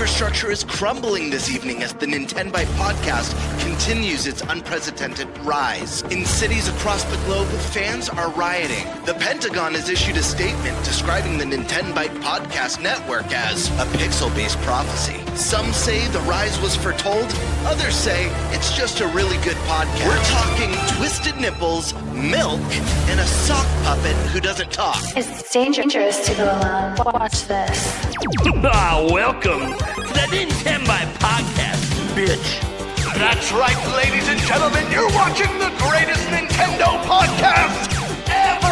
infrastructure is crumbling this evening as the NintenByte Podcast continues its unprecedented rise. In cities across the globe, fans are rioting. The Pentagon has issued a statement describing the NintenByte Podcast network as a pixel-based prophecy. Some say the rise was foretold, others say it's just a really good podcast. We're talking twisted nipples, milk, and a sock puppet who doesn't talk. It's dangerous to go alone. Watch this. Welcome to the NintenByte Podcast, bitch. That's right, ladies and gentlemen, you're watching the greatest Nintendo podcast ever!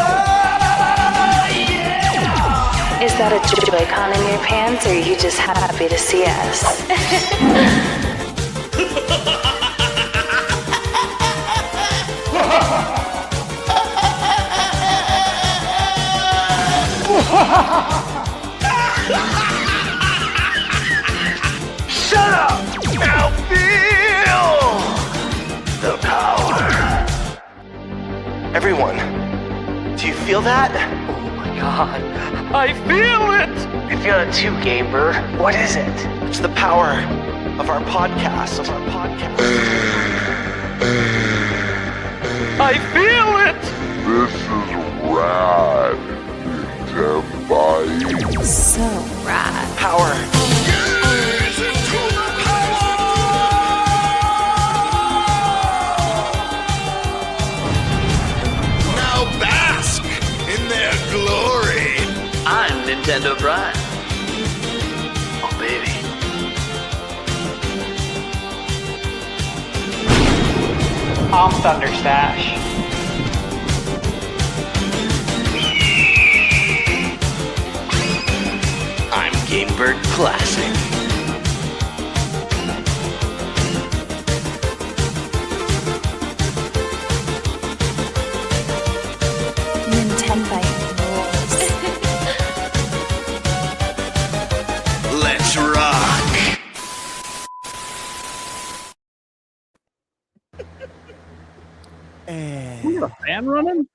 Yeah! Is that a Joy-Con in your pants, or are you just happy to see us? Shut up! Now feel the power. Everyone, do you feel that? Oh my god, I feel it! I feel it too, Gamer. What is it? It's the power of our podcast. I feel it! This is rad, NintenByte. So rad. Power. Now bask in their glory. I'm Nintendo Brian. Oh, baby. I'm Thunderstash. I'm Gamebird Classic. NintenByte rules. Let's rock. Fan running?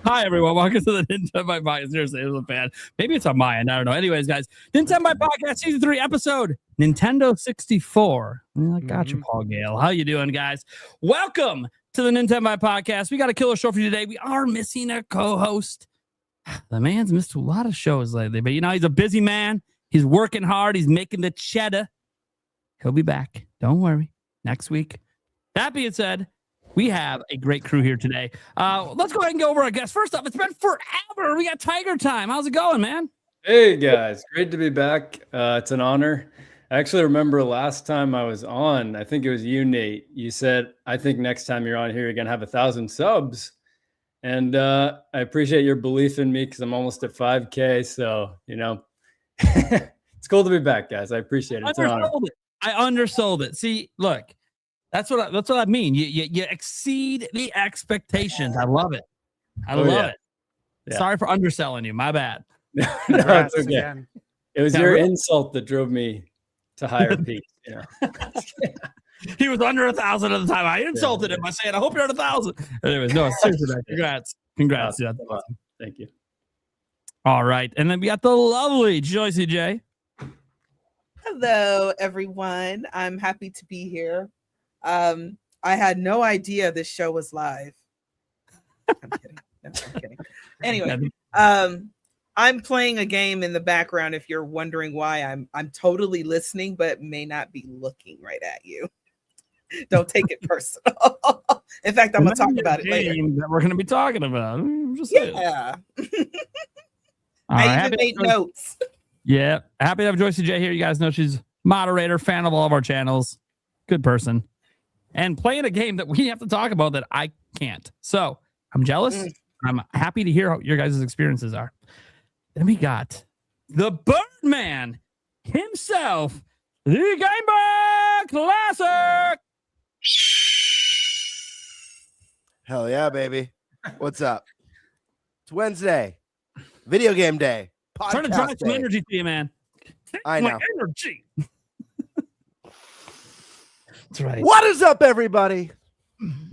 Hi, everyone. Welcome to the NintenByte Podcast. Seriously, it was a fan. Maybe it's on my end. I don't know. Anyways, guys, NintenByte Podcast Season 3 episode Nintendo 64. I got you, Paul Gale. How you doing, guys? Welcome to the NintenByte Podcast. We got a killer show for you today. We are missing a co-host. The man's missed a lot of shows lately, but you know, he's a busy man. He's working hard. He's making the cheddar. He'll be back. Don't worry. Next week. That being said, we have a great crew here today. Let's go ahead and go over our guests. First up, it's been forever. We got Tiger Time. How's it going, man? Hey, guys. Great to be back. It's an honor. I actually remember last time I was on, I think it was you, Nate. You said, I think next time you're on here, you're going to have 1,000 subs. And I appreciate your belief in me because I'm almost at 5K. So, you know, it's cool to be back, guys. I appreciate it. It's an honor. I undersold it. See, look. That's what I mean. You exceed the expectations. I love it. I love it. Yeah. Sorry for underselling you. My bad. No, it's okay. Again. It was your insult that drove me to higher peaks. You know? He was under 1,000 at the time. I insulted him. I said, I hope you're at 1,000. Anyways, no, seriously, congrats. Yeah, awesome. Thank you. All right. And then we got the lovely Joycey J. Hello, everyone. I'm happy to be here. I had no idea this show was live. I'm kidding. No, I'm kidding. Anyway, I'm playing a game in the background. If you're wondering why, I'm totally listening, but may not be looking right at you. Don't take it personal. In fact, I'm gonna talk about it later. That we're gonna be talking about. Yeah. I even made notes. Yeah, happy to have Joycey J here. You guys know she's moderator, fan of all of our channels, good person. And playing a game that we have to talk about that I can't. So I'm jealous. I'm happy to hear how your guys' experiences are. Then we got the Birdman himself, the Gamebird Classic. Hell yeah, baby. What's up? It's Wednesday. Video game day. Trying to drive some energy to you, man. I know. Energy. That's right. What is up, everybody?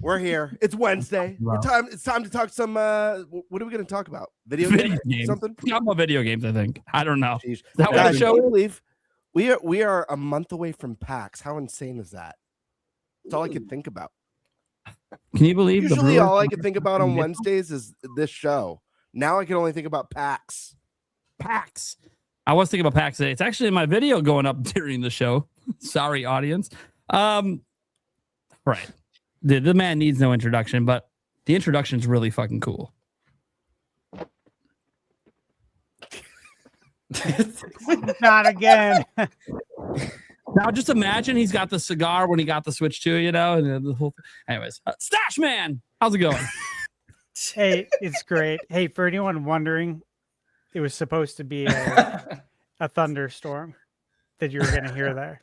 We're here. It's Wednesday. Wow. It's time to talk some. What are we going to talk about? Video games? Something? Talk about video games. I think. I don't know. Jeez. Is that what Guys, the show can you is? believe we are a month away from PAX? How insane is that? That's all I could think about. Can you believe? Usually, all I could think about on Wednesdays is this show. Now I can only think about PAX. PAX. I was thinking about PAX today. It's actually in my video going up during the show. Sorry, audience. Right. The man needs no introduction, but the introduction is really fucking cool. Not again. Now, just imagine he's got the cigar when he got the Switch 2, you know? And the whole anyways, Stash Man, how's it going? Hey, it's great. Hey, for anyone wondering, it was supposed to be a thunderstorm that you were going to hear there.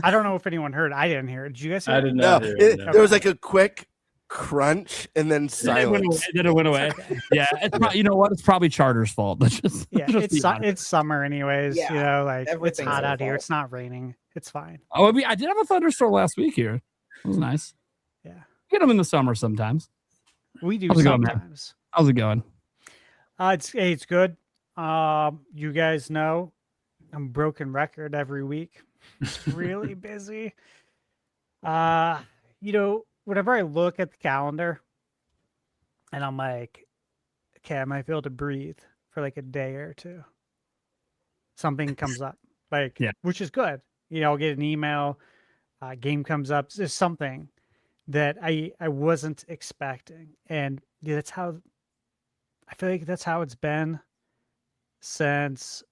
I don't know if anyone heard. I didn't hear it. Did you guys hear it? I did not hear it. There was like a quick crunch and then silence. Then it went away. Okay. Yeah, you know what? It's probably Charter's fault. Yeah, it's summer anyways. Yeah, you know, like it's everything's hot their out here. fault. It's not raining. It's fine. Oh, I did have a thunderstorm last week here. It was nice. Yeah, Get them in the summer sometimes. we do How's it going, man? sometimes. How's it going? It's good. You guys know I'm broken record every week. It's really busy. You know, whenever I look at the calendar and I'm like, okay, I might be able to breathe for like a day or two. Something comes up, like, Yeah. which is good. You know, I'll get an email, game comes up. There's something that I wasn't expecting. And yeah, that's how I feel like that's how it's been since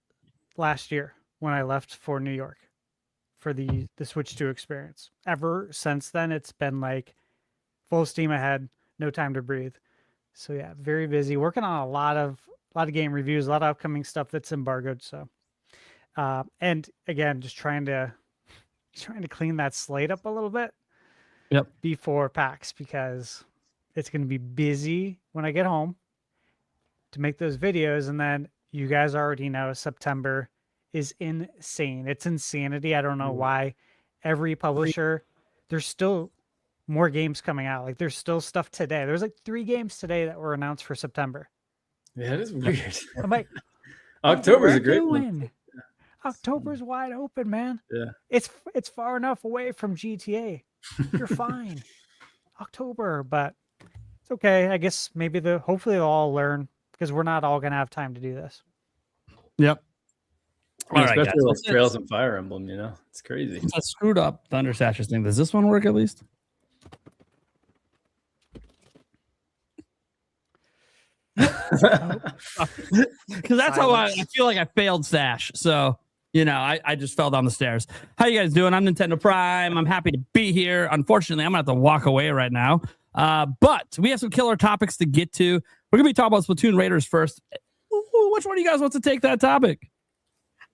last year when I left for New York for the Switch 2 experience. Ever since then, it's been like full steam ahead, no time to breathe. So yeah, very busy, working on a lot of game reviews, a lot of upcoming stuff that's embargoed. So, and again, just trying to clean that slate up a little bit. Yep. Before PAX, because it's going to be busy when I get home to make those videos, and then you guys already know September is insane. It's insanity. I don't know why every publisher, there's still more games coming out. Like there's still stuff today. There's like 3 games today that were announced for September. Yeah, it is weird. I'm like, October's what a great are we one. doing? October's wide open, man. Yeah. It's far enough away from GTA. You're fine. October, but it's okay. I guess maybe hopefully they'll all learn, because we're not all gonna have time to do this. Yep. All right, Especially guys. like Trails and Fire Emblem, you know, it's crazy. I screwed up Thunder Sash's thing. Does this one work at least? Because that's how I feel like I failed Stash. So, you know, I just fell down the stairs. How you guys doing? I'm Nintendo Prime. I'm happy to be here. Unfortunately, I'm going to have to walk away right now. But we have some killer topics to get to. We're going to be talking about Splatoon Raiders first. Ooh, which one of you guys wants to take that topic?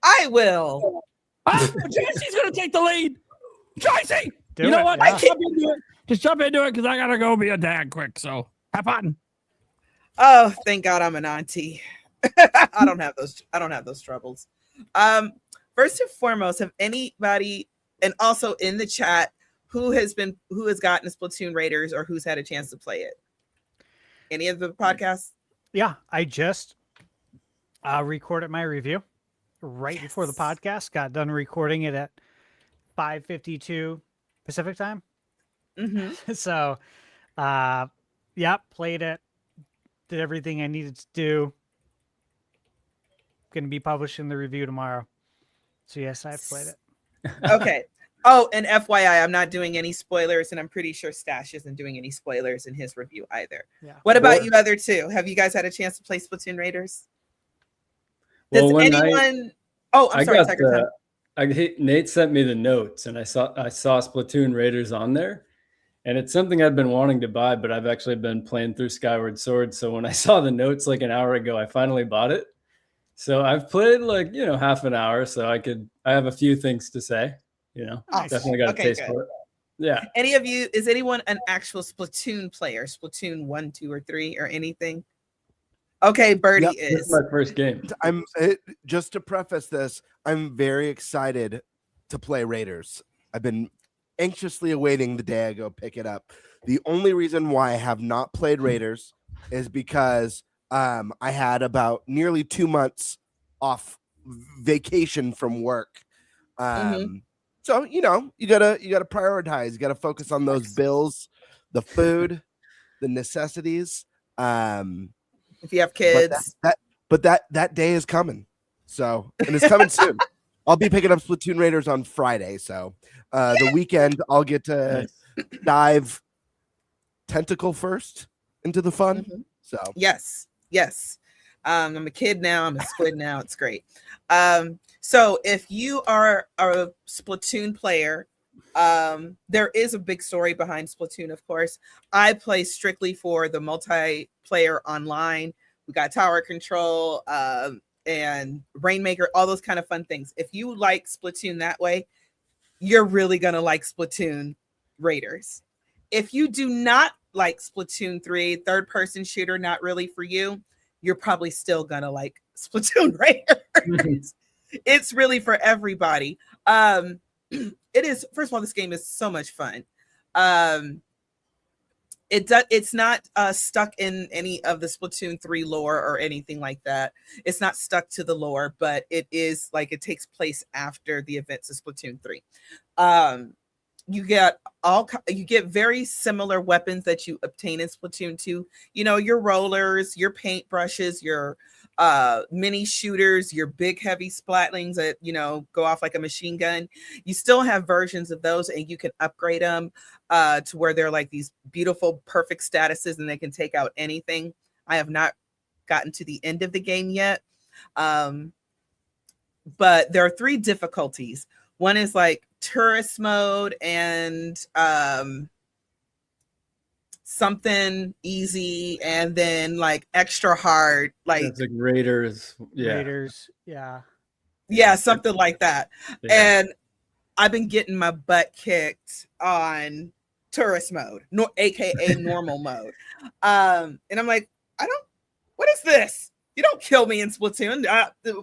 I will. JC's going to take the lead. JC! Do know it, what? yeah. Just jump into it because I got to go be a dad quick. So have fun. Oh, thank God I'm an auntie. I don't have those troubles. First and foremost, have anybody, and also in the chat, who has gotten Splatoon Raiders or who's had a chance to play it? Any of the podcasts? Yeah, I just recorded my review right before the podcast. Got done recording it at 5:52 Pacific time. Mm-hmm. So, yeah, played it, did everything I needed to do. Going to be publishing the review tomorrow. So yes, I've played it. Okay. Oh, and FYI, I'm not doing any spoilers, and I'm pretty sure Stash isn't doing any spoilers in his review either. Yeah. What about you other two? Have you guys had a chance to play Splatoon Raiders? Does Well, when anyone? I'm sorry, Tiger Time. Nate sent me the notes, and I saw Splatoon Raiders on there, and it's something I've been wanting to buy, but I've actually been playing through Skyward Sword. So when I saw the notes like an hour ago, I finally bought it. So I've played like, half an hour, so I have a few things to say, Nice. definitely got a taste for it. Yeah. Is anyone an actual Splatoon player? Splatoon 1, 2, or 3 or anything? Okay, Birdie Yep, This is is. my first game. Just to preface this, I'm very excited to play Raiders. I've been anxiously awaiting the day I go pick it up. The only reason why I have not played Raiders is because I had about nearly 2 months off vacation from work. So you gotta prioritize. You gotta focus on those bills, the food, the necessities. If you have kids, but that day is coming. So, and it's coming soon. I'll be picking up Splatoon Raiders on Friday. So the weekend I'll get to dive tentacle first into the fun. So yes. I'm a kid now. I'm a squid now. It's great. So if you are a Splatoon player, there is a big story behind Splatoon, of course. I play strictly for the multiplayer online. We got tower control and Rainmaker, all those kind of fun things. If you like Splatoon that way, you're really going to like Splatoon Raiders. If you do not like Splatoon 3, third-person shooter, not really for you, you're probably still going to like Splatoon Raiders. It's really for everybody. It is, first of all, this game is so much fun. It's not stuck in any of the Splatoon 3 lore or anything like that. It's not stuck to the lore, but it is like it takes place after the events of Splatoon 3. You get very similar weapons that you obtain in Splatoon 2. You know, your rollers, your paint brushes, your mini shooters, your big heavy splatlings that, you know, go off like a machine gun. You still have versions of those, and you can upgrade them to where they're like these beautiful, perfect statuses, and they can take out anything. I have not gotten to the end of the game yet. But there are 3 difficulties. One is like tourist mode and something easy, and then like extra hard, like it's like Raiders. Yeah, something like that. Yeah. And I've been getting my butt kicked on tourist mode, aka normal mode. And I'm like, what is this? You don't kill me in Splatoon.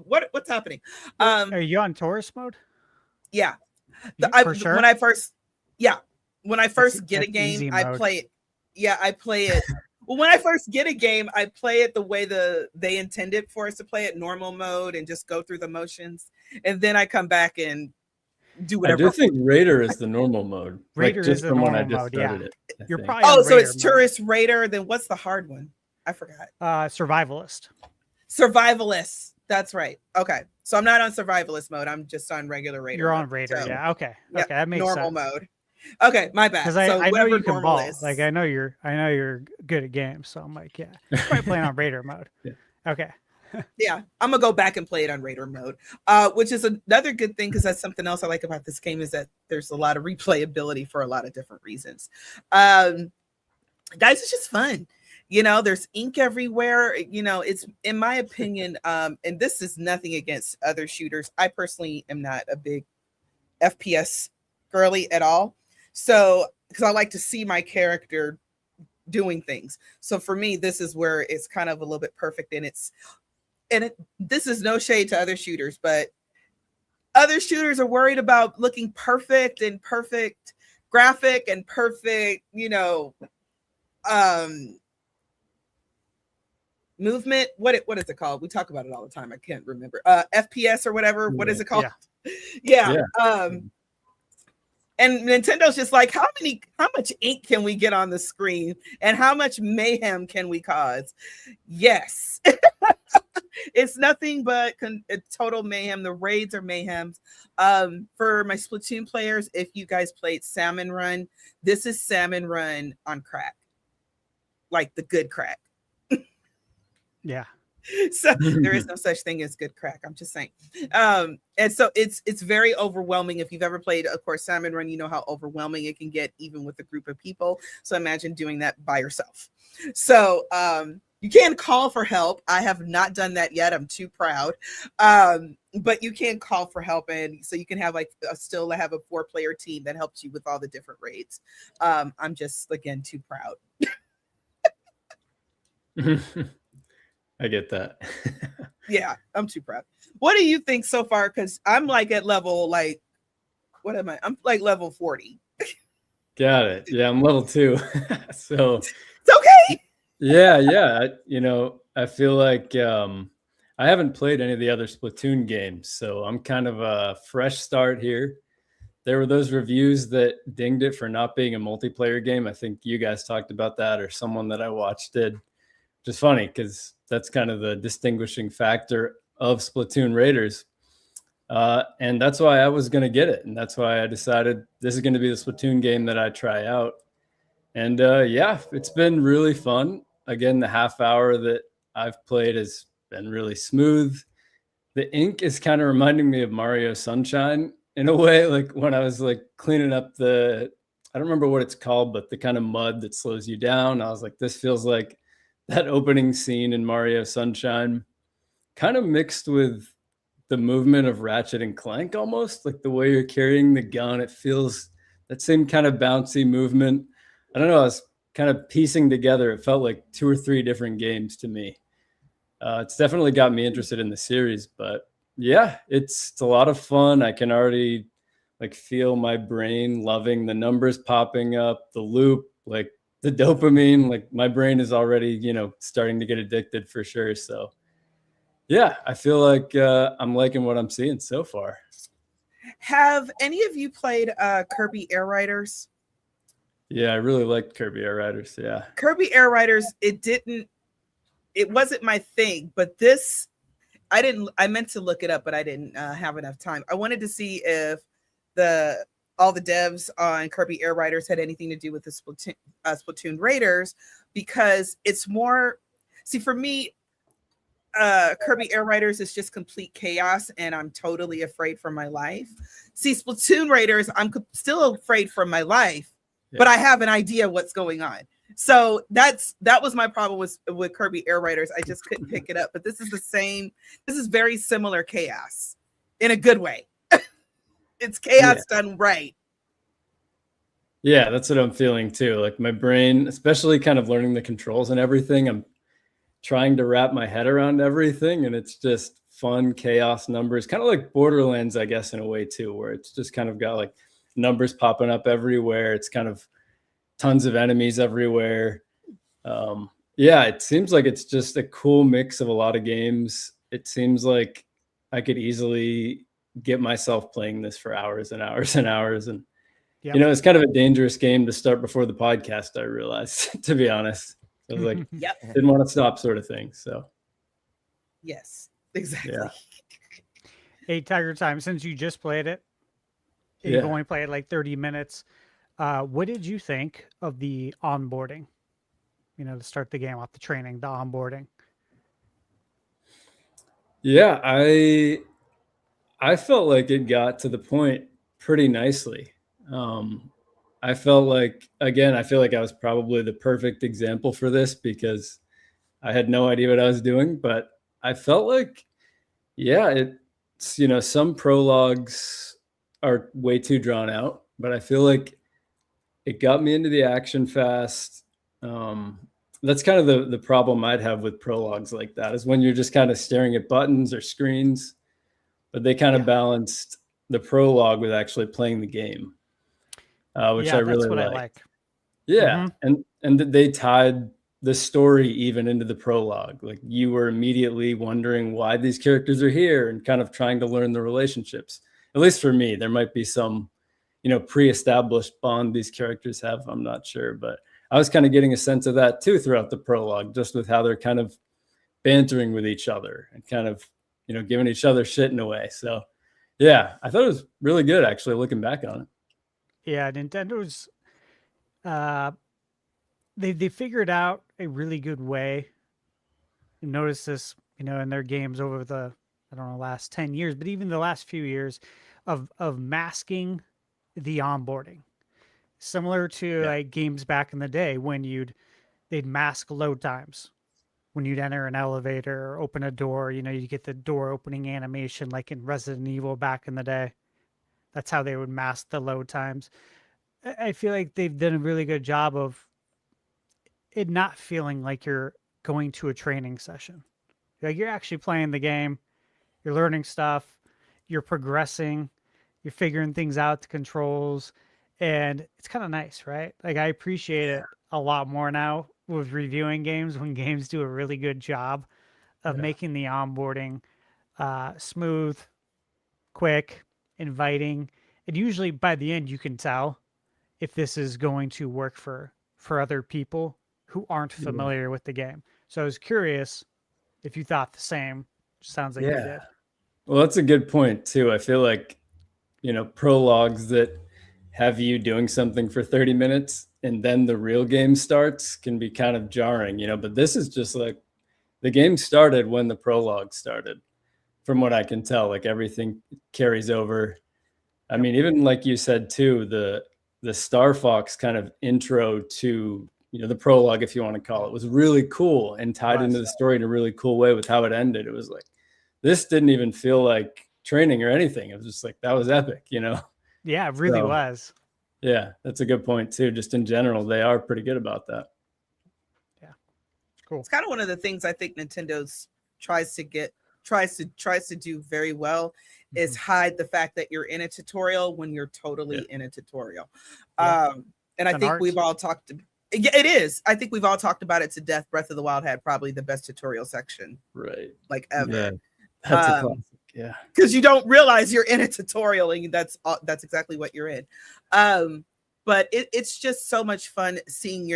What's happening? Are you on tourist mode? Yeah. Sure? When I first get a game, I play it. Yeah, I play it. Well, when I first get a game, I play it the way they intended for us to play it, normal mode, and just go through the motions. And then I come back and do whatever. I do think Raider is the normal mode. Raider is the normal mode. Yeah. You're probably on so Raider it's tourist Raider. Then what's the hard one? I forgot. Survivalist. That's right. Okay. So I'm not on survivalist mode. I'm just on regular Raider. You're on Raider. So, yeah. Okay. Yep, that makes normal sense. mode. Okay, my bad. Because I know you can ball. Like I know you're good at games. So I'm like, yeah, you're probably playing on Raider mode. Yeah. Okay. Yeah, I'm gonna go back and play it on Raider mode, which is another good thing, because that's something else I like about this game, is that there's a lot of replayability for a lot of different reasons. Guys, it's just fun. You know, there's ink everywhere. You know, it's, in my opinion, and this is nothing against other shooters. I personally am not a big FPS girly at all. So, because I like to see my character doing things. So for me, this is where it's kind of a little bit perfect. And this is no shade to other shooters, but other shooters are worried about looking perfect and perfect graphic and perfect, you know, movement. What is it called? We talk about it all the time. I can't remember. FPS or whatever. What is it called? Yeah. And Nintendo's just like, how much ink can we get on the screen, and how much mayhem can we cause? Yes. It's nothing but total mayhem. The raids are mayhems. For my Splatoon players, if you guys played Salmon Run, this is Salmon Run on crack. Like the good crack. Yeah. So there is no such thing as good crack. I'm just saying. And so it's very overwhelming. If you've ever played, of course, Salmon Run, you know how overwhelming it can get even with a group of people. So imagine doing that by yourself. So you can call for help. I have not done that yet. I'm too proud. But you can call for help, and so you can have still have a 4-player team that helps you with all the different raids. I'm just, again, too proud. I get that. Yeah, I'm too proud. What do you think so far? Because I'm like at level, what am I? I'm like level 40. Got it. Yeah, I'm level 2. So It's okay. yeah. I feel like I haven't played any of the other Splatoon games, so I'm kind of a fresh start here. There were those reviews that dinged it for not being a multiplayer game. I think you guys talked about that, or someone that I watched did, which is funny because that's kind of the distinguishing factor of Splatoon Raiders. And that's why I was going to get it. And that's why I decided this is going to be the Splatoon game that I try out. And yeah, it's been really fun. Again, the half hour that I've played has been really smooth. The ink is kind of reminding me of Mario Sunshine in a way, like when I was like cleaning up I don't remember what it's called, but the kind of mud that slows you down. I was like, this feels like that opening scene in Mario Sunshine, kind of mixed with the movement of Ratchet and Clank, almost like the way you're carrying the gun. It feels that same kind of bouncy movement. I don't know. I was kind of piecing together. It felt like 2 or 3 different games to me. It's definitely got me interested in the series, but yeah, it's a lot of fun. I can already like feel my brain loving the numbers popping up, the loop, like the dopamine, like my brain is already, starting to get addicted for sure. So yeah, I feel like I'm liking what I'm seeing so far. Have any of you played Kirby Air Riders? Yeah, I really liked Kirby Air Riders. Yeah. Kirby Air Riders, it wasn't my thing, but this, I meant to look it up, but I didn't have enough time. I wanted to see if all the devs on Kirby Air Riders had anything to do with the Splatoon Raiders, because it's more, see, for me, Kirby Air Riders is just complete chaos, and I'm totally afraid for my life. See, Splatoon Raiders, I'm still afraid for my life, but I have an idea what's going on. So that was my problem with Kirby Air Riders. I just couldn't pick it up. But this is the same. This is very similar chaos in a good way. It's chaos done right. Yeah, that's what I'm feeling too. Like my brain, especially kind of learning the controls and everything, I'm trying to wrap my head around everything, and it's just fun chaos numbers, kind of like Borderlands, I guess, in a way too, where it's just kind of got like numbers popping up everywhere. It's kind of tons of enemies everywhere. Yeah, it seems like it's just a cool mix of a lot of games. It seems like I could easily get myself playing this for hours and hours and hours. And, it's kind of a dangerous game to start before the podcast, I realized, to be honest. I was like, didn't want to stop sort of thing. So, yes, exactly. Yeah. Hey, Tiger Time, since you just played it, you've only played like 30 minutes. What did you think of the onboarding? To start the game off, the training, the onboarding. Yeah, I felt like it got to the point pretty nicely. I felt like, again, I feel like I was probably the perfect example for this because I had no idea what I was doing, but I felt like, it's, some prologues are way too drawn out, but I feel like it got me into the action fast. That's kind of the problem I'd have with prologues like that, is when you're just kind of staring at buttons or screens, but they kind of balanced the prologue with actually playing the game, which I really like. Yeah. Mm-hmm. And they tied the story even into the prologue. Like you were immediately wondering why these characters are here and kind of trying to learn the relationships. At least for me, there might be some, pre-established bond these characters have. I'm not sure, but I was kind of getting a sense of that too throughout the prologue, just with how they're kind of bantering with each other and kind of, giving each other shit in a way. So yeah, I thought it was really good actually looking back on it. Yeah, Nintendo's they figured out a really good way. You notice this, in their games over the, last 10 years, but even the last few years of masking the onboarding. Similar to like games back in the day when they'd mask load times. When you'd enter an elevator or open a door, you get the door opening animation like in Resident Evil back in the day. That's how they would mask the load times. I feel like they've done a really good job of it not feeling like you're going to a training session. Like you're actually playing the game, you're learning stuff, you're progressing, you're figuring things out, the controls. And it's kind of nice, right? Like I appreciate it a lot more now with reviewing games when games do a really good job of making the onboarding smooth, quick, inviting. And usually by the end you can tell if this is going to work for other people who aren't familiar with the game. So I was curious if you thought the same. Sounds like you did. Well, that's a good point too. I feel like, prologues that have you doing something for 30 minutes and then the real game starts can be kind of jarring, but this is just like the game started when the prologue started, from what I can tell. Like everything carries over. I mean, even like you said too, the Star Fox kind of intro to, the prologue, if you want to call it, was really cool and tied into the story in a really cool way with how it ended. It was like, this didn't even feel like training or anything. It was just like, that was epic, Yeah, it really was. Yeah, that's a good point too. Just in general, they are pretty good about that. Yeah, cool. It's kind of one of the things I think Nintendo's tries to do very well is hide the fact that you're in a tutorial when you're totally in a tutorial. And I think we've all talked. It is. I think we've all talked about it to death. Breath of the Wild had probably the best tutorial section, right? Like ever. Yeah, that's a classic. Yeah, because you don't realize you're in a tutorial, and that's exactly what you're in. But it's just so much fun seeing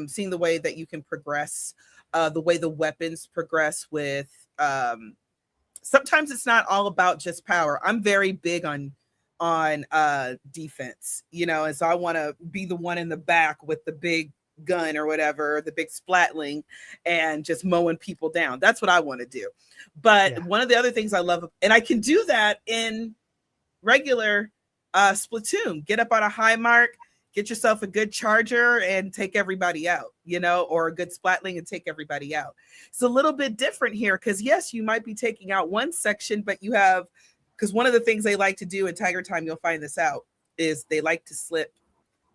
seeing the way that you can progress, the way the weapons progress with. Sometimes it's not all about just power. I'm very big on defense, and so I want to be the one in the back with the big gun or whatever, the big splatling, and just mowing people down. That's what I want to do. But one of the other things I love, and I can do that in regular Splatoon, get up on a high mark, get yourself a good charger and take everybody out, or a good splatling and take everybody out. It's a little bit different here because yes, you might be taking out one section, but you have, because one of the things they like to do in Tiger Time, you'll find this out, is they like to slip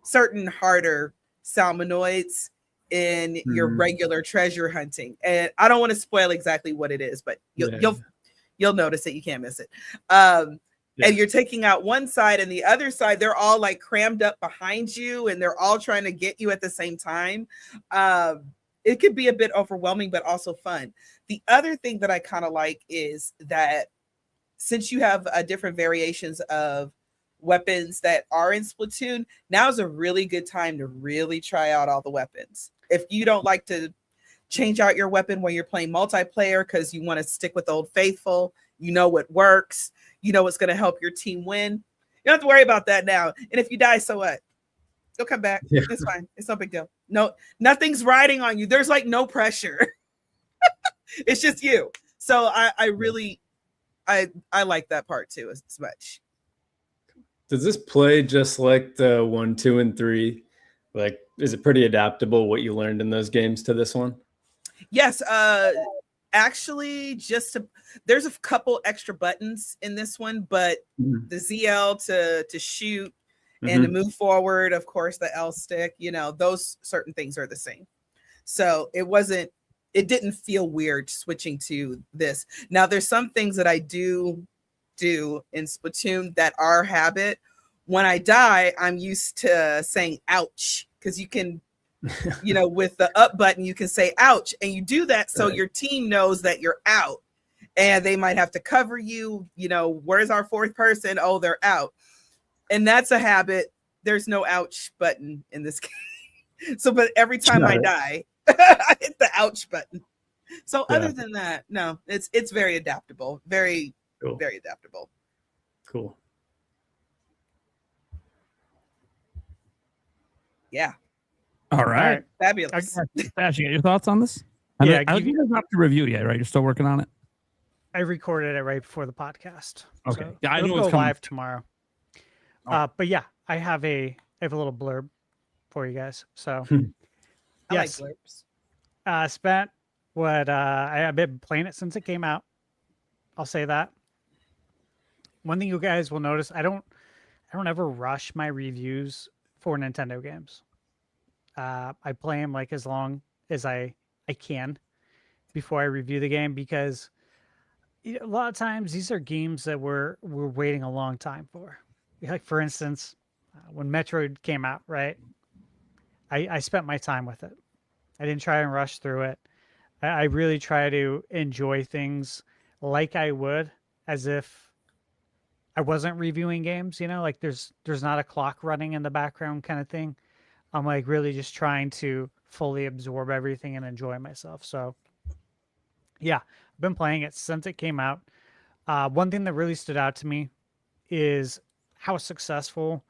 certain harder salmonoids in your regular treasure hunting. And I don't want to spoil exactly what it is, but you'll notice it. You can't miss it. And you're taking out one side, and the other side, they're all like crammed up behind you, and they're all trying to get you at the same time. It could be a bit overwhelming, but also fun. The other thing that I kind of like is that since you have different variations of weapons that are in Splatoon, now is a really good time to really try out all the weapons. If you don't like to change out your weapon when you're playing multiplayer because you want to stick with Old Faithful, what works, what's going to help your team win, you don't have to worry about that now. And if you die, so what? You'll come back. It's fine. It's no big deal. No, nothing's riding on you. There's like no pressure. It's just you. So I really like that part too as much. Does this play just like the 1, 2, and 3? Like, is it pretty adaptable what you learned in those games to this one? Yes. Actually, there's a couple extra buttons in this one, but the ZL to shoot and to move forward, of course, the L stick, those certain things are the same. So it didn't feel weird switching to this. Now, there's some things that I do in Splatoon that are habit. When I die, I'm used to saying ouch, because you can, with the up button, you can say ouch, and you do that so your team knows that you're out, and they might have to cover you. Where's our fourth person? Oh, they're out. And that's a habit. There's no ouch button in this game. So, but every time I die, I hit the ouch button. So other than that, no, it's very adaptable. Very, very adaptable. Cool. Yeah. All right. Fabulous. Ash, you got your thoughts on this? You guys have to review yet, right? You're still working on it? I recorded it right before the podcast. Okay. So I know it's it's coming live tomorrow. But yeah, I have a little blurb for you guys. So yes, I like blurbs. Spent what I've been playing it since it came out. I'll say that. One thing you guys will notice, I don't ever rush my reviews for Nintendo games. I play them like as long as I can before I review the game, because a lot of times these are games that we're waiting a long time for. Like, for instance, when Metroid came out, right? I spent my time with it. I didn't try and rush through it. I really try to enjoy things like I would as if I wasn't reviewing games, like there's not a clock running in the background kind of thing. I'm like really just trying to fully absorb everything and enjoy myself. So yeah, I've been playing it since it came out. One thing that really stood out to me is how successful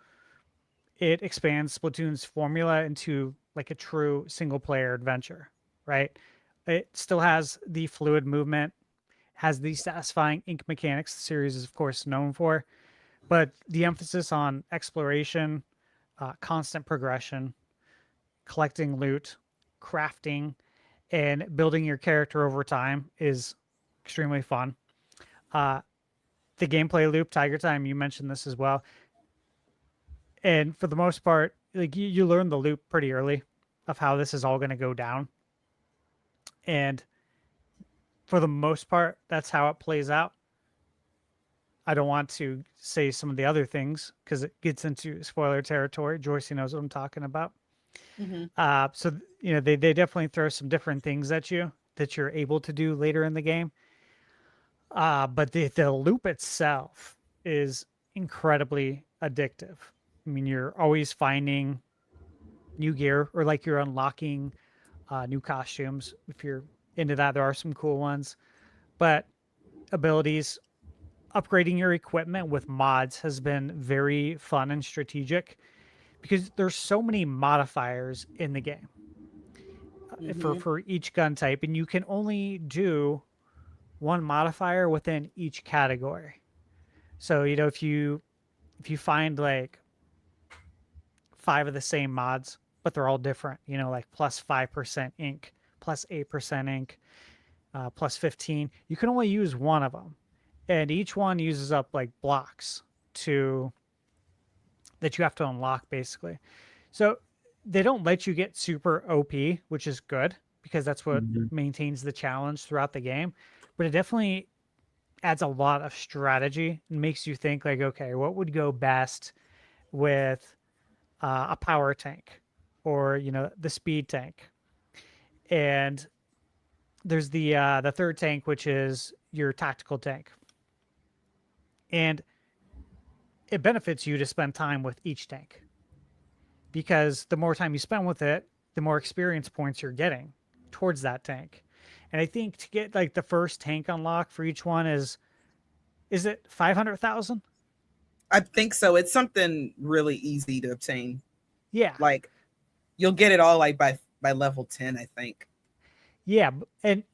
it expands Splatoon's formula into like a true single player adventure, right? It still has the fluid movement, has the satisfying ink mechanics the series is of course known for, but the emphasis on exploration, constant progression, collecting loot, crafting, and building your character over time is extremely fun. The gameplay loop, Tiger Time, you mentioned this as well. And for the most part, like you learn the loop pretty early of how this is all going to go down. And for the most part, that's how it plays out. I don't want to say some of the other things because it gets into spoiler territory. Joyce knows what I'm talking about. So, they definitely throw some different things at you that you're able to do later in the game. But the loop itself is incredibly addictive. I mean, you're always finding new gear or like you're unlocking new costumes. If you're into that, there are some cool ones. But abilities, upgrading your equipment with mods has been very fun and strategic because there's so many modifiers in the game for each gun type, and you can only do one modifier within each category. So, if you find like 5 of the same mods, but they're all different, like plus 5% ink, plus 8% ink, plus 15, you can only use one of them. And each one uses up like blocks that you have to unlock basically. So they don't let you get super OP, which is good because that's what maintains the challenge throughout the game. But it definitely adds a lot of strategy and makes you think like, okay, what would go best with a power tank or, the speed tank. And there's the third tank, which is your tactical tank. And it benefits you to spend time with each tank because the more time you spend with it, the more experience points you're getting towards that tank. And I think to get like the first tank unlock for each one is it 500,000? I think so. It's something really easy to obtain. Yeah. Like you'll get it all like by level 10, I think. Yeah. And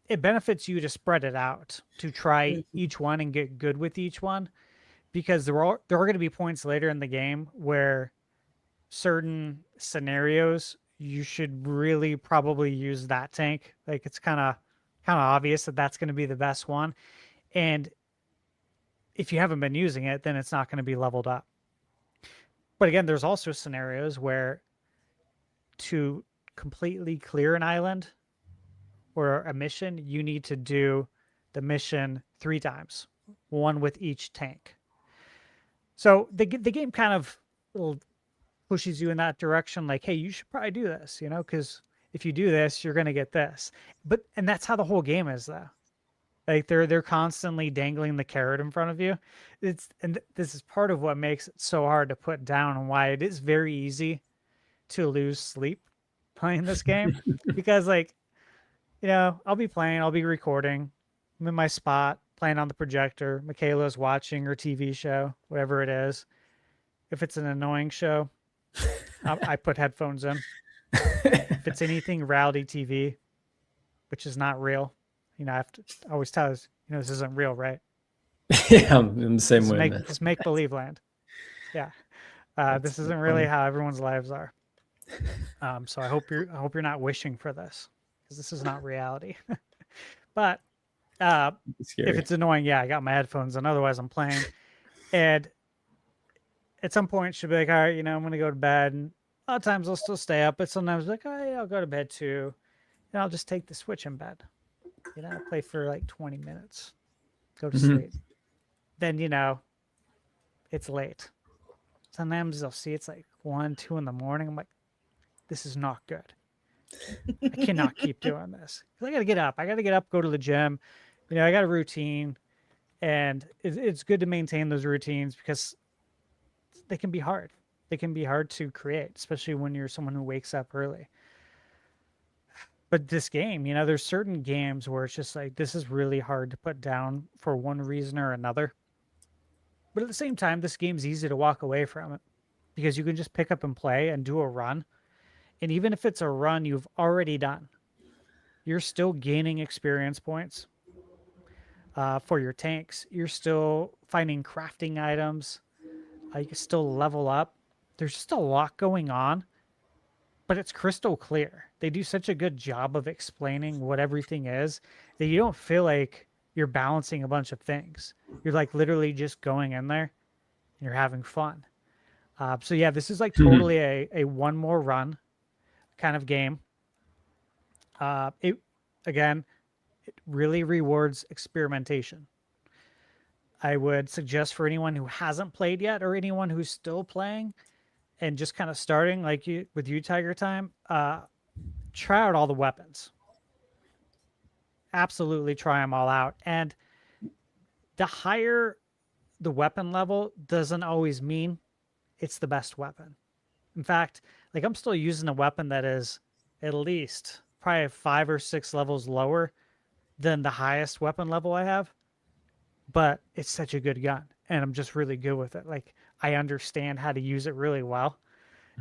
it benefits you to spread it out, to try each one and get good with each one, because there are going to be points later in the game where certain scenarios you should really probably use that tank. Like it's kind of obvious that that's going to be the best one. And if you haven't been using it, then it's not going to be leveled up. But again, there's also scenarios where to completely clear an island or a mission, you need to do the mission 3 times, one with each tank. So the game kind of pushes you in that direction, like, hey, you should probably do this, because if you do this, you're going to get this. And that's how the whole game is, though. Like they're constantly dangling the carrot in front of you. And this is part of what makes it so hard to put down and why it is very easy to lose sleep playing this game. Because like, I'll be playing, I'll be recording, I'm in my spot, playing on the projector. Michaela's watching her TV show, whatever it is. If it's an annoying show, I put headphones in. If it's anything reality TV, which is not real, I have to always tell us, this isn't real, right? Yeah, I'm in the same way. It's make believe land. Yeah, this isn't really how everyone's lives are. So I hope you're not wishing for this, because this is not reality. But if it's annoying, yeah, I got my headphones and otherwise I'm playing. And at some point she'll be like, all right, I'm going to go to bed. And a lot of times I'll still stay up, but sometimes like, oh, yeah, I'll go to bed too. And I'll just take the Switch in bed. Play for like 20 minutes, go to sleep. Then, it's late. sometimes I'll see it's like 1, 2 in the morning. I'm like, this is not good. I cannot keep doing this. 'Cause I got to get up. I got to get up, go to the gym. I got a routine, and it's good to maintain those routines because they can be hard. They can be hard to create, especially when you're someone who wakes up early. But this game, there's certain games where it's just like, this is really hard to put down for one reason or another. But at the same time, this game's easy to walk away from it because you can just pick up and play and do a run. And even if it's a run you've already done, you're still gaining experience points for your tanks. You're still finding crafting items. You can still level up. There's just a lot going on, but it's crystal clear. They do such a good job of explaining what everything is that you don't feel like you're balancing a bunch of things. You're like literally just going in there and you're having fun. So yeah, this is like totally a one more run kind of game. It really rewards experimentation. I would suggest for anyone who hasn't played yet or anyone who's still playing and just kind of starting like with you, Tiger Time, try out all the weapons. Absolutely try them all out. And the higher the weapon level doesn't always mean it's the best weapon. In fact, like I'm still using a weapon that is at least probably 5 or 6 levels lower than the highest weapon level I have. But it's such a good gun and I'm just really good with it. Like I understand how to use it really well.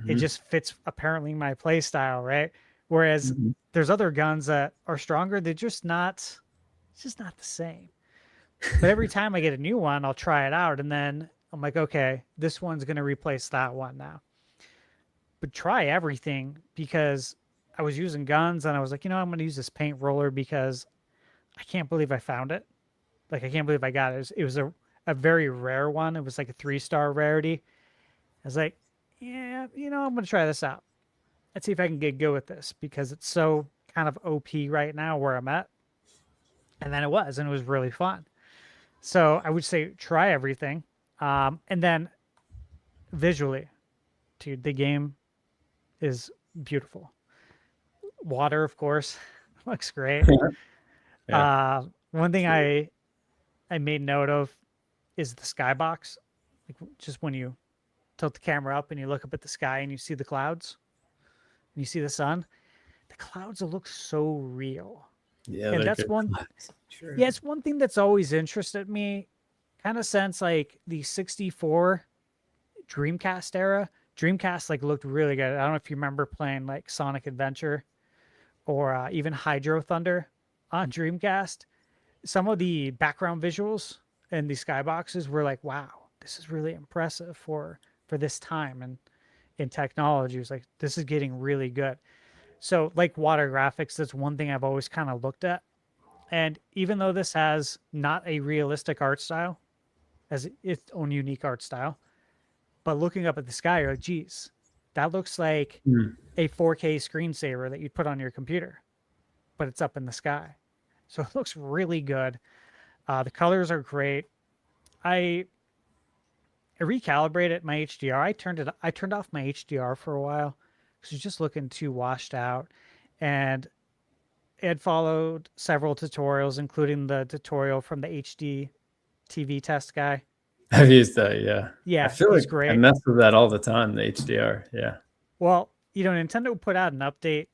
It just fits apparently my play style, right? Whereas there's other guns that are stronger. It's just not the same. But every time I get a new one, I'll try it out. And then I'm like, okay, this one's going to replace that one now. But try everything because I was using guns and I was like, I'm going to use this paint roller because I can't believe I found it. Like, I can't believe I got it. It was a very rare one. It was like a 3-star rarity. I was like, yeah, I'm going to try this out. Let's see if I can get good with this because it's so kind of OP right now where I'm at. And then it was really fun. So I would say try everything. And then visually, dude, the game is beautiful. Water, of course, looks great. Yeah. One thing I made note of is the skybox. Like just when you tilt the camera up and you look up at the sky and you see the clouds and you see the sun, the clouds look so real. Yeah, and that's one. Sure. Yeah, it's one thing that's always interested me, kind of since like the 64 Dreamcast era. Dreamcast like looked really good. I don't know if you remember playing like Sonic Adventure or even Hydro Thunder on Dreamcast. Some of the background visuals and the skyboxes were like, wow, this is really impressive for this time and in technology. It was like, this is getting really good. So like water graphics, that's one thing I've always kind of looked at. And even though this has not a realistic art style, as its own unique art style, but looking up at the sky, you're like, geez, that looks like a 4K screensaver that you'd put on your computer, but it's up in the sky. So it looks really good. The colors are great. I recalibrated my HDR. I turned off my HDR for a while because it was just looking too washed out. And it followed several tutorials, including the tutorial from the HD TV test guy. I've used that, yeah. Yeah, I feel like great. I mess with that all the time, the HDR, yeah. Well, Nintendo put out an update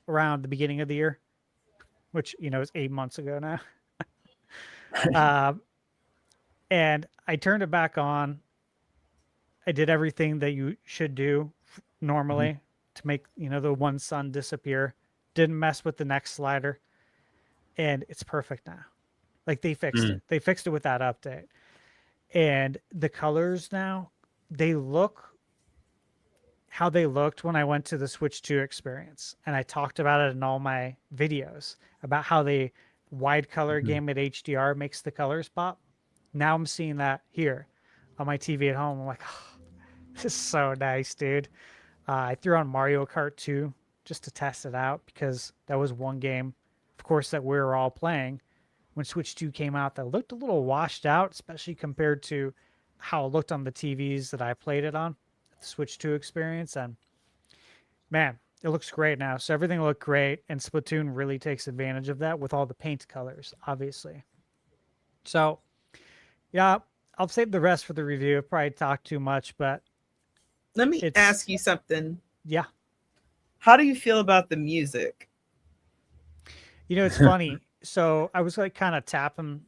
around the beginning of the year, which, is 8 months ago now. And I turned it back on. I did everything that you should do normally to make, the one sun disappear. Didn't mess with the next slider. And it's perfect now. Like they fixed it. They fixed it with that update. And the colors now, they look how they looked when I went to the Switch 2 experience. And I talked about it in all my videos about how the wide color game at HDR makes the colors pop. Now I'm seeing that here on my TV at home. I'm like, oh, this is so nice, dude. I threw on Mario Kart 2 just to test it out because that was one game, of course, that we were all playing when Switch 2 came out that looked a little washed out, especially compared to how it looked on the TVs that I played it on, the Switch 2 experience, and man, it looks great now. So everything looked great, and Splatoon really takes advantage of that with all the paint colors, obviously. So, yeah, I'll save the rest for the review. I've probably talked too much, but let me ask you something. Yeah. How do you feel about the music? You know, it's funny. So I was like kind of tapping,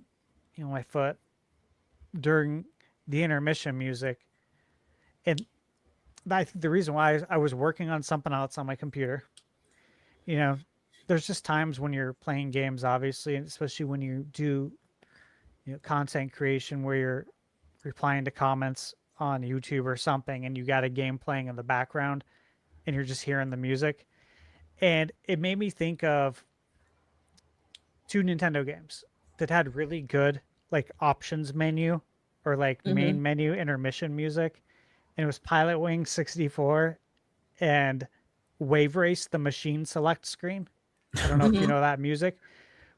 my foot during the intermission music. And I think the reason why I was working on something else on my computer, there's just times when you're playing games, obviously, and especially when you do, content creation where you're replying to comments on YouTube or something, and you got a game playing in the background and you're just hearing the music. And it made me think of 2 Nintendo games that had really good like options menu or like main menu intermission music. And it was Pilot Wing 64 and Wave Race, the machine select screen. I don't know if you know that music,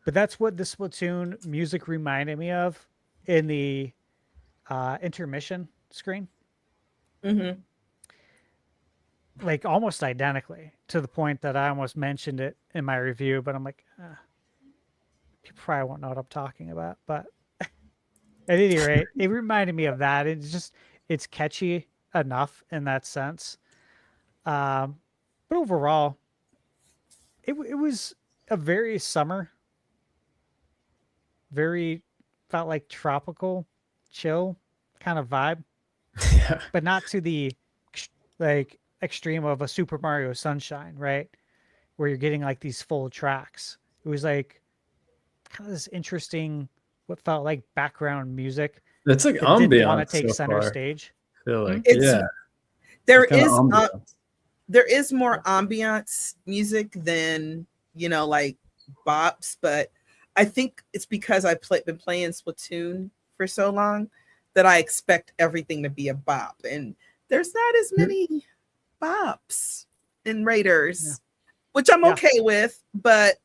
but that's what the Splatoon music reminded me of in the intermission screen. Like almost identically, to the point that I almost mentioned it in my review, but I'm like, people probably won't know what I'm talking about. But at any rate, it reminded me of that. It's catchy enough in that sense. But overall, it was a very summer, felt like tropical, chill kind of vibe, but not to the like extreme of a Super Mario Sunshine, right? Where you're getting like these full tracks. It was like kind of this interesting, what felt like background music. It's like ambiance. Didn't want to take so center far. stage. I feel like, there is more ambiance music than like bops, but I think it's because I've been playing Splatoon for so long that I expect everything to be a bop, and there's not as many bops in Raiders, which I'm okay with, but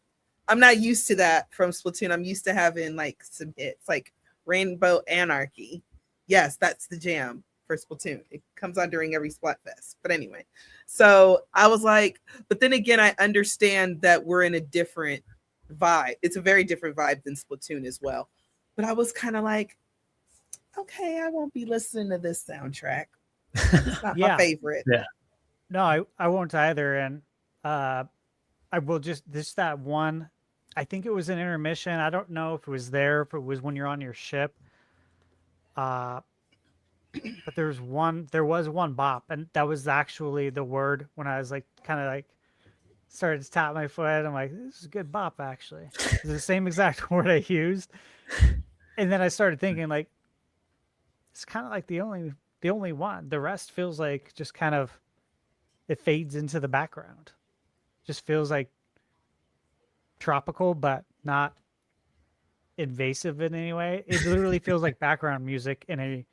I'm not used to that from Splatoon. I'm used to having like some hits, like Rainbow Anarchy. Yes, that's the jam for Splatoon. It comes on during every Splatfest. But anyway, so I was like, but then again, I understand that we're in a different vibe. It's a very different vibe than Splatoon as well. But I was kind of like, okay, I won't be listening to this soundtrack. It's not my favorite. Yeah. No, I won't either. And I will just that one. I think it was an intermission. I don't know if it was if it was when you're on your ship. But there was one bop, and that was actually the word when I was like kind of like started to tap my foot. I'm like, this is a good bop, actually. It's the same exact word I used. And then I started thinking like, it's kind of like the only one. The rest feels like just kind of, it fades into the background. Just feels like tropical, but not invasive in any way. It literally feels like background music in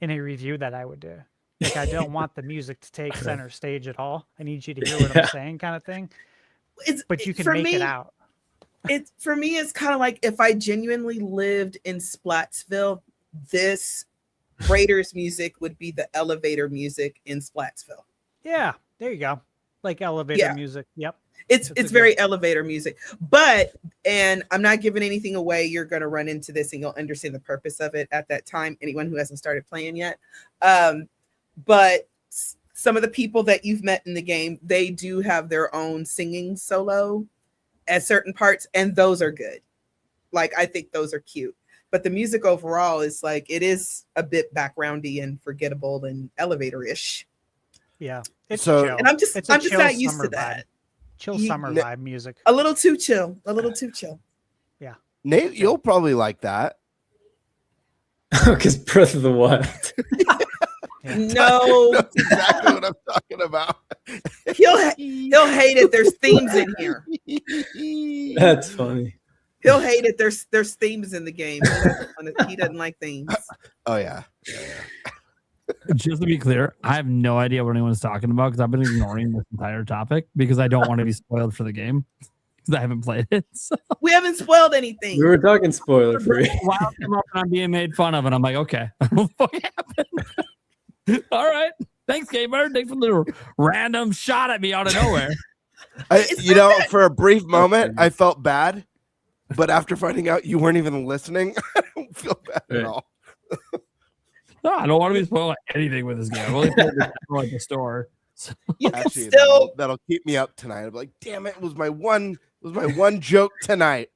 a review that I would do. Like, I don't want the music to take center stage at all. I need you to hear what I'm saying, kind of thing. But you can make it out. For me, it's kind of like if I genuinely lived in Splatsville, this Raiders music would be the elevator music in Splatsville. Yeah, there you go. Like elevator music. Yep. It's very elevator music. But, and I'm not giving anything away, you're going to run into this and you'll understand the purpose of it at that time, anyone who hasn't started playing yet. But some of the people that you've met in the game, they do have their own singing solo at certain parts, and those are good. Like, I think those are cute. But the music overall is like, it is a bit backgroundy and forgettable and elevator-ish. Yeah. It's chill. And I'm just not used to that. Vibe. Chill summer vibe music. A little too chill. Yeah. Nate, you'll probably like that. Because Breath of the Wild. No. That's exactly what I'm talking about. He'll hate it. There's themes in here. That's funny. He'll hate it. There's themes in the game. He doesn't like themes. Oh yeah. Just to be clear, I have no idea what anyone's talking about because I've been ignoring this entire topic because I don't want to be spoiled for the game. because I haven't played it. So. We haven't spoiled anything. We were talking spoiler free. Wild came up and I'm being made fun of, and I'm like, okay, what happened? All right, thanks, Gamer. Thanks for the little random shot at me out of nowhere. For a brief moment, I felt bad, but after finding out you weren't even listening, I don't feel bad at all. No, I don't want to be spoiling anything with this game. I've only played this at the store. So. Actually, still that'll keep me up tonight. I'm like, damn it, it was my one joke tonight.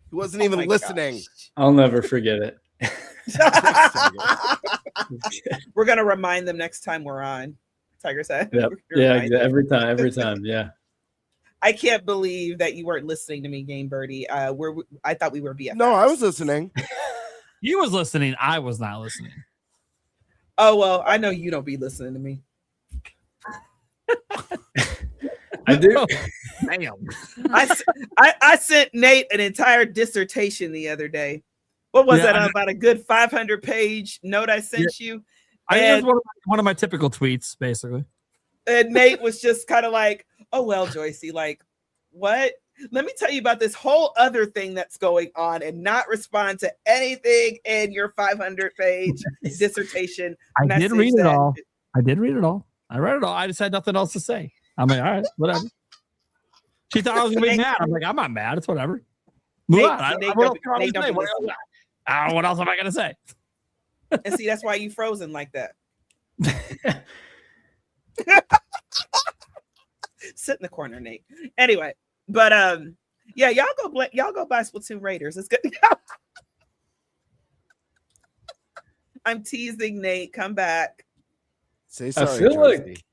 He wasn't even listening. Gosh. I'll never forget it. We're gonna remind them next time we're on. Tiger said. Yep. Yeah, every time. Yeah. I can't believe that you weren't listening to me, Game Birdie. I thought we were BFFs. No, I was listening. You was listening. I was not listening. Oh well, I know you don't be listening to me. I do. Damn. I sent Nate an entire dissertation the other day. What was that about a good 500-page note I sent you? I think it was one of my typical tweets, basically. And Nate was just kind of like, "Oh well, Joycey, like, what? Let me tell you about this whole other thing that's going on," and not respond to anything in your 500-page dissertation. I did read it all. I read it all. I just had nothing else to say. I'm like, all right, whatever. She thought I was gonna be mad. I'm like, I'm not mad. It's whatever. Move on. What else am I gonna say? And see, that's why you frozen like that. Sit in the corner, Nate. Anyway, but yeah, y'all go buy Splatoon Raiders. It's good. I'm teasing Nate. Come back. Say sorry. I feel like.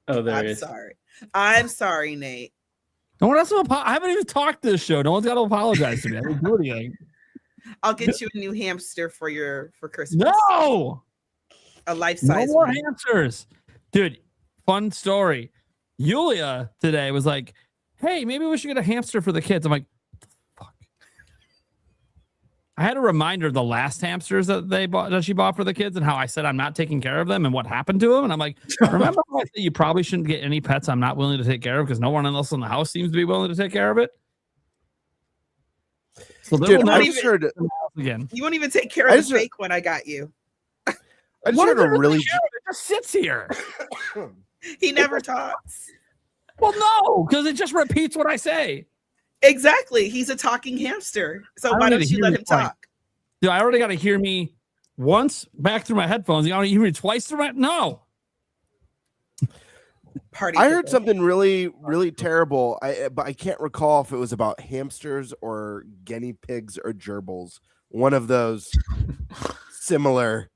Oh, there I'm he is. sorry. I'm sorry, Nate. No one else will I haven't even talked to this show. No one's got to apologize to me. I didn't do anything. I'll get you a new hamster for Christmas. No, a life-size. No more hamsters, dude. Fun story. Yulia today was like, "Hey, maybe we should get a hamster for the kids." I'm like, "Fuck." I had a reminder of the last hamsters that she bought for the kids and how I said I'm not taking care of them and what happened to them. And I'm like, remember how I said you probably shouldn't get any pets I'm not willing to take care of because no one else in the house seems to be willing to take care of it. So dude, I'm sure again. You won't even take care of the fake one I got you. I just heard a really. It just sits here. He never talks. Well, no, because it just repeats what I say. Exactly. He's a talking hamster. So why don't you let him talk? Dude, I already got to hear me once back through my headphones. You want to hear me twice through my No. I heard something really, really terrible. But I can't recall if it was about hamsters or guinea pigs or gerbils. One of those similar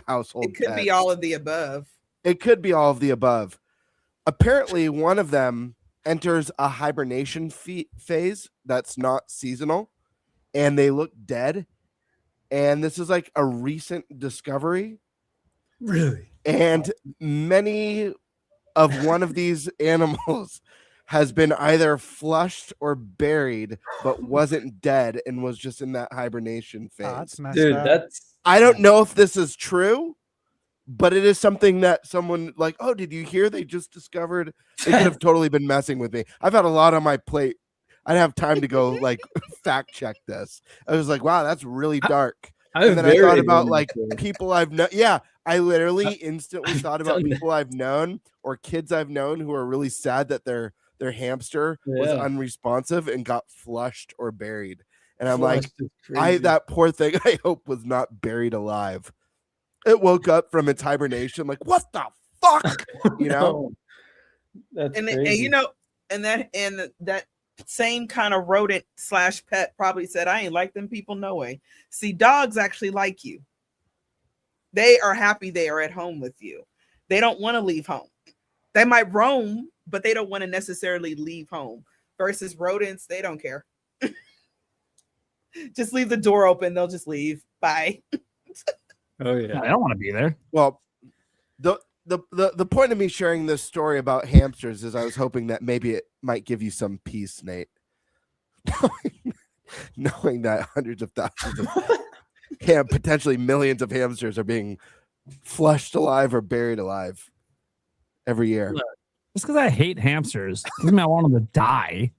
household. It could pets. be all of the above. It could be all of the above. Apparently, one of them enters a hibernation phase that's not seasonal, and they look dead. And this is like a recent discovery. Really? And many of one of these animals has been either flushed or buried, but wasn't dead and was just in that hibernation phase. That's messed Dude, up. I don't know if this is true, but it is something that someone like, oh, did you hear they just discovered? They could have totally been messing with me. I've had a lot on my plate. I didn't have time to go like fact check this. I was like, wow, that's really dark. And then I thought about like people I've known. Yeah, I literally instantly thought about people I've known or kids I've known who are really sad that their hamster was unresponsive and got flushed or buried. And I'm like, that poor thing, I hope was not buried alive. It woke up from its hibernation, like, what the fuck? You know? That's and crazy. you know, and that same kind of rodent / pet probably said, I ain't like them people, no way. See, dogs actually like you. They are happy they are at home with you. They don't want to leave home. They might roam, but they don't want to necessarily leave home. Versus rodents, they don't care. Just leave the door open, they'll just leave. Bye. Oh yeah, I don't want to be there. Well, the point of me sharing this story about hamsters is I was hoping that maybe it might give you some peace, Nate. Knowing that hundreds of thousands of potentially millions of hamsters are being flushed alive or buried alive every year. Just because I hate hamsters doesn't mean I want them to die.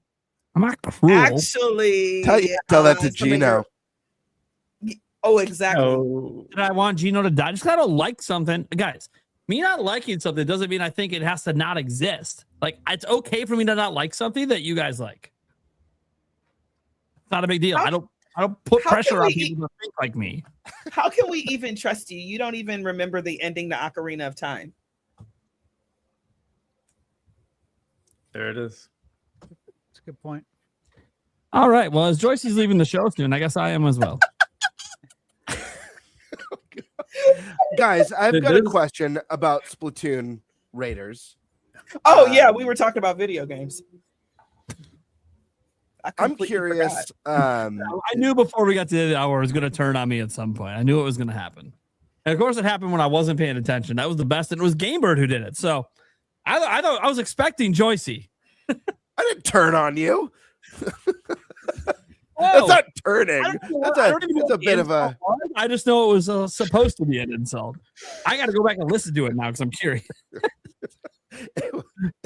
I'm not cruel. Actually, Tell that to some of Gino. Oh, exactly. Oh, Did I want Gino to die? Just because I don't like something. Guys, me not liking something doesn't mean I think it has to not exist. Like, it's okay for me to not like something that you guys like. It's not a big deal. I don't put pressure on people to think like me. How can we even trust you? You don't even remember the ending to Ocarina of Time. there it is. That's a good point. All right. Well, as Joyce is leaving the show soon, I guess I am as well. Guys, I've got a question about Splatoon Raiders. Oh yeah, we were talking about video games. I'm curious. I knew before we got to the hour it was going to turn on me at some point. I knew it was going to happen. And of course, it happened when I wasn't paying attention. That was the best. And it was Gamebird who did it. So I thought I was expecting Joycey. I didn't turn on you. That's not turning. That's a bit of a. I just know it was supposed to be an insult. I got to go back and listen to it now because I'm curious.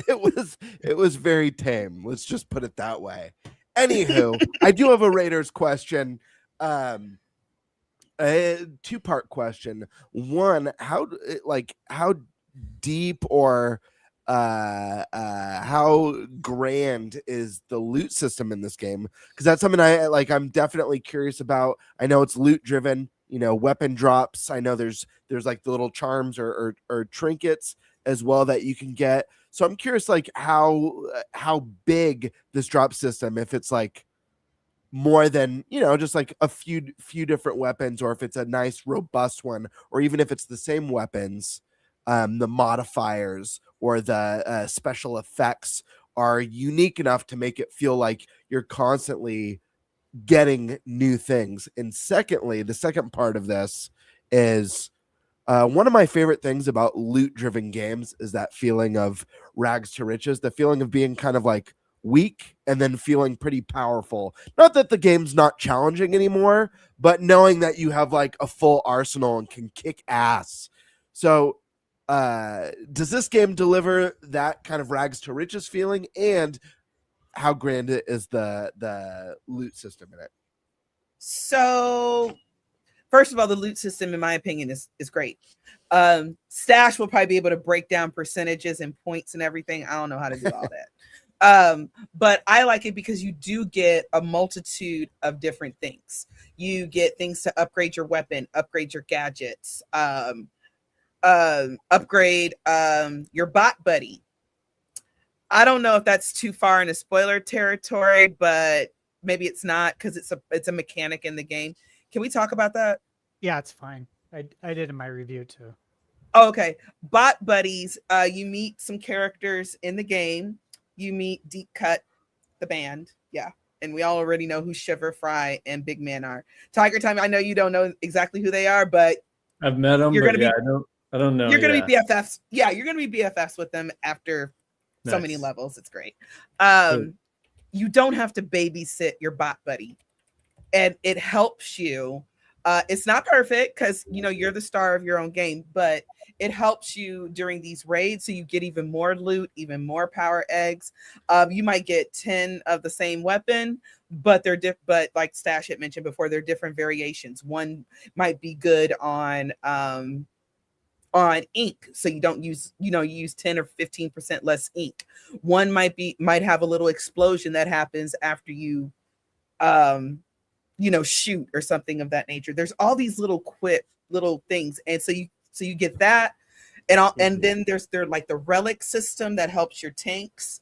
It was very tame. Let's just put it that way. Anywho, I do have a Raiders question. A two-part question. One, how deep or how grand is the loot system in this game? Because that's something I'm definitely curious about. I know it's loot driven, weapon drops. I know there's like the little charms or trinkets as well that you can get. So I'm curious, like how big this drop system, if it's like more than, just like a few different weapons, or if it's a nice robust one, or even if it's the same weapons, the modifiers or the special effects are unique enough to make it feel like you're constantly getting new things. And secondly, the second part of this is one of my favorite things about loot-driven games is that feeling of rags to riches, the feeling of being kind of like weak and then feeling pretty powerful. Not that the game's not challenging anymore, but knowing that you have like a full arsenal and can kick ass. So does this game deliver that kind of rags to riches feeling? And how grand is the loot system in it? So first of all, the loot system, in my opinion, is great. Stash will probably be able to break down percentages and points and everything. I don't know how to do all that. But I like it because you do get a multitude of different things. You get things to upgrade your weapon, upgrade your gadgets, upgrade your bot buddy. I don't know if that's too far into spoiler territory, but maybe it's not, because it's a mechanic in the game. Can we talk about that? Yeah, it's fine. I did in my review too. Oh, okay. Bot buddies. You meet some characters in the game. You meet Deep Cut, the band. Yeah. And we all already know who Shiver, Fry, and Big Man are. Tiger Time, I know you don't know exactly who they are, but I've met them. You're but gonna I don't know. You're going to be BFFs. Yeah, you're going to be BFFs with them after so many Nice. levels. It's great. You don't have to babysit your bot buddy. And it helps you. It's not perfect because, you're the star of your own game, but it helps you during these raids. So you get even more loot, even more power eggs. You might get 10 of the same weapon, but but like Stash had mentioned before, they're different variations. One might be good on ink, so you don't use, you use 10 or 15% less ink. One might have a little explosion that happens after you shoot or something of that nature. There's all these little things, and so you get that, and then there's like the relic system that helps your tanks.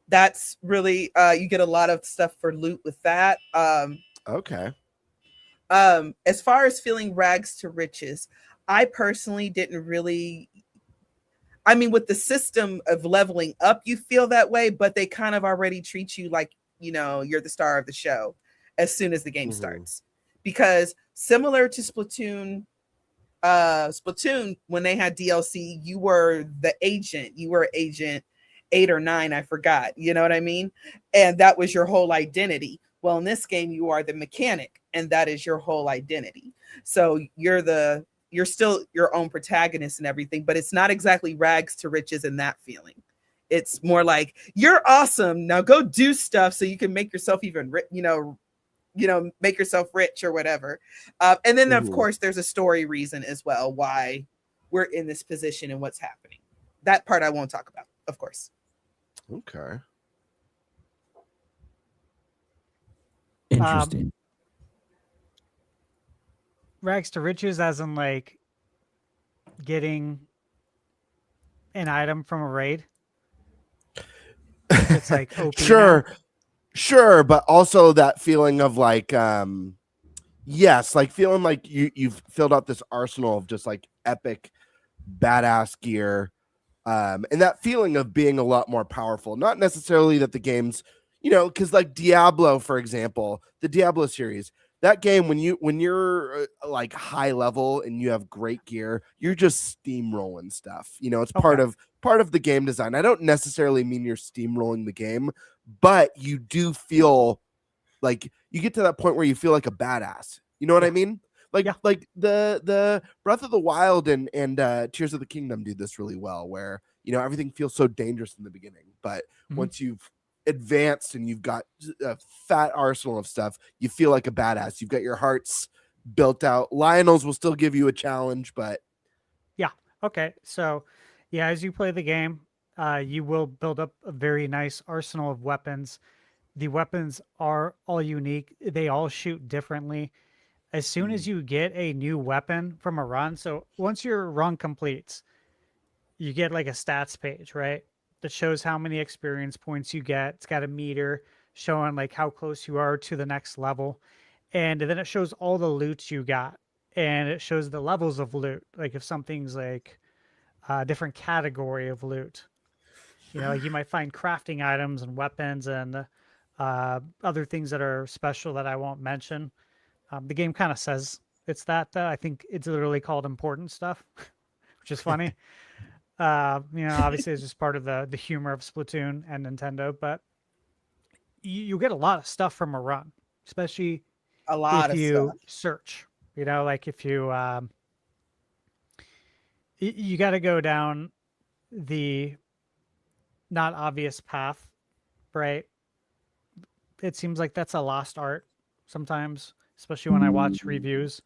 That's really you get a lot of stuff for loot with that. Okay. As far as feeling rags to riches, I personally didn't really. I mean, with the system of leveling up, you feel that way, but they kind of already treat you like, you're the star of the show as soon as the game starts. Because similar to Splatoon, when they had DLC, you were the agent. You were Agent 8 or 9, I forgot. You know what I mean? And that was your whole identity. Well, in this game, you are the mechanic, and that is your whole identity. So you're still your own protagonist and everything, but it's not exactly rags to riches in that feeling. It's more like, you're awesome. Now go do stuff so you can make yourself even, make yourself rich or whatever. And then, of course, there's a story reason as well why we're in this position and what's happening. That part I won't talk about, of course. Okay. Interesting. Rags to riches, as in like getting an item from a raid. It's like OP now. Sure, but also that feeling of like, yes, like feeling like you've filled out this arsenal of just like epic, badass gear, and that feeling of being a lot more powerful. Not necessarily that the game's, because like Diablo, for example, the Diablo series, that game, when you're like high level and you have great gear, you're just steamrolling stuff. It's part of the game design. I don't necessarily mean you're steamrolling the game, but you do feel like you get to that point where you feel like a badass. You know what I mean? Like the Breath of the Wild and Tears of the Kingdom do this really well, where everything feels so dangerous in the beginning, but once you've advanced and you've got a fat arsenal of stuff, you feel like a badass. You've got your hearts built out. Lionel's will still give you a challenge, but okay. So as you play the game, you will build up a very nice arsenal of weapons. The weapons are all unique. They all shoot differently. As soon as you get a new weapon from a run, so once your run completes, you get like a stats page, right? That shows how many experience points you get. It's got a meter showing like how close you are to the next level. And then it shows all the loot you got. And it shows the levels of loot. Like if something's like a different category of loot. Like you might find crafting items and weapons and other things that are special that I won't mention. The game kind of says it's that. I think it's literally called important stuff, which is funny. Obviously it's just part of the humor of Splatoon and Nintendo, but you get a lot of stuff from a run, especially if you search. Like if you you got to go down the not obvious path, right? It seems like that's a lost art sometimes, especially when I watch reviews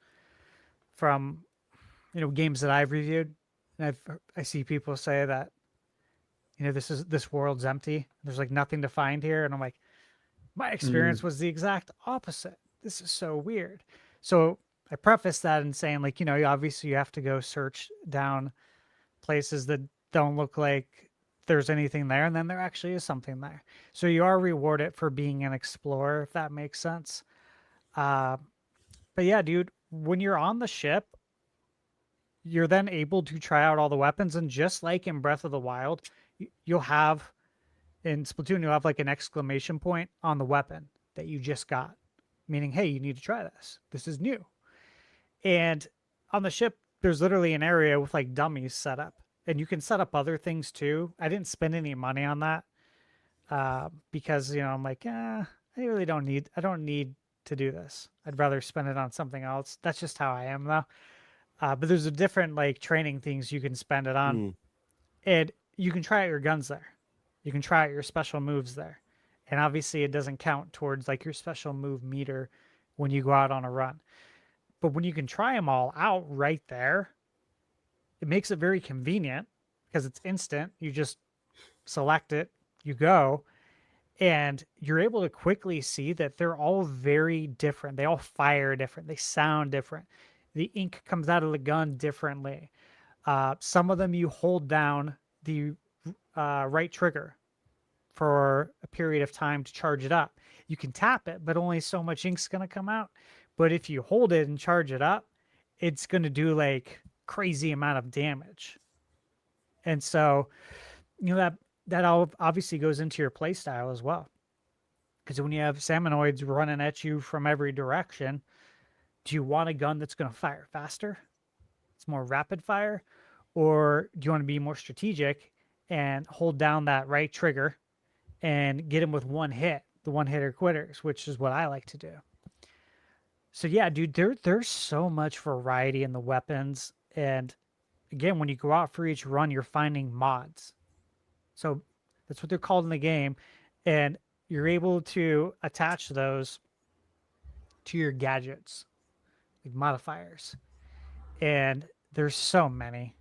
from games that I've reviewed. And I see people say that, this world's empty. There's like nothing to find here. And I'm like, my experience was the exact opposite. This is so weird. So I preface that in saying like, obviously you have to go search down places that don't look like there's anything there. And then there actually is something there. So you are rewarded for being an explorer, if that makes sense. But yeah, dude, when you're on the ship, you're then able to try out all the weapons. And just like in Breath of the Wild, you'll have, in Splatoon, you'll have like an exclamation point on the weapon that you just got, meaning, hey, you need to try this. This is new. And on the ship, there's literally an area with like dummies set up. And you can set up other things too. I didn't spend any money on that because, I'm like, I don't need to do this. I'd rather spend it on something else. That's just how I am though. But there's a different like training things you can spend it on. And you can try out your guns there. You can try out your special moves there. And obviously it doesn't count towards like your special move meter when you go out on a run. But when you can try them all out right there, it makes it very convenient because it's instant. You just select it, you go, and you're able to quickly see that they're all very different. They all fire different. They sound different. The ink comes out of the gun differently. Some of them you hold down the right trigger for a period of time to charge it up. You can tap it, but only so much ink's going to come out. But if you hold it and charge it up, it's going to do like crazy amount of damage. And so, that all obviously goes into your play style as well. Because when you have Salmonoids running at you from every direction, do you want a gun that's going to fire faster? It's more rapid fire? Or do you want to be more strategic and hold down that right trigger and get them with one hit, the one-hitter quitters, which is what I like to do. So yeah, dude, there's so much variety in the weapons. And again, when you go out for each run, you're finding mods. So That's what they're called in the game. And you're able to attach those to your gadgets, like modifiers. And there's so many.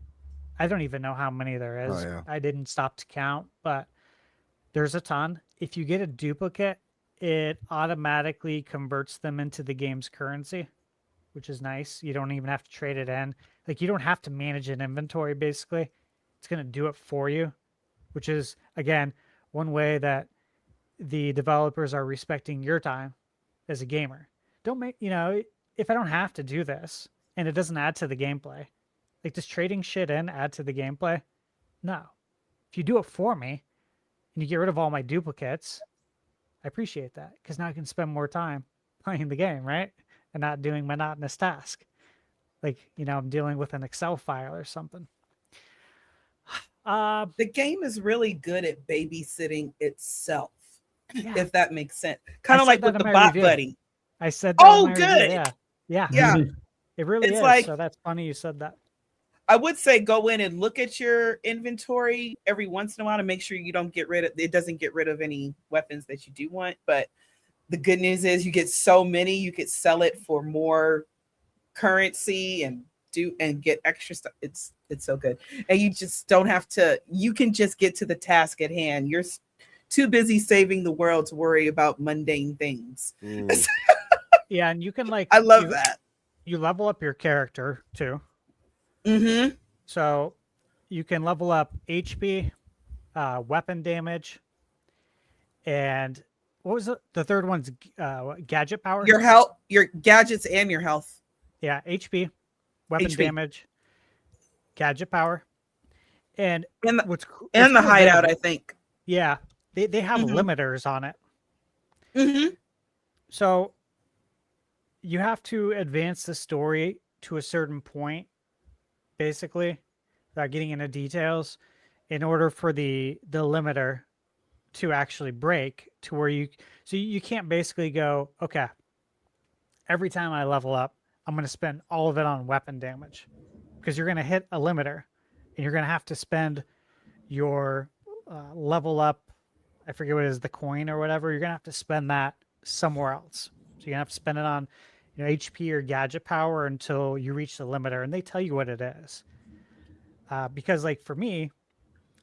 I don't even know how many there is. yeah. I didn't stop to count, but there's a ton. If you get a duplicate, it automatically converts them into the game's currency, which is nice. You don't even have to trade it in. Like, you don't have to manage an inventory, basically. It's going to do it for you, which is, again, one way that the developers are respecting your time as a gamer. Don't make, if I don't have to do this and it doesn't add to the gameplay, like, does trading shit in add to the gameplay? No. If you do it for me and you get rid of all my duplicates, I appreciate that, because now I can spend more time playing the game, right? And not doing monotonous task. Like, I'm dealing with an Excel file or something. The game is really good at babysitting itself, Yeah. if that makes sense. Kind I of said like that with in the my bot review. buddy. I said that. Oh, in my review, good. Yeah. Yeah. It really It's is. like- So that's funny you said that. I would say go in and look at your inventory every once in a while to make sure you don't get rid of it. Doesn't get rid of any weapons that you do want. But the good news is you get so many, you could sell it for more currency and get extra stuff. It's so good. And you just don't have to, you can just get to the task at hand. You're too busy saving the world to worry about mundane things. Yeah, and you can I love that. You level up your character too. Mm-hmm. So you can level up HP, weapon damage, and what was it? The third one's gadget power. Your health, your gadgets, and your health. Yeah, HP, weapon HP. damage, gadget power, and And what's the cool hideout, there- I think. Yeah, they have Mhm. limiters on it. Mm-hmm. So you have to advance the story to a certain point, basically, without getting into details, in order for the limiter to actually break to where you can't basically go, okay, every time I level up, I'm going to spend all of it on weapon damage, because you're going to hit a limiter and you're going to have to spend your level up. I forget what it is, the coin or whatever. You're going to have to spend that somewhere else. So you're going to have to spend it on HP or gadget power until you reach the limiter, and they tell you what it is. Because, like, for me,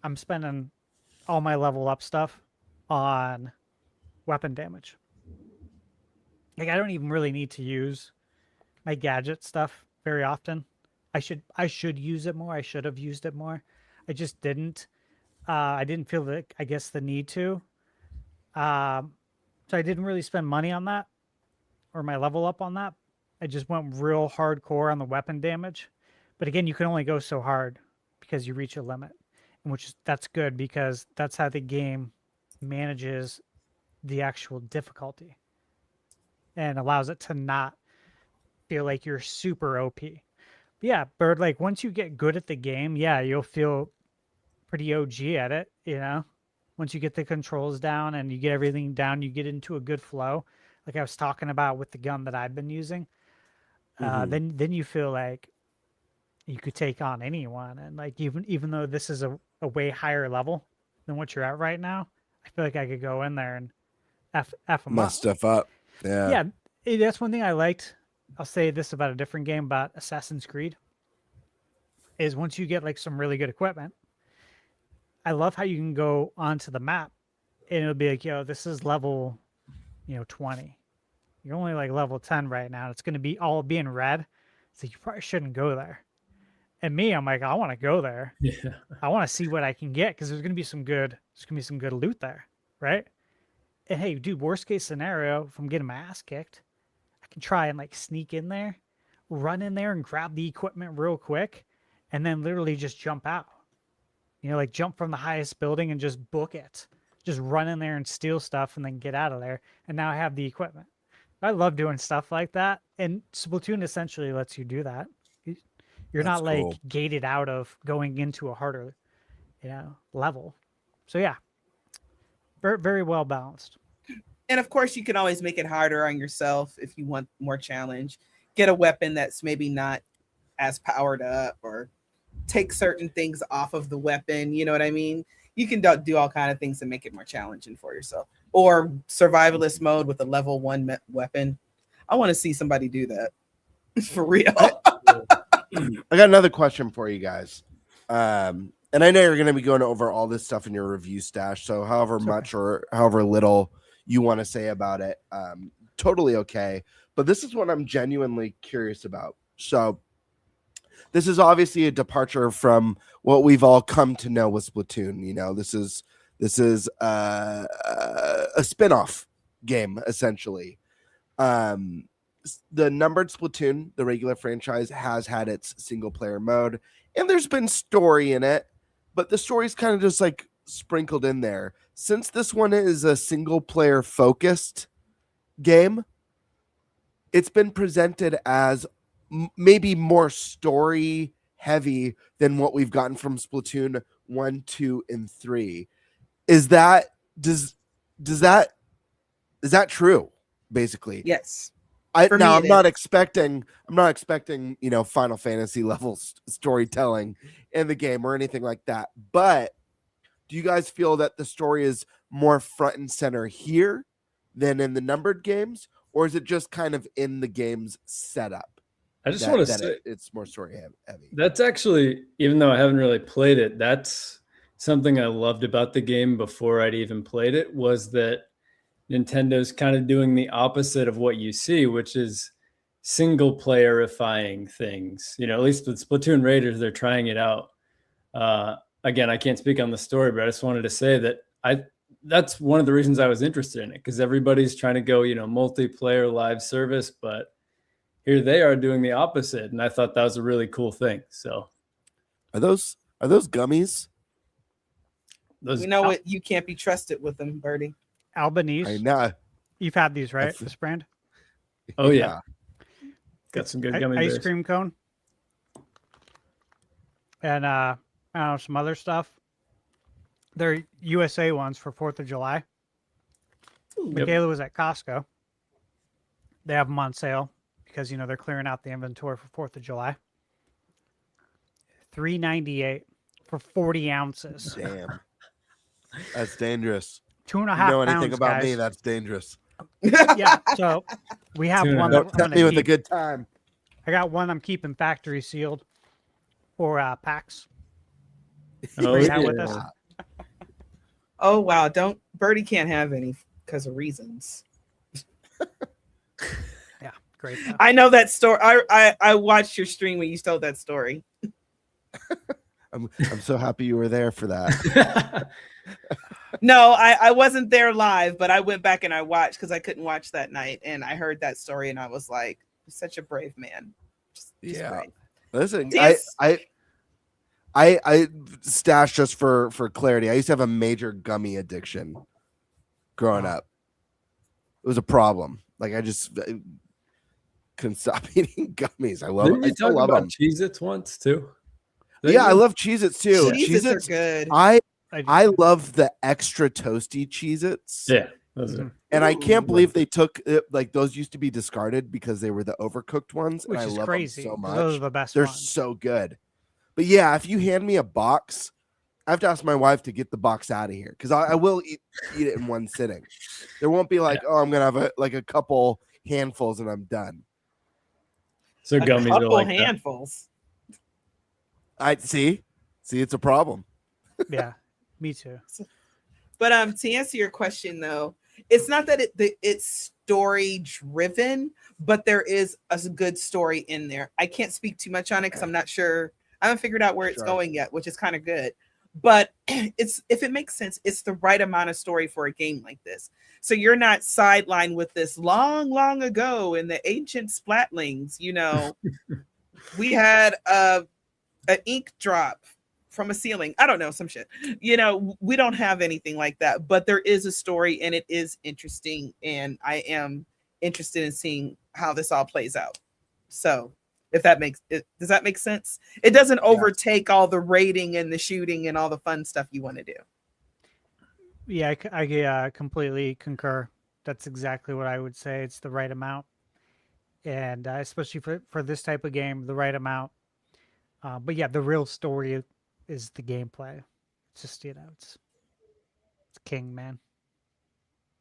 I'm spending all my level up stuff on weapon damage. Like, I don't even really need to use my gadget stuff very often. I should use it more. I should have used it more. I just didn't. I didn't feel the need to. So I didn't really spend money on that or my level up on that. I just went real hardcore on the weapon damage. But again, you can only go so hard because you reach a limit, that's good, because that's how the game manages the actual difficulty and allows it to not feel like you're super OP. But yeah, Bird, like, once you get good at the game, yeah, you'll feel pretty OG at it, once you get the controls down and you get everything down, you get into a good flow, like I was talking about with the gun that I've been using. Then you feel like you could take on anyone, and like even though this is a way higher level than what you're at right now, I feel like I could go in there and f them Mess up. stuff up. Yeah. Yeah, that's one thing I liked. I'll say this about a different game, about Assassin's Creed, is once you get like some really good equipment, I love how you can go onto the map and it'll be like, this is level, 20. You're only like level 10 right now. It's going to be all be in red. So you probably shouldn't go there. And me, I'm like, I want to go there. Yeah. I want to see what I can get, because there's going to be some good loot there, right? And hey, dude, worst case scenario, if I'm getting my ass kicked, I can try and like sneak in there, run in there and grab the equipment real quick, and then literally just jump out. Like jump from the highest building and just book it. Just run in there and steal stuff and then get out of there. And now I have the equipment. I love doing stuff like that. And Splatoon essentially lets you do that. You're That's not like cool. gated out of going into a harder, level. So yeah, very, very well balanced. And of course, you can always make it harder on yourself if you want more challenge. Get a weapon that's maybe not as powered up, or take certain things off of the weapon. You know what I mean? You can do all kind of things to make it more challenging for yourself, or survivalist mode with a level 1 weapon. I want to see somebody do that for real. I got another question for you guys. And I know you're going to be going over all this stuff in your review stash. So however much or however little you want to say about it, totally okay. But this is what I'm genuinely curious about. So this is obviously a departure from what we've all come to know with Splatoon. You know, this is a spin-off game, essentially. The numbered Splatoon, the regular franchise, has had its single player mode, and there's been story in it, but the story's kind of just like sprinkled in there. Since this one is a single player focused game, it's been presented as maybe more story heavy than what we've gotten from Splatoon 1, 2, and 3. Is that true? Basically, yes. I'm not expecting, you know, Final Fantasy level storytelling in the game or anything like that. But do you guys feel that the story is more front and center here than in the numbered games, or is it just kind of in the game's setup? I just want to say it's more story heavy. That's actually, even though I haven't really played it, that's something I loved about the game before I'd even played it, was that Nintendo's kind of doing the opposite of what you see, which is single playerifying things. You know, at least with Splatoon Raiders, they're trying it out. Again, I can't speak on the story, but I just wanted to say that that's one of the reasons I was interested in it, because everybody's trying to go, you know, multiplayer live service, but here they are doing the opposite, and I thought that was a really cool thing. So, are those gummies? You know what? You can't be trusted with them, Birdie. Albanese. I know. You've had these, right? This brand. Oh yeah. Got some good gummy bears. Ice cream cone. And I don't know, some other stuff. They're USA ones for 4th of July. Michaela was at Costco. They have them on sale because, you know, they're clearing out the inventory for 4th of July. $3.98 for 40 ounces. Damn. That's dangerous. 2.5 pounds, you know anything about guys. me, that's dangerous. Yeah, so we have one. Don't tempt me with a good time. I got one I'm keeping factory sealed for PAX. Oh, yeah. With us. Oh wow! Birdie can't have any because of reasons. Yeah, great. I know that story. I watched your stream when you told that story. I'm so happy you were there for that. No, I wasn't there live, but I went back and I watched because I couldn't watch that night, and I heard that story, and I was like, "Such a brave man." Just yeah. brave. Listen, I stashed, just for clarity, I used to have a major gummy addiction growing up. It was a problem. Like I just couldn't stop eating gummies. I love them. I still love them. Cheez-Its once too. Yeah, I love Cheez-Its too. Cheez-Its are good. I love the extra toasty Cheez-Its. Yeah. Those are, and I can't believe they took it, like those used to be discarded because they were the overcooked ones. Which and I is love crazy. them so much. Those are the best They're ones. so good. But yeah, if you hand me a box, I have to ask my wife to get the box out of here because I will eat it in one sitting. There won't be like, oh, I'm gonna have a couple handfuls and I'm done. So gummies are like handfuls. I see, it's a problem. Yeah, me too. But to answer your question though, it's not that it's story driven, but there is a good story in there. I can't speak too much on it because I'm not sure. I haven't figured out where it's going yet, which is kind of good. But it's, if it makes sense, it's the right amount of story for a game like this. So you're not sidelined with this long ago in the ancient Splatlings. You know, we had an ink drop from a ceiling. I don't know, some shit. You know, we don't have anything like that, but there is a story and it is interesting. And I am interested in seeing how this all plays out. So if that makes it, does that make sense? It doesn't overtake all the raiding and the shooting and all the fun stuff you want to do. Yeah, I completely concur. That's exactly what I would say. It's the right amount. And especially for this type of game, the right amount. But yeah, the real story is the gameplay. It's just, you know, king, man.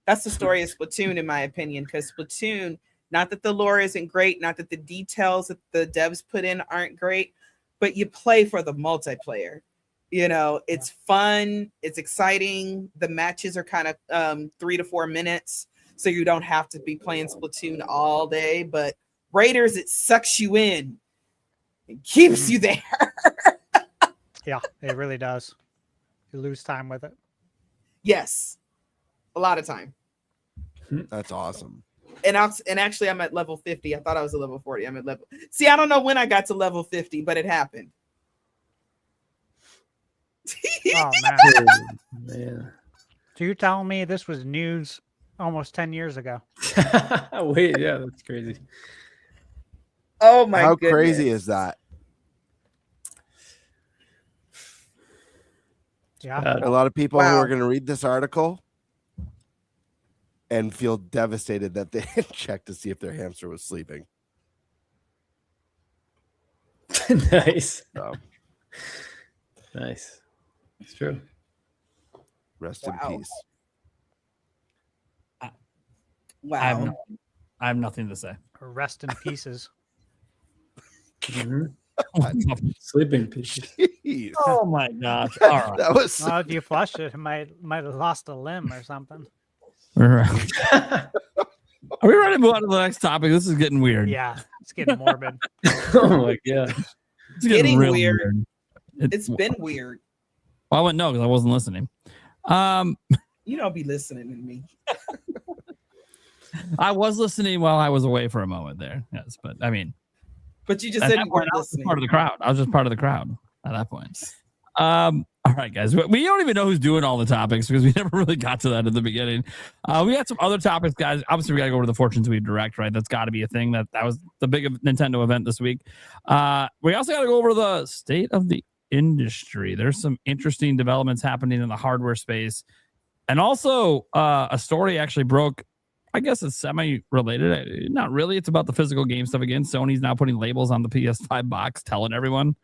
That's the story of Splatoon, in my opinion, because Splatoon, not that the lore isn't great, not that the details that the devs put in aren't great, but you play for the multiplayer. You know, it's fun, it's exciting. The matches are kind of 3 to 4 minutes, so you don't have to be playing Splatoon all day. But Raiders, it sucks you in. It keeps you there. Yeah, it really does. You lose time with it. Yes. A lot of time. That's awesome. And actually, I'm at level 50. I thought I was at level 40. I'm at level. See, I don't know when I got to level 50, but it happened. Oh man. Man. So you're telling me this was news almost 10 years ago? Wait, yeah, that's crazy. Oh my How goodness. crazy is that? Yeah. A lot of people who Wow. are going to read this article and feel devastated that they didn't check to see if their hamster was sleeping. Nice. So, Nice. It's true. rest Wow. in peace. Wow. I have nothing to say. Or rest in pieces. Mhm. Sleeping pieces. Jeez. Oh my gosh! All right. That was Well, if you flush it, it might have lost a limb or something. Are we ready to move on to the next topic? This is getting weird. Yeah, it's getting morbid. Oh my god. It's getting Getting real weird. weird. It's been weird. Well, I wouldn't know because I wasn't listening. You don't be listening to me. I was listening while I was away for a moment there. Yes, but I mean, But you just at said that you point, weren't I was just listening. part of the crowd. I was just part of the crowd at that point. All right, guys. We don't even know who's doing all the topics because we never really got to that at the beginning. We got some other topics, guys. Obviously, we got to go over to the Fortunes We Direct, right? That's got to be a thing. That was the big Nintendo event this week. We also got to go over the state of the industry. There's some interesting developments happening in the hardware space. And also, a story actually broke. I guess it's semi-related. Not really. It's about the physical game stuff again. Sony's now putting labels on the PS5 box, telling everyone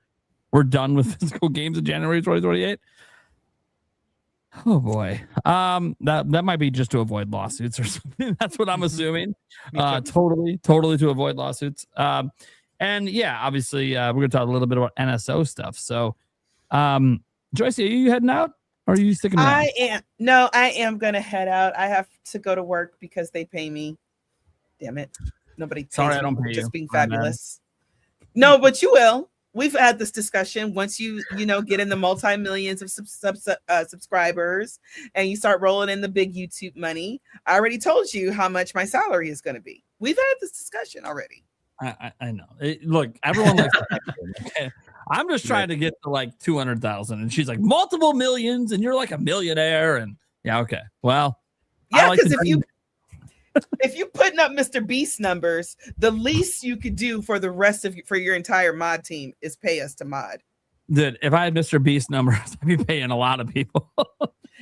we're done with physical games in January 2028. Oh boy. That might be just to avoid lawsuits or something. That's what I'm assuming. Totally to avoid lawsuits. And yeah, obviously, we're going to talk a little bit about NSO stuff. So, Joyce, are you heading out? Or are you sticking around? I am gonna head out. I have to go to work because they pay me. Damn it. Nobody pays Sorry, I me don't for pay just you. being My bad. fabulous. No, but you will. We've had this discussion. Once you get in the multi-millions of subscribers and you start rolling in the big YouTube money, I already told you how much my salary is going to be. We've had this discussion already. I know. Look, everyone likes to okay? I'm just trying to get to like 200,000, and she's like multiple millions, and you're like a millionaire, and yeah, okay. Well, Yeah, like because to if you putting up Mr. Beast numbers, the least you could do for the rest of for your entire mod team is pay us to mod. Dude, if I had Mr. Beast numbers, I'd be paying a lot of people.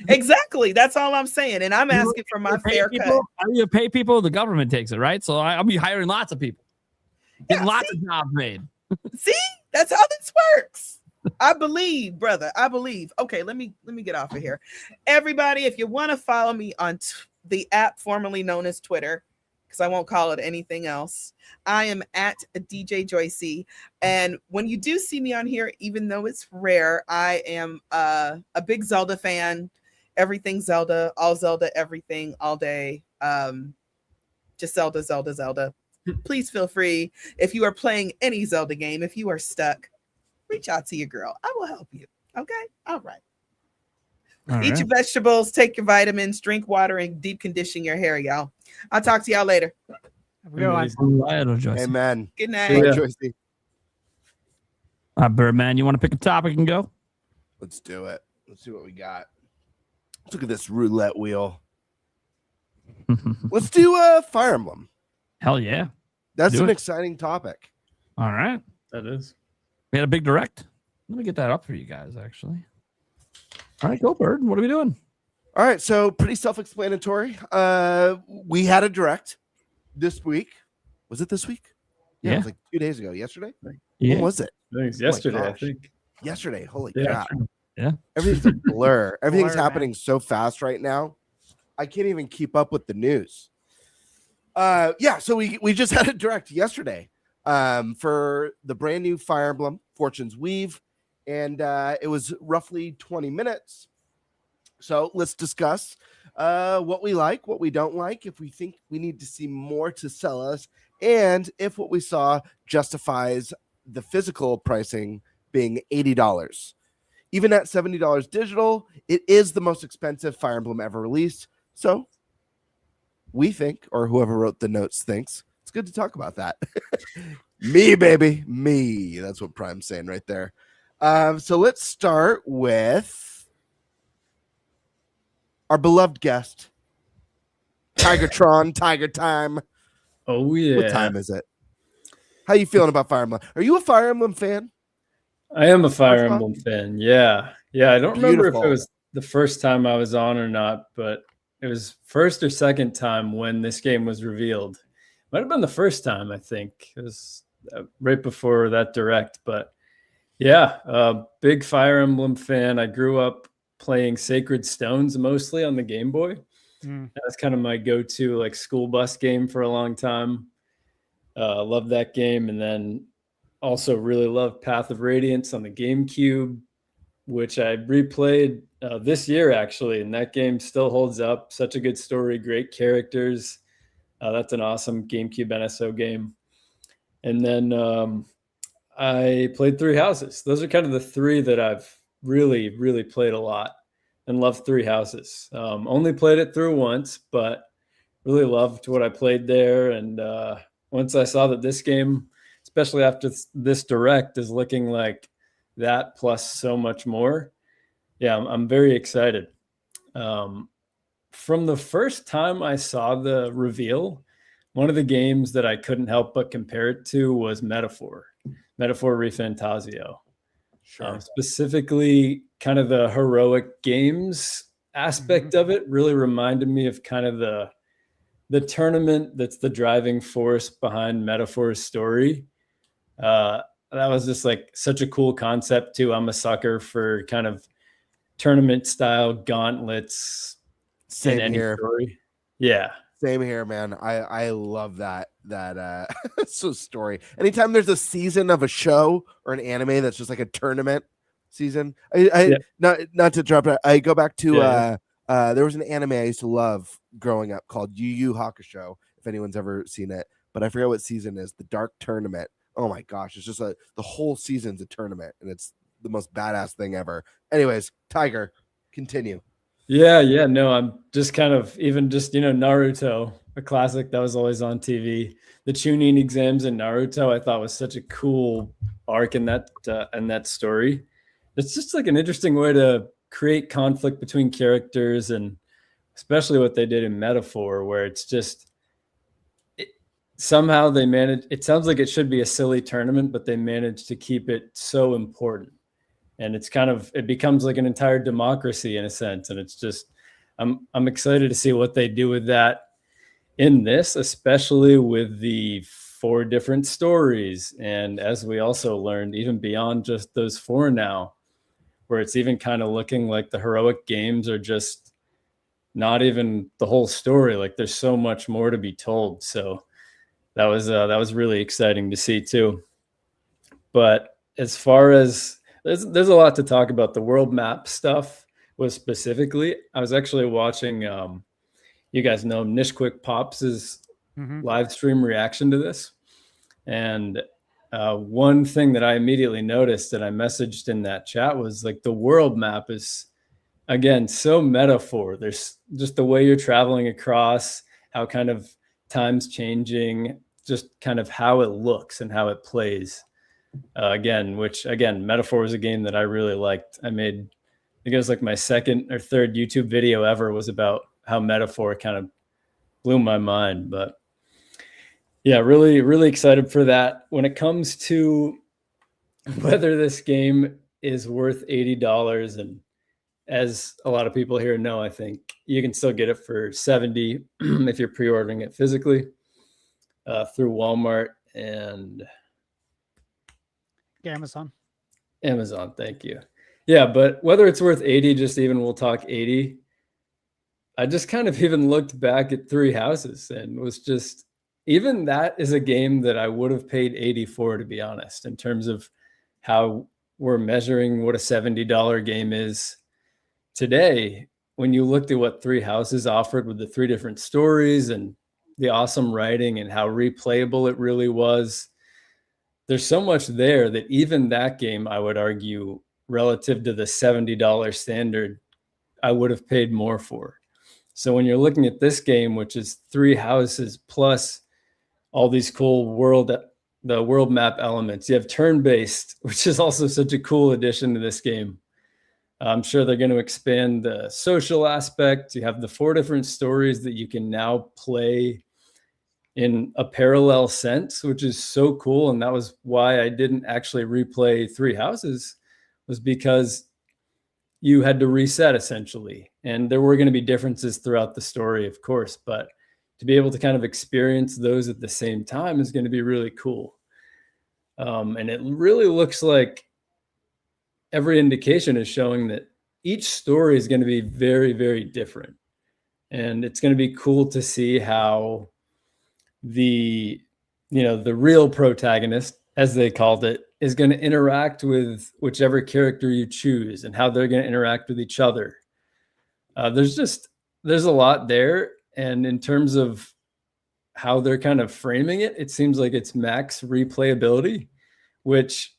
Exactly. That's all I'm saying, and I'm asking for my fair cut. How do you pay people? The government takes it, right? So I'll be hiring lots of people, getting lots of jobs made. See, that's how this works. I believe, brother. I believe. Okay, let me get off of here. Everybody, if you want to follow me on the app formerly known as Twitter, because I won't call it anything else, I am at DJ Joycey. And when you do see me on here, even though it's rare, I am a big Zelda fan. Everything Zelda, all Zelda, everything, all day. Just Zelda, Zelda, Zelda. Please feel free. If you are playing any Zelda game, if you are stuck, reach out to your girl. I will help you. Okay? All right. Eat your vegetables, take your vitamins, drink water, and deep condition your hair, y'all. I'll talk to y'all later. Amen. Good night. Joycey. Birdman, you want to pick a topic and go? Let's do it. Let's see what we got. Let's look at this roulette wheel. Let's do Fire Emblem. Hell yeah. That's Do an it. exciting topic. All right. That is. We had a big direct. Let me get that up for you guys, actually. All right, go, Bird. What are we doing? All right, so pretty self-explanatory. We had a direct this week. Was it this week? It Yeah. was like 2 days ago. Yesterday? Yeah. When was it? I think it's Oh my yesterday, I gosh. think. Yesterday. Holy Yeah. crap. Yeah. Everything's a blur. Everything's Blur, happening man. so fast right now. I can't even keep up with the news. So we just had a direct yesterday for the brand new Fire Emblem Fortune's Weave, and it was roughly 20 minutes. So let's discuss what we like, what we don't like, if we think we need to see more to sell us, and if what we saw justifies the physical pricing being $80. Even at $70 digital, it is the most expensive Fire Emblem ever released. So we think, or whoever wrote the notes thinks, it's good to talk about that. Me, baby. Me. That's what Prime's saying right there. So let's start with our beloved guest, Tigertron, Tiger Time. Oh, yeah. What time is it? How you feeling about Fire Emblem? Are you a Fire Emblem fan? I am a Fire Emblem fan. Yeah. I don't remember if it Beautiful. was the first time I was on or not, but it was first or second time when this game was revealed. Might have been the first time, I think. It was right before that direct. But yeah, big Fire Emblem fan. I grew up playing Sacred Stones mostly on the Game Boy. That's kind of my go-to like school bus game for a long time. Love that game. And then also really loved Path of Radiance on the GameCube, which I replayed this year, actually. And that game still holds up. Such a good story, great characters. That's an awesome GameCube NSO game. And then I played Three Houses. Those are kind of the three that I've really, really played a lot and loved Three Houses. Only played it through once, but really loved what I played there. And once I saw that this game, especially after this direct, is looking like that plus so much more. Yeah, I'm very excited. From the first time I saw the reveal, one of the games that I couldn't help but compare it to was Metaphor ReFantasio. Sure. Specifically, kind of the heroic games aspect of it really reminded me of kind of the tournament that's the driving force behind Metaphor's story. That was just like such a cool concept too. I'm a sucker for kind of tournament style gauntlets. Same in any here. story. Yeah. Same here, man. I love that story. Anytime there's a season of a show or an anime that's just like a tournament season, not to drop it. I go back to there was an anime I used to love growing up called Yu Yu Hakusho, if anyone's ever seen it, but I forget what season it is. The Dark Tournament. Oh my gosh, it's just the whole season's a tournament, and it's the most badass thing ever. Anyways, Tiger, continue. Yeah. No, I'm just kind of even just, Naruto, a classic that was always on TV. The Chunin exams in Naruto, I thought was such a cool arc in that story. It's just like an interesting way to create conflict between characters, and especially what they did in Metaphor, where it's just somehow they managed. It sounds like it should be a silly tournament, but they managed to keep it so important. And it becomes like an entire democracy in a sense. And it's just, I'm excited to see what they do with that in this, especially with the 4 different stories. And as we also learned, even beyond just those 4 now, where it's even kind of looking like the heroic games are just not even the whole story. Like there's so much more to be told. So that was really exciting to see too. But as far as there's a lot to talk about. The world map stuff was specifically, I was actually watching, you guys know Nishquick Pops' live stream reaction to this. And one thing that I immediately noticed that I messaged in that chat was like the world map is, again, so Metaphor. There's just the way you're traveling across, how kind of time's changing, just kind of how it looks and how it plays. Metaphor was a game that I really liked. I think it was like my second or third YouTube video ever was about how Metaphor kind of blew my mind. But yeah, really, really excited for that. When it comes to whether this game is worth $80, and as a lot of people here know, I think you can still get it for $70 if you're pre-ordering it physically through Walmart and Amazon. Amazon, thank you. Yeah, but whether it's worth 80, just even we'll talk 80. I just kind of even looked back at Three Houses and was just, even that is a game that I would have paid 80 for, to be honest, in terms of how we're measuring what a $70 game is today. When you looked at what Three Houses offered with the 3 different stories and the awesome writing and how replayable it really was, there's so much there that even that game, I would argue, relative to the $70 standard, I would have paid more for. So when you're looking at this game, which is Three Houses plus all these cool the world map elements, you have turn-based, which is also such a cool addition to this game. I'm sure they're going to expand the social aspect. You have the 4 different stories that you can now play in a parallel sense, which is so cool. And that was why I didn't actually replay Three Houses, was because you had to reset essentially. And there were going to be differences throughout the story, of course, but to be able to kind of experience those at the same time is going to be really cool. And it really looks like every indication is showing that each story is going to be very, very different. And it's going to be cool to see how the real protagonist, as they called it, is going to interact with whichever character you choose and how they're going to interact with each other. There's a lot there. And in terms of how they're kind of framing it, it seems like it's max replayability, which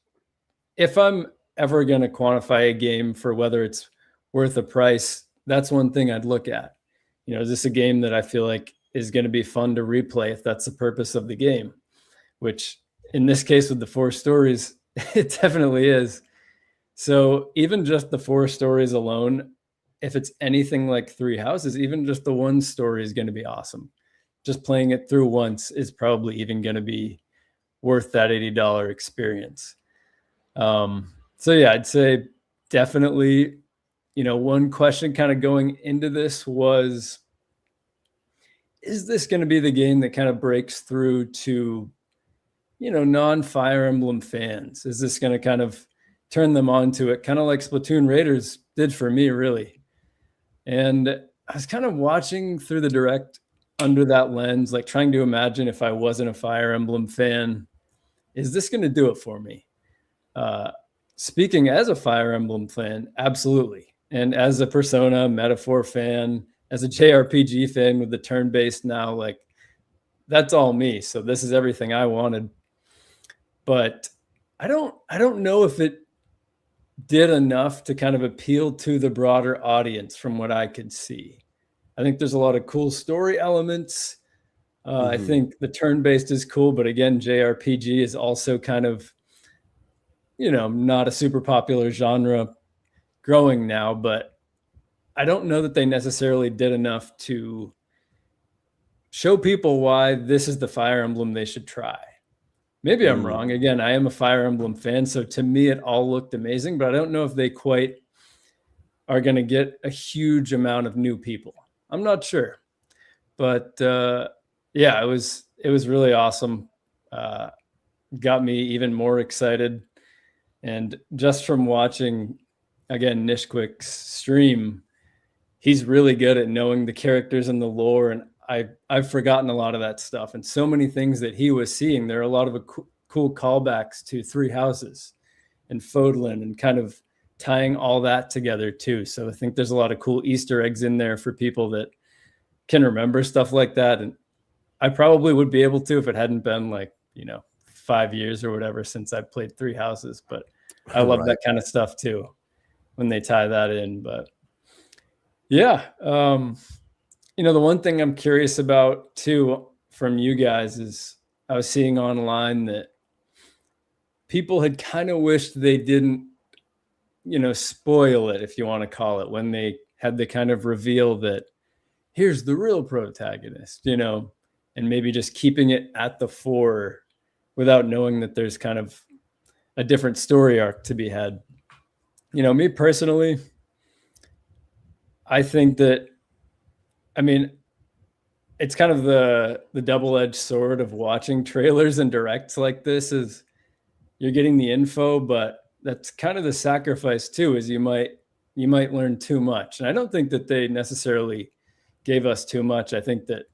if I'm ever going to quantify a game for whether it's worth a price, that's one thing I'd look at. Is this a game that I feel like is going to be fun to replay if that's the purpose of the game, which in this case with the 4 stories, it definitely is. So even just the 4 stories alone, if it's anything like Three Houses, even just the 1 story is going to be awesome. Just playing it through once is probably even going to be worth that $80 experience. So yeah, I'd say definitely, one question kind of going into this was, is this going to be the game that kind of breaks through to, non-Fire Emblem fans? Is this going to kind of turn them on to it? Kind of like Splatoon Raiders did for me, really. And I was kind of watching through the direct under that lens, like trying to imagine if I wasn't a Fire Emblem fan, is this going to do it for me? Speaking as a Fire Emblem fan, absolutely. And as a Persona Metaphor fan, as a JRPG fan with the turn-based now, like that's all me. So this is everything I wanted. But I don't know if it did enough to kind of appeal to the broader audience from what I could see. I think there's a lot of cool story elements. I think the turn-based is cool, but again, JRPG is also kind of, not a super popular genre growing now, but I don't know that they necessarily did enough to show people why this is the Fire Emblem they should try. Maybe I'm wrong. Again, I am a Fire Emblem fan, so to me it all looked amazing, but I don't know if they quite are going to get a huge amount of new people. I'm not sure. But yeah, it was really awesome. Got me even more excited. And just from watching, again, Nishquick's stream, he's really good at knowing the characters and the lore. And I've forgotten a lot of that stuff. And so many things that he was seeing, there are a lot of cool callbacks to Three Houses and Fodlan and kind of tying all that together too. So I think there's a lot of cool Easter eggs in there for people that can remember stuff like that. And I probably would be able to if it hadn't been 5 years or whatever since I played Three Houses. But I love that kind of stuff too when they tie that in. But yeah, the one thing I'm curious about too from you guys is I was seeing online that people had kind of wished they didn't, spoil it, if you want to call it, when they had the kind of reveal that here's the real protagonist, and maybe just keeping it at the fore without knowing that there's kind of a different story arc to be had. Me personally, I think that, it's kind of the double-edged sword of watching trailers and directs like this is you're getting the info, but that's kind of the sacrifice too, is you might learn too much. And I don't think that they necessarily gave us too much. I think that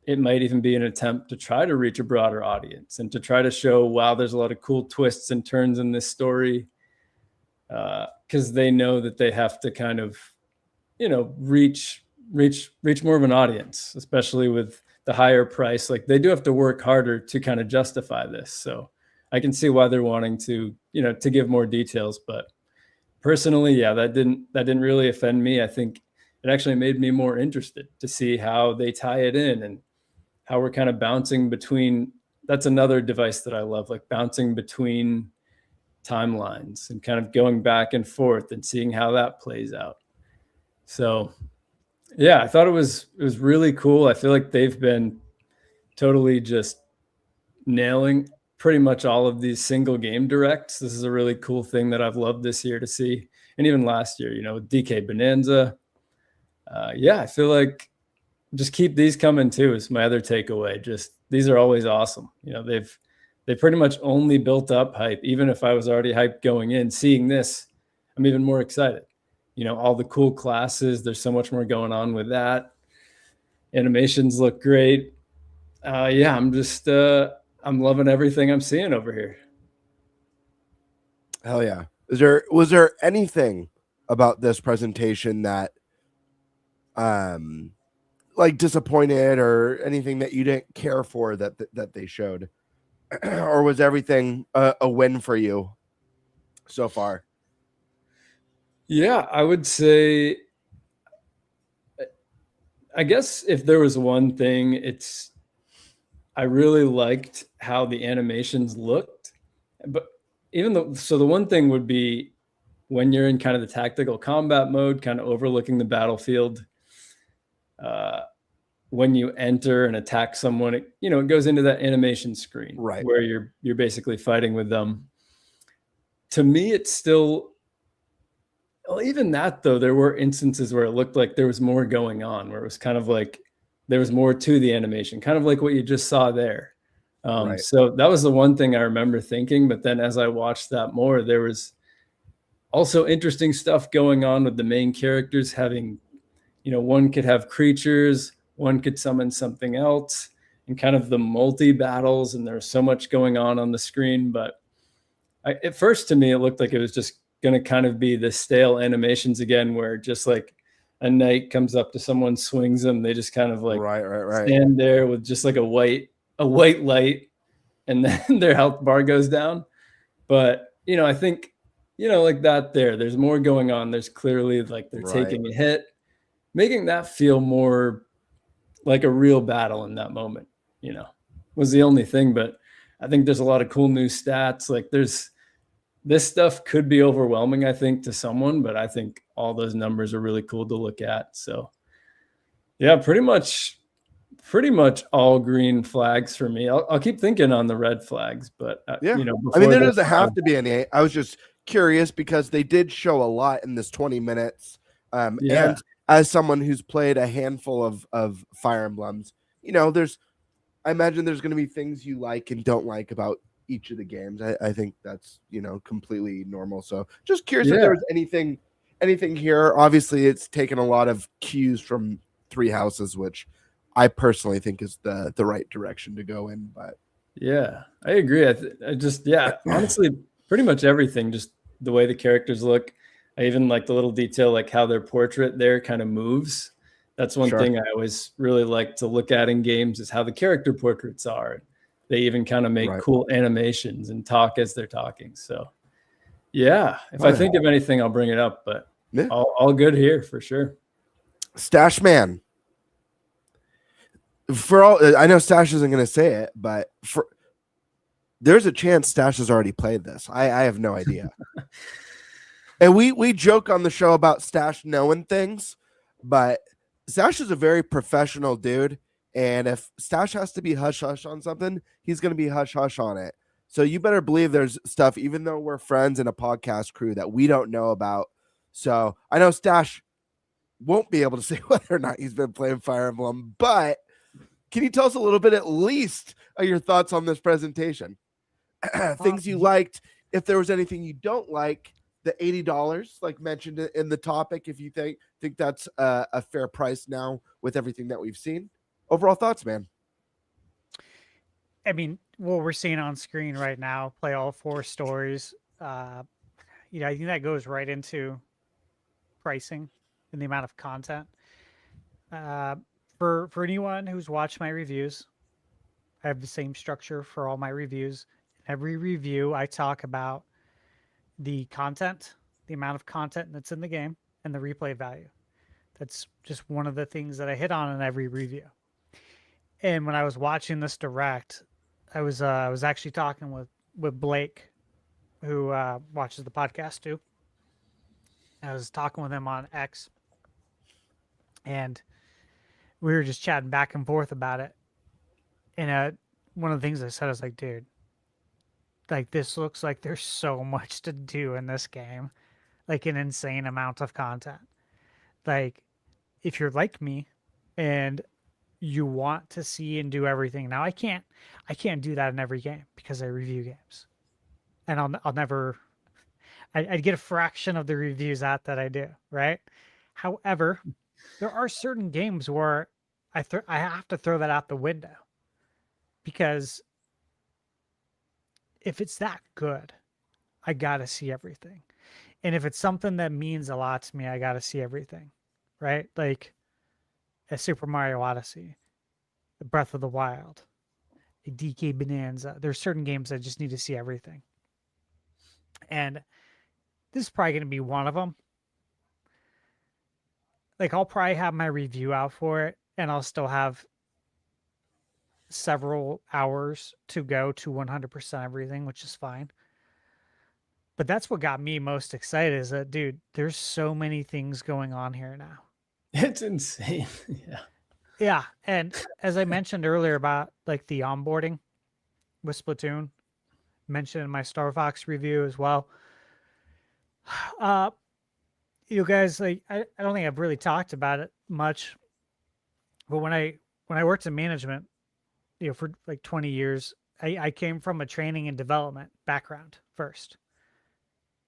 it might even be an attempt to try to reach a broader audience and to try to show, wow, there's a lot of cool twists and turns in this story. Because they know that they have to kind of, reach more of an audience, especially with the higher price. Like they do have to work harder to kind of justify this. So I can see why they're wanting to, to give more details. But personally, yeah, that didn't really offend me. I think it actually made me more interested to see how they tie it in and how we're kind of bouncing between. That's another device that I love, like bouncing between timelines and kind of going back and forth and seeing how that plays out. So yeah, I thought it was really cool. I feel like they've been totally just nailing pretty much all of these single game directs. This is a really cool thing that I've loved this year to see. And even last year, with DK Bonanza. I feel like just keep these coming too is my other takeaway. Just these are always awesome. They pretty much only built up hype. Even if I was already hyped going in, seeing this, I'm even more excited. All the cool classes, there's so much more going on with that. Animations look great. I'm just, I'm loving everything I'm seeing over here. Hell yeah. Was there anything about this presentation that, like disappointed or anything that you didn't care for that they showed? Or was everything a win for you so far? Yeah, I would say, I guess if there was one thing, I really liked how the animations looked. But the one thing would be when you're in kind of the tactical combat mode, kind of overlooking the battlefield, when you enter and attack someone, it goes into that animation screen, right, where you're basically fighting with them. To me, it's still, well, even that though, there were instances where it looked like there was more going on, where it was kind of like there was more to the animation, kind of like what you just saw there. Right. So that was the one thing I remember thinking. But then as I watched that more, there was also interesting stuff going on with the main characters having, one could have creatures, one could summon something else, and kind of the multi battles. And there's so much going on the screen. But at first, to me, it looked like it was just going to kind of be the stale animations again, where just like a knight comes up to someone, swings them, they just kind of like right. stand there with just like a white light, and then their health bar goes down. But I think like that there's more going on. There's clearly like they're taking a hit, making that feel more like a real battle in that moment, was the only thing. But I think there's a lot of cool new stats. Like this stuff could be overwhelming, I think, to someone, but I think all those numbers are really cool to look at. So yeah, pretty much all green flags for me. I'll keep thinking on the red flags, but yeah, I mean, there doesn't have to be any. I was just curious because they did show a lot in this 20 minutes. And as someone who's played a handful of Fire Emblems, I imagine there's going to be things you like and don't like about each of the games. I think that's completely normal. So just curious if there was anything here. Obviously, it's taken a lot of cues from Three Houses, which I personally think is the right direction to go in. But yeah, I agree. I just honestly, pretty much everything. Just the way the characters look. I even like the little detail, like how their portrait there kind of moves. That's one thing I always really like to look at in games, is how the character portraits are. They even kind of make cool animations and talk as they're talking. So yeah, if I think of anything, I'll bring it up, but all good here for sure. Stash Man. I know Stash isn't going to say it, but there's a chance Stash has already played this. I have no idea. And we joke on the show about Stash knowing things, but Stash is a very professional dude. And if Stash has to be hush-hush on something, he's going to be hush-hush on it. So you better believe there's stuff, even though we're friends in a podcast crew, that we don't know about. So I know Stash won't be able to say whether or not he's been playing Fire Emblem, but can you tell us a little bit at least of your thoughts on this presentation? Things you liked, if there was anything you don't like, the $80, like mentioned in the topic, if you think that's a fair price now with everything that we've seen. Overall thoughts, man. I mean, what we're seeing on screen right now, play all 4 stories. I think that goes right into pricing and the amount of content. For anyone who's watched my reviews, I have the same structure for all my reviews. Every review, I talk about the content, the amount of content that's in the game, and the replay value. That's just one of the things that I hit on in every review. And when I was watching this direct, I was actually talking with Blake, who watches the podcast too. I was talking with him on X, and we were just chatting back and forth about it. And one of the things I said, I was like, dude, like, this looks like there's so much to do in this game, like an insane amount of content. Like, if you're like me and you want to see and do everything, now I can't do that in every game because I review games, and I'll never, I'd get a fraction of the reviews out that I do, right? However, there are certain games where I have to throw that out the window, because if it's that good, I gotta see everything. And if it's something that means a lot to me, I gotta see everything, right? Like a Super Mario Odyssey, a Breath of the Wild, a DK Bonanza. There's certain games I just need to see everything. And this is probably going to be one of them. Like, I'll probably have my review out for it, and I'll still have several hours to go to 100% everything, which is fine. But that's what got me most excited, is that, dude, there's so many things going on here now. It's insane. Yeah. Yeah. And as I mentioned earlier about like the onboarding with Splatoon, mentioned in my Star Fox review as well. You guys, like, I don't think I've really talked about it much, but when I worked in management, for like 20 years, I came from a training and development background first.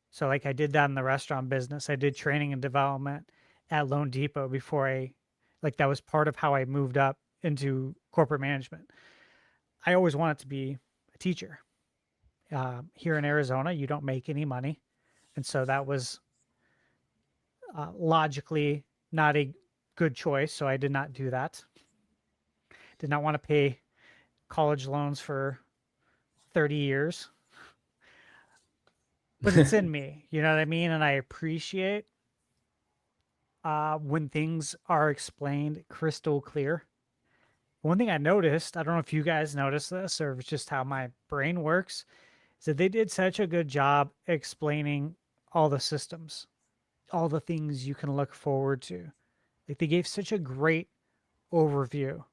So like, I did that in the restaurant business. I did training and development at Lone Depot before that was part of how I moved up into corporate management. I always wanted to be a teacher. Here in Arizona, you don't make any money. And so that was logically not a good choice. So I did not do that. Did not want to pay college loans for 30 years. But it's in me, you know what I mean? And I appreciate when things are explained crystal clear. One thing I noticed, I don't know if you guys noticed this or if it's just how my brain works, is that they did such a good job explaining all the systems, all the things you can look forward to. Like, they gave such a great overview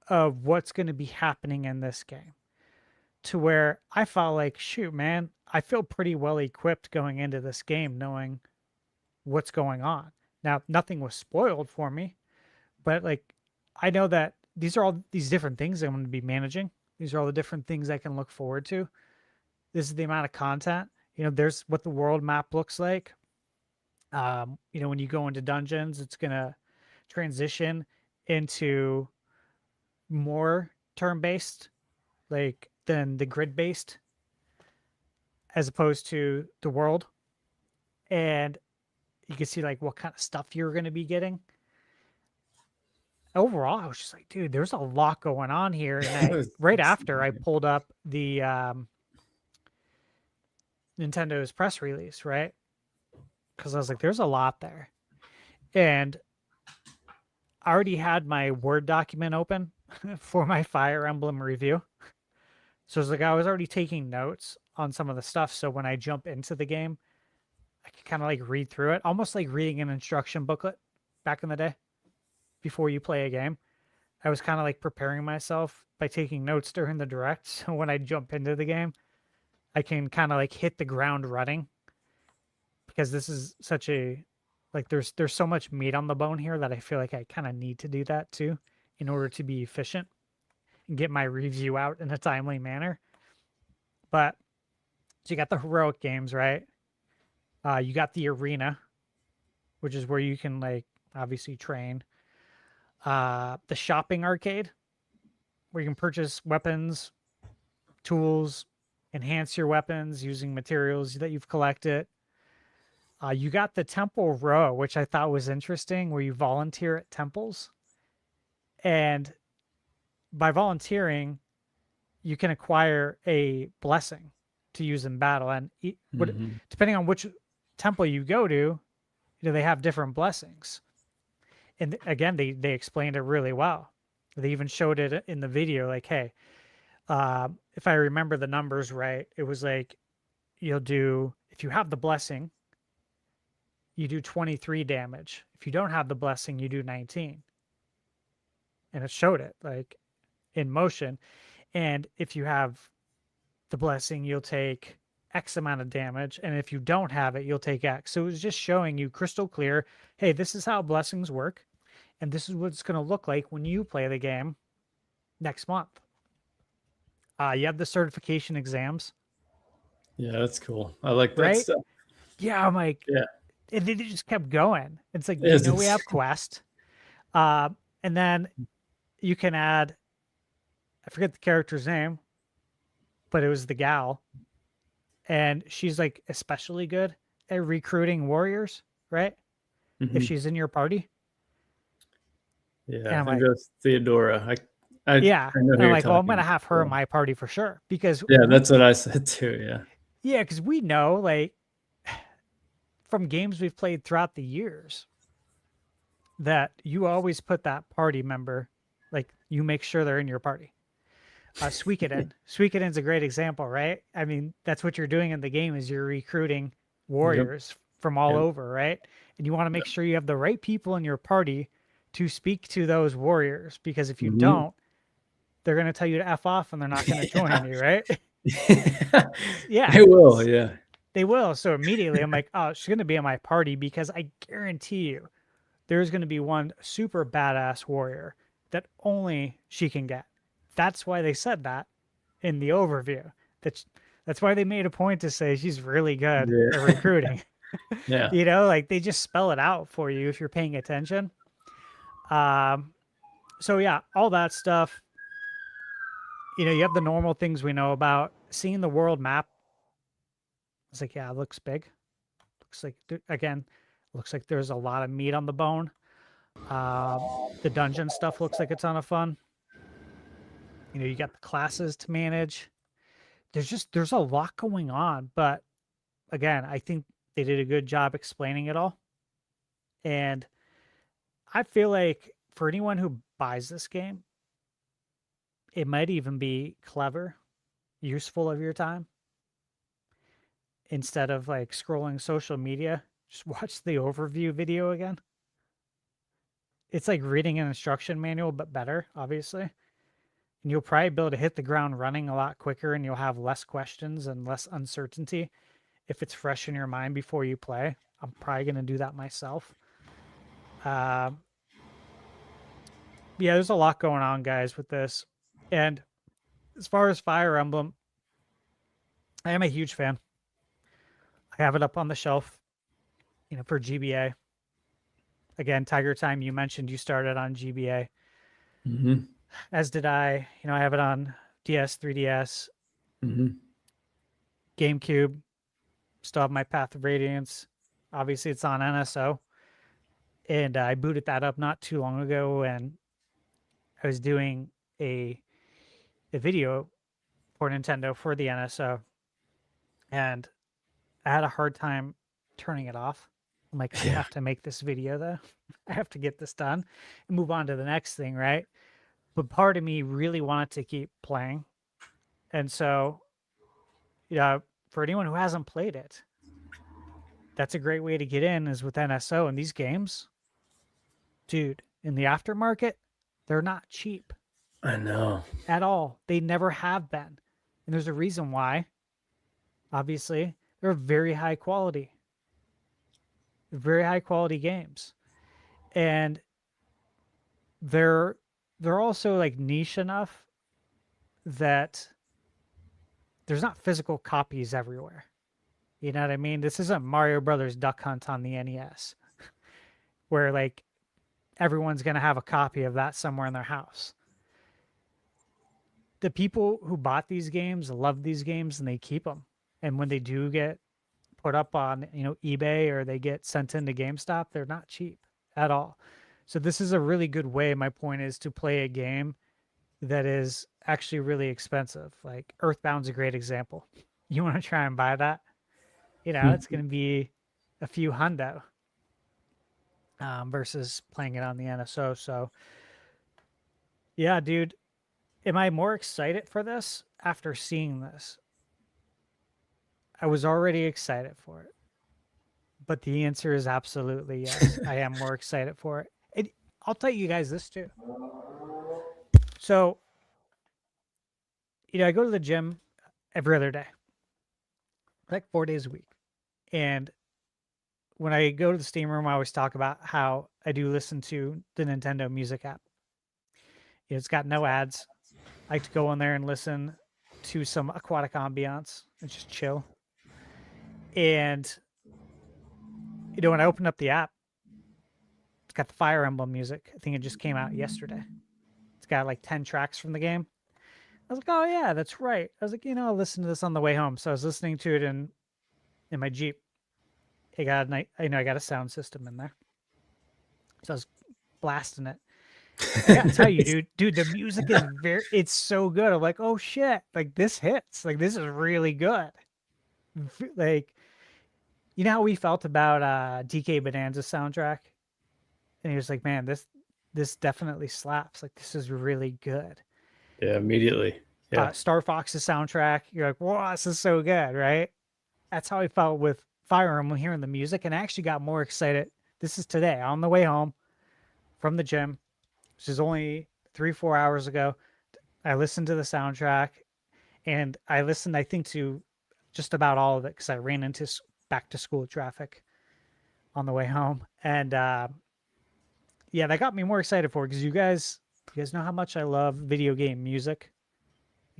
of what's going to be happening in this game, to where I felt like, shoot, man, I feel pretty well equipped going into this game, knowing what's going on. Now, nothing was spoiled for me, but like, I know that these are all these different things I'm going to be managing. These are all the different things I can look forward to. This is the amount of content. There's what the world map looks like. When you go into dungeons, it's going to transition into more turn-based, like, than the grid-based, as opposed to the world. And you can see like what kind of stuff you're going to be getting. Overall, I was just like, dude, there's a lot going on here. And right after I pulled up the Nintendo's press release, right? Because I was like, there's a lot there. And I already had my Word document open for my Fire Emblem review. So it's like, I was already taking notes on some of the stuff. So when I jump into the game, I can kind of like read through it, almost like reading an instruction booklet back in the day before you play a game. I was kind of like preparing myself by taking notes during the direct. So when I jump into the game, I can kind of like hit the ground running, because this is such a, like, there's so much meat on the bone here that I feel like I kind of need to do that too, in order to be efficient and get my review out in a timely manner. But So you got the heroic games, right? You got the arena, which is where you can like obviously train. The shopping arcade, where you can purchase weapons, tools, enhance your weapons using materials that you've collected. You got the temple row, which I thought was interesting, where you volunteer at temples. And by volunteering, you can acquire a blessing to use in battle. And depending on which temple you go to, they have different blessings. And again, they explained it really well. They even showed it in the video, like, hey, if I remember the numbers right, it was like if you have the blessing, you do 23 damage. If you don't have the blessing, you do 19. And it showed it like in motion. And if you have the blessing, you'll take X amount of damage. And if you don't have it, you'll take X. So it was just showing you crystal clear, hey, this is how blessings work. And this is what it's going to look like when you play the game next month. You have the certification exams. Yeah, that's cool. I like that right? stuff. Yeah, I'm like, Yeah. And they just kept going. It's like, Yes, we have Quest. And then you can add, I forget the character's name, but it was the gal. And she's like especially good at recruiting warriors, right? If she's in your party. Yeah, I think that's Theodora. I know who I'm you're like, well, I'm talking gonna have her in about. my party for sure because Yeah, that's what I said too. Yeah. Yeah, because we know, like, from games we've played throughout the years, that you always put that party member, like, you make sure they're in your party. Suikoden. Suikoden's a great example, right? I mean, that's what you're doing in the game is you're recruiting warriors from all over, right? And you want to make sure you have the right people in your party to speak to those warriors, because if you don't, they're going to tell you to F off and they're not going to join you, right? Yeah. They will, yeah. They will. So immediately I'm like, oh, she's going to be in my party because I guarantee you there's going to be one super badass warrior that only she can get. That's why they said that in the overview. That's why they made a point to say she's really good at recruiting. Yeah. You know, like they just spell it out for you if you're paying attention. So yeah, all that stuff. You know, you have the normal things we know about. Seeing the world map. It's like, yeah, it looks big. Looks like, again, looks like there's a lot of meat on the bone. The dungeon stuff looks like a ton of fun. You know, you got the classes to manage. There's a lot going on. But again, I think they did a good job explaining it all. And I feel like for anyone who buys this game, it might even be clever, useful of your time. Instead of like scrolling social media, just watch the overview video again. It's like reading an instruction manual, but better, obviously. And you'll probably be able to hit the ground running a lot quicker, and you'll have less questions and less uncertainty if it's fresh in your mind before you play. I'm probably going to do that myself. Yeah, there's a lot going on, guys, with this. And as far as Fire Emblem, I am a huge fan. I have it up on the shelf, you know, for GBA. Again, Tiger Time, you mentioned you started on GBA. As did I. You know, I have it on DS, 3DS, GameCube. Still have my Path of Radiance. Obviously, it's on NSO. And I booted that up not too long ago, and I was doing a video for Nintendo for the NSO. And I had a hard time turning it off. I'm like, I have to make this video, though. I have to get this done and move on to the next thing, right? But part of me really wanted to keep playing. And so, yeah, for anyone who hasn't played it, that's a great way to get in is with NSO. And these games, dude, in the aftermarket, they're not cheap. I know. At all. They never have been. And there's a reason why. Obviously, they're very high quality. Very high quality games. And they're also like niche enough that there's not physical copies everywhere. You know what I mean? This isn't Mario Brothers Duck Hunt on the NES, where like everyone's gonna have a copy of that somewhere in their house. The people who bought these games love these games and they keep them. And when they do get put up on, eBay or they get sent into GameStop, they're not cheap at all. So this is a really good way, my point is, to play a game that is actually really expensive. Like Earthbound's a great example. You want to try and buy that? It's going to be a few hundo versus playing it on the NSO. So yeah, dude, am I more excited for this after seeing this? I was already excited for it, but the answer is absolutely yes. I am more excited for it. I'll tell you guys this too. So, I go to the gym every other day, like 4 days a week. And when I go to the Steam room, I always talk about how I do listen to the Nintendo Music app. It's got no ads. I like to go in there and listen to some aquatic ambiance and just chill. And, when I opened up the app, it's got the Fire Emblem music. I think it just came out yesterday. It's got like 10 tracks from the game. I was like, oh yeah, that's right. I was like, I'll listen to this on the way home. So I was listening to it in my Jeep. I got a sound system in there. So I was blasting it. I gotta tell you, dude, the music is it's so good. I'm like, oh shit, like this hits. Like this is really good. Like, how we felt about DK Bonanza's soundtrack? And he was like, man, this definitely slaps. Like, this is really good. Yeah, immediately. Yeah. Star Fox's soundtrack, you're like, wow, this is so good, right? That's how I felt with Fire Emblem hearing the music, and I actually got more excited. This is today, on the way home from the gym, which is only 3-4 hours ago. I listened to the soundtrack, and I listened, I think, to just about all of it because I ran into back to school traffic on the way home. And yeah, that got me more excited for it because you guys know how much I love video game music.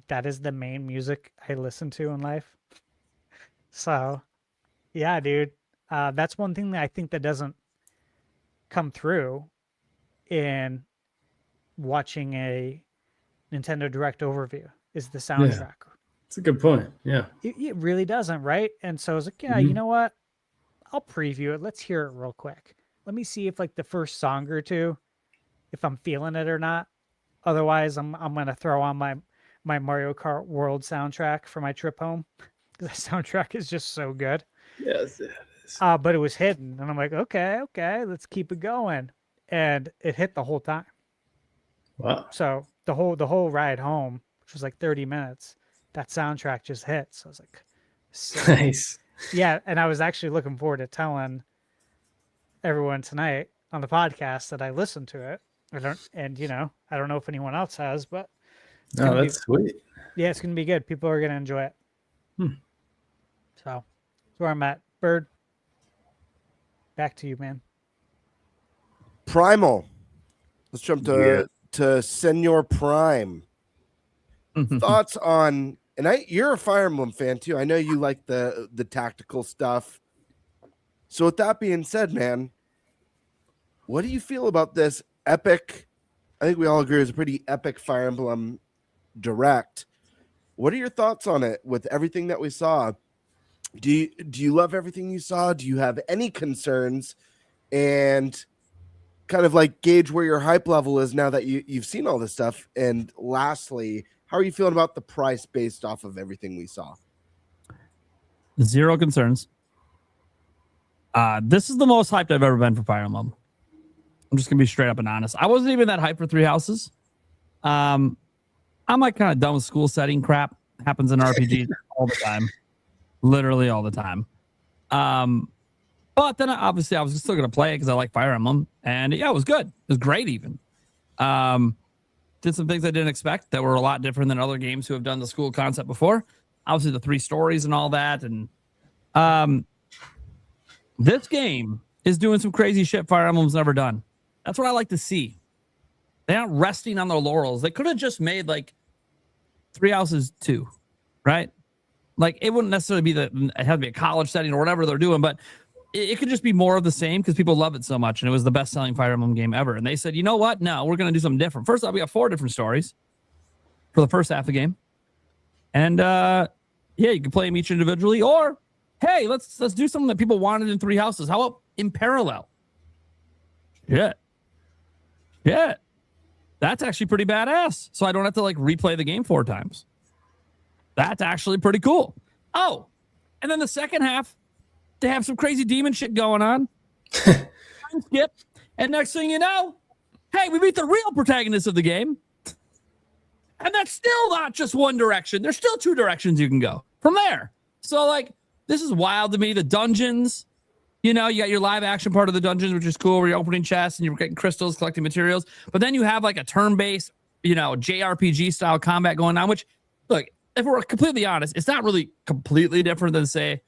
That is the main music I listen to in life. So yeah, dude, that's one thing that I think that doesn't come through in watching a Nintendo Direct overview is the soundtrack. Yeah, that's a good point. Yeah. It really doesn't, right? And so I was like, yeah, you know what? I'll preview it. Let's hear it real quick. Let me see if like the first song or two, if I'm feeling it or not. Otherwise, I'm gonna throw on my Mario Kart World soundtrack for my trip home. The soundtrack is just so good. Yes, it is. But it was hidden, and I'm like, okay, let's keep it going. And it hit the whole time. Wow. So the whole ride home, which was like 30 minutes, that soundtrack just hit. So I was like, sick. Nice. Yeah, and I was actually looking forward to telling everyone tonight on the podcast that I listened to it. I don't know if anyone else has, but That's sweet. Yeah, it's gonna be good. People are gonna enjoy it. So that's where I'm at. Bird, back to you, man. Primal. Let's jump to Senor Prime. Thoughts on, and you're a Fire Emblem fan too. I know you like the tactical stuff. So with that being said, man, what do you feel about this epic? I think we all agree it was a pretty epic Fire Emblem Direct. What are your thoughts on it with everything that we saw? Do you love everything you saw? Do you have any concerns? And kind of like gauge where your hype level is now that you've seen all this stuff. And lastly, how are you feeling about the price based off of everything we saw? Zero concerns. This is the most hyped I've ever been for Fire Emblem. I'm just gonna be straight up and honest. I wasn't even that hyped for Three Houses. I'm like kind of done with school setting crap. Happens in RPGs all the time, literally all the time. But then obviously I was still gonna play it because I like Fire Emblem, and yeah, it was good. It was great even. Did some things I didn't expect that were a lot different than other games who have done the school concept before. Obviously the 3 stories and all that, and this game is doing some crazy shit Fire Emblem's never done. That's what I like to see. They aren't resting on their laurels. They could have just made like 3 Houses 2, right? Like it wouldn't necessarily be it had to be a college setting or whatever they're doing, but it could just be more of the same because people love it so much, and it was the best-selling Fire Emblem game ever. And they said, you know what? No, we're going to do something different. First off, we got 4 different stories for the first half of the game, and yeah, you can play them each individually, or hey, let's do something that people wanted in 3 houses. How about in parallel? Yeah, that's actually pretty badass. So I don't have to like replay the game 4 times. That's actually pretty cool. Oh, and then the second half, they have some crazy demon shit going on. Skip, and next thing you know, hey, we meet the real protagonist of the game. And that's still not just one direction. There's still 2 directions you can go from there. So like, this is wild to me. The dungeons, you know, you got your live action part of the dungeons, which is cool, where you're opening chests and you're getting crystals, collecting materials. But then you have like a turn-based, you know, JRPG style combat going on, which, look, if we're completely honest, it's not really completely different than, say,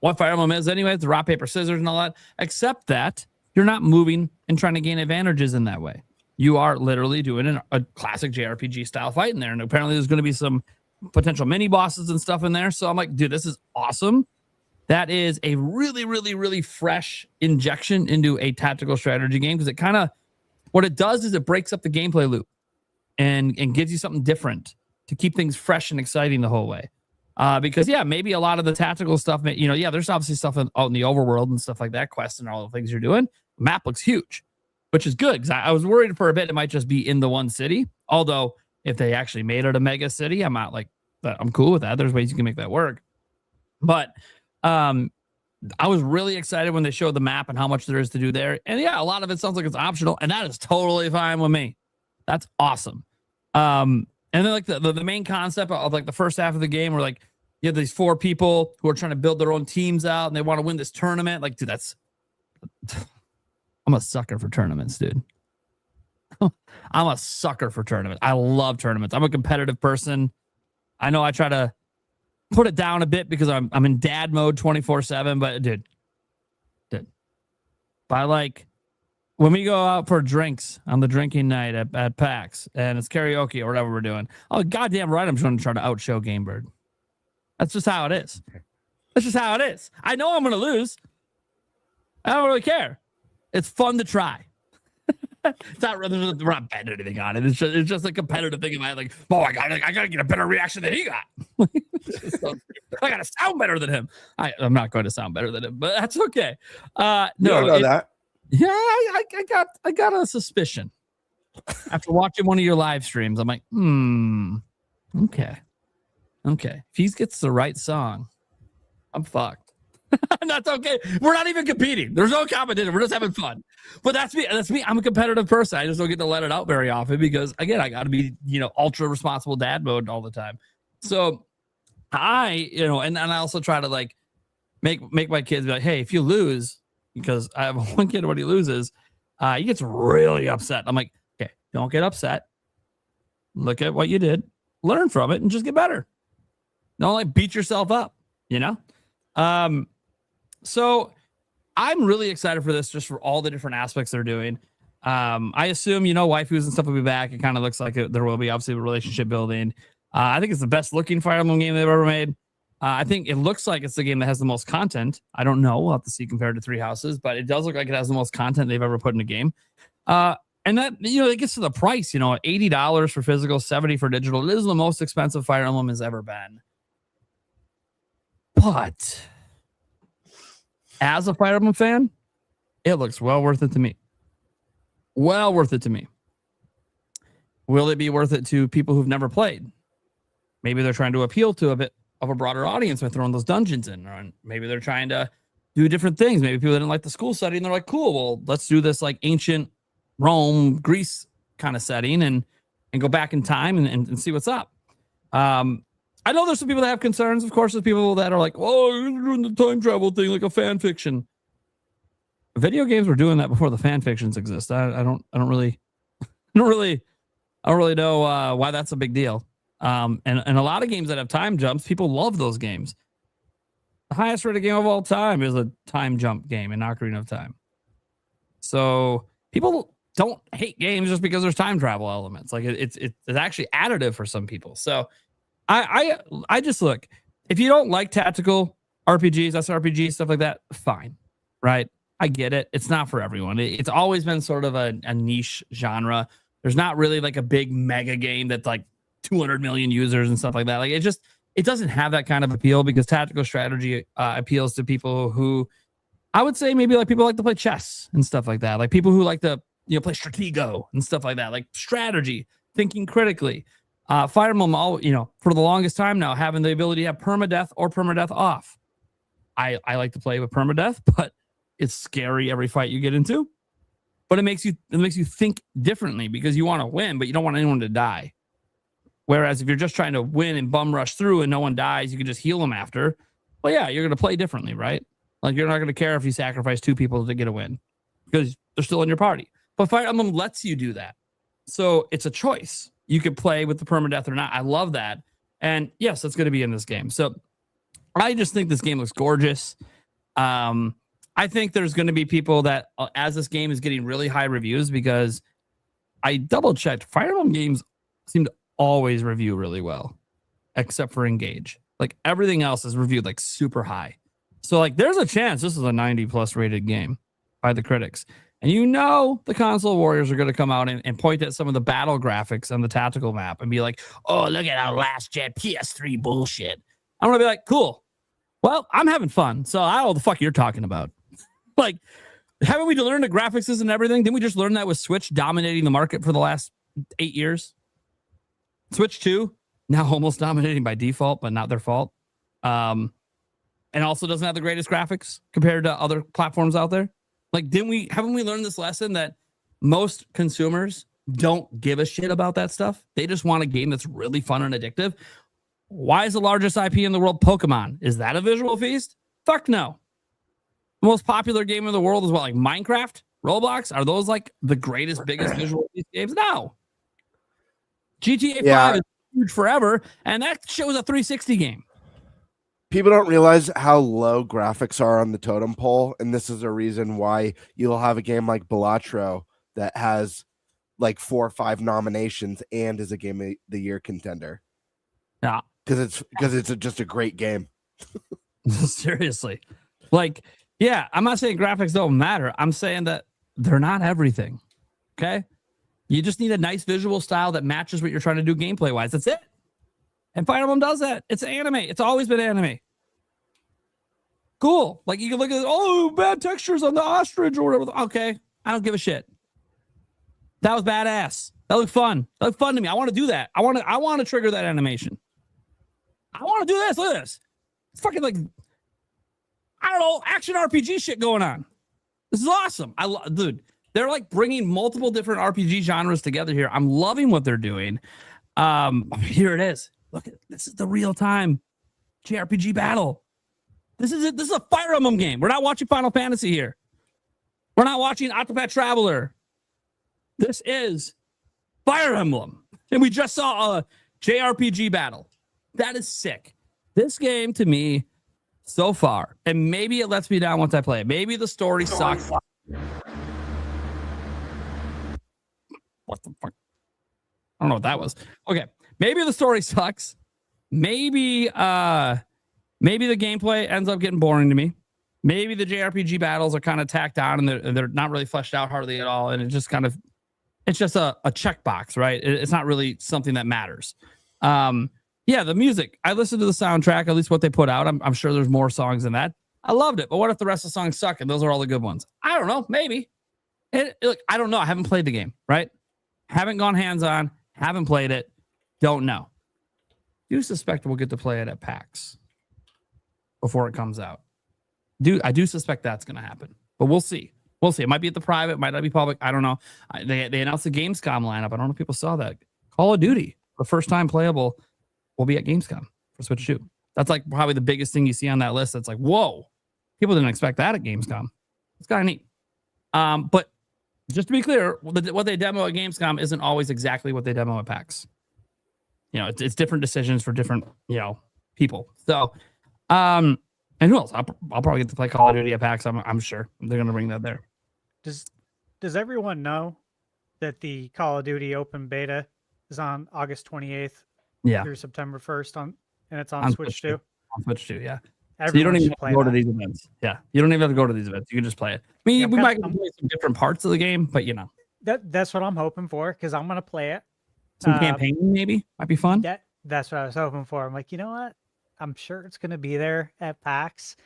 what Fire Emblem is anyway, the rock, paper, scissors and all that, except that you're not moving and trying to gain advantages in that way. You are literally doing a classic JRPG style fight in there. And apparently there's going to be some potential mini bosses and stuff in there. So I'm like, dude, this is awesome. That is a really, really, really fresh injection into a tactical strategy game, because it kind of, what it does is it breaks up the gameplay loop and gives you something different to keep things fresh and exciting the whole way. Because yeah, maybe a lot of the tactical stuff, you know, yeah, there's obviously stuff out in the overworld and stuff like that, quests and all the things you're doing. The map looks huge, which is good, because I was worried for a bit it might just be in the one city. Although if they actually made it a mega city, I'm not like, I'm cool with that. There's ways you can make that work. But I was really excited when they showed the map and how much there is to do there. And yeah, a lot of it sounds like it's optional, and that is totally fine with me. That's awesome. And then like the main concept of like the first half of the game, where like you have these 4 people who are trying to build their own teams out and they want to win this tournament. Like, dude, I'm a sucker for tournaments, dude. I'm a sucker for tournaments. I love tournaments. I'm a competitive person. I know I try to put it down a bit because I'm in dad mode 24/7, but dude, by like, when we go out for drinks on the drinking night at PAX and it's karaoke or whatever we're doing, oh, goddamn right, I'm going to try to outshow Gamebird. That's just how it is. That's just how it is. I know I'm going to lose. I don't really care. It's fun to try. It's not, we're not betting anything on it. It's just a competitive thing in my head. Like, oh, I gotta get a better reaction than he got. I gotta sound better than him. I'm not going to sound better than him, but that's okay. No, you don't know that. Yeah, I got a suspicion after watching one of your live streams. I'm like, okay. If he gets the right song, I'm fucked. And that's okay. We're not even competing. There's no competition. We're just having fun. But that's me. I'm a competitive person. I just don't get to let it out very often because, again, I got to be, ultra responsible dad mode all the time. So and I also try to like make my kids be like, hey, if you lose, because I have one kid when he loses, he gets really upset. I'm like, okay, don't get upset. Look at what you did, learn from it, and just get better. Don't like beat yourself up, So I'm really excited for this, just for all the different aspects they're doing. I assume, waifus and stuff will be back. It kind of looks like there will be obviously relationship building. I think it's the best looking Fire Emblem game they've ever made. I think it looks like it's the game that has the most content. I don't know. We'll have to see compared to Three Houses, but it does look like it has the most content they've ever put in a game. And that, it gets to the price, $80 for physical, $70 for digital. It is the most expensive Fire Emblem has ever been. But as a Fire Emblem fan, it looks well worth it to me. Well worth it to me. Will it be worth it to people who've never played? Maybe they're trying to appeal to a bit of a broader audience by throwing those dungeons in. Or maybe they're trying to do different things. Maybe people didn't like the school setting. They're like, cool, well, let's do this like ancient Rome, Greece kind of setting and go back in time and see what's up. I know there's some people that have concerns. Of course, there's people that are like, oh, you're doing the time travel thing like a fan fiction. Video games were doing that before the fan fictions exist. I don't really know why that's a big deal. And a lot of games that have time jumps, people love those games. The highest rated game of all time is a time jump game in Ocarina of Time. So people don't hate games just because there's time travel elements. Like it's actually additive for some people. So I just look, if you don't like tactical RPGs, SRPGs, stuff like that, fine, right? I get it. It's not for everyone. It's always been sort of a niche genre. There's not really like a big mega game that's like 200 million users and stuff like that. Like it doesn't have that kind of appeal because tactical strategy appeals to people who I would say maybe like people like to play chess and stuff like that. Like people who like to, play Stratego and stuff like that, like strategy, thinking critically. Fire Emblem, for the longest time now, having the ability to have permadeath or permadeath off. I like to play with permadeath, but it's scary every fight you get into. But it makes you think differently because you want to win, but you don't want anyone to die. Whereas if you're just trying to win and bum rush through and no one dies, you can just heal them after. Well, yeah, you're going to play differently, right? Like you're not going to care if you sacrifice 2 people to get a win because they're still in your party. But Fire Emblem lets you do that. So it's a choice. You could play with the permadeath or not. I love that. And yes, that's going to be in this game. So I just think this game looks gorgeous. I think there's going to be people that, as this game is getting really high reviews, because I double checked, Fire Emblem games seem to always review really well, except for Engage. Like everything else is reviewed like super high. So like there's a chance this is a 90+ rated game by the critics. And the console warriors are going to come out and point at some of the battle graphics on the tactical map and be like, oh, look at our last gen PS3 bullshit. I'm going to be like, cool. Well, I'm having fun. So I don't know what the fuck you're talking about. Like, haven't we learned the graphics isn't everything? Didn't we just learn that with Switch dominating the market for the last 8 years? Switch 2, now almost dominating by default, but not their fault. And also doesn't have the greatest graphics compared to other platforms out there. Like, haven't we learned this lesson that most consumers don't give a shit about that stuff? They just want a game that's really fun and addictive. Why is the largest IP in the world Pokemon? Is that a visual feast? Fuck no. The most popular game in the world is what, like Minecraft, Roblox? Are those like the greatest, biggest visual feast games? No. GTA 5 is huge forever, and that shit was a 360 game. People don't realize how low graphics are on the totem pole, and this is a reason why you'll have a game like Balatro that has like 4 or 5 nominations and is a Game of the Year contender. Yeah, because it's just a great game. Seriously, like, yeah, I'm not saying graphics don't matter. I'm saying that they're not everything. Okay, you just need a nice visual style that matches what you're trying to do gameplay wise. That's it. And Fire Emblem does that. It's anime. It's always been anime. Cool. Like you can look at bad textures on the ostrich or whatever. Okay, I don't give a shit. That was badass. That looked fun. That looked fun to me. I want to do that. I want to trigger that animation. I want to do this. Look at this. It's fucking like, I don't know, action RPG shit going on. This is awesome. Dude, they're like bringing multiple different RPG genres together here. I'm loving what they're doing. Here it is. Look at this. Is the real time JRPG battle. This is it. This is a Fire Emblem game. We're not watching Final Fantasy here. We're not watching Octopath Traveler. This is Fire Emblem. And we just saw a JRPG battle. That is sick. This game to me so far, and maybe it lets me down once I play it. Maybe the story sucks. What the fuck? I don't know what that was. Okay. Maybe the story sucks. Maybe the gameplay ends up getting boring to me. Maybe the JRPG battles are kind of tacked on and they're not really fleshed out hardly at all. And it's just a checkbox, right? It's not really something that matters. Yeah, the music. I listened to the soundtrack, at least what they put out. I'm sure there's more songs than that. I loved it. But what if the rest of the songs suck and those are all the good ones? I don't know. Maybe. Look, I don't know. I haven't played the game, right? Haven't gone hands-on. Haven't played it. Don't know. Do suspect we'll get to play it at PAX before it comes out. I do suspect that's going to happen. But we'll see. We'll see. It might be at the private. Might not be public. I don't know. They announced the Gamescom lineup. I don't know if people saw that. Call of Duty, the first time playable, will be at Gamescom for Switch 2. That's like probably the biggest thing you see on that list. That's like, whoa, people didn't expect that at Gamescom. It's kind of neat. But just to be clear, what they demo at Gamescom isn't always exactly what they demo at PAX. It's different decisions for different, people. So, and who else? I'll probably get to play Call of Duty at PAX. I'm sure they're going to bring that there. Does everyone know that the Call of Duty open beta is on August 28th? Yeah. Through September 1st and it's on Switch too. on Switch too. Yeah. So Everyone you don't even should have play to go to that. these events. Yeah. You don't even have to go to these events. You can just play it. I mean, Yeah, we might I'm- play some different parts of the game, but you know, That's what I'm hoping for because I'm gonna play it. some campaign maybe might be fun. That's what I was hoping for. I'm like, you know what? I'm sure it's gonna be there at PAX.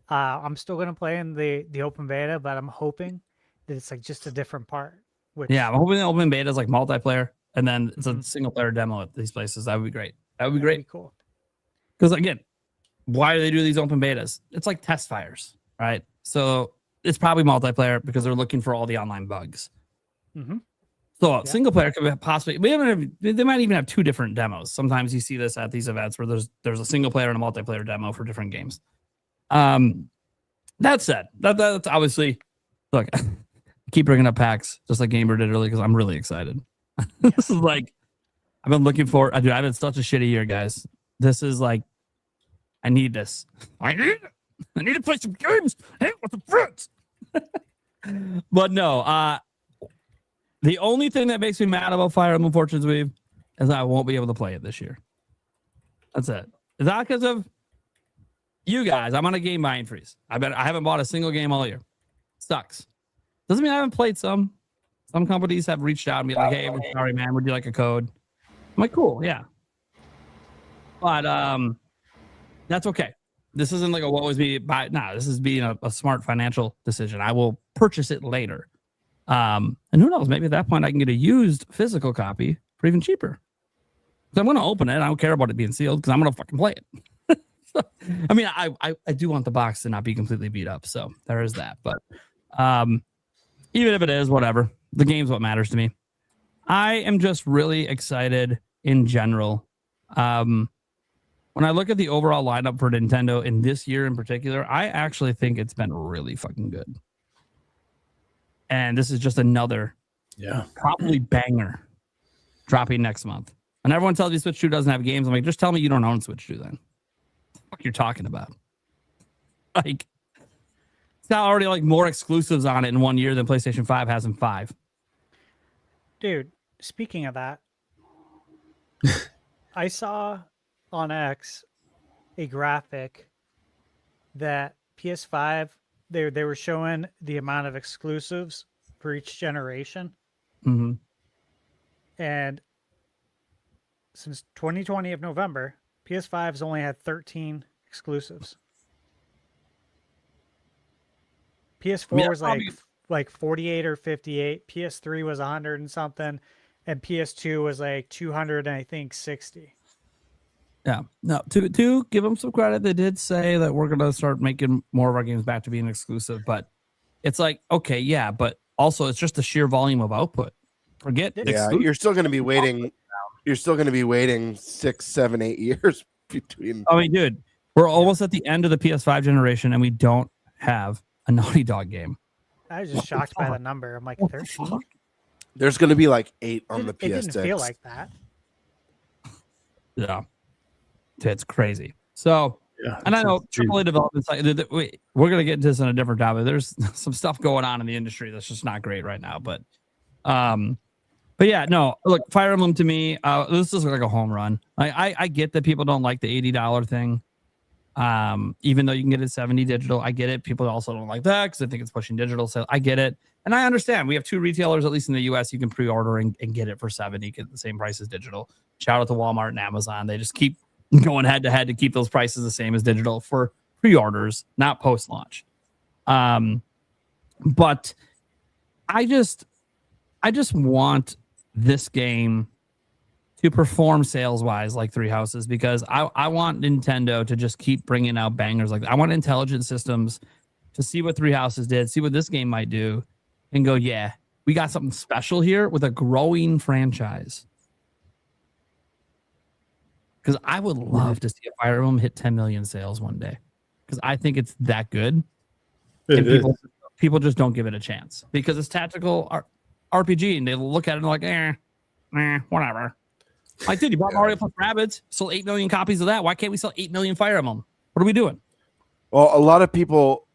I'm still gonna play in the open beta, but I'm hoping that it's like just a different part. Which Yeah, I'm hoping the open beta is like multiplayer, and then it's a single player demo at these places. That would be great. That would be that'd great. be cool. Because again, why do they do these open betas? It's like test fires, right? So it's probably multiplayer because they're looking for all the online bugs. Mm-hmm. So single player could possibly they might even have two different demos. Sometimes you see this at these events where there's a single player and a multiplayer demo for different games. That said, that's obviously look. I keep bringing up PAX just like Gamer did earlier because I'm really excited. This is like I've been looking for. I've had such a shitty year, guys. This is like I need this. I need to play some games. Hey, with the friends. But no, the only thing that makes me mad about Fire Emblem Fortunes Weave is that I won't be able to play it this year. That's it. It's not because of you guys. I'm on a game buying freeze. I haven't bought a single game all year. Sucks. Doesn't mean I haven't played some. Some companies have reached out and be like, "Hey, we're sorry, man. Would you like a code?" I'm like, "Cool, yeah." But that's okay. This isn't like a what was me buy. No, this is being a smart financial decision. I will purchase it later. And who knows? Maybe at that point I can get a used physical copy for even cheaper. So I'm going to open it. I don't care about it being sealed because I'm going to fucking play it. So, I mean, I do want the box to not be completely beat up. So there is that. But even if it is, whatever. The game's what matters to me. I am just really excited in general. When I look at the overall lineup for Nintendo in this year in particular, I actually think it's been really fucking good. And this is just another probably banger dropping next month. And everyone tells me Switch 2 doesn't have games. I'm like, just tell me you don't own Switch 2 then. What the fuck you're talking about? Like, it's got already like more exclusives on it in 1 year than PlayStation 5 has in 5. Dude, speaking of that, I saw on X a graphic that PS5 they were showing the amount of exclusives for each generation. Mm-hmm. And since 2020 of November, PS5's only had 13 exclusives. PS4 was like 48 or 58. PS3 was 100 and something, and PS2 was like 200 and I think 60. Yeah, no. To give them some credit, they did say that we're gonna start making more of our games back to being exclusive. But it's like, okay, yeah, but also it's just the sheer volume of output. Forget, you're still gonna be waiting. You're still gonna be waiting 6, 7, 8 years between. I mean, dude, we're almost at the end of the PS5 generation, and we don't have a Naughty Dog game. I was just shocked by the number. I'm like, 13. There's gonna be like 8 on the PS6. It didn't feel like that. Yeah. It's crazy. So, and I know AAA development side, we're going to get into this on a different topic. There's some stuff going on in the industry that's just not great right now. But yeah, no, look, Fire Emblem to me, this is like a home run. I get that people don't like the $80 thing. Even though you can get it 70 digital, I get it. People also don't like that because I think it's pushing digital. So I get it. And I understand. We have 2 retailers, at least in the US, you can pre-order and get it for 70, get the same price as digital. Shout out to Walmart and Amazon. They just keep going head to head to keep those prices the same as digital for pre-orders, not post-launch. But I just want this game to perform sales-wise like Three Houses because I want Nintendo to just keep bringing out bangers like that. I want Intelligent Systems to see what Three Houses did, see what this game might do, and go, yeah, we got something special here with a growing franchise. Because I would love to see a Fire Emblem hit 10 million sales one day. Because I think it's that good. And people just don't give it a chance. Because it's tactical RPG, and they look at it and they're like, whatever. Like, dude, you bought Mario plus Rabbids, sold 8 million copies of that. Why can't we sell 8 million Fire Emblem? What are we doing? Well, a lot of people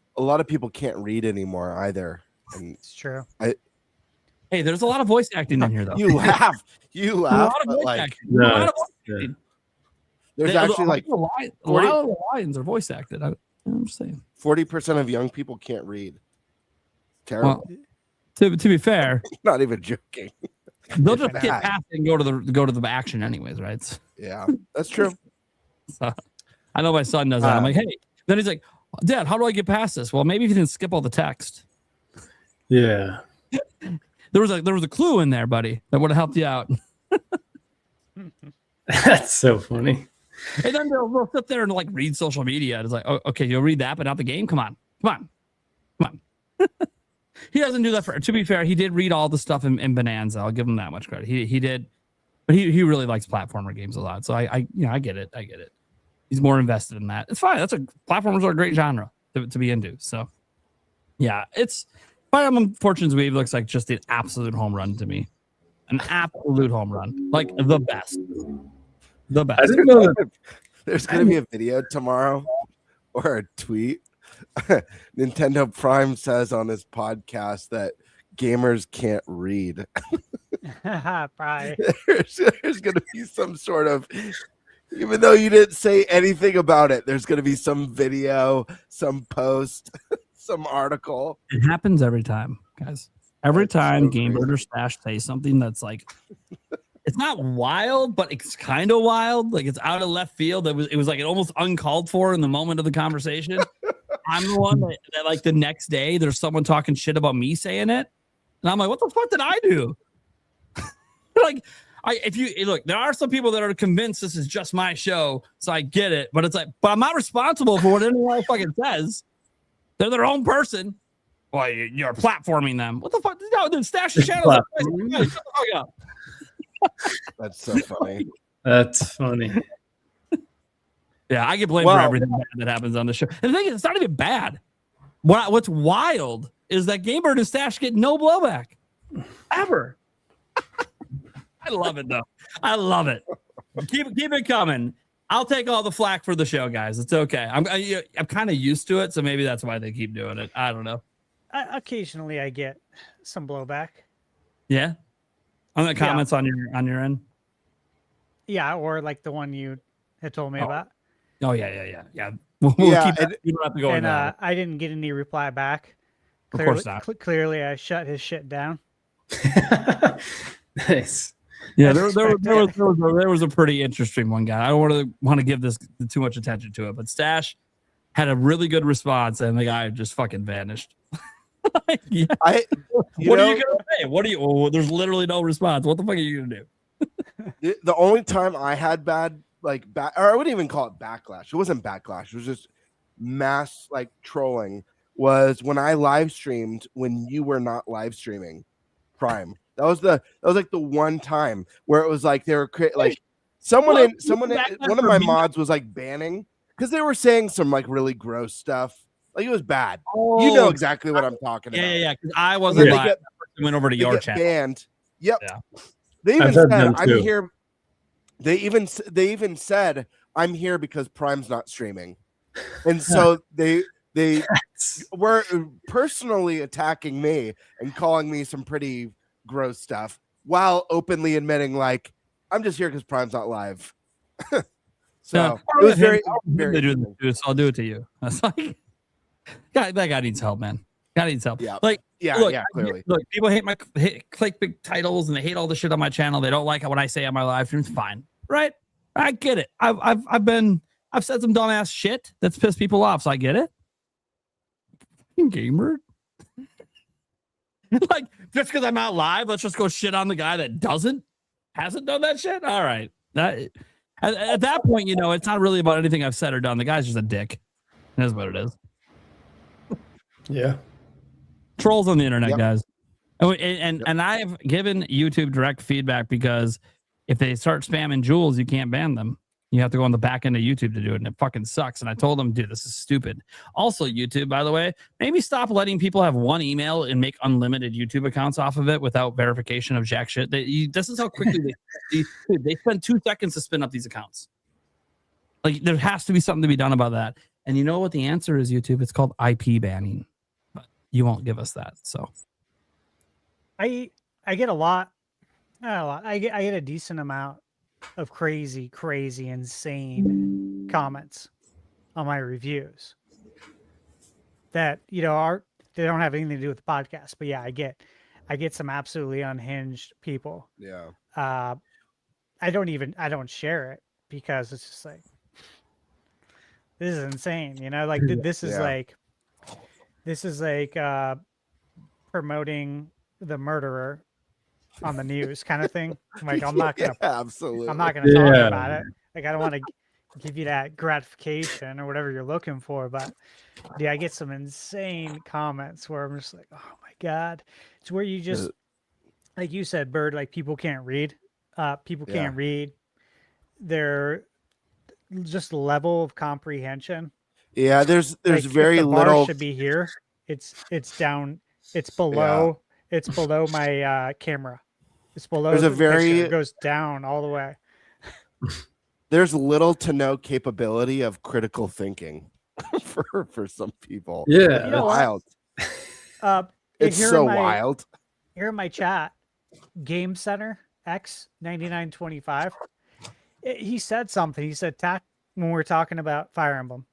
can't read anymore either. And it's true. Hey, there's a lot of voice acting in here, though. You laugh. A lot of voice acting. There's actually like a lot of the lions are voice acted. I'm just saying 40% of young people can't read. Terrible. Well, to be fair, not even joking. They'll just get past it and go to the action anyways, right? Yeah, that's true. So, I know my son does that. I'm like, hey. Then he's like, Dad, how do I get past this? Well, maybe if you didn't skip all the text. Yeah. There was a clue in there, buddy, that would have helped you out. That's so funny. And then they'll sit there and like read social media. It's like, oh, okay, you'll read that, but not the game. Come on. He doesn't do that. To be fair, he did read all the stuff in Bonanza. I'll give him that much credit. He did, but he really likes platformer games a lot. So I get it. He's more invested in that. It's fine. Platformers are a great genre to be into. So yeah, it's Fire Emblem Fortune's Weave looks like just an absolute home run to me. An absolute home run. Like the best. The best. I didn't know that. There's going to be a video tomorrow or a tweet. Nintendo Prime says on his podcast that gamers can't read. Probably. There's going to be some sort of, even though you didn't say anything about it, there's going to be some video, some post, some article. It happens every time, guys. Every time Game Bird or Stash say something that's like, it's not wild, but it's kind of wild. Like it's out of left field. It was like it almost uncalled for in the moment of the conversation. I'm the one that like the next day there's someone talking shit about me saying it, and I'm like, what the fuck did I do? Like, if you look, there are some people that are convinced this is just my show, so I get it. But it's like, but I'm not responsible for what anyone fucking says. They're their own person. Well, you're platforming them. What the fuck? No, dude, Stash the channel. Shut the fuck up. That's so funny. That's funny. Yeah, I get blamed for everything bad that happens on the show. And the thing is, it's not even bad. What's wild is that Game Bird and Stash get no blowback. Ever. I love it, though. I love it. Keep it coming. I'll take all the flack for the show, guys. It's okay. I'm kind of used to it, so maybe that's why they keep doing it. I don't know. Occasionally, I get some blowback. Yeah? On the comments on your end? Yeah, or like the one you had told me about. Oh, yeah. We'll keep that. You don't have to go and I didn't get any reply back. Of course not. Clearly, I shut his shit down. Nice. Yeah, there was a pretty interesting one, guy. I don't want to give this too much attention to it, but Stash had a really good response, and the guy just fucking vanished. Yeah. What are you gonna say? There's literally no response. What the fuck are you gonna do? The only time I had bad, or I wouldn't even call it backlash. It wasn't backlash. It was just mass trolling. Was when I live streamed when you were not live streaming Prime. That was like the one time where it was like they were like one of my mods was like banning because they were saying some like really gross stuff. Like it was bad. You know exactly what I'm talking about. Yeah. Because I wasn't live. Went over to your channel. Banned. Yep. Yeah. They even said I'm here. They even said I'm here because Prime's not streaming, and so they were personally attacking me and calling me some pretty gross stuff while openly admitting like I'm just here because Prime's not live. So it was very so I'll do it to you. That's like, that guy needs help, man. Guy needs help. Yeah. Clearly. Look, people hate clickbait titles and they hate all the shit on my channel. They don't like what I say on my live streams. Fine, right? I get it. I've said some dumbass shit that's pissed people off, so I get it. Gamer. Like, just because I'm out live, let's just go shit on the guy that hasn't done that shit. All right. At that point, it's not really about anything I've said or done. The guy's just a dick. That's what it is. Yeah. Trolls on the internet, guys. And I've given YouTube direct feedback because if they start spamming jewels, you can't ban them. You have to go on the back end of YouTube to do it, and it fucking sucks. And I told them, dude, this is stupid. Also, YouTube, by the way, maybe stop letting people have one email and make unlimited YouTube accounts off of it without verification of jack shit. This is how quickly they spend 2 seconds to spin up these accounts. Like, there has to be something to be done about that. And you know what the answer is, YouTube? It's called IP banning. But you won't give us that. So I get a lot. Not a lot. I get a decent amount of crazy, insane comments on my reviews that, you know, they don't have anything to do with the podcast. But yeah, I get some absolutely unhinged people. Yeah. I don't share it because it's just like, this is insane, you know, like this is like promoting the murderer on the news kind of thing. Like, I'm not gonna absolutely. I'm not gonna talk about it. Like, I don't want to give you that gratification or whatever you're looking for, but yeah, I get some insane comments where I'm just like, oh my God. It's where you just, like you said, Bird, like people can't read. People can't read. They're just level of comprehension. Yeah, there's like, very if the bar little should be here. It's down. It's below. It's below my camera. It's below. There's a very it goes down all the way. There's little to no capability of critical thinking for some people. Yeah, You know wild. It's here so in my- wild. Here in my chat, Game Center X 9925. He said something. He said when we were talking about Fire Emblem.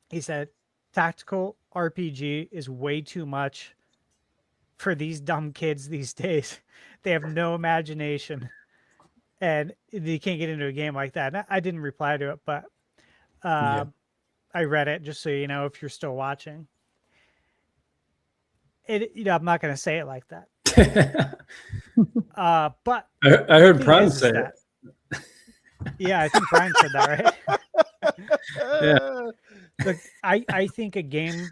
He said tactical RPG is way too much for these dumb kids these days. They have no imagination and they can't get into a game like that. And I didn't reply to it, but I read it just so you know if you're still watching. You know, I'm not going to say it like that. But I heard Prime say it. Yeah, I think Brian said that, right? Yeah. Look, I think a game,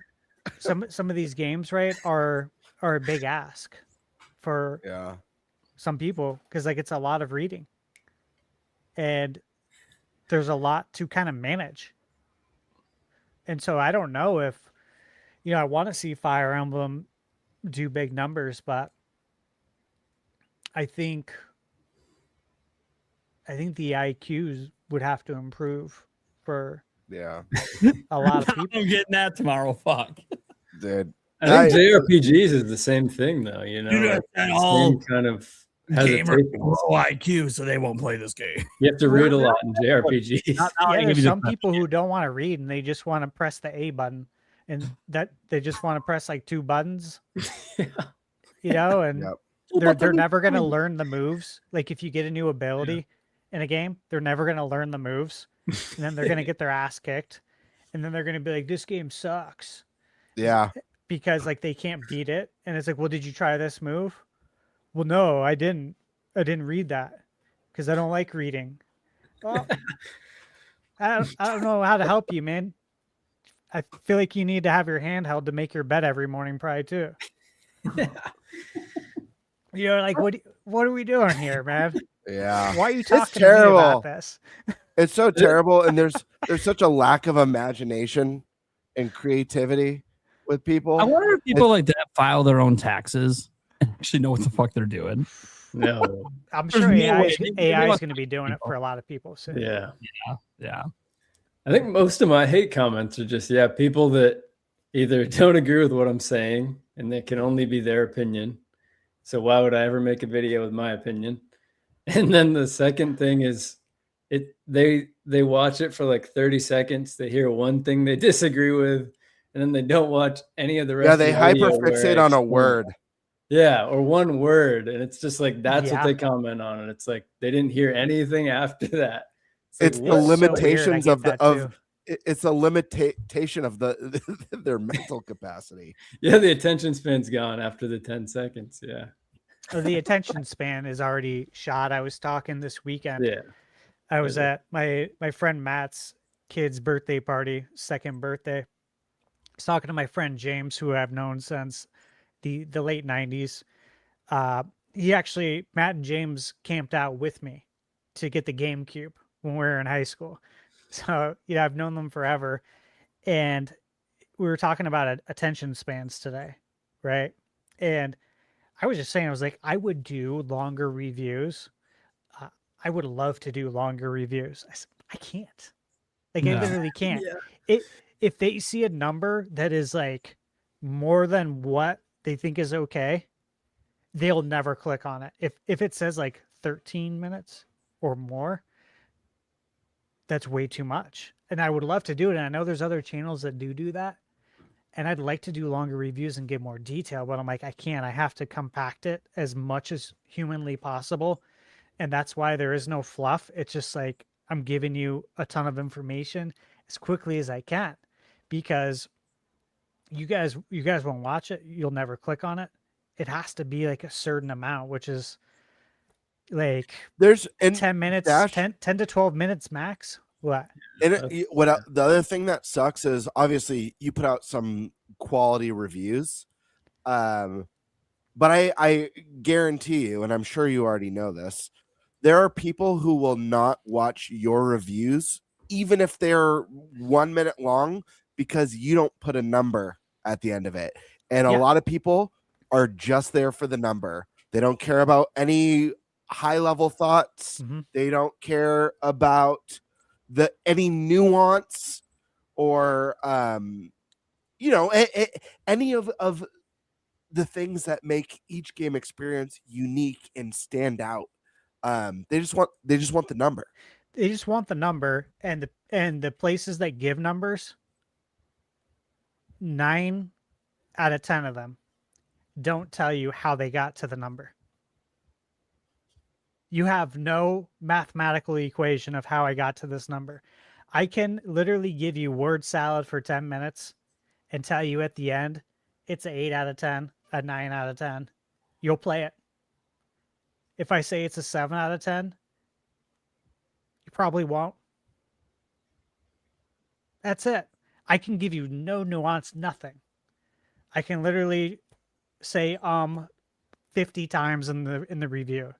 some of these games, right, are a big ask for some people because like it's a lot of reading, and there's a lot to kind of manage. And so I don't know if, you know, I want to see Fire Emblem do big numbers, but I think the IQs would have to improve for a lot of people. I'm getting that tomorrow. Fuck, dude. I think JRPGs is the same thing, though. You know, Dude, like, all same kind of gamer hesitation. low IQ, so they won't play this game. You have to read a lot in JRPGs. Yeah, there's some people who don't want to read and they just want to press the A button, and that they just want to press like 2 buttons. You know, and they're never gonna learn the moves. Like if you get a new ability in a game, they're never gonna learn the moves, and then they're gonna get their ass kicked, and then they're gonna be like, "This game sucks." Yeah. Because like they can't beat it, and it's like, well, did you try this move? Well, no, I didn't read that because I don't like reading. Well, I don't know how to help you, man. I feel like you need to have your hand held to make your bed every morning, probably too. You know, like what are we doing here, man? Yeah. Why are you talking It's to me terrible. about this? It's so terrible, and there's such a lack of imagination and creativity with people. I wonder if people like that file their own taxes and actually know what the fuck they're doing. No, I'm There's sure no AI way. is going to be doing it for a lot of people soon. yeah. I think most of my hate comments are just people that either don't agree with what I'm saying and they can only be their opinion. So why would I ever make a video with my opinion? And then the second thing is they watch it for like 30 seconds. They hear one thing they disagree with, and then they don't watch any of the rest. Yeah, they of the video hyperfixate on a word. Yeah, or one word, and it's just like that's what Yeah. they comment on, and it's like they didn't hear anything after that. It's like, the what? limitations I of get the that of it's a limitation of the their mental capacity. Yeah, the attention span's gone after the 10 seconds. Yeah. The attention span is already shot. I was talking this weekend. Yeah. I was at my friend Matt's kid's birthday party, second birthday. I was talking to my friend James, who I've known since the late 90s. Matt and James camped out with me to get the GameCube when we were in high school. So, I've known them forever. And we were talking about attention spans today, right? And I was just saying, I was like, I would do longer reviews. I would love to do longer reviews. I said, I can't. Like, I literally can't. If they see a number that is like more than what they think is okay, they'll never click on it. If it says like 13 minutes or more, that's way too much. And I would love to do it. And I know there's other channels that do that. And I'd like to do longer reviews and give more detail, but I'm like, I can't. I have to compact it as much as humanly possible. And that's why there is no fluff. It's just like I'm giving you a ton of information as quickly as I can, because you guys won't watch it. You'll never click on it. It has to be like a certain amount, which is like There's 10 minutes, Dash, 10 to 12 minutes max. What? and the other thing that sucks is obviously you put out some quality reviews, but I guarantee you, and I'm sure you already know this, there are people who will not watch your reviews even if they're 1 minute long, because you don't put a number at the end of it. And a lot of people are just there for the number. They don't care about any high level thoughts. They don't care about any nuance or any of the things that make each game experience unique and stand out. They just want the number. They just want the number, and the places that give numbers, 9 out of 10 of them don't tell you how they got to the number. You have no mathematical equation of how I got to this number. I can literally give you word salad for 10 minutes and tell you at the end it's an 8 out of 10, a 9 out of 10. You'll play it. If I say it's a 7 out of 10, you probably won't. That's it. I can give you no nuance, nothing. I can literally say 50 times in the review.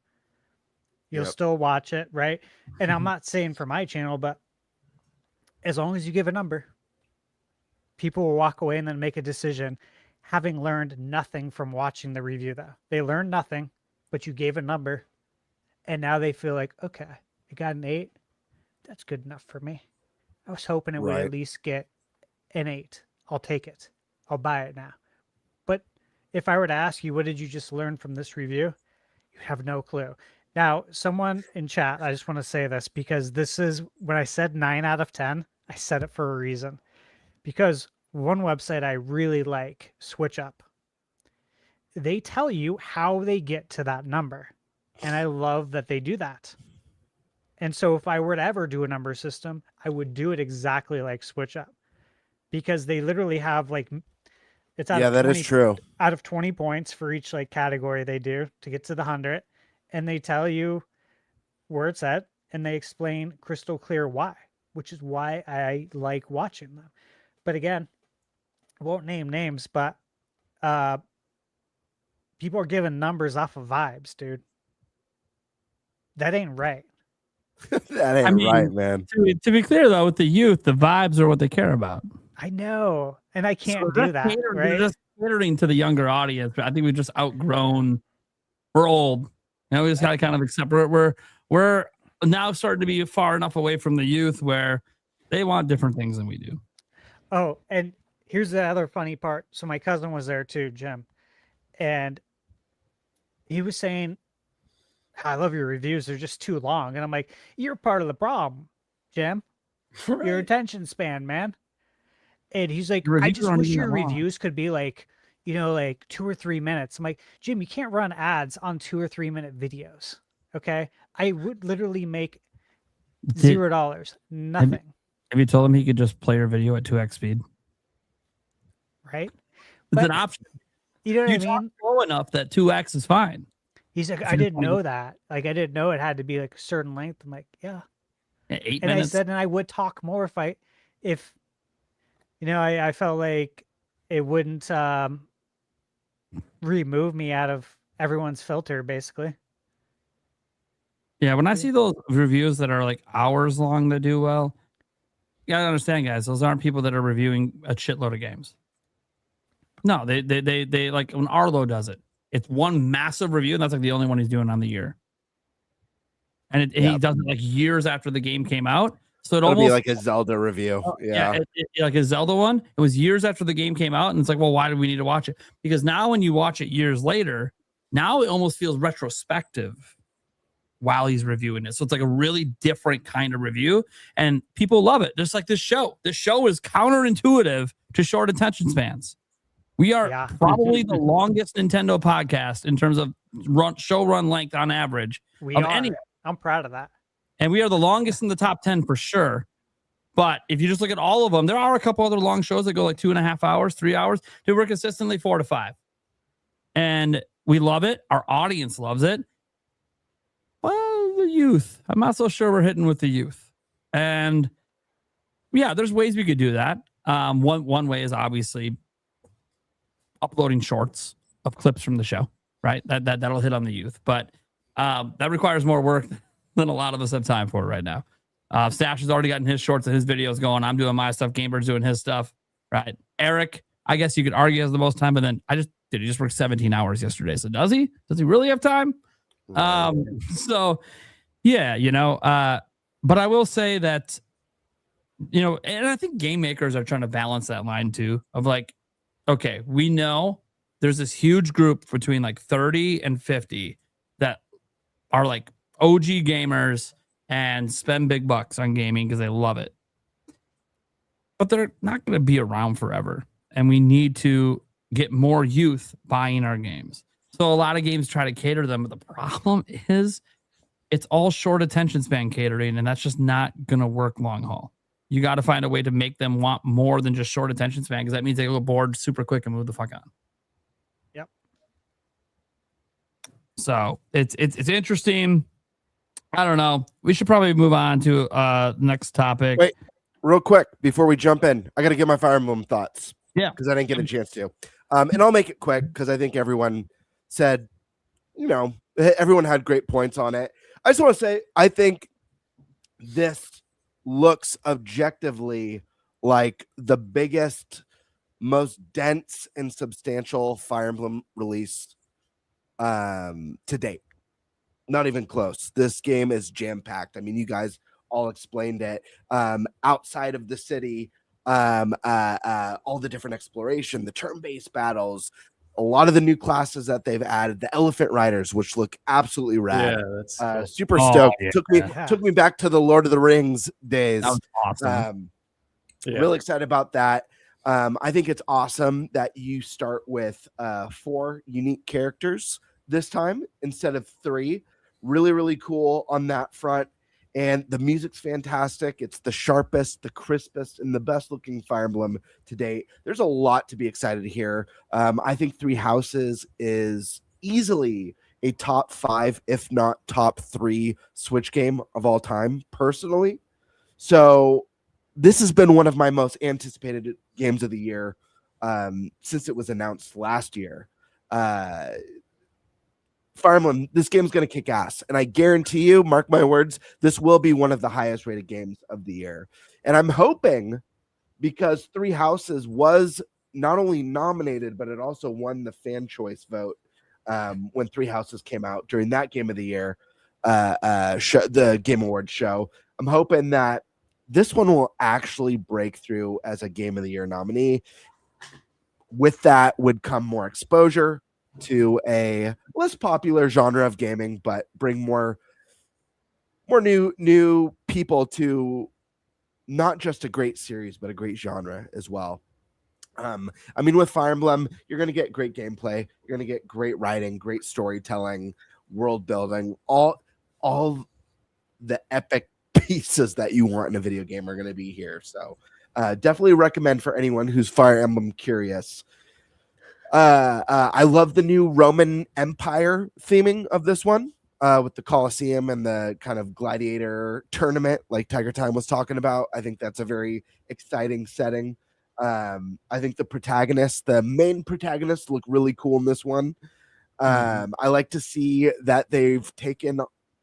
You'll still watch it, right? And I'm not saying for my channel, but as long as you give a number, people will walk away and then make a decision having learned nothing from watching the review, though. They learned nothing, but you gave a number, and now they feel like, okay, I got an 8. That's good enough for me. I was hoping it would at least get an 8. I'll take it. I'll buy it now. But if I were to ask you, what did you just learn from this review? You have no clue. Now, someone in chat, I just want to say this, because this is, when I said 9 out of 10, I said it for a reason. Because one website I really like, Switch Up, they tell you how they get to that number. And I love that they do that. And so if I were to ever do a number system, I would do it exactly like Switch Up, because they literally have like, it's out of 20, that is true. Out of 20 points for each like category they do to get to the 100. And they tell you where it's at, and they explain crystal clear why, which is why I like watching them. But again, I won't name names, but people are giving numbers off of vibes, dude. That ain't right. That ain't right, man. To be clear, though, with the youth, the vibes are what they care about. I know, and I can't do that. Right? We're just catering to the younger audience, but I think we've just outgrown. We're old. We just got to kind of accept we're now starting to be far enough away from the youth where they want different things than we do. Oh, and here's the other funny part. So my cousin was there too, Jim, and he was saying, I love your reviews. They're just too long. And I'm like, you're part of the problem, Jim. Right. Your attention span, man. And he's like, I just wish your reviews could be like, like 2 or 3 minutes. I'm like, Jim, you can't run ads on 2 or 3 minute videos. Okay. I would literally make $0. Nothing. Have you told him he could just play your video at 2x speed? Right. It's an option. You know what I mean? Talk slow enough that 2x is fine. He's like, I didn't know that. Like, I didn't know it had to be like a certain length. I'm like, yeah. 8 and minutes. I said, and I would talk more if I felt like it wouldn't remove me out of everyone's filter, basically. Yeah, when I see those reviews that are like hours long that do well, you gotta understand, guys, those aren't people that are reviewing a shitload of games. No, they like when Arlo does it. It's one massive review, and that's like the only one he's doing on the year. And he does it like years after the game came out. So it'll almost be like a Zelda review. Like a Zelda one. It was years after the game came out, and it's like, well, why do we need to watch it? Because now when you watch it years later, now it almost feels retrospective while he's reviewing it. So it's like a really different kind of review, and people love it. Just like this show. This show is counterintuitive to short attention spans. We are probably the longest Nintendo podcast in terms of show run length on average. I'm proud of that. And we are the longest in the top 10 for sure. But if you just look at all of them, there are a couple other long shows that go like 2.5 hours, 3 hours. Dude, we're consistently 4 to 5. And we love it. Our audience loves it. Well, the youth. I'm not so sure we're hitting with the youth. And yeah, there's ways we could do that. One way is obviously uploading shorts of clips from the show, right? That'll hit on the youth. But that requires more work than a lot of us have time for right now. Stash has already gotten his shorts and his videos going. I'm doing my stuff. Gamer's doing his stuff, right? Eric, I guess you could argue has the most time, but then he just worked 17 hours yesterday. So does he? Does he really have time? So yeah, but I will say that, and I think game makers are trying to balance that line too, of like, okay, we know there's this huge group between like 30 and 50 that are like OG gamers and spend big bucks on gaming because they love it. But they're not going to be around forever. And we need to get more youth buying our games. So a lot of games try to cater to them. But the problem is it's all short attention span catering. And that's just not going to work long haul. You got to find a way to make them want more than just short attention span, because that means they go bored super quick and move the fuck on. Yep. So it's interesting. I don't know. We should probably move on to next topic. Wait, real quick before we jump in, I got to give my Fire Emblem thoughts. Yeah, because I didn't get a chance to. And I'll make it quick because I think everyone said, everyone had great points on it. I just want to say, I think this looks objectively like the biggest, most dense and substantial Fire Emblem release to date. Not even close. This game is jam-packed. I mean, you guys all explained it. Outside of the city, all the different exploration, the turn-based battles, a lot of the new classes that they've added, the elephant riders, which look absolutely rad. Yeah, that's cool. Super stoked. Took me back to the Lord of the Rings days. That was awesome. Really excited about that. I think it's awesome that you start with 4 unique characters this time instead of 3. Really, really cool on that front. And the music's fantastic. It's the sharpest, the crispest, and the best looking Fire Emblem to date. There's a lot to be excited here. I think Three Houses is easily a top 5, if not top 3 Switch game of all time, personally. So this has been one of my most anticipated games of the year since it was announced last year. Fire Emblem, this game's going to kick ass. And I guarantee you, mark my words, this will be one of the highest rated games of the year. And I'm hoping, because Three Houses was not only nominated, but it also won the fan choice vote when Three Houses came out during that game of the year, the Game Awards show. I'm hoping that this one will actually break through as a Game of the Year nominee. With that would come more exposure to a less popular genre of gaming, but bring more new people to not just a great series, but a great genre as well. I mean, with Fire Emblem, you're going to get great gameplay. You're going to get great writing, great storytelling, world building. All the epic pieces that you want in a video game are going to be here. So definitely recommend for anyone who's Fire Emblem curious. I love the new Roman Empire theming of this one with the Colosseum and the kind of gladiator tournament like Tiger Time was talking about. I think that's a very exciting setting. I think the main protagonists look really cool in this one. I like to see that they've taken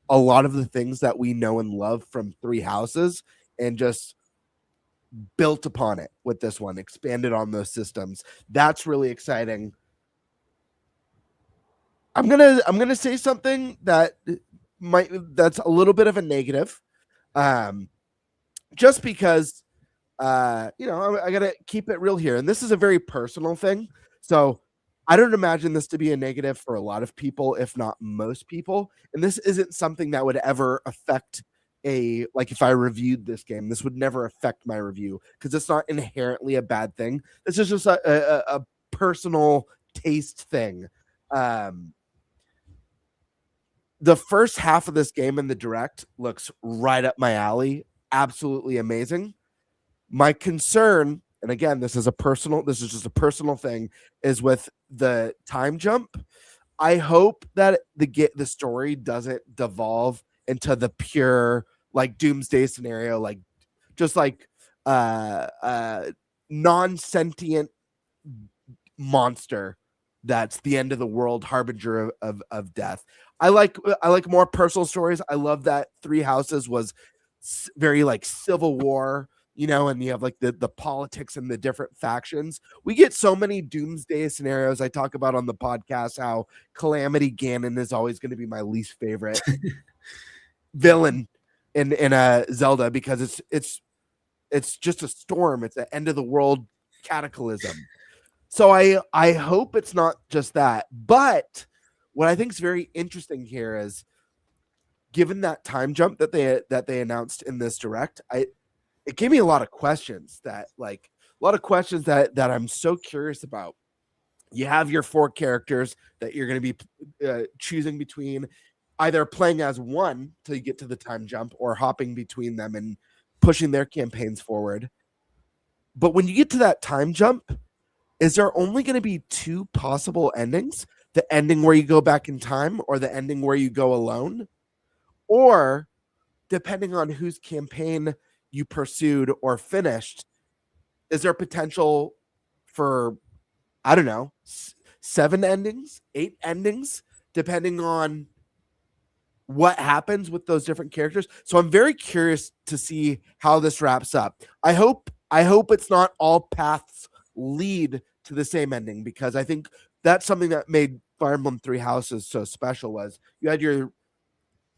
a lot of the things that we know and love from Three Houses and just built upon it with this one, expanded on those systems. That's really exciting. I'm gonna say something that's a little bit of a negative, just because I gotta keep it real here, and this is a very personal thing. So I don't imagine this to be a negative for a lot of people, if not most people. And this isn't something that would ever affect like if I reviewed this game, this would never affect my review because it's not inherently a bad thing. This is just a personal taste thing. The first half of this game in the direct looks right up my alley. Absolutely amazing. My concern, and again, this is just a personal thing, is with the time jump. I hope that the story doesn't devolve into the pure like doomsday scenario, like just like non-sentient monster that's the end of the world, harbinger of death. I like more personal stories. I love that Three Houses was very like Civil War, and you have like the politics and the different factions. We get so many doomsday scenarios. I talk about on the podcast how Calamity Ganon is always going to be my least favorite villain in a Zelda because it's just a storm. It's the end of the world cataclysm. So I hope it's not just that. But what I think is very interesting here is, given that time jump that they announced in this direct, it gave me a lot of questions that I'm so curious about. You have your 4 characters that you're going to be choosing between, either playing as one till you get to the time jump or hopping between them and pushing their campaigns forward. But when you get to that time jump, is there only going to be 2 possible endings? The ending where you go back in time or the ending where you go alone? Or depending on whose campaign you pursued or finished, is there potential for, I don't know, 7 endings, 8 endings, depending on what happens with those different characters? So I'm very curious to see how this wraps up. I hope it's not all paths lead to the same ending, because I think that's something that made Fire Emblem Three Houses so special. Was you had your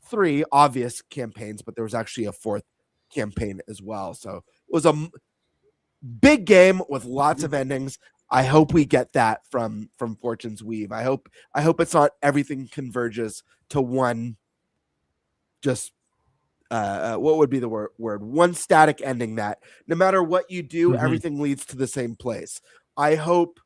3 obvious campaigns, but there was actually a 4th campaign as well. So it was a big game with lots of endings. I hope we get that from Fortune's Weave. I hope it's not everything converges to one, just what would be the word? One static ending that no matter what you do, everything leads to the same place. I hope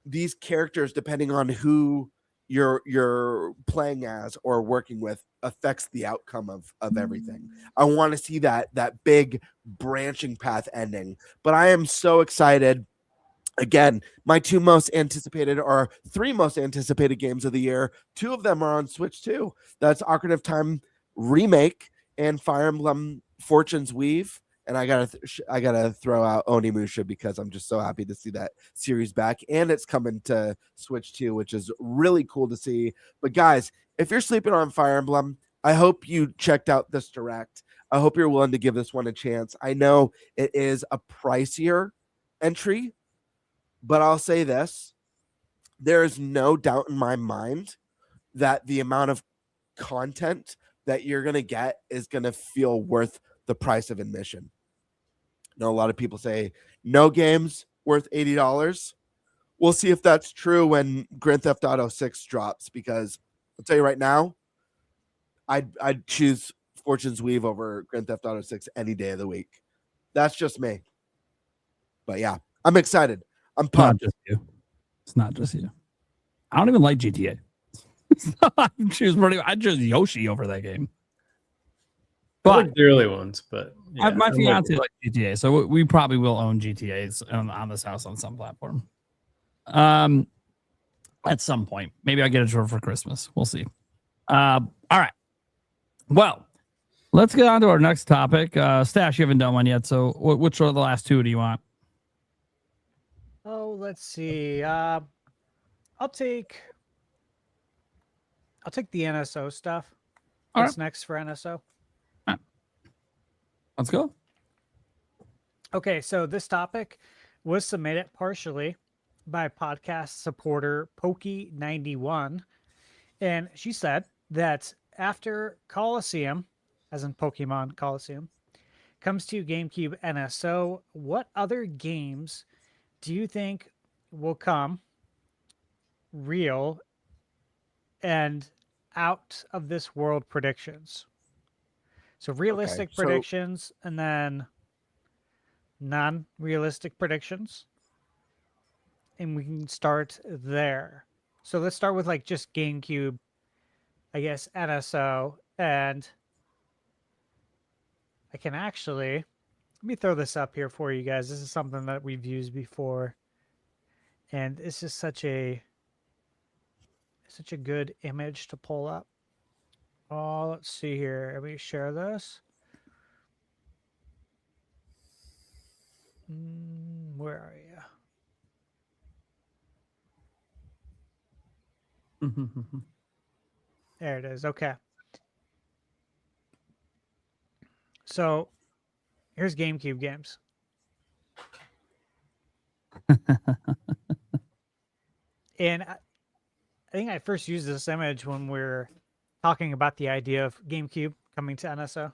these characters, depending on who you're playing as or working with, affects the outcome of everything. I want to see that big branching path ending. But I am so excited. Again, my 2 most anticipated, or 3 most anticipated games of the year, 2 of them are on Switch too. That's Ocarina of Time Remake and Fire Emblem Fortune's Weave. And I gotta throw out Onimusha because I'm just so happy to see that series back, and it's coming to Switch too, which is really cool to see. But guys, if you're sleeping on Fire Emblem, I hope you checked out this direct. I hope you're willing to give this one a chance. I know it is a pricier entry, but I'll say this: there is no doubt in my mind that the amount of content that you're gonna get is gonna feel worth the price of admission. I know a lot of people say no game's worth $80. We'll see if that's true when Grand Theft Auto 6 drops, because I'll tell you right now, I'd choose Fortune's Weave over Grand Theft Auto 6 any day of the week. That's just me. But yeah, I'm excited. I'm pumped. It's not just you. I don't even like GTA. I'd choose Yoshi over that game. I like the early ones, but yeah, my fiance likes GTA, so we probably will own GTAs on this house on some platform. At some point, maybe I'll get it for Christmas. We'll see. All right. Well, let's get on to our next topic. Stash, you haven't done one yet, so which are the last 2 do you want? Oh, let's see. I'll take the NSO stuff. What's next for NSO? Let's go. Okay, so this topic was submitted partially by podcast supporter Pokey91, and she said that after Coliseum, as in Pokemon Coliseum, comes to GameCube NSO, what other games do you think will come real and out of this world predictions. So realistic so- predictions and then non-realistic predictions. And we can start there. So let's start with like just GameCube, I guess NSO, and I can actually let me throw this up here for you guys. This is something that we've used before. And it's just such a good image to pull up. Oh, let's see here. Let me share this. Where are you? There it is. Okay. So here's GameCube games. And I think I first used this image when we were talking about the idea of GameCube coming to NSO.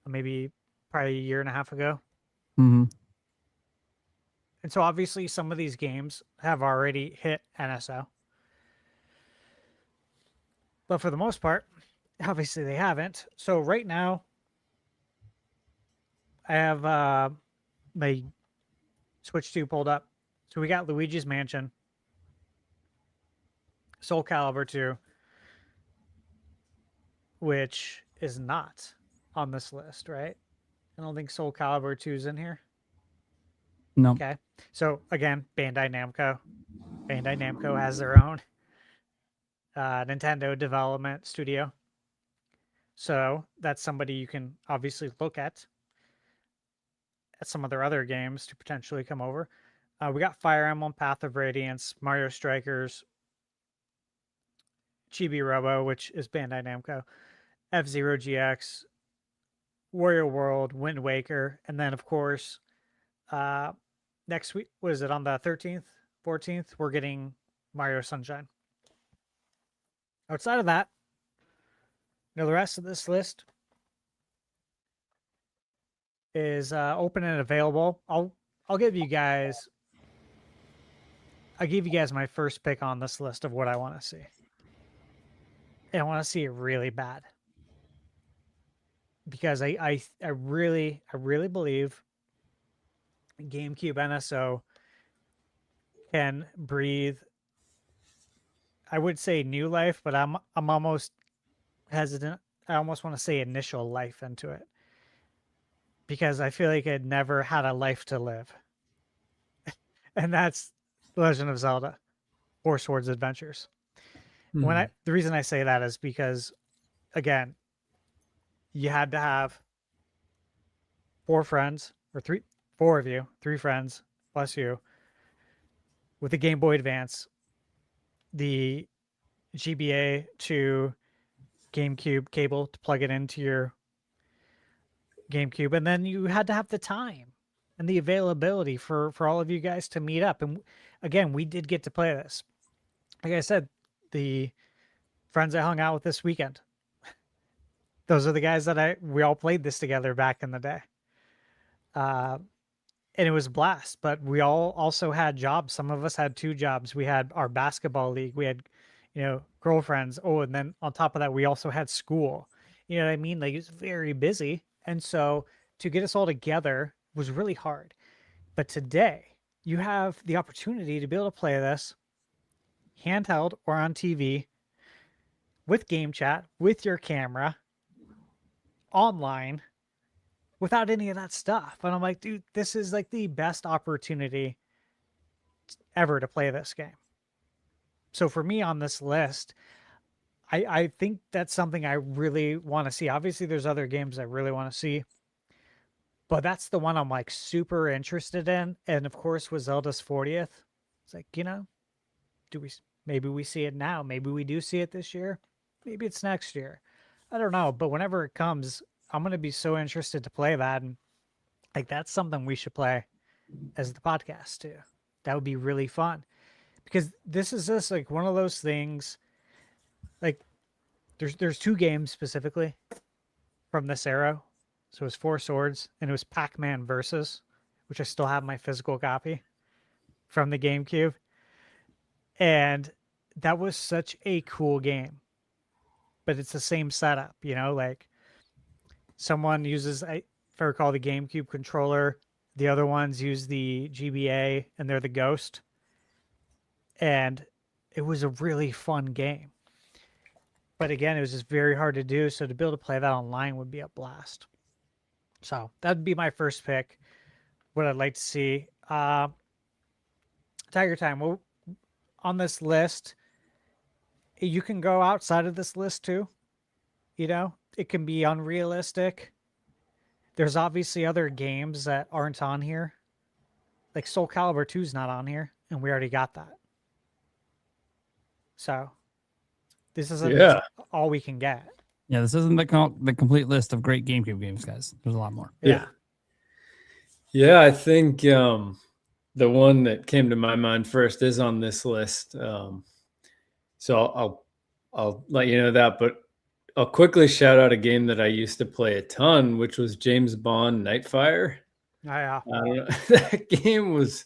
Maybe probably a year and a half ago. Mm-hmm. And so obviously some of these games have already hit NSO. But for the most part, obviously they haven't. So right now, I have my Switch 2 pulled up. So we got Luigi's Mansion, Soul Calibur 2, which is not on this list, right? I don't think Soul Calibur 2 is in here. No. Okay. So again, Bandai Namco. Bandai Namco has their own Nintendo development studio. So that's somebody you can obviously look at some of their other games to potentially come over. We got Fire Emblem, Path of Radiance, Mario Strikers, Chibi Robo, which is Bandai Namco, F-Zero GX, Wario World, Wind Waker, and then of course, next week, what is it, on the 13th, 14th, we're getting Mario Sunshine. Outside of that, the rest of this list is open and available. I'll give you guys. I'll give you guys my first pick on this list of what I want to see. And I want to see it really bad. Because I really believe GameCube NSO can breathe, I would say new life, but I'm almost hesitant. I almost want to say initial life into it. Because I feel like it never had a life to live. And that's The Legend of Zelda, Four Swords Adventures. The reason I say that is because, again, you had to have four of you, three friends plus you, with the Game Boy Advance, the GBA to GameCube cable to plug it into your GameCube, and then you had to have the time and the availability for all of you guys to meet up. And again, we did get to play this. Like I said, the friends I hung out with this weekend, those are the guys that we all played this together back in the day. And it was a blast, but we all also had jobs. Some of us had two jobs. We had our basketball league. We had, girlfriends. Oh, and then on top of that, we also had school. You know what I mean? Like, it was very busy. And so to get us all together was really hard. But today, you have the opportunity to be able to play this handheld or on TV with game chat, with your camera, online, without any of that stuff. And I'm like, dude, this is like the best opportunity ever to play this game. So for me on this list, I think that's something I really want to see. Obviously, there's other games I really want to see, but that's the one I'm like super interested in. And of course, with Zelda's 40th, it's like, maybe we see it now. Maybe we do see it this year. Maybe it's next year. I don't know. But whenever it comes, I'm going to be so interested to play that. And like, that's something we should play as the podcast too. That would be really fun, because this is just like one of those things. Like, there's two games specifically from this era. So it was Four Swords and it was Pac-Man Versus, which I still have my physical copy from the GameCube. And that was such a cool game. But it's the same setup, you know, like someone uses, if I recall, the GameCube controller. The other ones use the GBA, and they're the Ghost. And it was a really fun game. But again, it was just very hard to do. So to be able to play that online would be a blast. So that'd be my first pick. What I'd like to see. Tiger Time. Well, on this list, you can go outside of this list too. You know, it can be unrealistic. There's obviously other games that aren't on here. Like Soul Calibur 2 is not on here, and we already got that. So this isn't all we can get. Yeah, this isn't the complete list of great GameCube games, guys. There's a lot more. Yeah, I think the one that came to my mind first is on this list. So I'll let you know that, but I'll quickly shout out a game that I used to play a ton, which was James Bond Nightfire. Yeah. I don't know. That game was,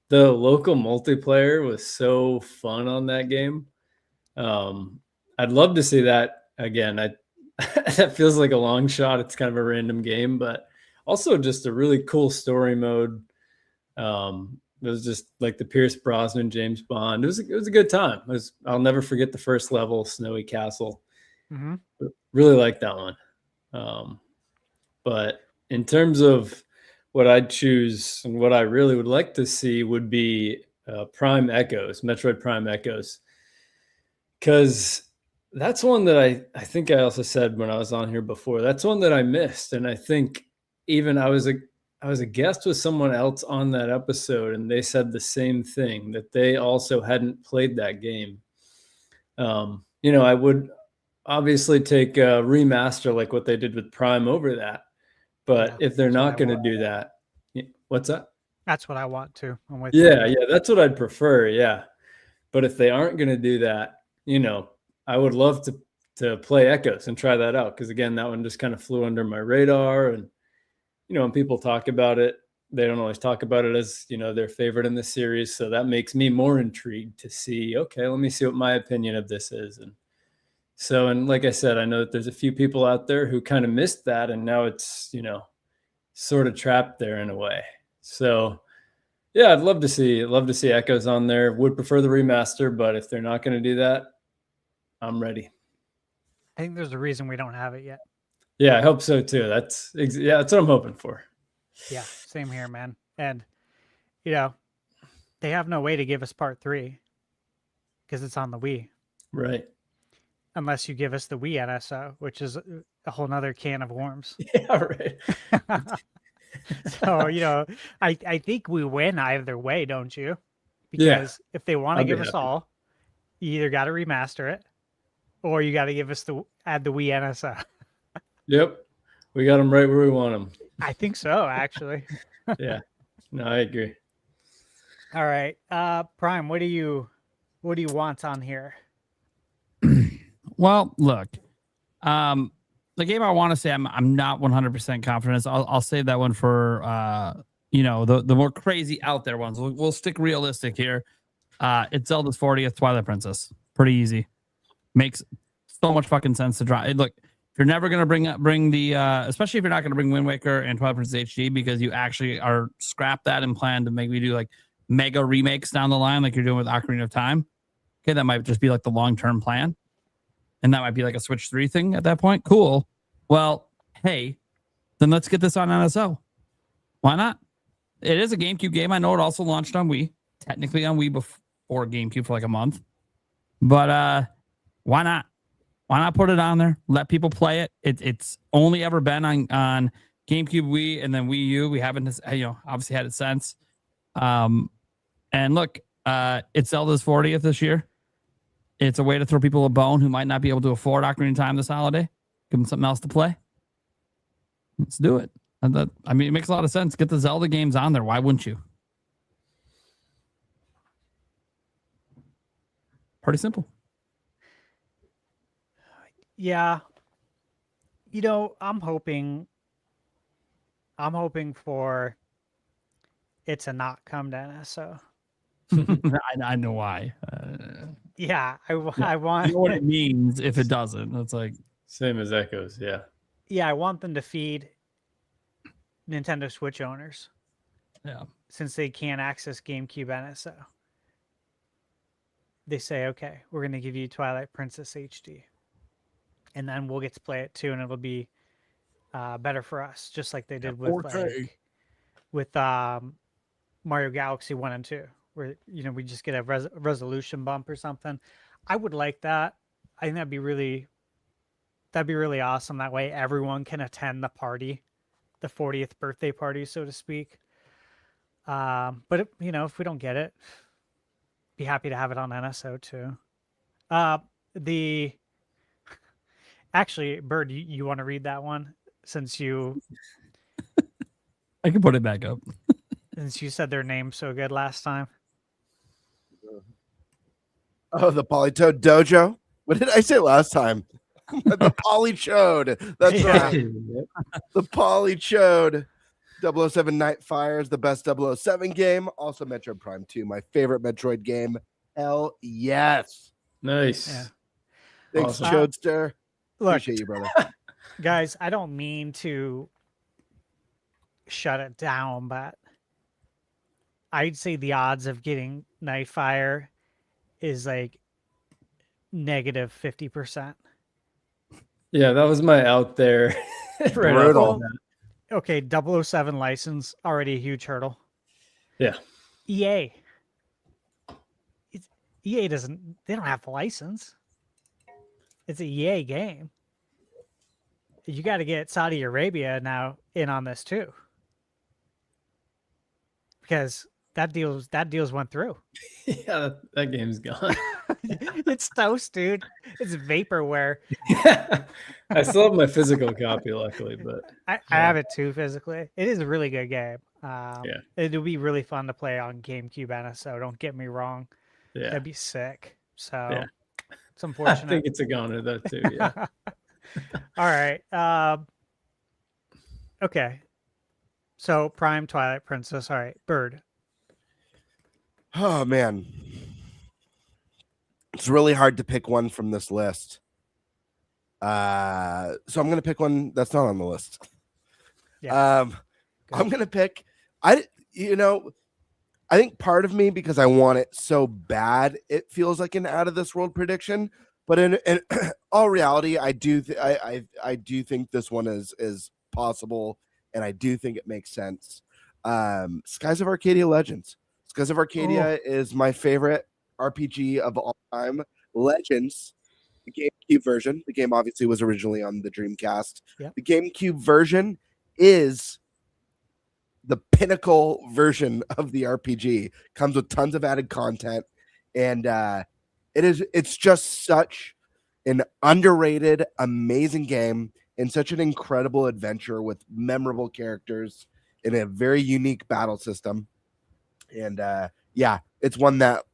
the local multiplayer was so fun on that game. I'd love to see that again. That feels like a long shot. It's kind of a random game, but also just a really cool story mode. It was just like the Pierce Brosnan James Bond. It was a good time. I'll never forget the first level, Snowy Castle. Mm-hmm. Really like that one. But in terms of what I'd choose and what I really would like to see would be Prime Echoes, Metroid Prime Echoes. Because that's one that I think I also said when I was on here before. That's one that I missed. And I think even I was a guest with someone else on that episode, and they said the same thing, that they also hadn't played that game. You know, I would obviously take a remaster like what they did with Prime over that. But if they're not going to do that, what's that? That's what I want to. I'm with you. Yeah, that's what I'd prefer. Yeah. But if they aren't going to do that, you know, I would love to play Echoes and try that out. Because again, that one just kind of flew under my radar. And, you know, when people talk about it, they don't always talk about it as, you know, their favorite in the series. So that makes me more intrigued to see, okay, let me see what my opinion of this is. And so, and like I said, I know that there's a few people out there who kind of missed that, and now it's, you know, sort of trapped there in a way. So yeah, I'd love to see Echoes on there. Would prefer the remaster, but if they're not going to do that, I'm ready. I think there's a reason we don't have it yet. Yeah, I hope so too. That's what I'm hoping for. Yeah, same here, man. And, you know, they have no way to give us part 3 because it's on the Wii. Right. Unless you give us the Wii NSO, which is a whole nother can of worms. Yeah, right. So, you know, I think we win either way, don't you? Because if they want to give us all, you either got to remaster it or you got to give us add the Wii NSO. Yep. We got them right where we want them. I think so, actually. Yeah. No, I agree. All right. Prime, what do you want on here? Well, look, the game I want to say I'm not 100% confident. I'll save that one for you know, the more crazy out there ones. We'll stick realistic here. It's Zelda's 40th Twilight Princess. Pretty easy. Makes so much fucking sense to draw. Look, if you're never gonna bring the especially if you're not gonna bring Wind Waker and Twilight Princess HD because you actually are scrap that and plan to maybe do like mega remakes down the line like you're doing with Ocarina of Time. Okay, that might just be like the long-term plan. And that might be like a Switch 3 thing at that point. Cool. Well, hey, then let's get this on NSO. Why not? It is a GameCube game. I know it also launched on Wii. Technically on Wii before GameCube for like a month. But why not? Why not put it on there? Let people play it. It's only ever been on GameCube, Wii, and then Wii U. We haven't, you know, obviously had it since. And look, it's Zelda's 40th this year. It's a way to throw people a bone who might not be able to afford Ocarina of Time this holiday. Give them something else to play. Let's do it. I mean, it makes a lot of sense. Get the Zelda games on there. Why wouldn't you? Pretty simple. Yeah. You know, I'm hoping for it to not come to NSO. I know why. Yeah, I I want. know what it means if it doesn't. It's like Same as Echoes, yeah. Yeah, I want them to feed Nintendo Switch owners. Yeah. Since they can't access GameCube NSO. They say, okay, we're going to give you Twilight Princess HD. And then we'll get to play it too, and it'll be better for us, just like they did with Mario Galaxy 1 and 2, where we just get a resolution bump or something. I would like that. I think that'd be really awesome. That way everyone can attend the party, the 40th birthday party, so to speak. But if we don't get it, be happy to have it on NSO too. Actually, Bird, you want to read that one since you I can put it back up. since you said their name so good last time. Oh, the Polytoad Dojo. What did I say last time? The Polychode. That's right. The Polychode. 007 Nightfire is the best 007 game. Also, Metroid Prime 2, my favorite Metroid game. Hell yes. Nice. Yeah. Thanks, Awesome. Chodester. Look, Appreciate you, brother. guys, I don't mean to shut it down, but I'd say the odds of getting Nightfire is like negative 50%. Yeah, that was my out there. Right Brutal. off the bat. Okay, 007 license, already a huge hurdle. Yeah. EA. EA they don't have the license. It's a EA game. You got to get Saudi Arabia now in on this too. Because that deal's went through. Yeah, that game's gone. It's toast, dude. It's vaporware. I still have my physical copy, luckily, but I have it too physically. It is a really good game. Yeah. It'll be really fun to play on GameCube NSO. Don't get me wrong. yeah. That'd be sick. So Yeah. it's I unfortunate. think it's a goner though too. Yeah. All right. Okay. So Prime, Twilight Princess. All right. Bird. Oh, man. It's really hard to pick one from this list. So I'm going to pick one that's not on the list. Yeah. I'm going to pick, I think part of me, because I want it so bad, it feels like an out of this world prediction, but in all reality, I do think this one is possible, and I do think it makes sense. Skies of Arcadia Legends. Skies of Arcadia is my favorite RPG of all time. Legends, the GameCube version. The game obviously was originally on the Dreamcast. Yep. The GameCube version is the pinnacle version of the RPG. Comes with tons of added content, and it's just such an underrated, amazing game, and such an incredible adventure with memorable characters in a very unique battle system. And yeah, it's one that,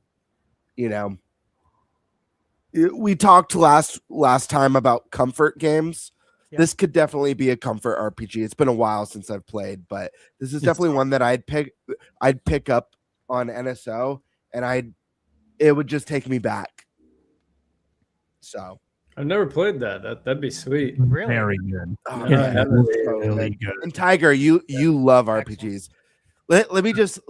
we talked last time about comfort games. Yeah. This could definitely be a comfort RPG. It's been a while since I've played, but this is definitely one that I'd pick up on NSO, and it would just take me back. So I've never played that. That'd be sweet. Really? Very good. oh, Yeah, man, I haven't. it's so Really good. good. And Tiger, you love RPGs. Let me just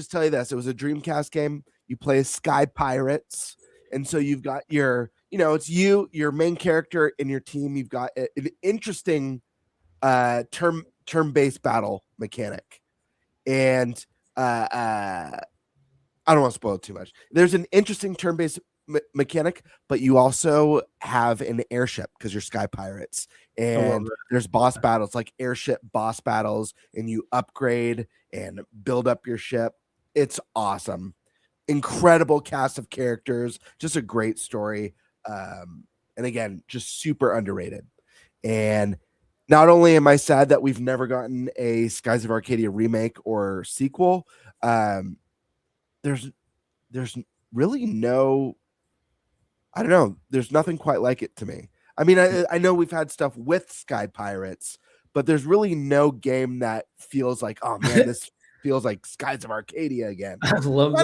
tell you this. It was a Dreamcast game. You play as Sky Pirates, and so you've got your your main character in your team. You've got an interesting turn-based battle mechanic, and I don't want to spoil it too much. There's an interesting turn-based mechanic, but you also have an airship because you're Sky Pirates, and there's boss battles, like airship boss battles, and you upgrade and build up your ship. It's awesome. Incredible cast of characters, just a great story. And again, just super underrated. And not only am I sad that we've never gotten a Skies of Arcadia remake or sequel, there's really no, I don't know, there's nothing quite like it to me. I mean, I know we've had stuff with Sky Pirates, but there's really no game that feels like, oh man, this feels like Skies of Arcadia again. I love that.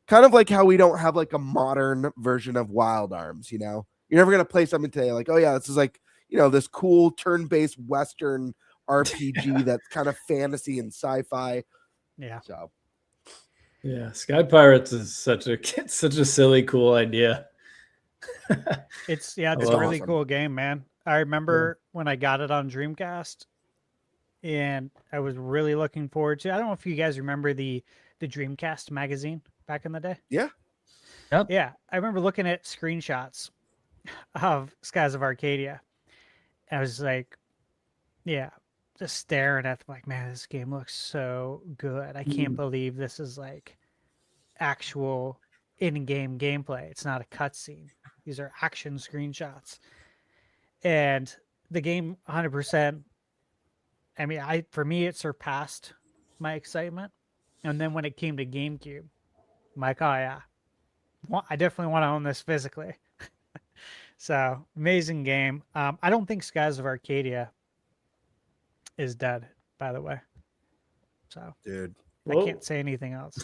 Kind of like how we don't have like a modern version of Wild Arms, you know? You're never gonna play something today like, oh yeah, this is like, you know, this cool turn-based Western RPG that's kind of fantasy and sci-fi. Yeah. So yeah, Sky Pirates is such a silly, cool idea. It's a It's really awesome. cool game, man. I remember when I got it on Dreamcast, and I was really looking forward to. I don't know if you guys remember the Dreamcast magazine back in the day. yeah. Yeah, I remember looking at screenshots of Skies of Arcadia. I was like, yeah, just staring at them like, man, this game looks so good. I can't believe this is like actual in-game gameplay. It's not a cutscene. These are action screenshots. And the game 100%, I mean, for me, it surpassed my excitement. And then when it came to GameCube, I'm like, oh yeah, I definitely want to own this physically. So amazing game. I don't think Skies of Arcadia is dead, by the way. So Dude. I can't say anything else.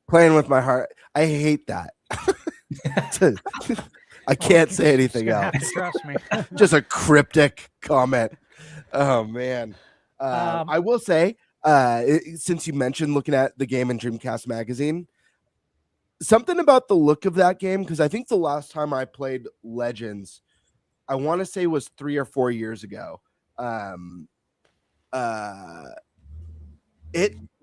Playing with my heart. I hate that. I can't say anything else. Trust me. Just a cryptic comment. Oh man. I will say, since you mentioned looking at the game in Dreamcast magazine, something about the look of that game, because I think the last time I played Legends, I want to say was 3 or 4 years ago. The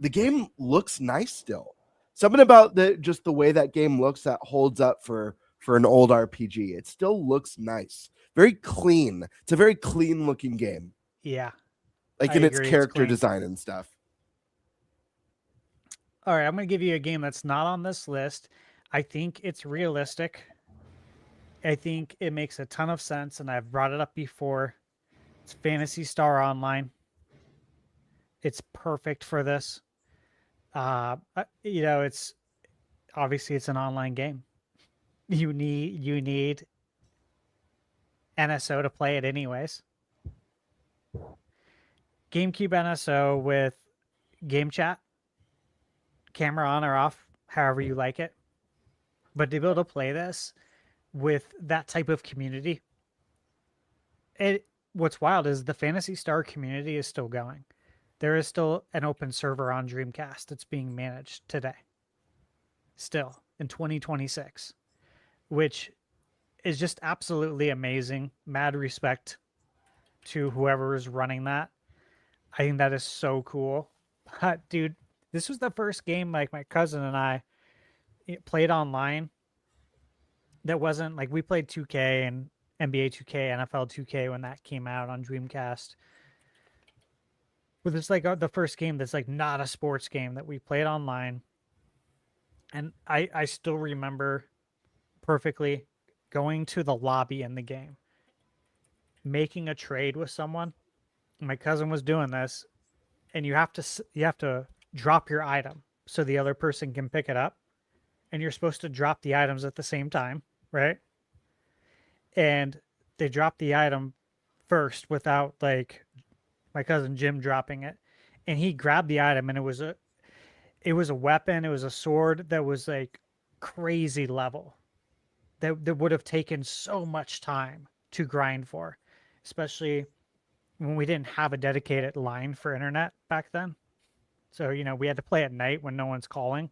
game looks nice still. Something about just the way that game looks that holds up for an old RPG. It still looks nice. Very clean. It's a very clean looking game. Yeah. Like in its character design and stuff. All right, I'm going to give you a game that's not on this list. I think it's realistic. I think it makes a ton of sense, and I've brought it up before. It's Phantasy Star Online. It's perfect for this. It's obviously it's an online game. You need NSO to play it anyways. GameCube NSO with game chat, camera on or off, however you like it. But to be able to play this with that type of community, what's wild is the Phantasy Star community is still going. There is still an open server on Dreamcast that's being managed today. Still in 2026, which is just absolutely amazing. Mad respect to whoever is running that. I think that is so cool. But dude, this was the first game like my cousin and I played online that wasn't like we played 2K and NBA 2K, NFL 2K when that came out on Dreamcast. But it's like the first game that's like not a sports game that we played online. And I still remember perfectly going to the lobby in the game, making a trade with someone. My cousin was doing this, and you have to drop your item so the other person can pick it up, and you're supposed to drop the items at the same time, right? And they dropped the item first without like my cousin Jim dropping it, and he grabbed the item, and it was a weapon, it was a sword that was like crazy level that would have taken so much time to grind for, especially when we didn't have a dedicated line for internet back then. So, we had to play at night when no one's calling,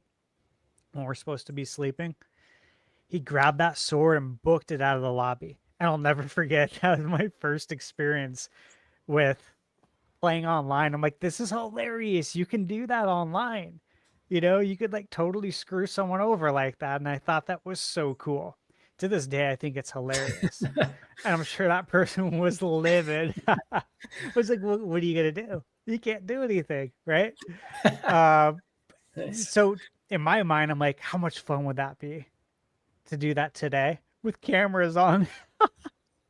when we're supposed to be sleeping. He grabbed that sword and booked it out of the lobby. And I'll never forget, that was my first experience with playing online. I'm like, this is hilarious. You can do that online. You could like totally screw someone over like that. And I thought that was so cool. To this day, I think it's hilarious. And I'm sure that person was livid. Was like, what are you going to do? You can't do anything, right? So in my mind, I'm like, how much fun would that be to do that today with cameras on?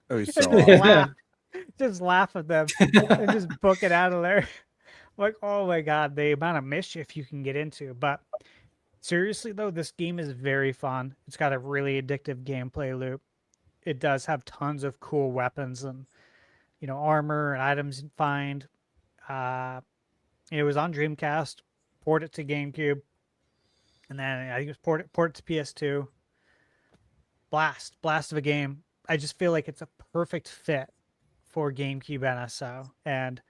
Oh, so just laugh at them and just book it out of there. Like, oh my God, the amount of mischief you can get into. But seriously, though, this game is very fun. It's got a really addictive gameplay loop. It does have tons of cool weapons and, armor and items you find. It was on Dreamcast, port it to GameCube, and then I think it was port it to PS2. Blast of a game. I just feel like it's a perfect fit for GameCube NSO, and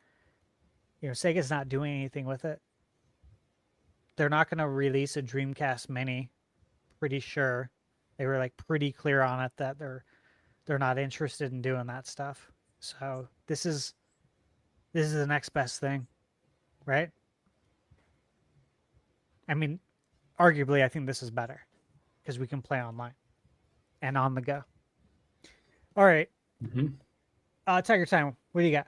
Sega's not doing anything with it. They're not going to release a Dreamcast Mini. Pretty sure they were like pretty clear on it that they're not interested in doing that stuff. So this is the next best thing, right? I mean, arguably, I think this is better because we can play online and on the go. All right. Tiger Time, what do you got?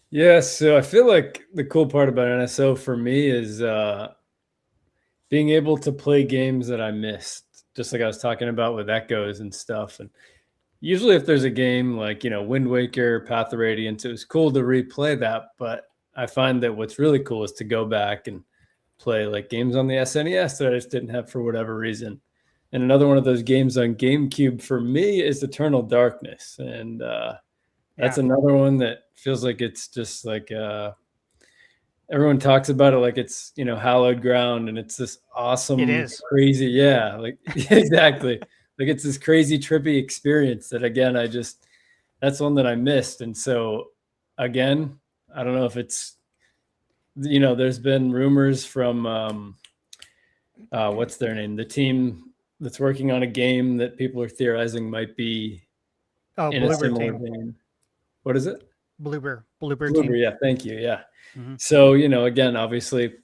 Yeah, so I feel like the cool part about NSO for me is being able to play games that I missed, just like I was talking about with Echoes and stuff. And usually if there's a game like, Wind Waker, Path of Radiance, it was cool to replay that. But I find that what's really cool is to go back and play like games on the SNES that I just didn't have for whatever reason. And another one of those games on GameCube for me is Eternal Darkness. And that's another one that feels like it's just like everyone talks about it like it's, hallowed ground, and it's this awesome, it is crazy. Yeah, like exactly. Like it's this crazy trippy experience that again, that's one that I missed. And so again, I don't know if it's, there's been rumors from what's their name? The team that's working on a game that people are theorizing might be in a similar vein. What is it? Bloober team. Yeah, thank you. Yeah. Mm-hmm. So, again, obviously,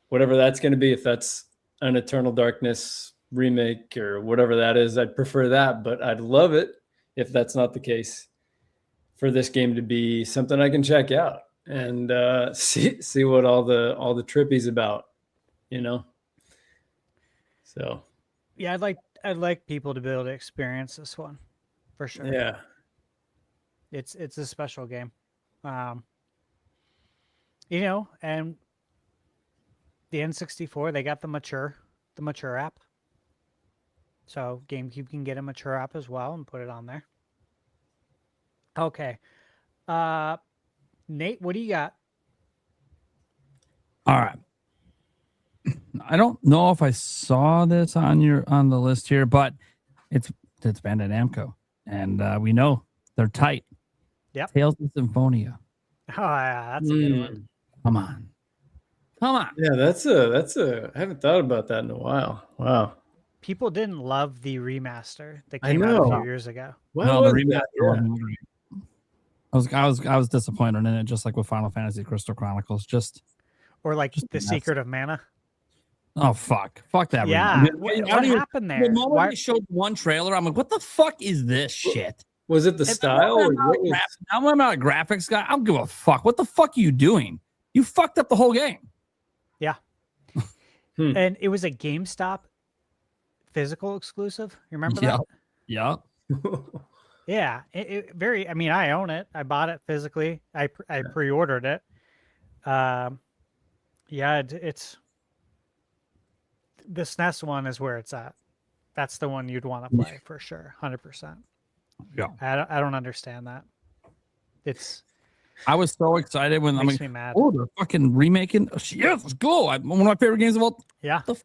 whatever that's going to be, if that's an Eternal Darkness remake or whatever that is, I'd prefer that. But I'd love it if that's not the case, for this game to be something I can check out and see what all the trippy's about, So. Yeah, I'd like people to be able to experience this one, for sure. Yeah. It's a special game. And the N64, they got the mature app. So GameCube can get a mature app as well and put it on there. Okay. Nate, what do you got? All right. I don't know if I saw this on the list here, but it's Bandai Namco, and we know they're tight. Yep. Tales of Symphonia. Oh yeah, that's a good one. Come on. Yeah, that's a. I haven't thought about that in a while. Wow. People didn't love the remaster that came out a few years ago. No, the remaster wasn't great. I was disappointed in it, just like with Final Fantasy Crystal Chronicles. Or like The Secret of Mana. Oh fuck that. Yeah. What happened there? The moment they showed one trailer, I'm like, what the fuck is this shit? Was it the style? I'm not a graphics guy. I don't give a fuck. What the fuck are you doing? You fucked up the whole game. Yeah. And it was a GameStop physical exclusive. You remember that? Yeah. Yeah. I mean, I own it. I bought it physically. I pre-ordered it. Yeah, it's the SNES one is where it's at. That's the one you'd want to play for sure, 100%. Yeah, I don't understand that. I was so excited when makes me mad. Oh, they're fucking remaking. Yes, let's go! One of my favorite games of all. Yeah. The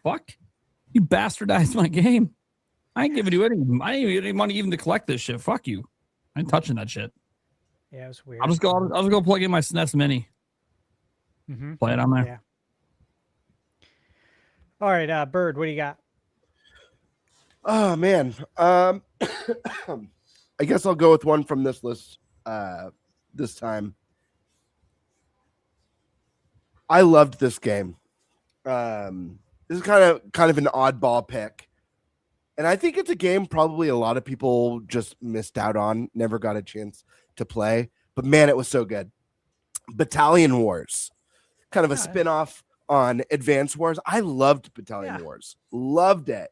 fuck? You bastardized my game. I ain't giving you any. I ain't giving any money even to collect this shit. Fuck you. I ain't touching that shit. Yeah, it was weird. I'll just go plug in my SNES Mini. Mm-hmm. Play it on there. Yeah. All right, Bird, what do you got? Oh man. I guess I'll go with one from this list this time. I loved this game. This is kind of an oddball pick. And I think it's a game probably a lot of people just missed out on, never got a chance to play. But man, it was so good. Battalion Wars. Kind of a spin-off on Advance Wars. I loved Battalion Wars. Loved it.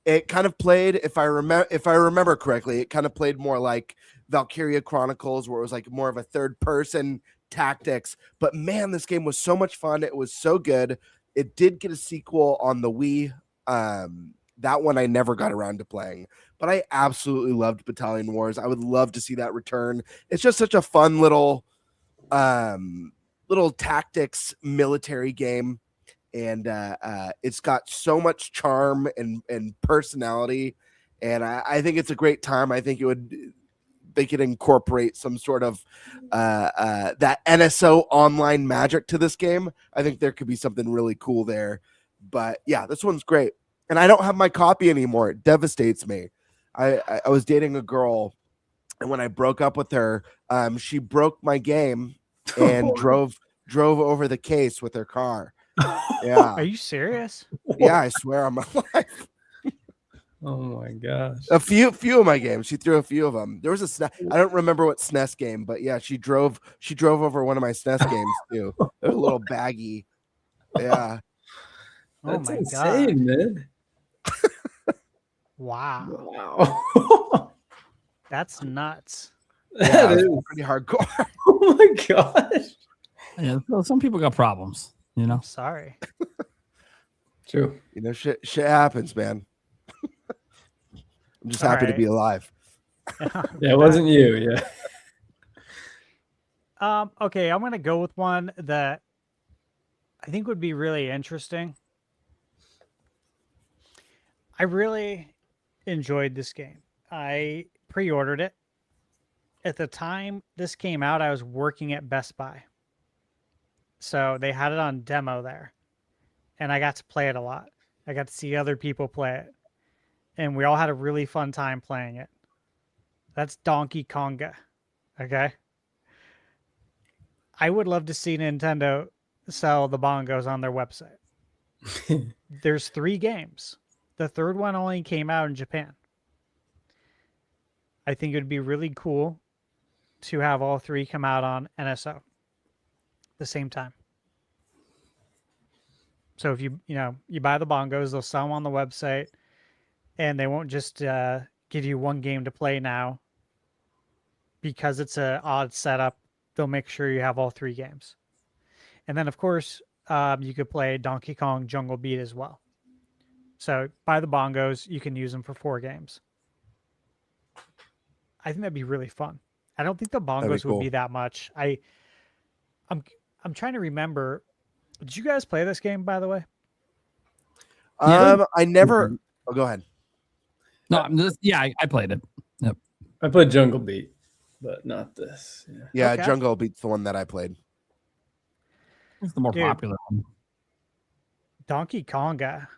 It kind of played, if I remember correctly, it kind of played more like Valkyria Chronicles, where it was like more of a third-person tactics. But man, this game was so much fun. It was so good. It did get a sequel on the Wii. That one I never got around to playing, but I absolutely loved Battalion Wars. I would love to see that return. It's just such a fun little little tactics military game, and it's got so much charm and personality, and I think it's a great time. I think they could incorporate some sort of that NSO online magic to this game. I think there could be something really cool there. But yeah, this one's great. And I don't have my copy anymore. It devastates me. I was dating a girl, and when I broke up with her, she broke my game and drove over the case with her car. Yeah. Are you serious? Yeah, I swear on my life. Oh my gosh. A few of my games. She threw a few of them. There was a I don't remember what SNES game, but yeah, she drove over one of my SNES games too. It was a little baggy. Yeah. That's oh my insane, man. Wow. That's nuts. Yeah, it was pretty hardcore. Oh my gosh. Yeah, well, some people got problems, you know. Sorry. True. You know, shit happens, man. I'm just happy to be alive. Yeah, it wasn't you. Yeah. Okay, I'm gonna go with one that I think would be really interesting. I really enjoyed this game. I pre-ordered it. At the time this came out, I was working at Best Buy. So they had it on demo there. And I got to play it a lot. I got to see other people play it. And we all had a really fun time playing it. That's Donkey Konga. Okay? I would love to see Nintendo sell the bongos on their website. There's 3 games. The third one only came out in Japan. I think it would be really cool to have all 3 come out on NSO the same time. So if you buy the bongos, they'll sell them on the website, and they won't just give you one game to play now. Because it's an odd setup, they'll make sure you have all 3 games. And then, of course, you could play Donkey Kong Jungle Beat as well. So buy the bongos, you can use them for 4 games. I think that'd be really fun. I don't think the bongos would be that much. I'm trying to remember. Did you guys play this game, by the way? I never. Oh, go ahead. No, I played it. Yep. I played Jungle Beat, but not this. Yeah, Okay. Jungle Beat's the one that I played. It's the more popular one. Donkey Konga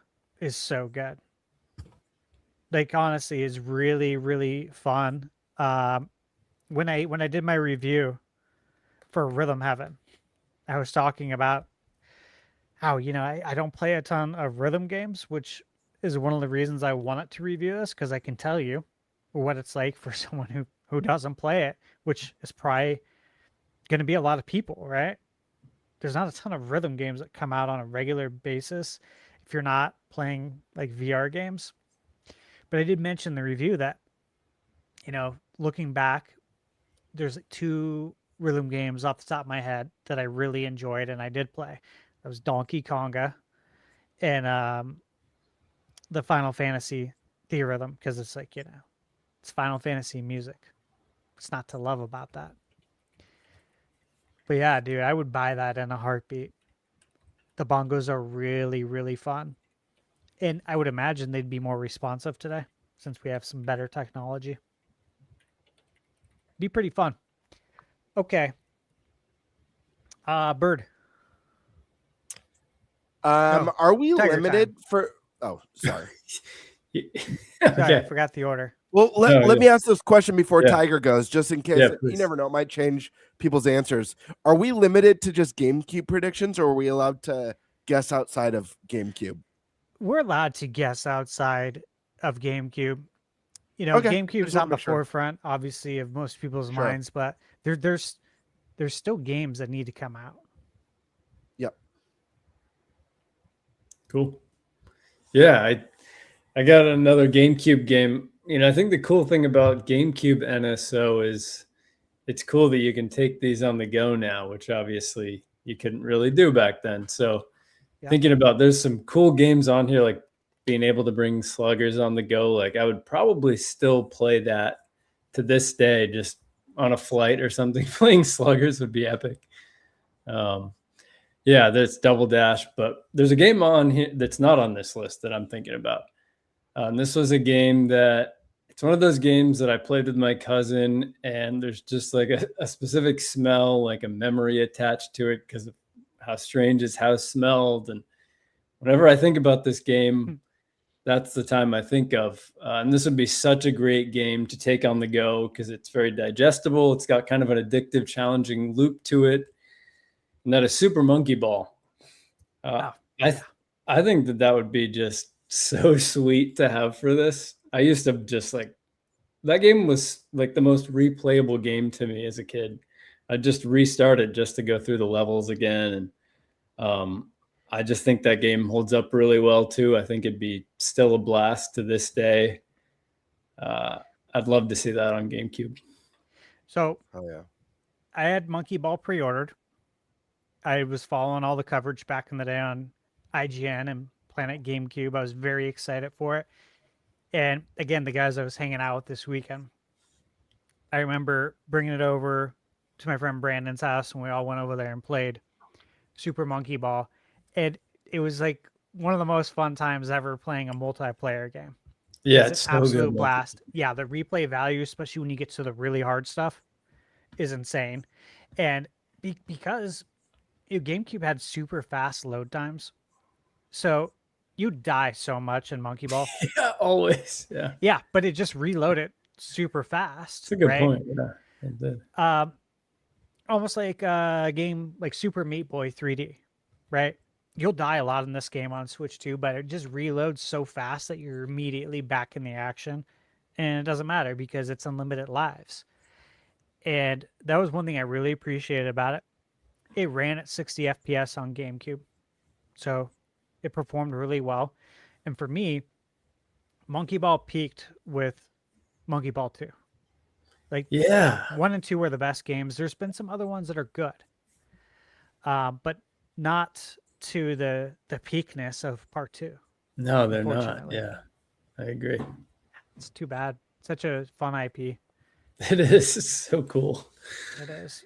is so good. Like, honestly, is really, really fun. When I did my review for Rhythm Heaven, I was talking about how, I don't play a ton of rhythm games, which is one of the reasons I wanted to review this, because I can tell you what it's like for someone who doesn't play it, which is probably going to be a lot of people, right? There's not a ton of rhythm games that come out on a regular basis if you're not playing like VR games. But I did mention in the review that, looking back, there's 2 rhythm games off the top of my head that I really enjoyed and I did play. That was Donkey Konga and the Final Fantasy Theorhythm, because it's like, it's Final Fantasy music. What's not to love about that? But yeah, dude, I would buy that in a heartbeat. The bongos are really, really fun. And I would imagine they'd be more responsive today since we have some better technology. Be pretty fun. Okay. Bird. Are we Tiger limited time. for? Oh, sorry. Sorry, I forgot the order. Well, let me ask this question before Yeah. Tiger goes, just in case. Yeah, You please. never know, it might change people's answers. Are we limited to just GameCube predictions, or are we allowed to guess outside of GameCube? We're allowed to guess outside of GameCube. Okay. GameCube's Just on wanted the to make sure. forefront, obviously, of most people's Sure. minds, but there's still games that need to come out. Yep. Cool. Yeah, I got another GameCube game. I think the cool thing about GameCube NSO is it's cool that you can take these on the go now, which obviously you couldn't really do back then. So Yeah. thinking about, there's some cool games on here, like being able to bring sluggers on the go. Like I would probably still play that to this day, just on a flight or something. Playing sluggers would be epic. Yeah, that's Double Dash, but there's a game on here that's not on this list that I'm thinking about. And this was a game that it's one of those games that I played with my cousin, and there's just like a specific smell, like a memory attached to it because of how strange his house smelled. And whenever I think about this game, that's the time I think of. And this would be such a great game to take on the go because it's very digestible. It's got kind of an addictive, challenging loop to it. And that is Super Monkey Ball. I think that would be just so sweet to have for this. I used to just like, that game was like the most replayable game to me as a kid. I just restarted just to go through the levels again. And I just think that game holds up really well too. I think it'd be still a blast to this day. I'd love to see that on GameCube. So yeah, I had Monkey Ball pre-ordered. I was following all the coverage back in the day on IGN and Planet GameCube. I was very excited for it. And again, the guys I was hanging out with this weekend, I remember bringing it over to my friend Brandon's house, and we all went over there and played Super Monkey Ball. And it was like one of the most fun times ever playing a multiplayer game. Yeah, It's it's an so absolute good. blast. Yeah, the replay value, especially when you get to the really hard stuff, is insane. And because GameCube had super fast load times, so you die so much in Monkey Ball. Yeah, always. Yeah. Yeah, but it just reloaded super fast. That's a good right? point. Yeah, it did. Almost like a game like Super Meat Boy 3D, right? You'll die a lot in this game on Switch too, but it just reloads so fast that you're immediately back in the action. And it doesn't matter because it's unlimited lives. And that was one thing I really appreciated about it. It ran at 60 FPS on GameCube. So it performed really well. And for me, Monkey Ball peaked with Monkey Ball 2. Like, Yeah. 1 and 2 were the best games. There's been some other ones that are good, but not to the peakness of Part 2. No, they're not. Unfortunately. Yeah, I agree. It's too bad. Such a fun IP. It is. It's so cool. It is.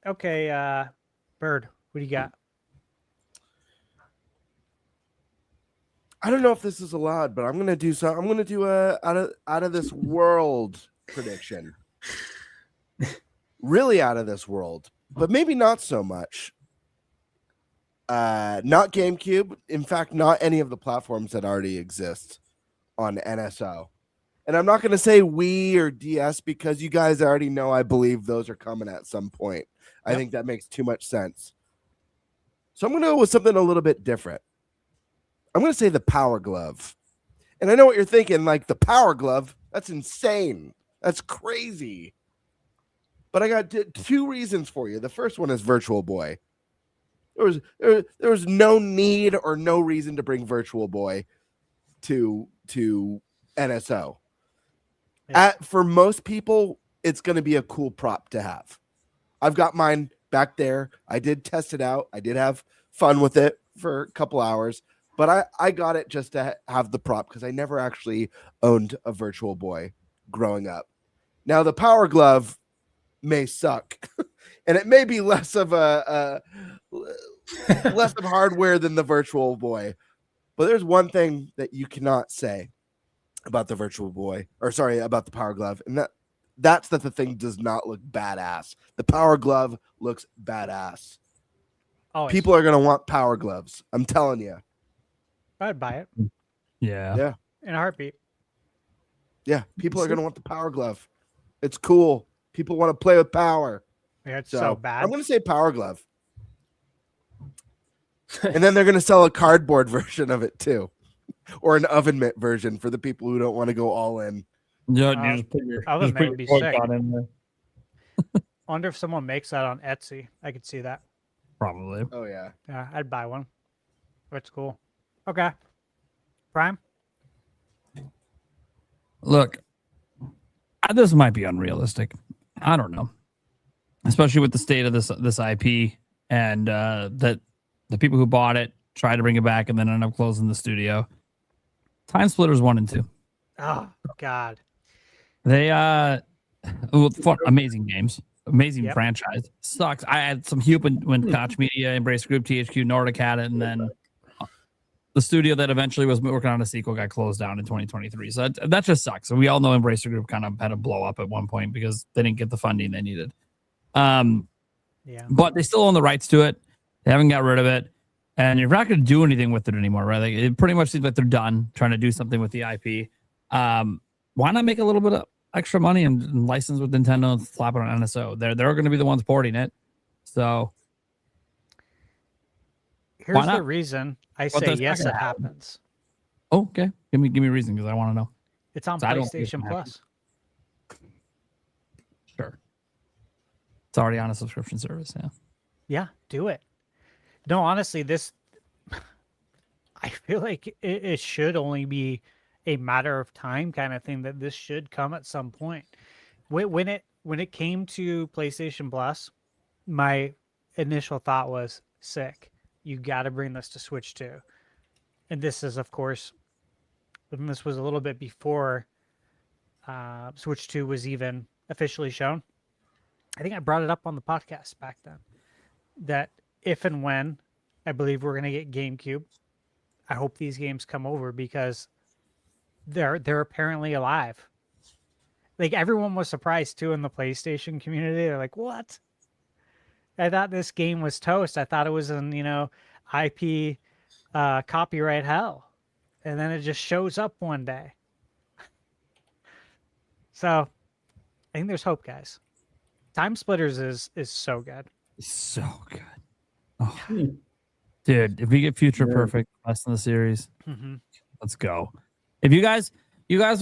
Okay, Bird, what do you got? I don't know if this is allowed, but I'm gonna do so. I'm gonna do a out of this world prediction. Really out of this world, but maybe not so much. Not GameCube. In fact, not any of the platforms that already exist on NSO. And I'm not going to say Wii or DS because you guys already know I believe those are coming at some point. I think that makes too much sense. So I'm going to go with something a little bit different. I'm going to say the Power Glove. And I know what you're thinking, like the Power Glove, that's insane. That's crazy. But I got two reasons for you. The first one is Virtual Boy. There was no need or no reason to bring Virtual Boy to NSO. Yeah. For most people, it's going to be a cool prop to have. I've got mine back there. I did test it out. I did have fun with it for a couple hours, but I got it just to have the prop because I never actually owned a Virtual Boy growing up. Now, the Power Glove may suck, and it may be less of less of hardware than the Virtual Boy. But there's one thing that you cannot say about the Virtual Boy, or sorry, about the Power Glove, and that's that the thing does not look badass. The Power Glove looks badass. Always. People are gonna want Power Gloves. I'm telling you. I'd buy it. Yeah. In a heartbeat. Yeah, people are gonna want the Power Glove. It's cool. People want to play with power. Yeah, it's so bad. I'm gonna say Power Glove. And then they're gonna sell a cardboard version of it too. Or an oven mitt version for the people who don't want to go all in. Yeah, you just put your oven mitt would be sick. in there. I wonder if someone makes that on Etsy. I could see that. Probably. Oh yeah. Yeah, I'd buy one. That's cool. Okay. Prime? Look, this might be unrealistic. I don't know. Especially with the state of this IP and that the people who bought it tried to bring it back and then ended up closing the studio. Time Splitters 1 and 2. Oh God. They fun, amazing games. Amazing franchise. Sucks. I had some hupe when Koch Media, Embrace Group, THQ Nordic had it, and then the studio that eventually was working on a sequel got closed down in 2023. So that just sucks. And we all know Embracer Group kind of had a blow up at one point because they didn't get the funding they needed. But they still own the rights to it. They haven't got rid of it. And you're not going to do anything with it anymore, right? Like, it pretty much seems like they're done trying to do something with the IP. Why not make a little bit of extra money and license with Nintendo and slap it on NSO? They're going to be the ones porting it. So here's the reason I say yes, it happens. Oh, okay. Give me a reason, because I want to know. It's on PlayStation Plus. Sure. It's already on a subscription service. Yeah. Yeah, do it. No, honestly, this I feel like it should only be a matter of time kind of thing, that this should come at some point. When it came to PlayStation Plus, my initial thought was sick. You got to bring this to Switch too. And this is, of course, and this was a little bit before Switch 2 was even officially shown. I think I brought it up on the podcast back then, that if and when I believe we're going to get GameCube, I hope these games come over, because they're apparently alive. Like, everyone was surprised too in the PlayStation community. They're like, "What? I thought this game was toast. I thought it was in, IP copyright hell." And then it just shows up one day. So I think there's hope, guys. Time Splitters is so good. So good. Oh. Dude, if we get Future Perfect rest of the series, let's go. If you guys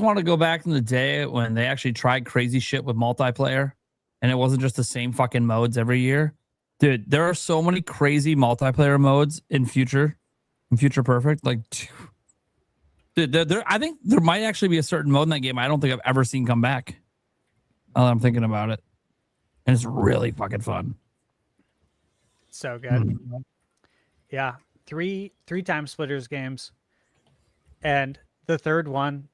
want to go back in the day when they actually tried crazy shit with multiplayer and it wasn't just the same fucking modes every year, dude, there are so many crazy multiplayer modes in Future Perfect. Like, dude, I think there might actually be a certain mode in that game I don't think I've ever seen come back. Now that I'm thinking about it. And it's really fucking fun. So good. Yeah. Three Time Splitters games. And the third one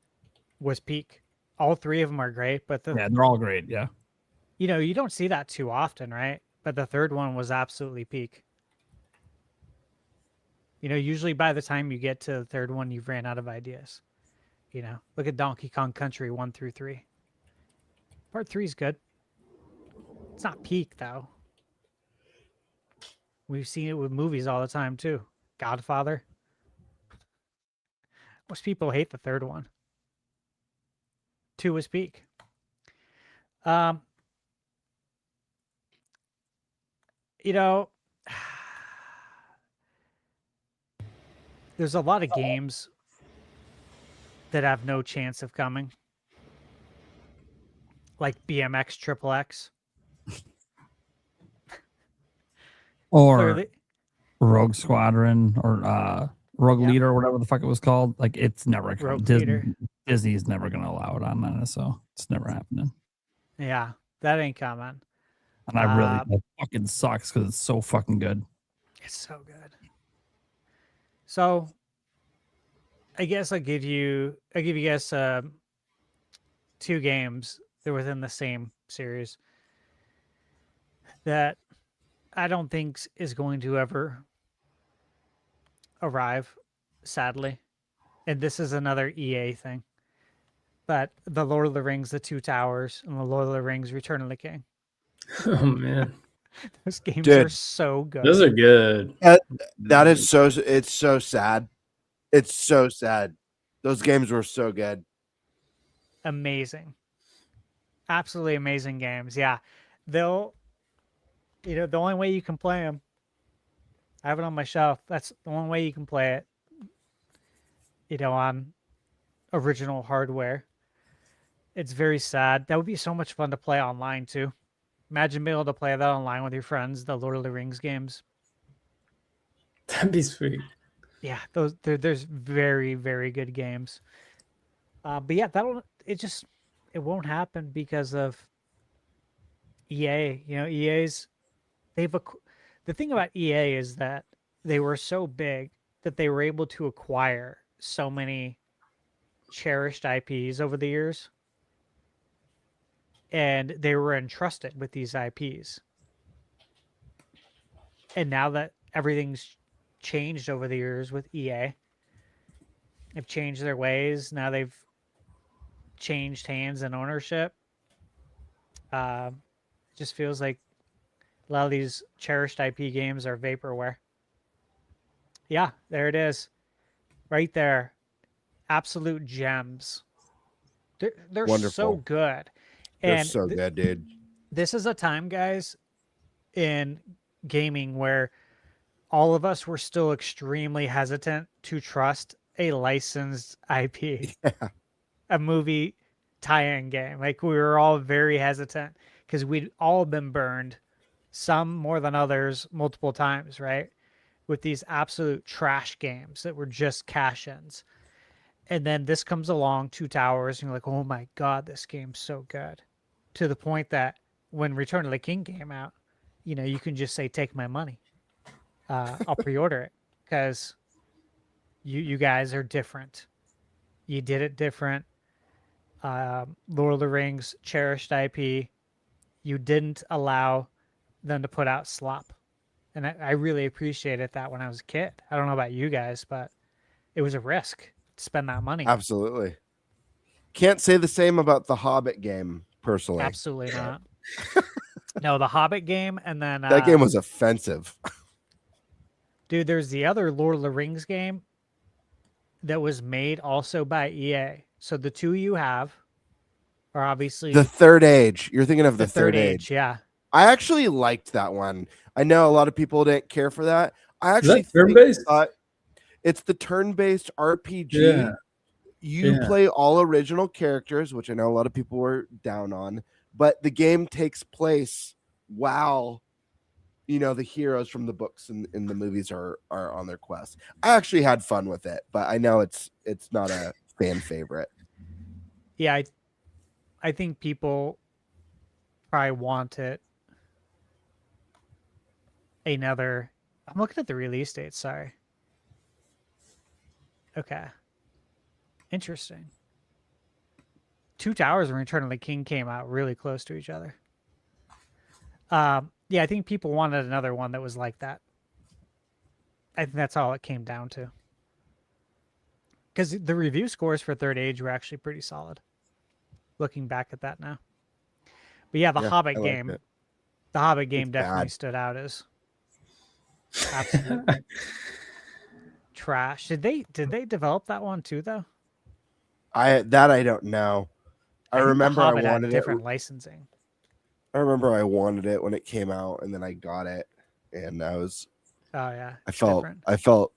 was peak. All three of them are great, but they're all great. Yeah. You don't see that too often, right? But the third one was absolutely peak. Usually by the time you get to the third one, you've ran out of ideas. Look at Donkey Kong Country 1 through 3. Part 3 is good. It's not peak, though. We've seen it with movies all the time, too. Godfather. Most people hate the third one. 2 was peak. There's a lot of games that have no chance of coming. Like BMX Triple X. Or Rogue Squadron, or Rogue Leader, or whatever the fuck it was called. Like, it's never Disney's never gonna allow it on that, so it's never happening. Yeah, that ain't coming. And that fucking sucks, because it's so fucking good. It's so good. So I guess I'll give you guys 2 games that are within the same series that I don't think is going to ever arrive, sadly. And this is another EA thing. But the Lord of the Rings, The Two Towers, and the Lord of the Rings, Return of the King. Oh, man. Those games are so good. Those are good. That is so, it's so sad. It's so sad. Those games were so good. Amazing. Absolutely amazing games. Yeah. They'll, the only way you can play them, I have it on my shelf. That's the only way you can play it, on original hardware. It's very sad. That would be so much fun to play online too. Imagine being able to play that online with your friends, the Lord of the Rings games. That'd be sweet. Yeah, there's very, very good games. But yeah, it won't happen because of EA. The thing about EA is that they were so big that they were able to acquire so many cherished IPs over the years. and they were entrusted with these IPs. And now that everything's changed over the years with EA, they've changed their ways. Now they've changed hands and ownership. It just feels like a lot of these cherished IP games are vaporware. Yeah, there it is. Right there. Absolute gems. They're Wonderful. so good. They're And so good, dude. this is a time, guys, in gaming where all of us were still extremely hesitant to trust a licensed IP, a movie tie-in game. Like, we were all very hesitant because we'd all been burned, some more than others, multiple times, right? With these absolute trash games that were just cash-ins. And then this comes along, Two Towers, and you're like, oh my God, this game's so good. To the point that when Return of the King came out, you know, you can just say, take my money. I'll pre-order it because you guys are different. You did it different. Lord of the Rings, cherished IP. You didn't allow them to put out slop. And I really appreciated that when I was a kid. I don't know about you guys, but it was a risk to spend that money. Absolutely. Can't say the same about the Hobbit game, personally. Absolutely not. No, the Hobbit game, and then That game was offensive. dude, there's the other Lord of the Rings game that was made also by EA. So the two you have are obviously The Third Age. You're thinking of the Third Age. Yeah. I actually liked that one. I know a lot of people didn't care for that. I actually turn-based? thought it's the turn-based RPG. Yeah. You play all original characters, which I know a lot of people were down on, but the game takes place while, you know, the heroes from the books and the movies are on their quest. I actually had fun with it, but I know it's not a fan favorite. Yeah, I think people probably wanted another. I'm looking at the release date. Sorry. Okay. Interesting. Two Towers and Return of the King came out really close to each other. Yeah, I think people wanted another one that was like that. I think that's all it came down to. Because the review scores for Third Age were actually pretty solid. Looking back at that now. But yeah, the Hobbit game. The Hobbit game definitely stood out as absolutely trash. Did they develop that one too though? I don't know. I remember I wanted different licensing. I remember I wanted it when it came out, and then I got it, and I was. Oh yeah. I felt.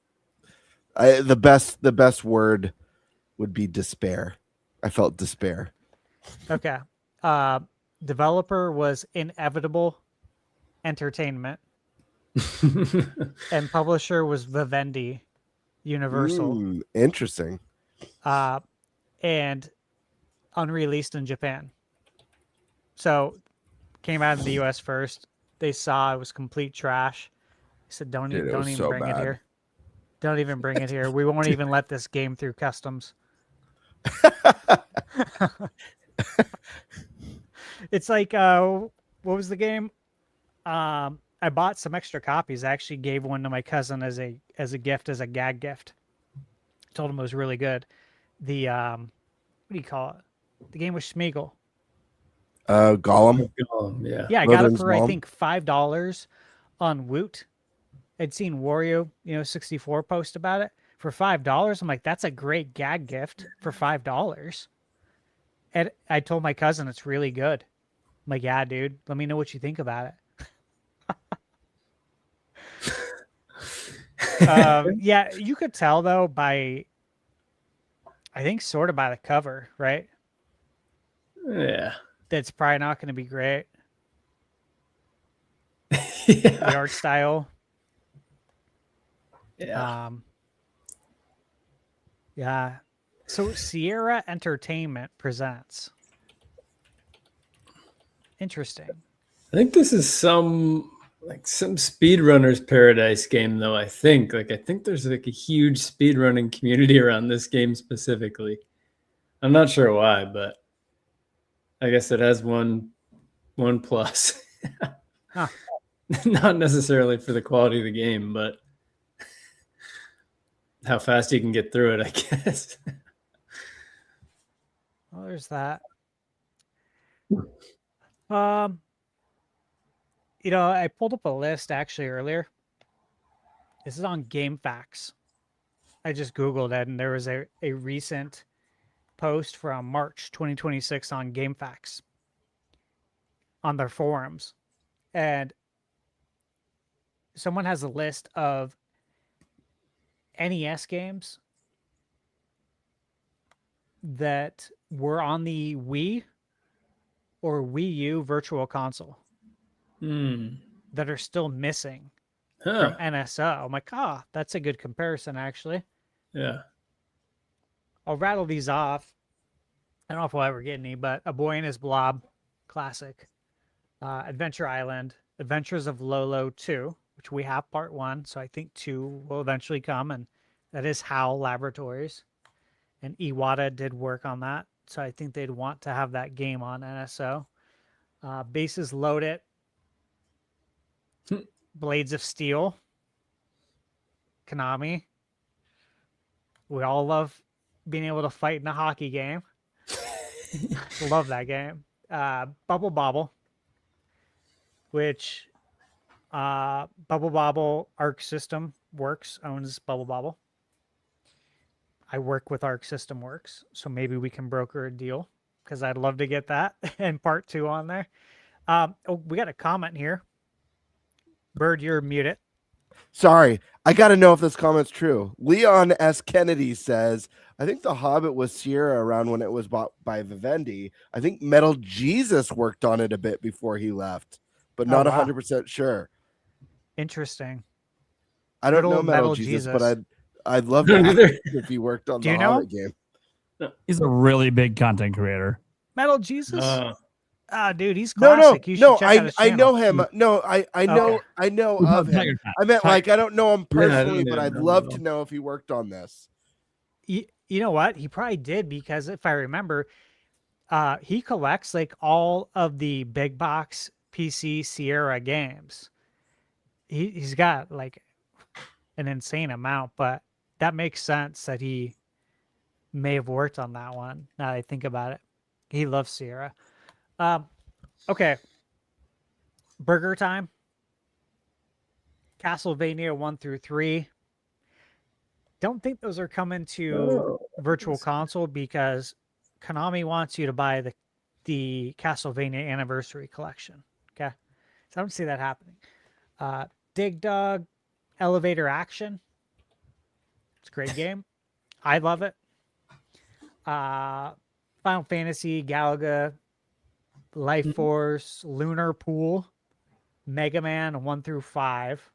The best word would be despair. I felt despair. Okay. Developer was Inevitable Entertainment, and publisher was Vivendi Universal. Interesting. And unreleased in Japan. So came out in the US first. They saw it was complete trash. They said, don't even bring it here. Don't even bring it here. We won't even let this game through customs. It's like what was the game? I bought some extra copies. I actually gave one to my cousin as a gift, as a gag gift. Told him it was really good. The what do you call it? The game with Schmeagol. Gollum. Yeah. Yeah, I got it for I think $5 on Woot. I'd seen Wario, 64 post about it for $5. I'm like, that's a great gag gift for $5. And I told my cousin it's really good. I'm like, yeah, dude, let me know what you think about it. Yeah, you could tell though by, I think, sort of by the cover, right? Yeah. That's probably not going to be great. Yeah. The art style. Yeah. Yeah. So Sierra Entertainment presents. Interesting. I think this is some speedrunner's paradise game, though. I think there's like a huge speedrunning community around this game specifically. I'm not sure why, but I guess it has one plus. Huh. Not necessarily for the quality of the game, but how fast you can get through it, I guess. Well, there's that. Um, I pulled up a list actually earlier. This is on GameFAQs. I just Googled it, and there was a recent post from March 2026 on GameFAQs on their forums. And someone has a list of NES games that were on the Wii or Wii U Virtual Console that are still missing from NSO. I'm like, that's a good comparison, actually. Yeah. I'll rattle these off. I don't know if we'll ever get any, but A Boy and His Blob, classic. Adventure Island, Adventures of Lolo 2, which we have part 1, so I think 2 will eventually come, and that is HAL Laboratories. And Iwata did work on that, so I think they'd want to have that game on NSO. Bases Loaded, Blades of Steel, Konami. We all love being able to fight in a hockey game. Love that game. Bubble Bobble, which Bubble Bobble Arc System Works owns Bubble Bobble. I work with Arc System Works, so maybe we can broker a deal because I'd love to get that and part 2 on there. We got a comment here. Bird, you're muted. Sorry, I got to know if this comment's true. Leon S. Kennedy says, I think The Hobbit was Sierra around when it was bought by Vivendi. I think Metal Jesus worked on it a bit before he left, but not 100% sure. Interesting. I don't know Metal Jesus, but I'd love to ask if he worked on the Hobbit game. He's a really big content creator. Metal Jesus? Dude, he's classic. I know him. No, I know of him. I meant I don't know him personally, but I'd love to know if he worked on this. You know what? He probably did, because if I remember, he collects like all of the big box PC Sierra games. He's got like an insane amount, but that makes sense that he may have worked on that one. Now that I think about it, he loves Sierra. Okay. Burger Time. Castlevania 1 through 3. Don't think those are coming to Virtual Console because Konami wants you to buy the Castlevania Anniversary Collection. Okay. So I don't see that happening. Dig Dug, Elevator Action. It's a great game. I love it. Final Fantasy, Galaga, Life Force, Lunar Pool, Mega Man 1 through 5,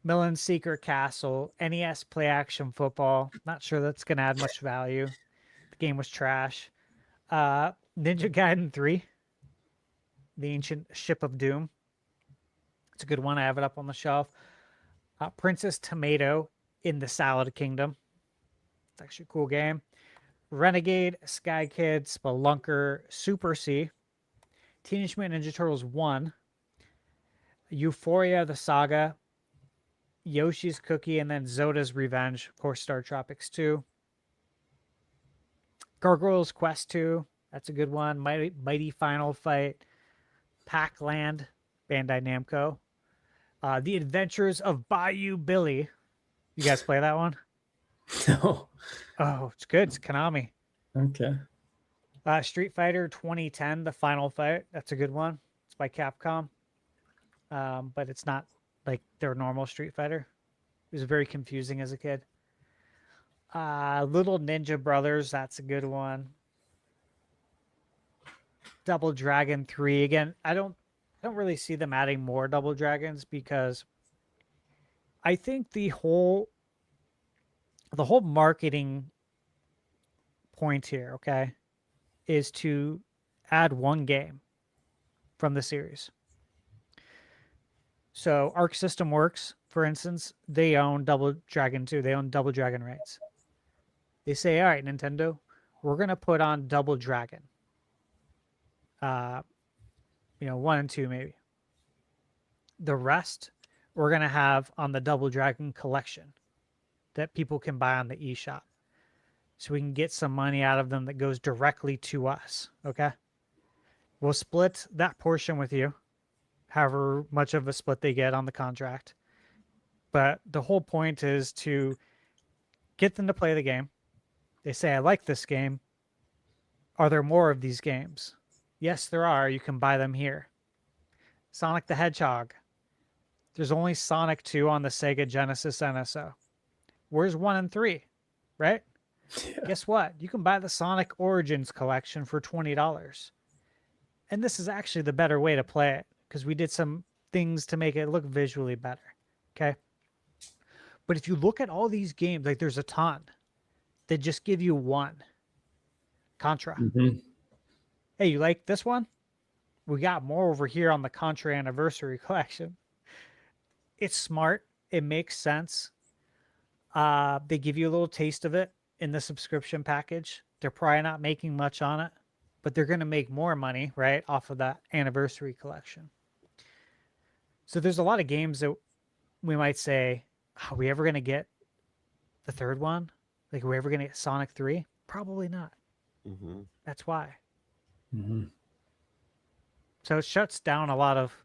Millen's Secret Castle, NES Play Action Football. Not sure that's going to add much value. The game was trash. Ninja Gaiden 3, The Ancient Ship of Doom. It's a good one. I have it up on the shelf. Princess Tomato in the Salad Kingdom. It's actually a cool game. Renegade, Sky Kid, Spelunker, Super C, Teenage Mutant Ninja Turtles 1, Euphoria the Saga, Yoshi's Cookie, and then Zoda's Revenge, of course, Star Tropics 2. Gargoyles Quest 2, that's a good one. Mighty Final Fight, Pac-Land, Bandai Namco. The Adventures of Bayou Billy. You guys play that one? No. Oh, it's good. It's Konami. Okay. Street Fighter 2010, The Final Fight. That's a good one. It's by Capcom. But it's not like their normal Street Fighter. It was very confusing as a kid. Little Ninja Brothers. That's a good one. Double Dragon 3. Again, I don't really see them adding more Double Dragons because I think the whole marketing point here, okay, is to add one game from the series. So Arc System Works, for instance, they own Double Dragon 2. They own Double Dragon rights. They say, all right, Nintendo, we're going to put on Double Dragon. 1 and 2 maybe. The rest we're going to have on the Double Dragon collection that people can buy on the eShop. So we can get some money out of them that goes directly to us. Okay. We'll split that portion with you, however much of a split they get on the contract. But the whole point is to get them to play the game. They say, I like this game. Are there more of these games? Yes, there are. You can buy them here. Sonic the Hedgehog. There's only Sonic 2 on the Sega Genesis NSO. Where's 1 and 3? Right? Yeah. Guess what? You can buy the Sonic Origins collection for $20. And this is actually the better way to play it because we did some things to make it look visually better. Okay? But if you look at all these games, like there's a ton that just give you one. Contra. Mm-hmm. Hey, you like this one? We got more over here on the Contra Anniversary Collection. It's smart. It makes sense. They give you a little taste of it in the subscription package. They're probably not making much on it, but they're going to make more money, right, off of that Anniversary Collection. So there's a lot of games that we might say, are we ever going to get the third one? Like, are we ever going to get Sonic 3? Probably not. Mm-hmm. That's why. Mm-hmm. So it shuts down a lot of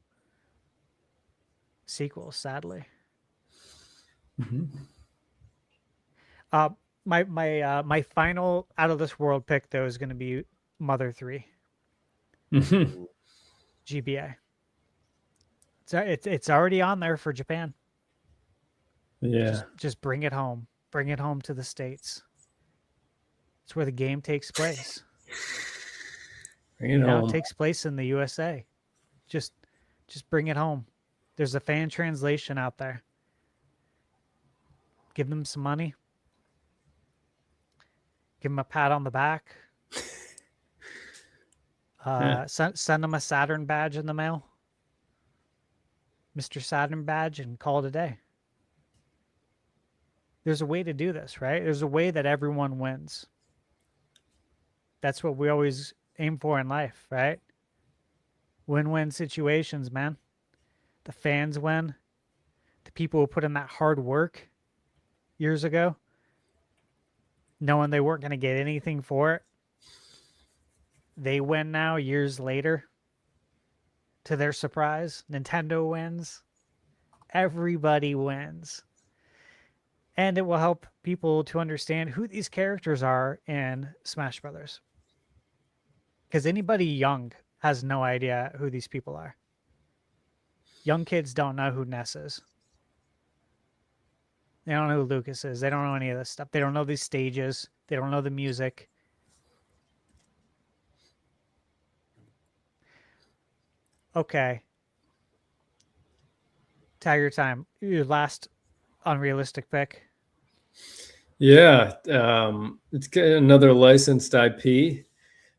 sequels, sadly. Mm-hmm. My final out of this world pick though is going to be Mother 3. Mm-hmm. GBA. It's already on there for Japan. Yeah. Just bring it home. Bring it home to the States. It's where the game takes place. Bring it home. It takes place in the USA. Just bring it home. There's a fan translation out there. Give them some money. Give them a pat on the back. Send them a Saturn badge in the mail. Mr. Saturn badge, and call it a day. There's a way to do this, right? There's a way that everyone wins. That's what we always aim for in life, right? Win-win situations, man. The fans win. The people who put in that hard work years ago, knowing they weren't going to get anything for it, they win now years later. To their surprise, Nintendo wins. Everybody wins. And it will help people to understand who these characters are in Smash Brothers. Because anybody young has no idea who these people are. Young kids don't know who Ness is. They don't know who Lucas is. They don't know any of this stuff. They don't know these stages. They don't know the music. Okay. Tiger time. Your last unrealistic pick. Yeah. It's another licensed IP.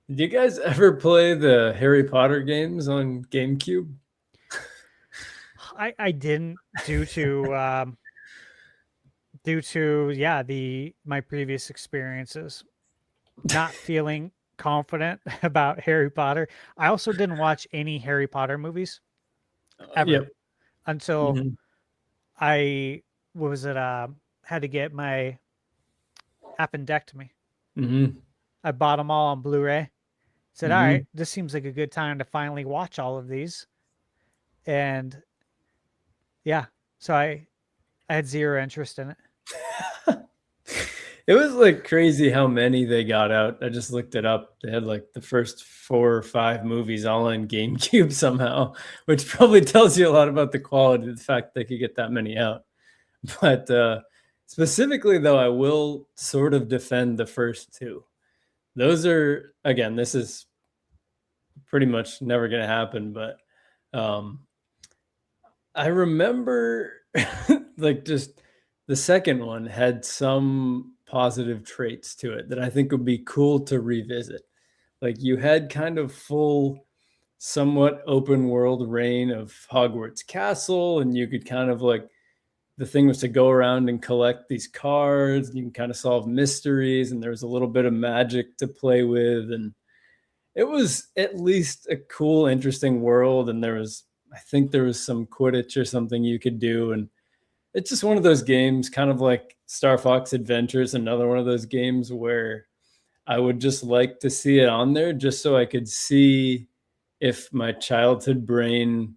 Did you guys ever play the Harry Potter games on GameCube? I didn't due to my previous experiences, not feeling confident about Harry Potter. I also didn't watch any Harry Potter movies ever until I had to get my appendectomy. Mm-hmm. I bought them all on Blu-ray. Said, all right, this seems like a good time to finally watch all of these. And yeah, so I had zero interest in it. It was like crazy how many they got out. I just looked it up. They had like the first 4 or 5 movies all on GameCube somehow, which probably tells you a lot about the quality of the fact they could get that many out. But specifically, though, I will sort of defend the first 2. Those are, again, this is pretty much never going to happen. But I remember like just the second one had some positive traits to it that I think would be cool to revisit. Like you had kind of full, somewhat open world reign of Hogwarts Castle, and you could kind of like the thing was to go around and collect these cards. And you can kind of solve mysteries, and there was a little bit of magic to play with, and it was at least a cool, interesting world. And I think there was some Quidditch or something you could do, and it's just one of those games, kind of like Star Fox Adventures, another one of those games where I would just like to see it on there just so I could see if my childhood brain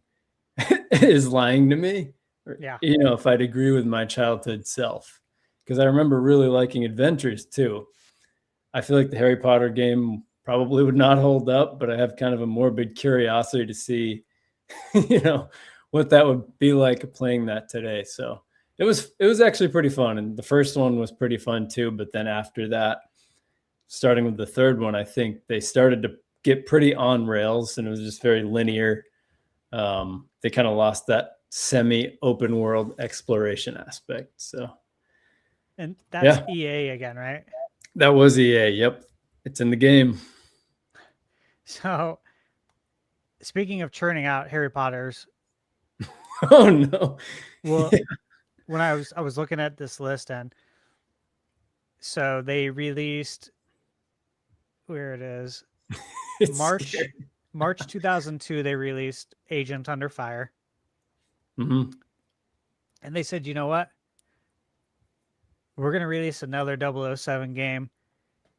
is lying to me. Or, Yeah. if I'd agree with my childhood self. Because I remember really liking Adventures too. I feel like the Harry Potter game probably would not hold up, but I have kind of a morbid curiosity to see, what that would be like playing that today. So it was actually pretty fun. And the first one was pretty fun too. But then after that, starting with the third one, I think they started to get pretty on rails, and it was just very linear. They kind of lost that semi-open world exploration aspect. So, and that's EA again, right? That was EA. Yep, it's in the game. So, speaking of churning out Harry Potters, oh no! Well, when I was looking at this list, and so they released, where it is, March 2002. They released Agent Under Fire, mm-hmm. and they said, you know what? We're going to release another 007 game.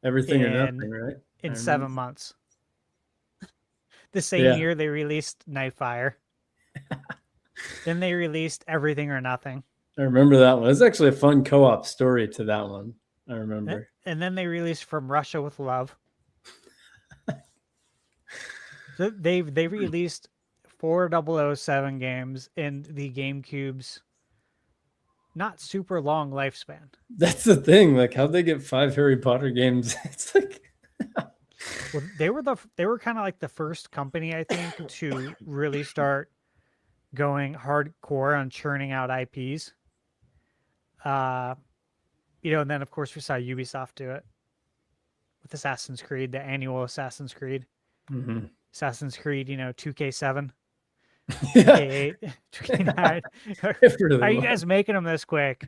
Everything or nothing, right? In 7 months. The same year they released Nightfire. Then they released Everything or Nothing. I remember that one. It's actually a fun co-op story to that one. I remember. And then they released From Russia with Love. So they released 4 007 games in the GameCube's not super long lifespan. That's the thing. Like, how'd they get 5 Harry Potter games? It's like well, they were kind of like the first company, I think, to really start going hardcore on churning out IPs. And then of course we saw Ubisoft do it with Assassin's Creed, the annual Assassin's Creed. Mm-hmm. Assassin's Creed, 2K7, Yeah. 2K8, 2K9. Are you guys making them this quick?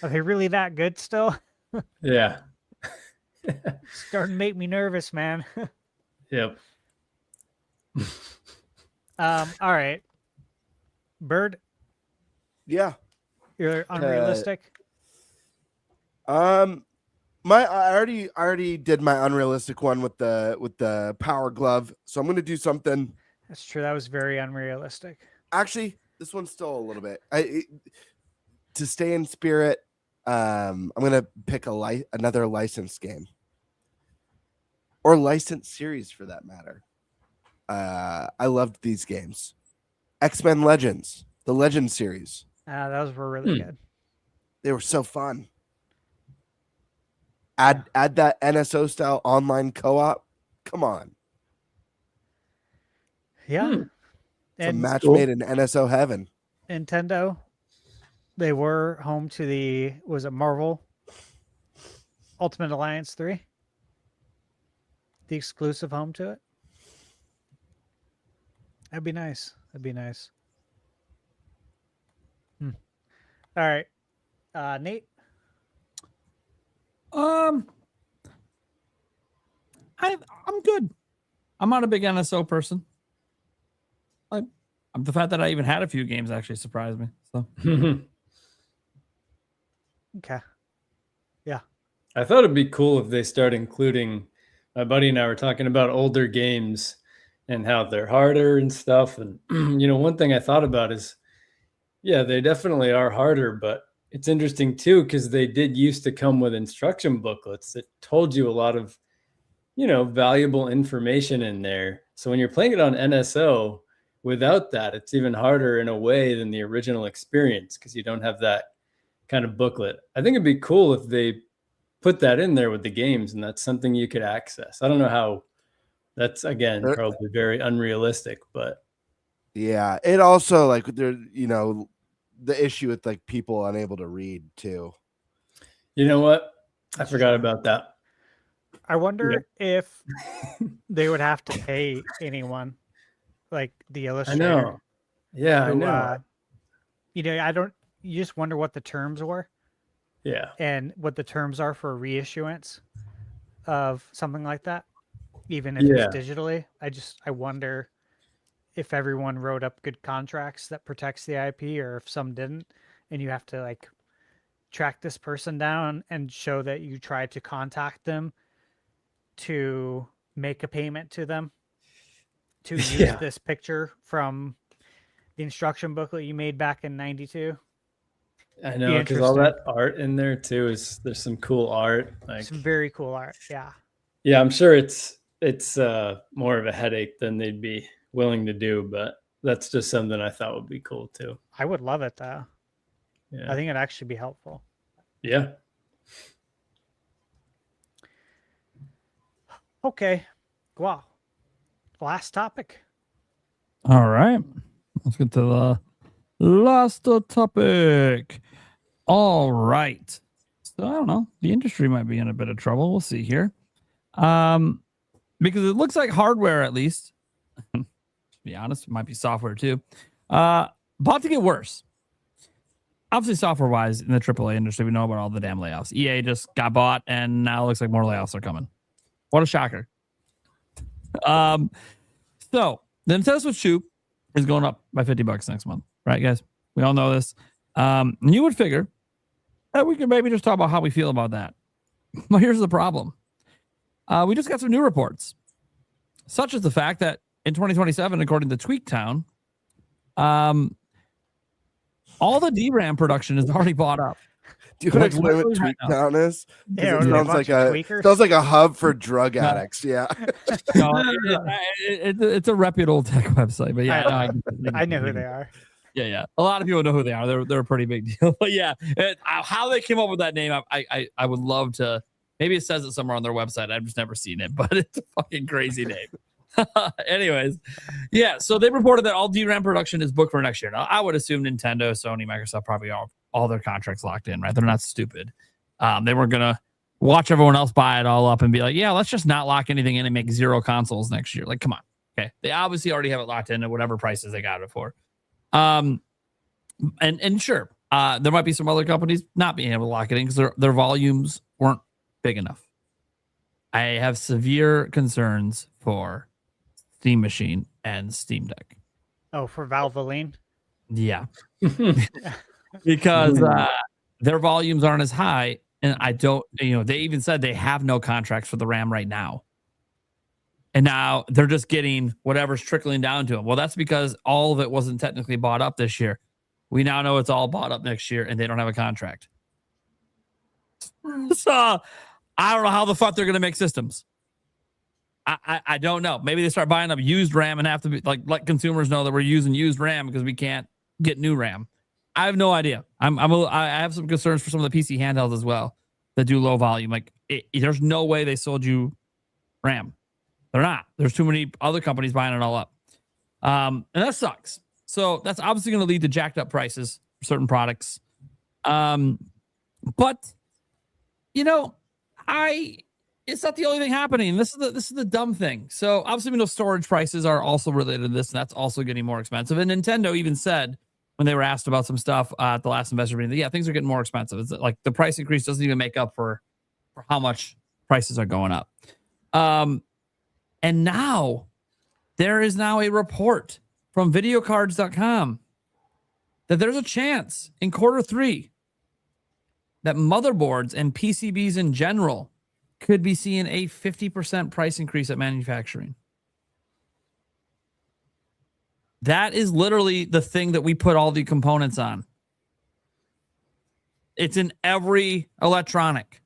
Are they really that good still? Yeah. Starting to make me nervous, man. Yep. All right. Bird, Yeah. you're unrealistic. I already did my unrealistic one with the power glove, so I'm gonna do something. That's true. That was very unrealistic. Actually, this one's still a little bit. To stay in spirit, I'm gonna pick another licensed game or licensed series for that matter. I loved these games. X-Men Legends, the Legends series. Those were really good. They were so fun. Add that NSO style online co-op. Come on. Yeah. It's a match made in NSO heaven. Nintendo, they were home to was it Marvel Ultimate Alliance 3? The exclusive home to it? That'd be nice. All right. Nate? I'm good. I'm not a big NSO person. The fact that I even had a few games actually surprised me. So okay. Yeah. I thought it'd be cool if they start including, my buddy and I were talking about older games and how they're harder and stuff. And, one thing I thought about is, yeah, they definitely are harder, but it's interesting too, because they did used to come with instruction booklets that told you a lot of, valuable information in there. So when you're playing it on NSO, without that, it's even harder in a way than the original experience because you don't have that kind of booklet. I think it'd be cool if they put that in there with the games and that's something you could access. I don't know how. That's, again, probably very unrealistic, but. Yeah, it also, like, there, the issue with, like, people unable to read, too. You know what? I forgot about that. I wonder if they would have to pay anyone, like the illustrator. I know. Yeah, I know. you just wonder what the terms were. Yeah. And what the terms are for reissuance of something like that, even if Yeah. it's digitally. I wonder if everyone wrote up good contracts that protects the IP, or if some didn't, and you have to like track this person down and show that you tried to contact them to make a payment to them to use this picture from the instruction booklet you made back in 92. I know, because all that art in there too there's some cool art, like some very cool art. Yeah, I'm sure it's more of a headache than they'd be willing to do, but that's just something I thought would be cool too. I would love it though. Yeah, I think it'd actually be helpful. Yeah. Okay. Wow. Last topic. All right. Let's get to the last topic. All right. So I don't know. The industry might be in a bit of trouble. We'll see here. Because it looks like hardware, at least, to be honest, it might be software too, about to get worse. Obviously, software-wise, in the AAA industry, we know about all the damn layoffs. EA just got bought, and now it looks like more layoffs are coming. What a shocker. So the Nintendo Switch 2 is going up by $50 next month, right, guys? We all know this. You would figure that we could maybe just talk about how we feel about that. But here's the problem. We just got some new reports, such as the fact that in 2027, according to Tweaktown, all the DRAM production is already bought up. Do you want to explain what Tweaktown is? Yeah, it sounds like a hub for drug addicts. Yeah. No, it's a reputable tech website, but yeah, I know who they are. Yeah. A lot of people know who they are. They're a pretty big deal. But yeah, how they came up with that name, I would love to. Maybe it says it somewhere on their website. I've just never seen it, but it's a fucking crazy name. Anyways, yeah. So they reported that all DRAM production is booked for next year. Now, I would assume Nintendo, Sony, Microsoft probably all their contracts locked in, right? They're not stupid. They weren't gonna watch everyone else buy it all up and be like, yeah, let's just not lock anything in and make 0 consoles next year. Like, come on. Okay. They obviously already have it locked in at whatever prices they got it for. And sure, there might be some other companies not being able to lock it in because their volumes weren't big enough. I have severe concerns for Steam Machine and Steam Deck. Oh, for Valvoline? Yeah. Because their volumes aren't as high. And they even said they have no contracts for the RAM right now. And now they're just getting whatever's trickling down to them. Well, that's because all of it wasn't technically bought up this year. We now know it's all bought up next year and they don't have a contract. So I don't know how the fuck they're going to make systems. I don't know. Maybe they start buying up used RAM and have to be let consumers know that we're using used RAM because we can't get new RAM. I have no idea. I have some concerns for some of the PC handhelds as well that do low volume. There's no way they sold you RAM. They're not. There's too many other companies buying it all up. And that sucks. So that's obviously going to lead to jacked up prices for certain products. But it's not the only thing happening. This is the dumb thing. So obviously we know storage prices are also related to this, and that's also getting more expensive. And Nintendo even said when they were asked about some stuff at the last investor meeting, yeah, things are getting more expensive. It's like the price increase doesn't even make up for how much prices are going up. And now there is now a report from videocards.com that there's a chance in Q3 that motherboards and PCBs in general could be seeing a 50% price increase at manufacturing. That is literally the thing that we put all the components on. It's in every electronic.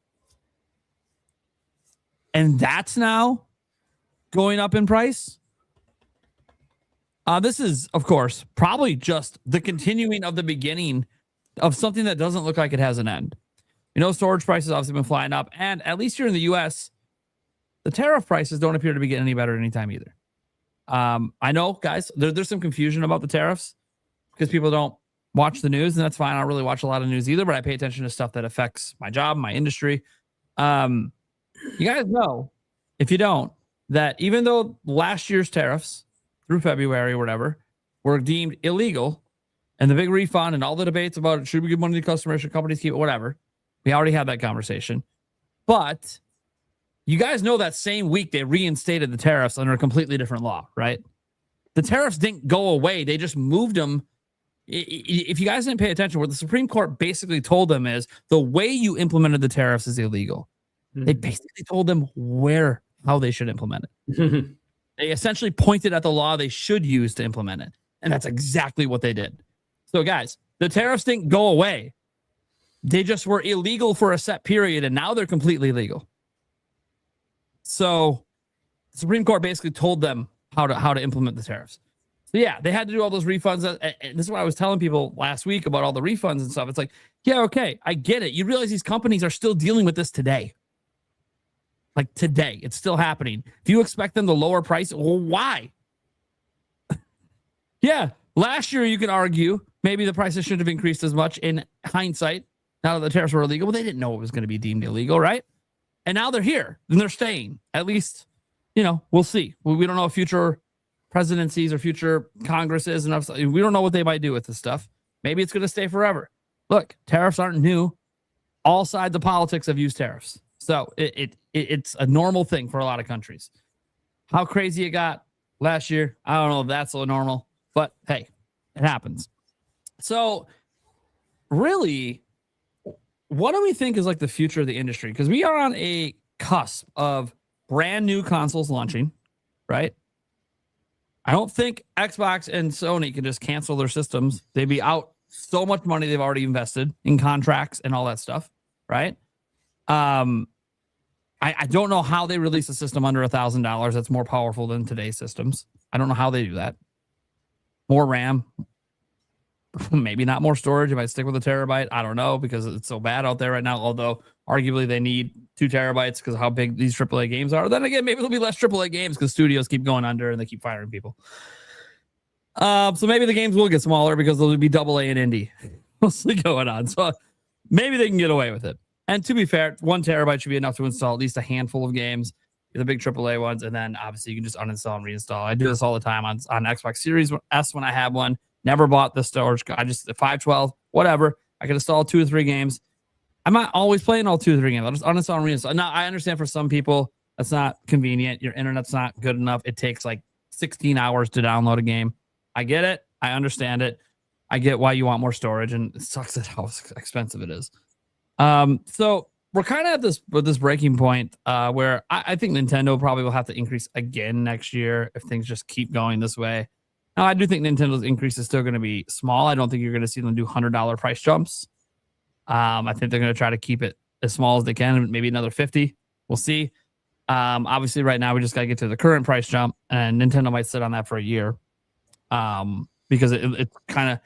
And that's now going up in price. This is, of course, probably just the continuing of the beginning of something that doesn't look like it has an end. Storage prices obviously been flying up, and at least here in the U.S., the tariff prices don't appear to be getting any better anytime either. I know, guys, there's some confusion about the tariffs because people don't watch the news, and that's fine. I don't really watch a lot of news either, but I pay attention to stuff that affects my job, my industry. You guys know, if you don't, that even though last year's tariffs through February or whatever were deemed illegal and the big refund and all the debates about it, should we give money to customers, should companies keep it, whatever. We already had that conversation. But you guys know that same week they reinstated the tariffs under a completely different law, right? The tariffs didn't go away. They just moved them. If you guys didn't pay attention, what the Supreme Court basically told them is the way you implemented the tariffs is illegal. Mm-hmm. They basically told them how they should implement it. They essentially pointed at the law they should use to implement it. And that's exactly what they did. So guys, the tariffs didn't go away. They just were illegal for a set period, and now they're completely legal. So the Supreme Court basically told them how to implement the tariffs. So yeah, they had to do all those refunds. And this is what I was telling people last week about all the refunds and stuff. It's like, yeah, okay, I get it. You realize these companies are still dealing with this today. Like today, it's still happening. If you expect them to lower price, well, why? Yeah, last year you could argue maybe the prices shouldn't have increased as much in hindsight. Now that the tariffs were illegal, well, they didn't know it was going to be deemed illegal, right? And now they're here and they're staying. At least, we'll see. We don't know if future presidencies or future Congresses and we don't know what they might do with this stuff. Maybe it's going to stay forever. Look, tariffs aren't new. All sides of politics have used tariffs. So it's a normal thing for a lot of countries. How crazy it got last year, I don't know if that's so normal, but hey, it happens. So really, what do we think is like the future of the industry? Because we are on a cusp of brand new consoles launching, right? I don't think Xbox and Sony can just cancel their systems. They'd be out so much money they've already invested in contracts and all that stuff, right? I don't know how they release a system under $1,000 that's more powerful than today's systems. I don't know how they do that. More RAM, maybe not more storage. If I stick with a terabyte, I don't know, because it's so bad out there right now. Although arguably they need 2 terabytes because of how big these AAA games are. Then again, maybe there'll be less AAA games because studios keep going under and they keep firing people. So maybe the games will get smaller because they'll be AA and indie mostly going on. So maybe they can get away with it. And to be fair, 1 terabyte should be enough to install at least a handful of games, the big AAA ones, and then obviously you can just uninstall and reinstall. I do this all the time on Xbox Series S when I have one. Never bought the storage. I just the 512, whatever. I can install 2 or 3 games. I'm not always playing all 2 or 3 games. I'll just uninstall and reinstall. Now I understand for some people that's not convenient. Your internet's not good enough. It takes like 16 hours to download a game. I get it. I understand it. I get why you want more storage, and it sucks at how expensive it is. So we're kind of at this breaking point where I think Nintendo probably will have to increase again next year if things just keep going this way. Now, I do think Nintendo's increase is still going to be small. I don't think you're going to see them do $100 price jumps. I think they're going to try to keep it as small as they can, maybe another 50. We'll see. Obviously, right now, we just got to get to the current price jump, and Nintendo might sit on that for a year because it's kind of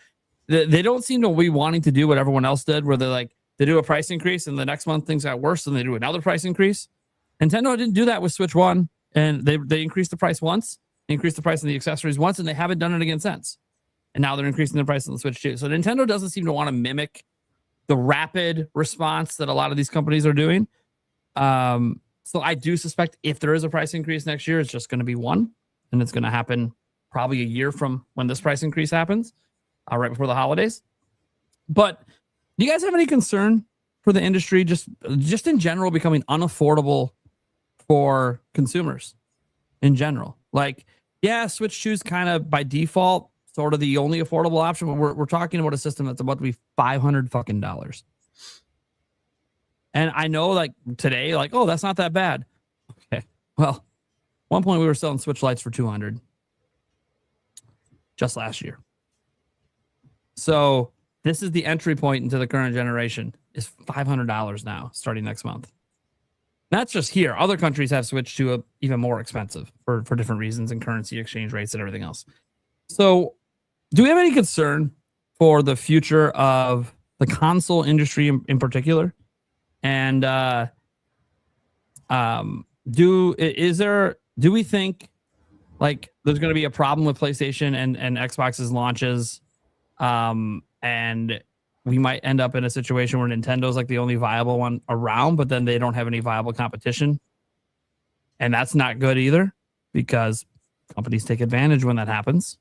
they don't seem to be wanting to do what everyone else did, where they do a price increase and the next month things got worse and they do another price increase. Nintendo didn't do that with Switch 1, and they increased the price once, increased the price on the accessories once, and they haven't done it again since. And now they're increasing the price on the Switch 2. So Nintendo doesn't seem to want to mimic the rapid response that a lot of these companies are doing. So I do suspect if there is a price increase next year, it's just going to be one, and it's going to happen probably a year from when this price increase happens, right before the holidays. But do you guys have any concern for the industry just in general becoming unaffordable for consumers in general? Like, yeah, Switch 2 is kind of by default sort of the only affordable option, but we're talking about a system that's about to be $500 fucking dollars. And I know, like, today, like, oh, that's not that bad. Okay, well, one point we were selling Switch Lites for $200 just last year. So this is the entry point into the current generation, is $500 now, starting next month. That's just here. Other countries have switched to even more expensive for different reasons and currency exchange rates and everything else. So do we have any concern for the future of the console industry in particular? And do we think like there's going to be a problem with PlayStation and Xbox's launches, and we might end up in a situation where Nintendo's like the only viable one around, but then they don't have any viable competition, and that's not good either because companies take advantage when that happens.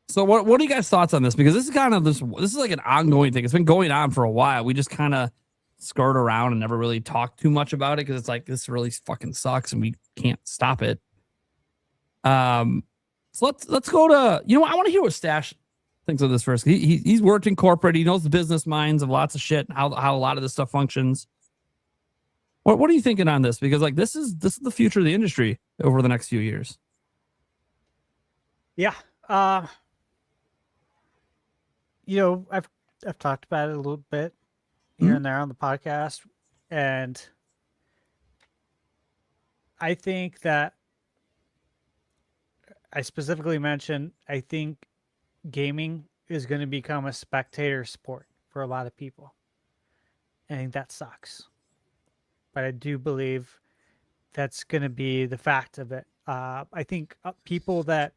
So what are you guys' thoughts on this? Because this is kind of this is like an ongoing thing. It's been going on for a while. We just kind of skirt around and never really talk too much about it because it's like this really fucking sucks and we can't stop it. So let's go to, you know what, I want to hear what Stash thinks of this first. He's worked in corporate. He knows the business minds of lots of shit, how a lot of this stuff functions. What are you thinking on this? Because like this is the future of the industry over the next few years. Yeah. You know, I've talked about it a little bit here and there on the podcast, and I think that I specifically mentioned I think gaming is going to become a spectator sport for a lot of people. I think that sucks. But I do believe that's going to be the fact of it. I think people that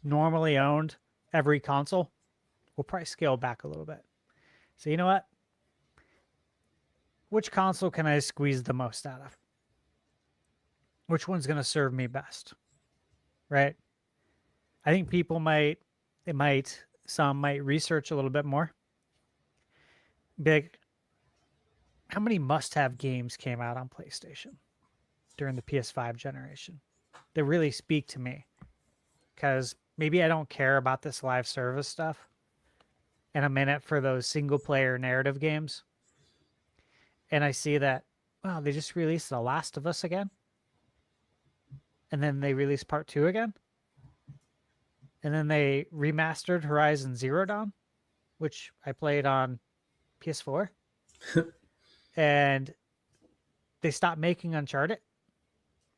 normally owned every console will probably scale back a little bit. So you know what? Which console can I squeeze the most out of? Which one's going to serve me best? Right? I think people some might research a little bit more. Big. How many must-have games came out on PlayStation during the PS5 generation that really speak to me? Because maybe I don't care about this live service stuff, and I'm in it for those single-player narrative games. And I see that, wow, they just released The Last of Us again, and then they released Part 2 again, and then they remastered Horizon Zero Dawn, which I played on PS4. And they stopped making Uncharted,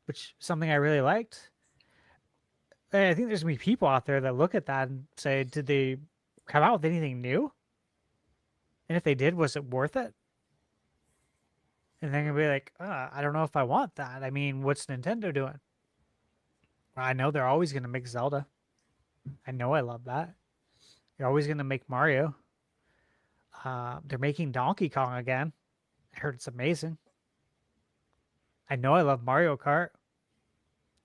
which is something I really liked. And I think there's going to be people out there that look at that and say, did they come out with anything new? And if they did, was it worth it? And they're going to be like, I don't know if I want that. I mean, what's Nintendo doing? Well, I know they're always going to make Zelda. I know I love that. They're always going to make Mario. They're making Donkey Kong again. I heard it's amazing. I know I love Mario Kart.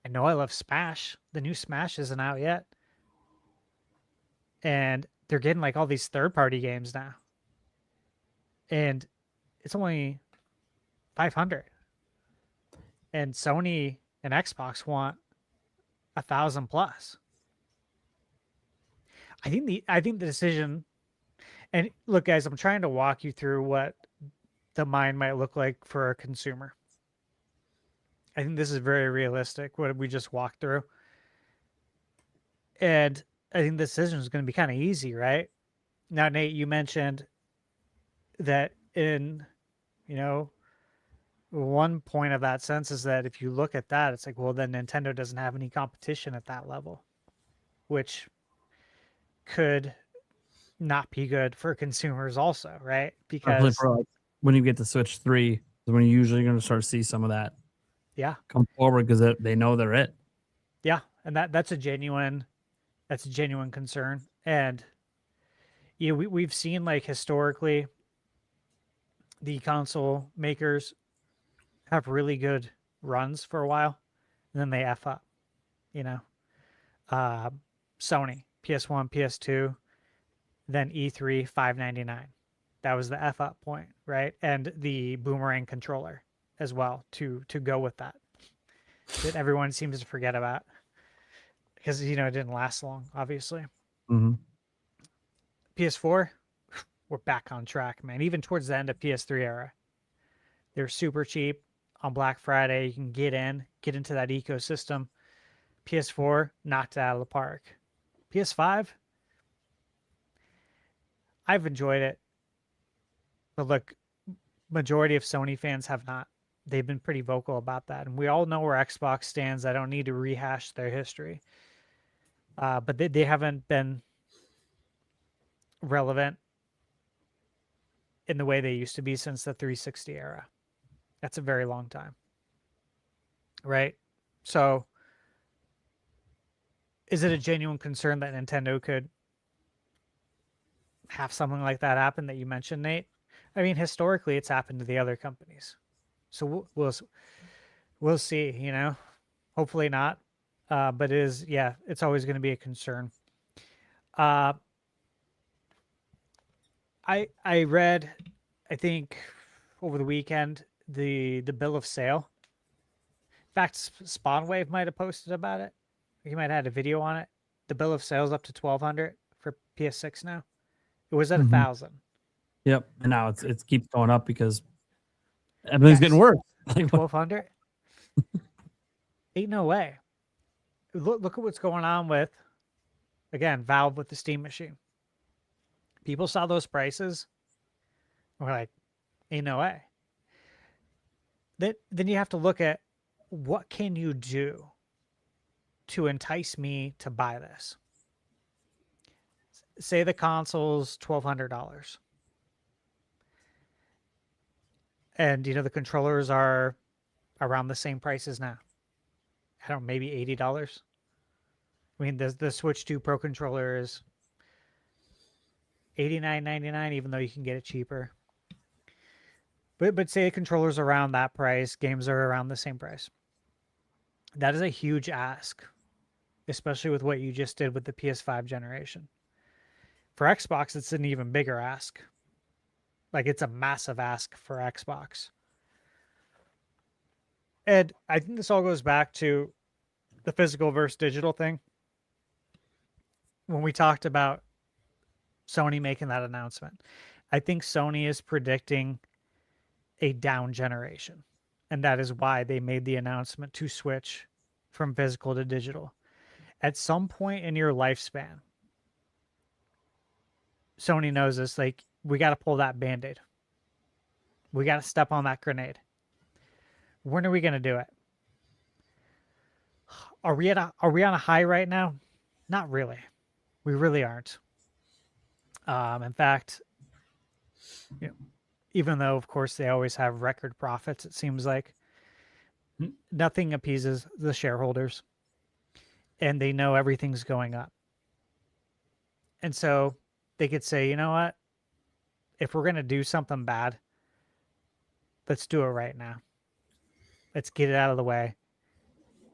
I know I love Smash. The new Smash isn't out yet. And they're getting like all these third-party games now. And it's only 500. And Sony and Xbox want 1,000 plus. I think the decision, and look, guys, I'm trying to walk you through what the mind might look like for a consumer. I think this is very realistic, what we just walked through. And I think the decision is going to be kind of easy, right? Now, Nate, you mentioned that in, one point of that sense is that if you look at that, it's like, well, then Nintendo doesn't have any competition at that level, which could not be good for consumers also, right? Because when you get to Switch 3 is when you're usually going to start to see some of that come forward because they know they're it. Yeah, and that's a genuine concern. And we've seen like historically the console makers have really good runs for a while, and then they F up. Sony, PS1, PS2, then E3, $599. That was the F up point, right? And the boomerang controller as well to go with that everyone seems to forget about because it didn't last long, obviously. Mm-hmm. PS4, we're back on track, man. Even towards the end of PS3 era, they're super cheap on Black Friday. You can get into that ecosystem. PS4 knocked it out of the park. PS5, I've enjoyed it, but look, majority of Sony fans have not. They've been pretty vocal about that, and we all know where Xbox stands. I don't need to rehash their history, but they haven't been relevant in the way they used to be since the 360 era. That's a very long time, right? So is it a genuine concern that Nintendo could have something like that happen that you mentioned, Nate? I mean, historically, it's happened to the other companies. So we'll see, Hopefully not. But it's always going to be a concern. Uh, I read, I think over the weekend, the bill of sale. In fact, Spawnwave might have posted about it. He might have had a video on it. The bill of sale is up to 1,200 for PS6 now. It was at 1,000. Yep, and now it keeps going up because everything's getting worse. 1,200. Ain't no way. Look at what's going on with, again, Valve with the Steam machine. People saw those prices. And we're like, ain't no way. Then you have to look at what can you do to entice me to buy this. Say the console's $1,200. And, the controllers are around the same prices now. I don't know, maybe $80. I mean, the Switch 2 Pro controller is $89.99, even though you can get it cheaper. But say the controller's around that price, games are around the same price. That is a huge ask, especially with what you just did with the PS5 generation. For Xbox, it's an even bigger ask. Like, it's a massive ask for Xbox. And I think this all goes back to the physical versus digital thing. When we talked about Sony making that announcement, I think Sony is predicting a down generation. And that is why they made the announcement to switch from physical to digital. At some point in your lifespan, Sony knows this, like, we got to pull that Band-Aid. We got to step on that grenade. When are we going to do it? Are we on a high right now? Not really. We really aren't. In fact, even though, of course, they always have record profits, it seems like nothing appeases the shareholders, and they know everything's going up. And so they could say, you know what? If we're going to do something bad, let's do it right now. Let's get it out of the way.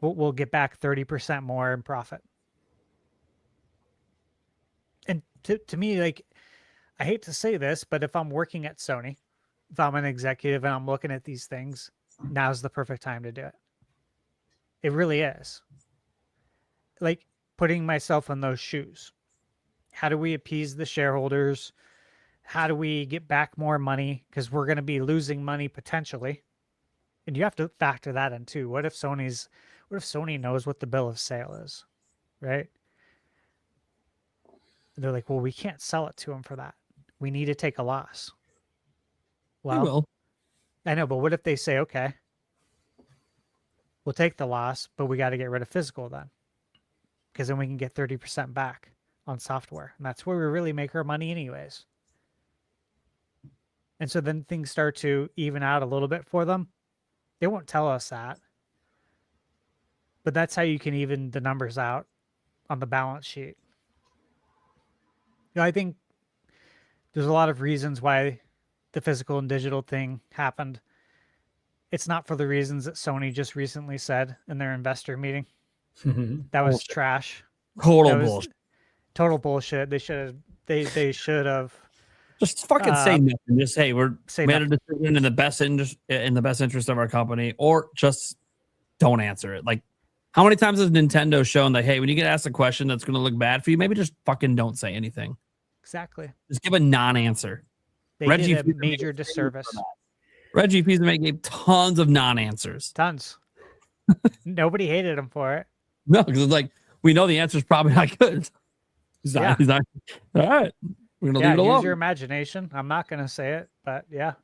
We'll get back 30% more in profit. And to me, like, I hate to say this, but if I'm working at Sony, if I'm an executive and I'm looking at these things, now's the perfect time to do it. It really is. Like, putting myself in those shoes. How do we appease the shareholders? How do we get back more money? Because we're going to be losing money potentially. And you have to factor that in too. What if Sony knows what the bill of sale is, right? And they're like, well, we can't sell it to them for that. We need to take a loss. Well, They will. I know, but what if they say, okay, we'll take the loss, but we got to get rid of physical then, because then we can get 30% back on software, and that's where we really make our money anyways. And so then things start to even out a little bit for them. They won't tell us that, but that's how you can even the numbers out on the balance sheet. I think there's a lot of reasons why the physical and digital thing happened. It's not for the reasons that Sony just recently said in their investor meeting. That was Bullshit. trash. Total bullshit. Total bullshit. They should have Just fucking say nothing. Just say we're say made a decision in the best interest of our company, or just don't answer it. Like, how many times has Nintendo shown that, hey, when you get asked a question that's going to look bad for you, maybe just fucking don't say anything. Exactly. Just give a non-answer. They did a major disservice. Reggie Fils-Aimé gave tons of non-answers. Tons. Nobody hated him for it. No, because it's like, we know the answer is probably not good. He's not. All right. We're going to leave it alone. Use your imagination. I'm not going to say it, but yeah.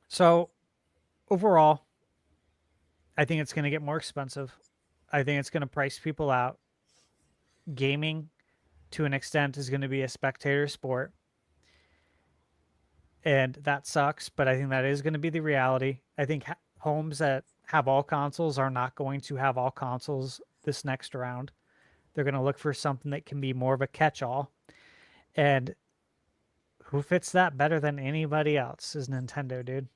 So overall, I think it's going to get more expensive. I think it's going to price people out. Gaming, to an extent, is going to be a spectator sport. And that sucks, but I think that is going to be the reality. I think homes that have all consoles are not going to have all consoles this next round. They're going to look for something that can be more of a catch-all. And who fits that better than anybody else is Nintendo, dude.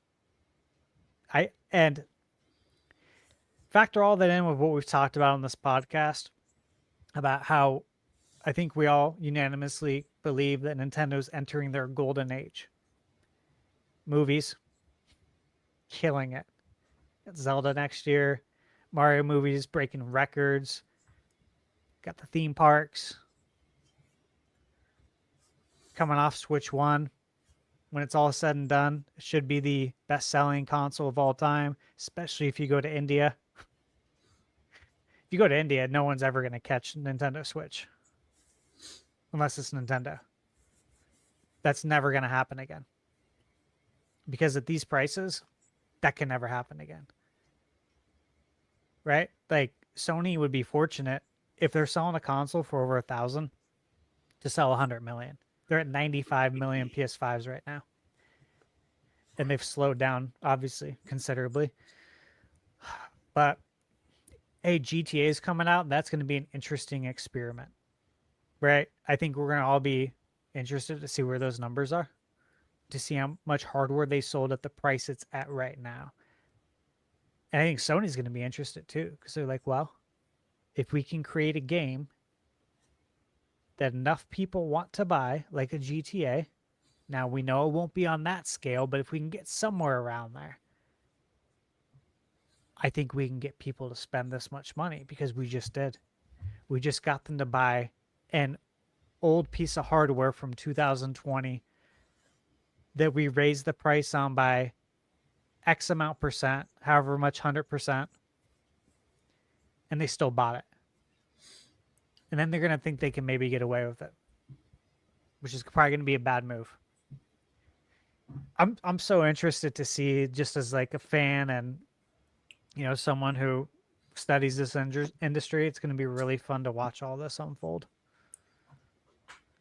And factor all that in with what we've talked about on this podcast. about how I think we all unanimously believe that Nintendo's entering their golden age. Movies, killing it. Got Zelda next year, Mario movies breaking records, got the theme parks coming off Switch 1. When it's all said and done, it should be the best-selling console of all time, especially if you go to India. If you go to India, no one's ever going to catch Nintendo Switch. Unless it's Nintendo. That's never going to happen again. Because at these prices, that can never happen again. Right? Like, Sony would be fortunate if they're selling a console for over 1,000 to sell 100 million. They're at 95 million PS5s right now. And they've slowed down, obviously, considerably. But, hey, GTA is coming out. That's going to be an interesting experiment. Right? I think we're going to all be interested to see where those numbers are. To see how much hardware they sold at the price it's at right now. And I think Sony's going to be interested too. Because they're like, well, if we can create a game that enough people want to buy, like a GTA, now we know it won't be on that scale, but if we can get somewhere around there, I think we can get people to spend this much money because we just did. We just got them to buy an old piece of hardware from 2020 that we raised the price on by X amount percent, however much, 100%, and they still bought it. And then they're going to think they can maybe get away with it, which is probably going to be a bad move. I'm so interested to see, just as like a fan and, you know, someone who studies this industry, it's going to be really fun to watch all this unfold.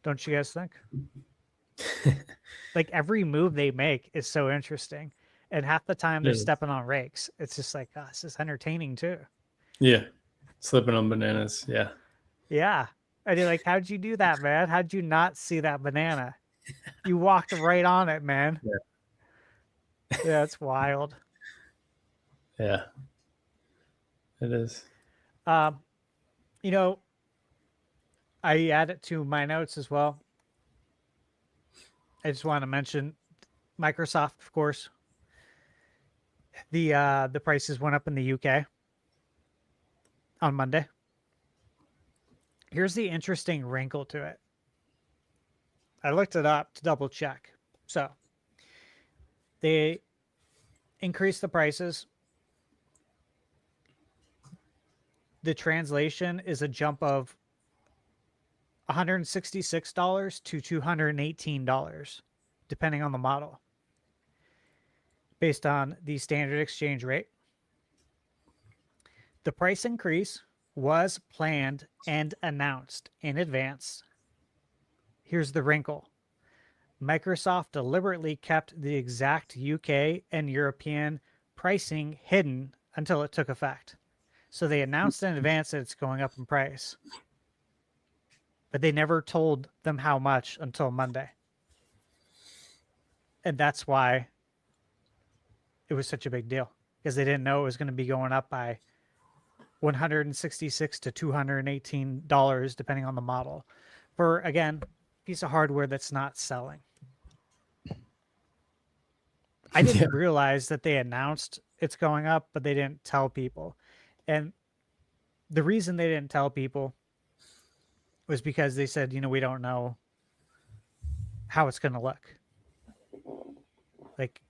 Don't you guys think? Like every move they make is so interesting. And half the time they're stepping on rakes. It's just like, oh, this is entertaining too. Yeah. Slipping on bananas. Yeah. Yeah. And you're like, how'd you do that, man? How'd you not see that banana? You walked right on it, man. Yeah. Yeah, it's wild. Yeah. It is. You know, I add it to my notes as well. I just want to mention Microsoft, of course. The prices went up in the UK on Monday. Here's the interesting wrinkle to it. I looked it up to double check. So they increased the prices. The translation is a jump of $166 to $218, depending on the model, based on the standard exchange rate. The price increase was planned and announced in advance. Here's the wrinkle. Microsoft deliberately kept the exact UK and European pricing hidden until it took effect. So they announced in advance that it's going up in price. But they never told them how much until Monday. And that's why it was such a big deal. Because they didn't know it was going to be going up by $166 to $218, depending on the model. For, again, a piece of hardware that's not selling. I didn't realize that they announced it's going up, but they didn't tell people. And the reason they didn't tell people was because they said, you know, we don't know how it's going to look. Like,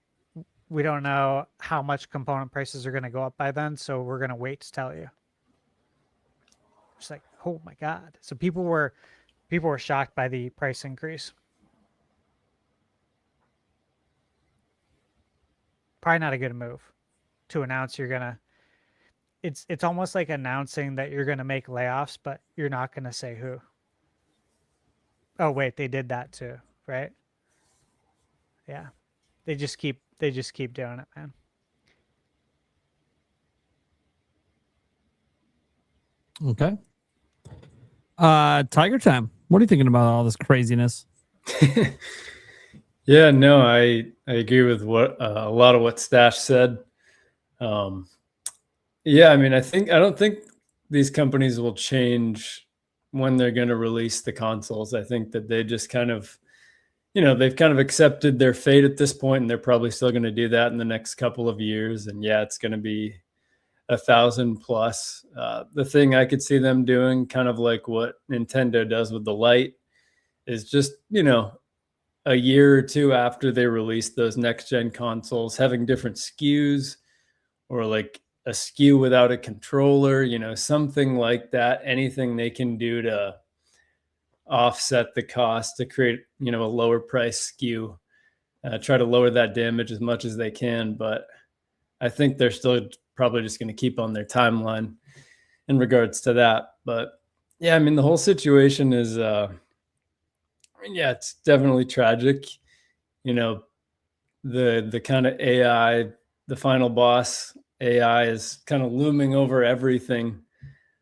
we don't know how much component prices are going to go up by then, so we're going to wait to tell you. It's like, oh my God. So people were shocked by the price increase. Probably not a good move to announce you're going to. It's almost like announcing that you're going to make layoffs, but you're not going to say who. Oh, wait, they did that too, right? Yeah. They just keep doing it, man. Okay. Tiger Time. What are you thinking about all this craziness? Yeah, no, I agree with what a lot of what Stash said. Yeah, I mean, I don't think these companies will change when they're going to release the consoles. I think that they just kind of, they've kind of accepted their fate at this point, and they're probably still going to do that in the next couple of years. And yeah, it's going to be 1,000 plus. The thing I could see them doing, kind of like what Nintendo does with the Lite, is just, a year or two after they release those next gen consoles, having different SKUs, or like a SKU without a controller, something like that. Anything they can do to offset the cost to create, a lower price SKU, try to lower that damage as much as they can. But I think they're still probably just going to keep on their timeline in regards to that. But yeah, I mean, the whole situation is, it's definitely tragic. The kind of AI, the final boss AI is kind of looming over everything.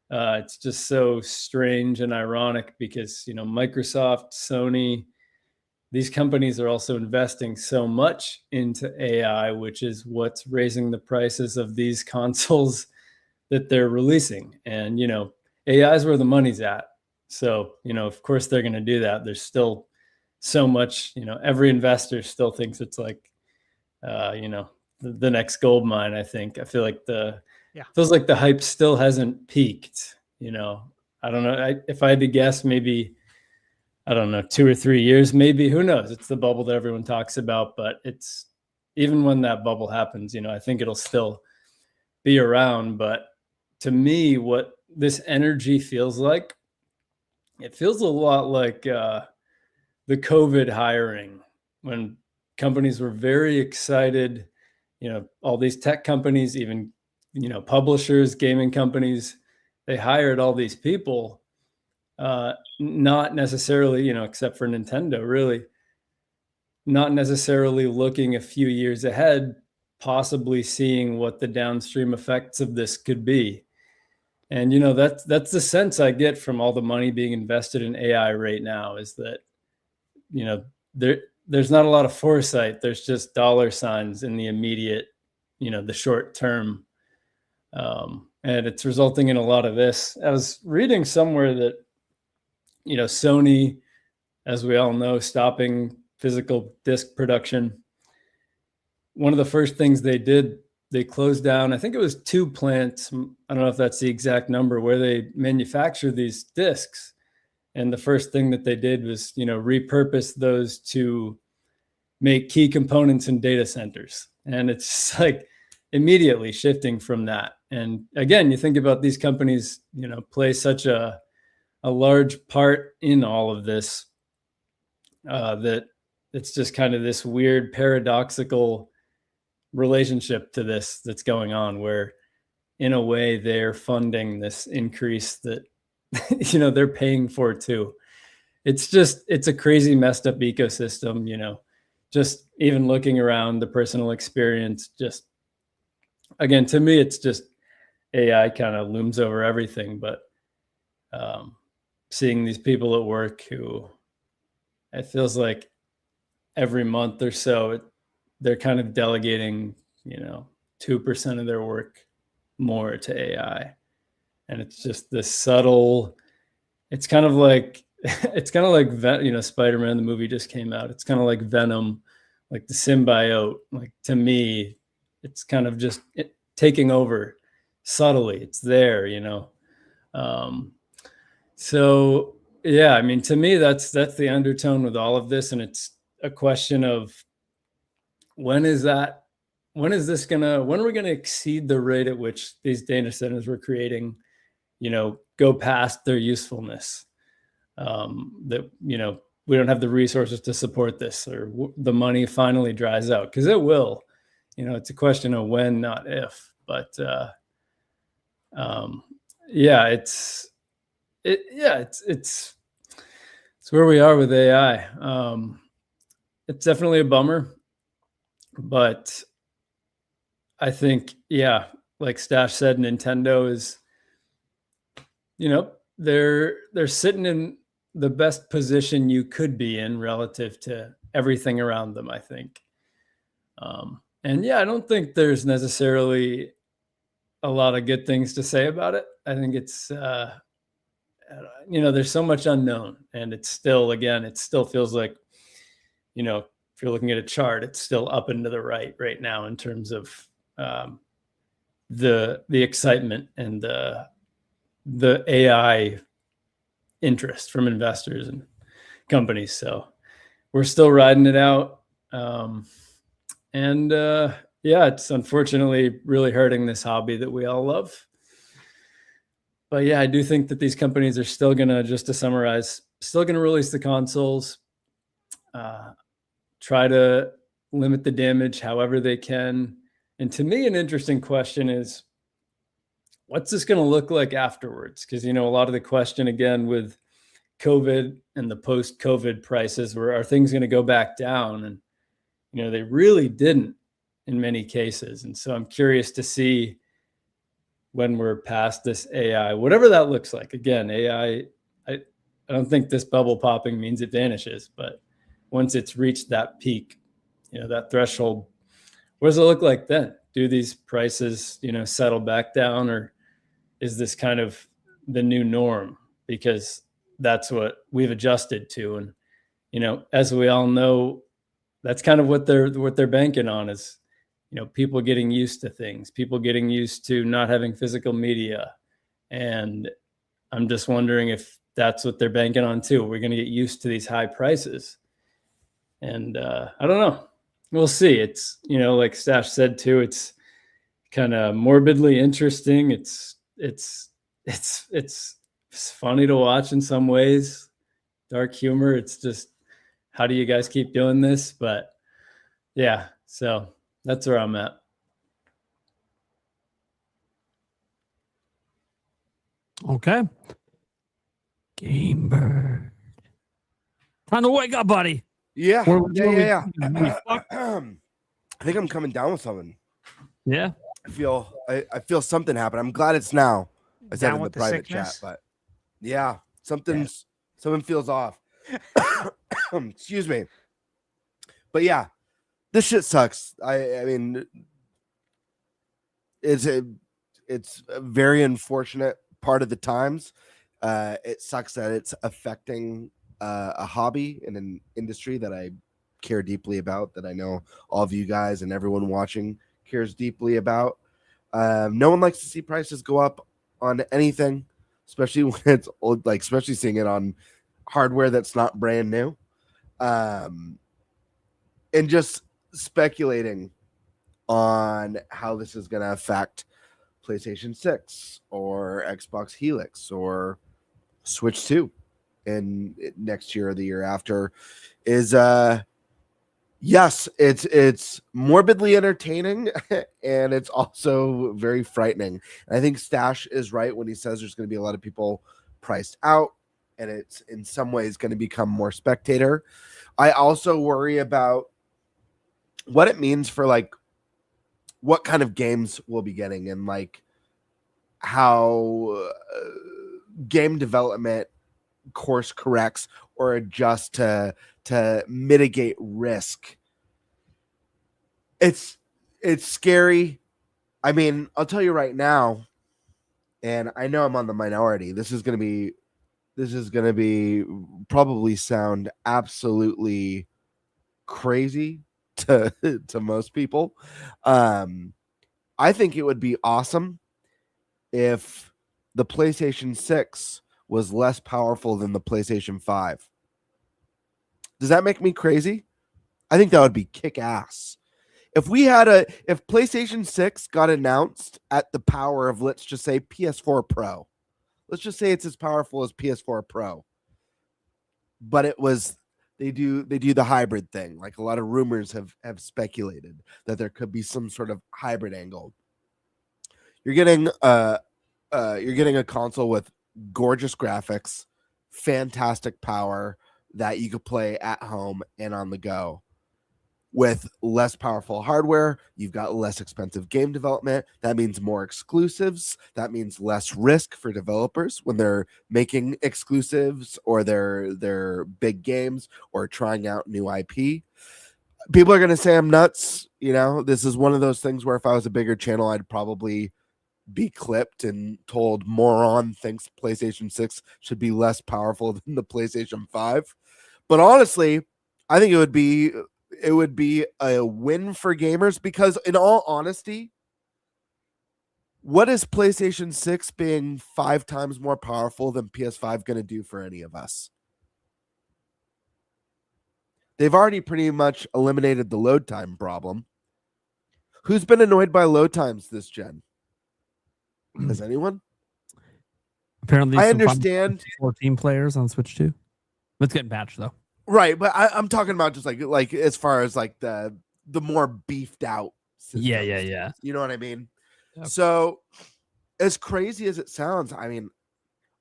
It's just so strange and ironic because, Microsoft, Sony, these companies are also investing so much into AI, which is what's raising the prices of these consoles that they're releasing. And, AI is where the money's at. So, of course they're going to do that. There's still so much, every investor still thinks it's like, the next gold mine. I feel like feels like the hype still hasn't peaked. I don't know. If I had to guess, maybe, I don't know, 2 or 3 years, maybe, who knows? It's the bubble that everyone talks about, but it's, even when that bubble happens, I think it'll still be around. But to me, what this energy feels like, it feels a lot like the COVID hiring, when companies were very excited, all these tech companies, even, publishers, gaming companies, they hired all these people, not necessarily, except for Nintendo, really not necessarily looking a few years ahead, possibly seeing what the downstream effects of this could be. And, that's the sense I get from all the money being invested in AI right now, is that, there's not a lot of foresight. There's just dollar signs in the immediate, the short term. And it's resulting in a lot of this. I was reading somewhere that, Sony, as we all know, stopping physical disc production. One of the first things they did, they closed down, I think it was 2 plants. I don't know if that's the exact number, where they manufacture these discs. And the first thing that they did was, repurpose those to make key components in data centers. And it's like immediately shifting from that. And again, you think about these companies, play such a large part in all of this, that it's just kind of this weird paradoxical relationship to this that's going on, where in a way they're funding this increase that, they're paying for too. It's a crazy messed up ecosystem, just even looking around the personal experience, just, again, to me, it's just AI kind of looms over everything. But seeing these people at work who, it feels like every month or so, they're kind of delegating, 2% of their work more to AI. And it's just this subtle, it's kind of like Spider-Man, the movie just came out. It's kind of like Venom, like the symbiote. Like, to me, it's kind of just taking over subtly. It's there, So yeah, I mean, to me, that's the undertone with all of this. And it's a question of, when are we going to exceed the rate at which these data centers we're creating, go past their usefulness? That, we don't have the resources to support this, or the money finally dries out, because it will. It's a question of when, not if. But it's where we are with AI. It's definitely a bummer, but I think, like Stash said, Nintendo is, they're sitting in the best position you could be in relative to everything around them, I think. And I don't think there's necessarily a lot of good things to say about it. I think it's, there's so much unknown, and it's still, again, it still feels like, if you're looking at a chart, it's still up and to the right now in terms of the excitement and the AI interest from investors and companies. So we're still riding it out. It's unfortunately really hurting this hobby that we all love. But yeah, I do think that these companies are still going to, just to summarize, still going to release the consoles, try to limit the damage however they can. And to me, an interesting question is, what's this going to look like afterwards? Because, a lot of the question, again, with COVID and the post-COVID prices, are things going to go back down? And, they really didn't in many cases. And so I'm curious to see when we're past this AI, whatever that looks like. Again, AI, I don't think this bubble popping means it vanishes, but once it's reached that peak, that threshold, what does it look like then? Do these prices, settle back down, or is this kind of the new norm? Because that's what we've adjusted to. And, as we all know, that's kind of what they're banking on is, people getting used to things, people getting used to not having physical media. And I'm just wondering if that's what they're banking on too. We're going to get used to these high prices. And I don't know. We'll see. It's, like Stash said too, it's kind of morbidly interesting. It's funny to watch in some ways. Dark humor. It's just, how do you guys keep doing this? But yeah, so that's where I'm at. Okay. Game Bird. Time to wake up, buddy. Yeah. Yeah. I think I'm coming down with something. Yeah. I feel something happen. I'm glad it's now. I said Down in the with the private sickness? chat, but yeah, something feels off. Excuse me. But yeah, this shit sucks. I mean, it's a very unfortunate part of the times. It sucks that it's affecting a hobby and an industry that I care deeply about, that I know all of you guys and everyone watching cares deeply about. No one likes to see prices go up on anything, especially when it's old, especially seeing it on hardware that's not brand new. And just speculating on how this is going to affect PlayStation 6 or Xbox Helix or Switch 2 in next year or the year after is yes, it's morbidly entertaining and it's also very frightening. And I think Stash is right when he says there's going to be a lot of people priced out and it's in some ways going to become more spectator. I also worry about what it means for what kind of games we'll be getting and how game development course corrects or adjusts to mitigate risk. It's scary. I mean, I'll tell you right now, and I know I'm on the minority. This is going to be probably sound absolutely crazy to most people. I think it would be awesome if the PlayStation 6 was less powerful than the PlayStation 5. Does that make me crazy? I think that would be kick ass. If PlayStation 6 got announced at the power of, let's just say, PS4 Pro. Let's just say it's as powerful as PS4 Pro. But it was they do the hybrid thing. Like a lot of rumors have speculated that there could be some sort of hybrid angle. You're getting a console with gorgeous graphics, fantastic power that you could play at home and on the go. With less powerful hardware, you've got less expensive game development. That means more exclusives. That means less risk for developers when they're making exclusives or their big games or trying out new IP. People are going to say I'm nuts. This is one of those things where if I was a bigger channel, I'd probably be clipped and told moron thinks PlayStation 6 should be less powerful than the PlayStation 5. But honestly, I think it would be a win for gamers, because in all honesty, what is PlayStation 6 being 5 times more powerful than PS5 going to do for any of us? They've already pretty much eliminated the load time problem. Who's been annoyed by load times this gen? Has anyone? Apparently, I understand 14 players on Switch 2. Let's get patched though. Right, but I'm talking about just like as far as like the more beefed out systems. Yeah. You know what I mean? Yep. So, as crazy as it sounds, I mean,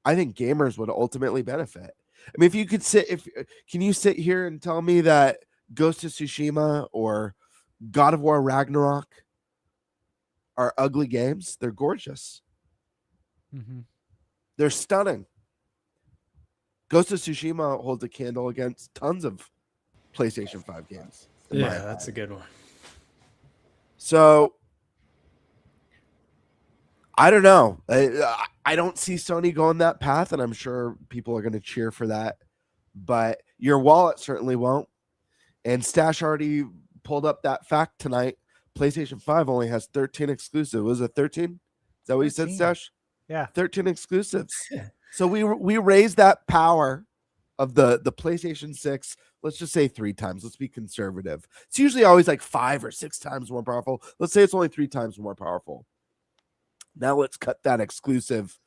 I think gamers would ultimately benefit. I mean, can you sit here and tell me that Ghost of Tsushima or God of War Ragnarok are ugly games? They're gorgeous. Mm-hmm. They're stunning. Ghost of Tsushima holds a candle against tons of PlayStation 5 games. Yeah, that's a good one. So, I don't know. I don't see Sony going that path, and I'm sure people are going to cheer for that. But your wallet certainly won't. And Stash already pulled up that fact tonight. PlayStation 5 only has 13 exclusives. Was it 13? Is that what you said, Stash? Yeah. 13 exclusives. So we raised that power of the PlayStation 6, let's just say 3 times. Let's be conservative. It's usually always like 5 or 6 times more powerful. Let's say it's only 3 times more powerful. Now let's cut that exclusive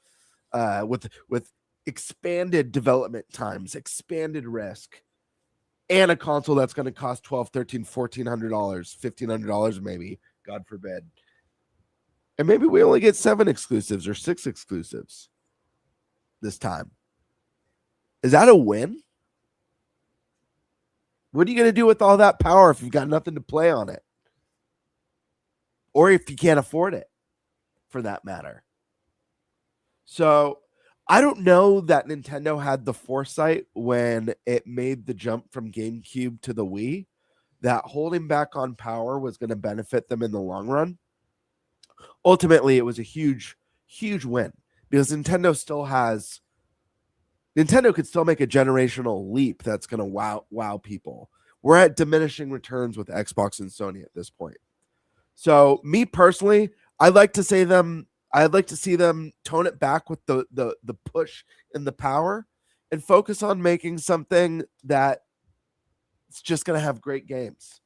with expanded development times, expanded risk, and a console that's going to cost $1,200, $1,300, $1,400, $1,500 maybe, God forbid. And maybe we only get 7 exclusives or 6 exclusives this time. Is that a win? What are you going to do with all that power if you've got nothing to play on it? Or if you can't afford it, for that matter. So I don't know that Nintendo had the foresight when it made the jump from GameCube to the Wii that holding back on power was going to benefit them in the long run. Ultimately, it was a huge, huge win because Nintendo could still make a generational leap that's going to wow people. We're at diminishing returns with Xbox and Sony at this point. So me personally, I'd like to see them tone it back with the push and the power and focus on making something that it's just going to have great games.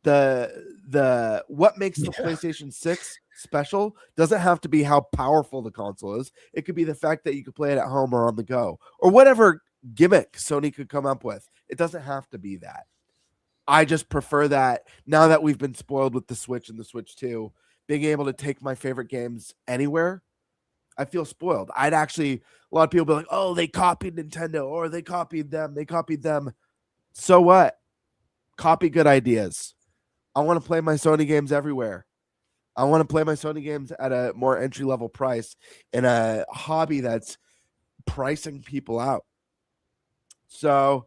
The what makes the PlayStation 6 special doesn't have to be how powerful the console is. It could be the fact that you could play it at home or on the go or whatever gimmick Sony could come up with. It doesn't have to be that. I just prefer that now that we've been spoiled with the Switch and the Switch 2, being able to take my favorite games anywhere, I feel spoiled. A lot of people be like, oh, they copied Nintendo or they copied them. So what? Copy good ideas. I want to play my Sony games everywhere. I want to play my Sony games at a more entry-level price in a hobby that's pricing people out. So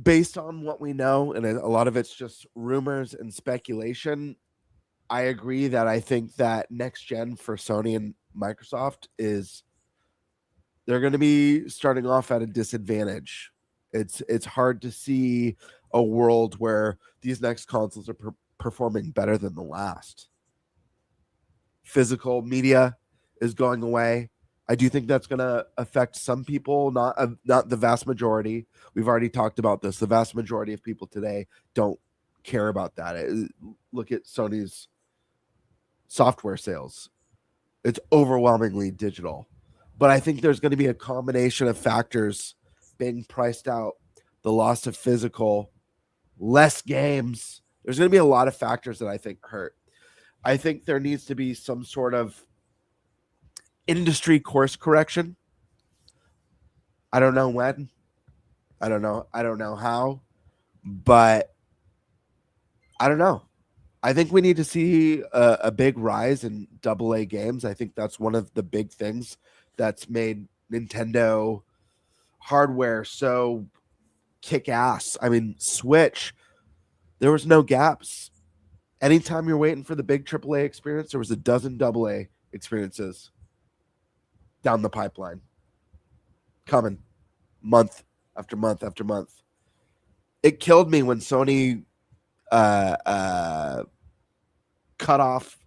based on what we know, and a lot of it's just rumors and speculation, I agree that I think that next gen for Sony and Microsoft they're going to be starting off at a disadvantage. It's hard to see a world where these next consoles are performing better than the last. Physical media is going away. I do think that's going to affect some people, not the vast majority. We've already talked about this. The vast majority of people today don't care about that. Look at Sony's software sales. It's overwhelmingly digital. But I think there's going to be a combination of factors being priced out, the loss of physical, less games. There's going to be a lot of factors that I think hurt. I think there needs to be some sort of industry course correction. I don't know when. I don't know how, but I don't know. I think we need to see a big rise in AA games. I think that's one of the big things that's made Nintendo hardware so kick ass. I mean, Switch, there was no gaps anytime you're waiting for the big AAA experience, there was a dozen AA experiences down the pipeline coming month after month after month. It killed me when Sony cut off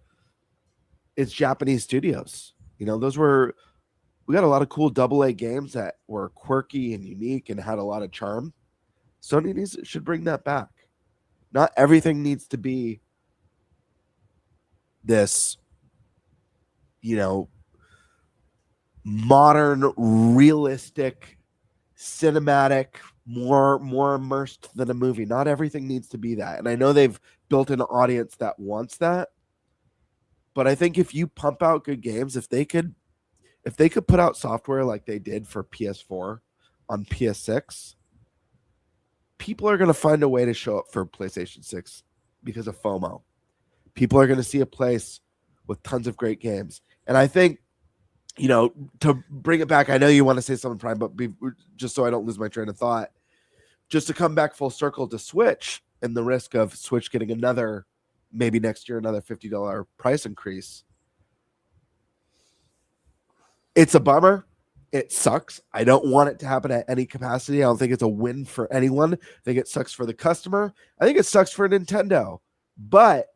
its Japanese studios. We got a lot of cool AA games that were quirky and unique and had a lot of charm. Sony should bring that back. Not everything needs to be this, modern, realistic, cinematic, more immersed than a movie. Not everything needs to be that. And I know they've built an audience that wants that. But I think if you pump out good games, if they could put out software like they did for PS4 on PS6, people are going to find a way to show up for PlayStation 6 because of FOMO. People are going to see a place with tons of great games. And I think, to bring it back, I know you want to say something, Prime, but just so I don't lose my train of thought, just to come back full circle to Switch and the risk of Switch getting maybe next year, another $50 price increase. It's a bummer. It sucks. I don't want it to happen at any capacity. I don't think it's a win for anyone. I think it sucks for the customer. I think it sucks for Nintendo. But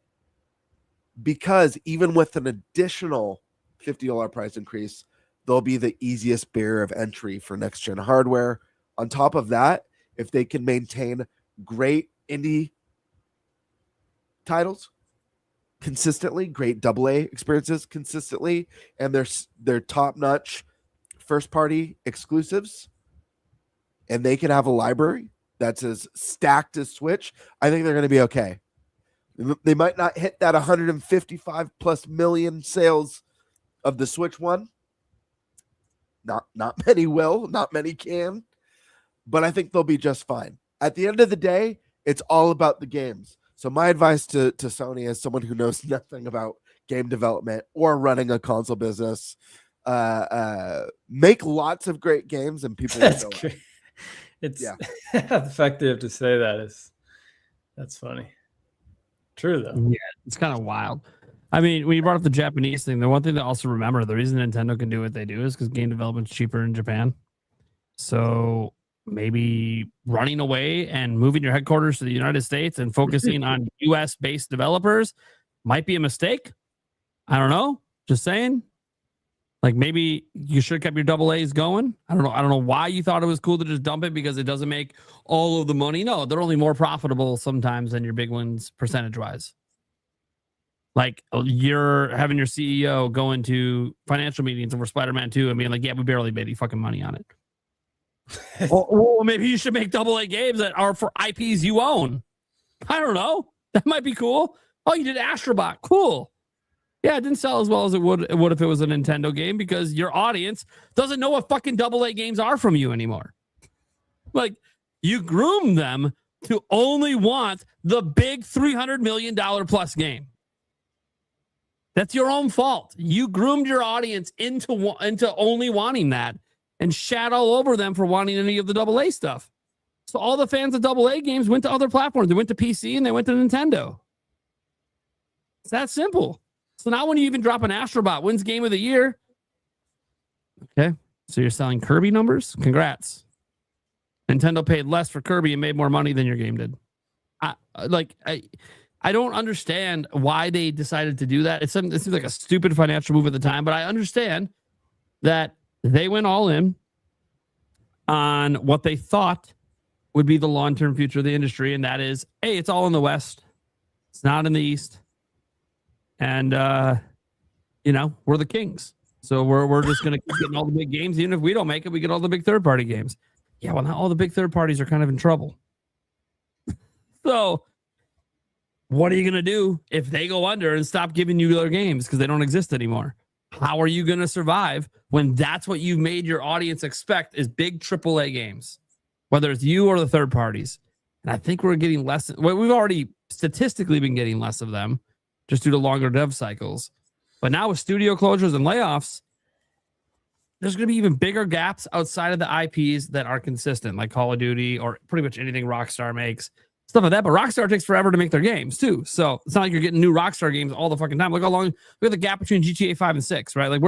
because even with an additional $50 price increase, they'll be the easiest barrier of entry for next-gen hardware. On top of that, if they can maintain great indie titles consistently, great AA experiences consistently, and their top-notch first-party exclusives, and they can have a library that's as stacked as Switch, I think they're going to be okay. They might not hit that 155 plus million sales of the Switch one. Not many will, not many can, but I think they'll be just fine. At the end of the day, it's all about the games. So my advice to Sony, as someone who knows nothing about game development or running a console business, make lots of great games and people will show up. The fact they have to say that's funny. True though. Yeah, it's kind of wild. I mean, when you brought up the Japanese thing, the one thing to also remember, the reason Nintendo can do what they do is because game development's cheaper in Japan. So maybe running away and moving your headquarters to the United States and focusing on US based developers might be a mistake. I don't know. Just saying. Like maybe you should have kept your AA's going. I don't know why you thought it was cool to just dump it because it doesn't make all of the money. No, they're only more profitable sometimes than your big ones percentage wise. Like you're having your CEO go into financial meetings over Spider-Man 2 and being like, yeah, we barely made any fucking money on it. or maybe you should make AA games that are for IPs you own. I don't know. That might be cool. Oh, you did Astrobot. Cool. Yeah, it didn't sell as well as it would if it was a Nintendo game because your audience doesn't know what fucking AA games are from you anymore. Like, you groom them to only want the big $300 million plus game. That's your own fault. You groomed your audience into only wanting that and shat all over them for wanting any of the AA stuff. So all the fans of AA games went to other platforms. They went to PC and they went to Nintendo. It's that simple. So now when you even drop an Astrobot, wins Game of the Year. Okay, so you're selling Kirby numbers? Congrats. Nintendo paid less for Kirby and made more money than your game did. I don't understand why they decided to do that. It seems like a stupid financial move at the time, but I understand that they went all in on what they thought would be the long-term future of the industry, and that is, hey, it's all in the West. It's not in the East. And, we're the kings. So we're just going to keep getting all the big games. Even if we don't make it, we get all the big third-party games. Yeah, well, now all the big third parties are kind of in trouble. So what are you going to do if they go under and stop giving you their games because they don't exist anymore? How are you going to survive when that's what you've made your audience expect is big AAA games, whether it's you or the third parties? And I think we're getting less. Well, we've already statistically been getting less of them just due to longer dev cycles. But now with studio closures and layoffs, there's going to be even bigger gaps outside of the IPs that are consistent, like Call of Duty or pretty much anything Rockstar makes. stuff like that. But Rockstar takes forever to make their games too. So it's not like you're getting new Rockstar games all the fucking time. Look how long, look at the gap between GTA 5 and 6, right? Like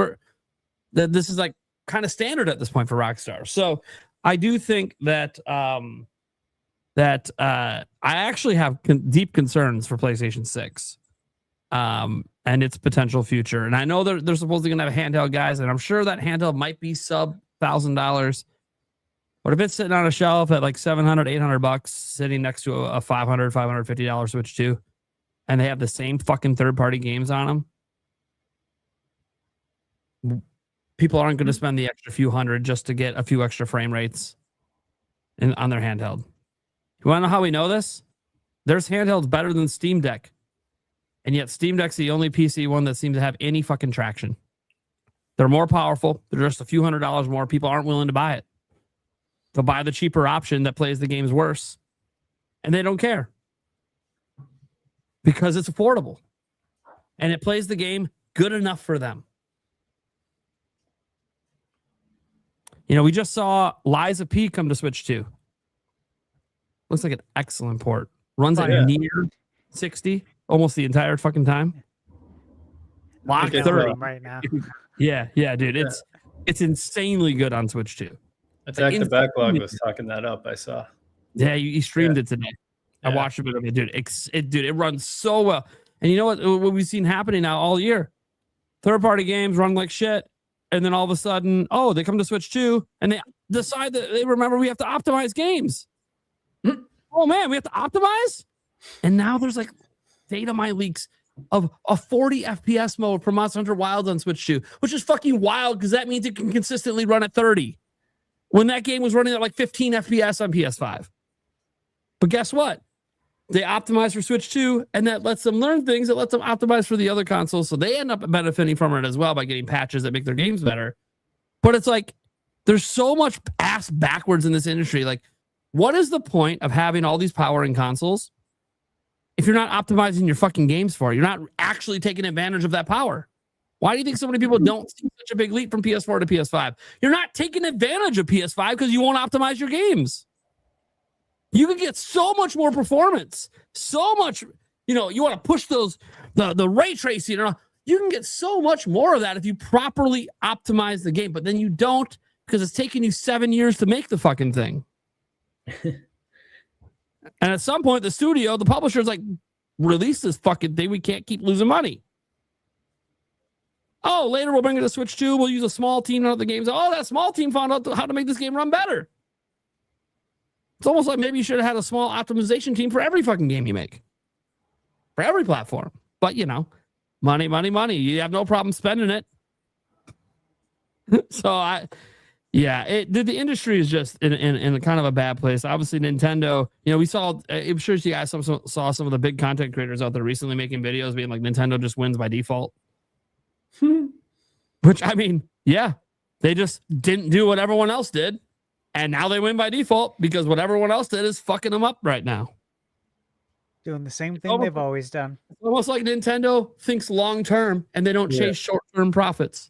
this is like kind of standard at this point for Rockstar. So I do think that I actually have deep concerns for PlayStation 6 and its potential future. And I know they're supposedly going to have handheld guys, and I'm sure that handheld might be sub $1,000. But if it's sitting on a shelf at like $700, $800, sitting next to a $500, $550 Switch 2, and they have the same fucking third-party games on them, people aren't going to spend the extra few hundred just to get a few extra frame rates on their handheld. You want to know how we know this? There's handhelds better than Steam Deck. And yet Steam Deck's the only PC one that seems to have any fucking traction. They're more powerful. They're just a few $100s more. People aren't willing to buy it. They'll buy the cheaper option that plays the games worse. And they don't care. Because it's affordable. And it plays the game good enough for them. You know, we just saw Liza P come to Switch 2. Looks like an excellent port. Runs at near 60 almost the entire fucking time. Lock 30 right now. Yeah, dude. It's insanely good on Switch 2. Attack the Backlog was talking that up, I saw. Yeah, he streamed it today. I watched a bit of it, dude. It runs so well. And you know what we've seen happening now all year? Third-party games run like shit. And then all of a sudden, they come to Switch 2 and they decide that they remember we have to optimize games. Oh man, we have to optimize? And now there's like data mine leaks of a 40 FPS mode for Monster Hunter Wilds on Switch 2, which is fucking wild because that means it can consistently run at 30. When that game was running at like 15 FPS on PS5. But guess what? They optimize for Switch 2, and that lets them learn things that lets them optimize for the other consoles, so they end up benefiting from it as well by getting patches that make their games better. But it's like, there's so much ass backwards in this industry. Like, what is the point of having all these powering consoles if you're not optimizing your fucking games for it? You're not actually taking advantage of that power. Why do you think so many people don't see such a big leap from PS4 to PS5? You're not taking advantage of PS5 because you won't optimize your games. You can get so much more performance, so much, you want to push the ray tracing. You can get so much more of that if you properly optimize the game, but then you don't because it's taking you 7 years to make the fucking thing. And at some point, the studio, the publisher's like, release this fucking thing. We can't keep losing money. Oh, later we'll bring it to Switch 2. We'll use a small team on the games. Oh, that small team found out how to make this game run better. It's almost like maybe you should have had a small optimization team for every fucking game you make. For every platform. But, money, money, money. You have no problem spending it. So, the industry is just in kind of a bad place. Obviously, Nintendo, we saw, I'm sure you guys saw some of the big content creators out there recently making videos being like, Nintendo just wins by default. Which, they just didn't do what everyone else did. And now they win by default because what everyone else did is fucking them up right now. Doing the same thing they've always done. It's almost like Nintendo thinks long-term and they don't chase short-term profits.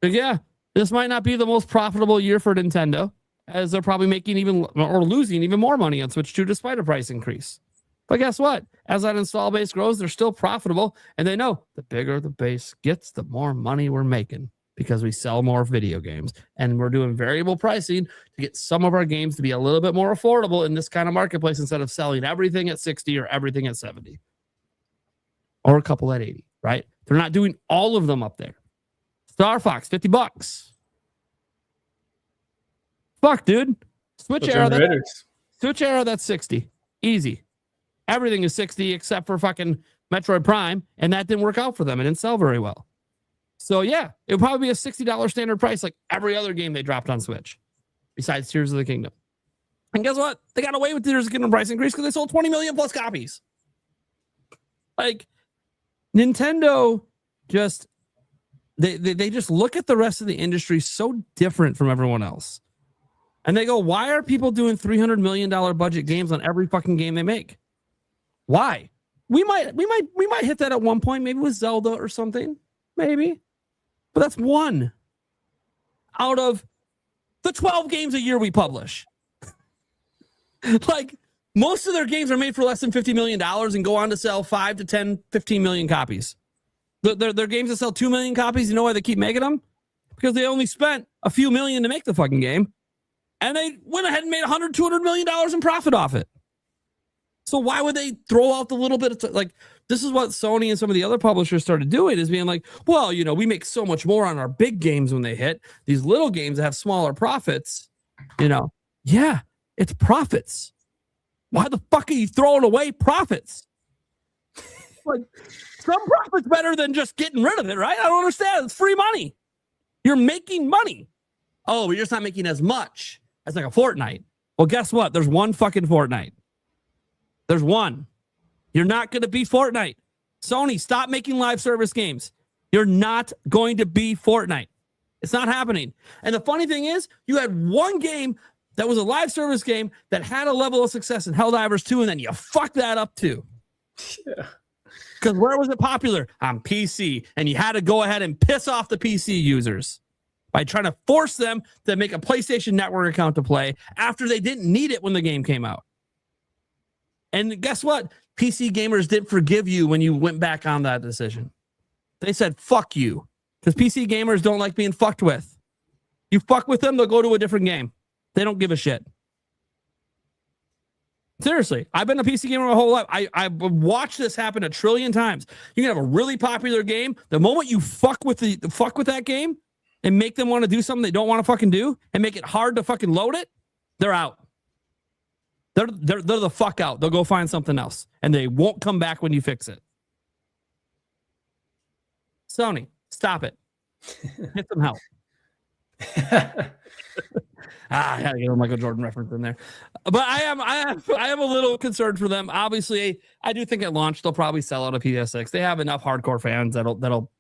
But this might not be the most profitable year for Nintendo, as they're probably making losing even more money on Switch 2 despite a price increase. But guess what? As that install base grows, they're still profitable, and they know the bigger the base gets, the more money we're making because we sell more video games, and we're doing variable pricing to get some of our games to be a little bit more affordable in this kind of marketplace instead of selling everything at 60 or everything at 70 or a couple at 80, right? They're not doing all of them up there. Star Fox, $50. Fuck, dude. Switch era, that's 60. Easy. Everything is 60 except for fucking Metroid Prime, and that didn't work out for them. It didn't sell very well. So it would probably be a $60 standard price like every other game they dropped on Switch, besides Tears of the Kingdom. And guess what? They got away with the Tears of the Kingdom price increase because they sold 20 million plus copies. Like, Nintendo just, they just look at the rest of the industry so different from everyone else. And they go, why are people doing $300 million budget games on every fucking game they make? Why? We might hit that at one point, maybe with Zelda or something. Maybe. But that's one out of the 12 games a year we publish. Like, Most of their games are made for less than $50 million and go on to sell 5 to 10, 15 million copies. Their games that sell 2 million copies, you know why they keep making them? Because they only spent a few million to make the fucking game. And they went ahead and made $100, $200 million in profit off it. So why would they throw out the little bit of like, this is what Sony and some of the other publishers started doing, is being like, well, you know, we make so much more on our big games when they hit. These little games that have smaller profits, you know, yeah, it's profits. Why the fuck are you throwing away profits? Like, some profit's better than just getting rid of it, right? I don't understand. It's free money. You're making money. Oh, but you're just not making as much as like a Fortnite. Well, guess what? There's one fucking Fortnite. There's one. You're not going to be Fortnite. Sony, stop making live service games. You're not going to be Fortnite. It's not happening. And the funny thing is, you had one game that was a live service game that had a level of success in Helldivers 2, and then you fucked that up too. Yeah. Because where was it popular? On PC. And you had to go ahead and piss off the PC users by trying to force them to make a PlayStation Network account to play after they didn't need it when the game came out. And guess what? PC gamers didn't forgive you when you went back on that decision. They said, fuck you. Because PC gamers don't like being fucked with. You fuck with them, they'll go to a different game. They don't give a shit. Seriously, I've been a PC gamer my whole life. I've watched this happen a trillion times. You can have a really popular game. The moment you fuck with that game and make them want to do something they don't want to fucking do and make it hard to fucking load it, they're out. They're the fuck out. They'll go find something else, and they won't come back when you fix it. Sony, stop it. Get some help. I gotta get a Michael Jordan reference in there, but I am a little concerned for them. Obviously, I do think at launch they'll probably sell out a PS6. They have enough hardcore fans that'll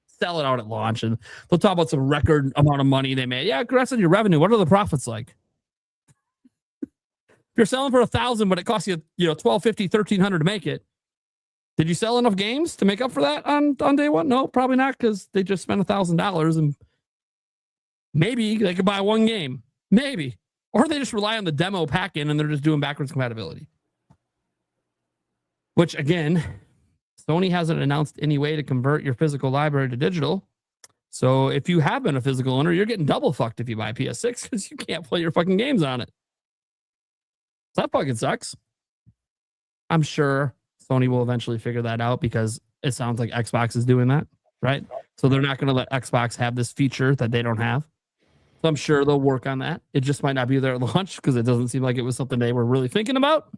sell it out at launch, and they'll talk about some record amount of money they made. Yeah, congrats on your revenue. What are the profits like? If you're selling for 1,000, but it costs you, $1,250, $1,300 to make it, did you sell enough games to make up for that on day one? No, probably not, because they just spent $1,000 and maybe they could buy one game. Maybe. Or they just rely on the demo pack-in and they're just doing backwards compatibility. Which, again, Sony hasn't announced any way to convert your physical library to digital. So if you have been a physical owner, you're getting double fucked if you buy a PS6 because you can't play your fucking games on it. So that fucking sucks. I'm sure Sony will eventually figure that out because it sounds like Xbox is doing that, right? So they're not going to let Xbox have this feature that they don't have. So I'm sure they'll work on that. It just might not be there at launch because it doesn't seem like it was something they were really thinking about.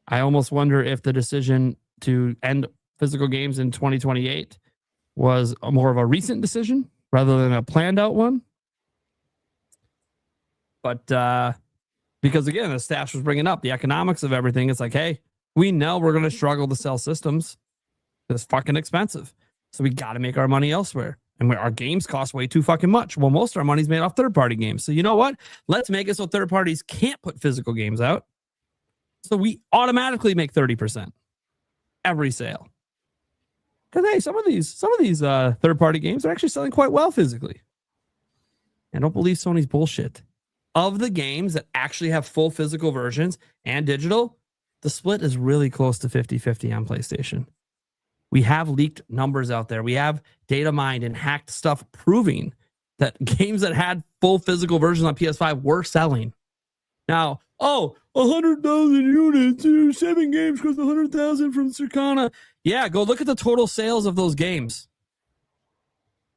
I almost wonder if the decision to end physical games in 2028 was more of a recent decision rather than a planned out one. But because, again, the staff was bringing up the economics of everything. It's like, hey, we know we're going to struggle to sell systems. It's fucking expensive. So we got to make our money elsewhere. And our games cost way too fucking much. Well, most of our money's made off third-party games. So you know what? Let's make it so third parties can't put physical games out. So we automatically make 30% every sale. Because, hey, some of these third-party games are actually selling quite well physically. And don't believe Sony's bullshit. Of the games that actually have full physical versions and digital, the split is really close to 50-50 on PlayStation. We have leaked numbers out there. We have data mined and hacked stuff proving that games that had full physical versions on PS5 were selling. Now, 100,000 units, 7 games cost 100,000 from Circana. Yeah, go look at the total sales of those games.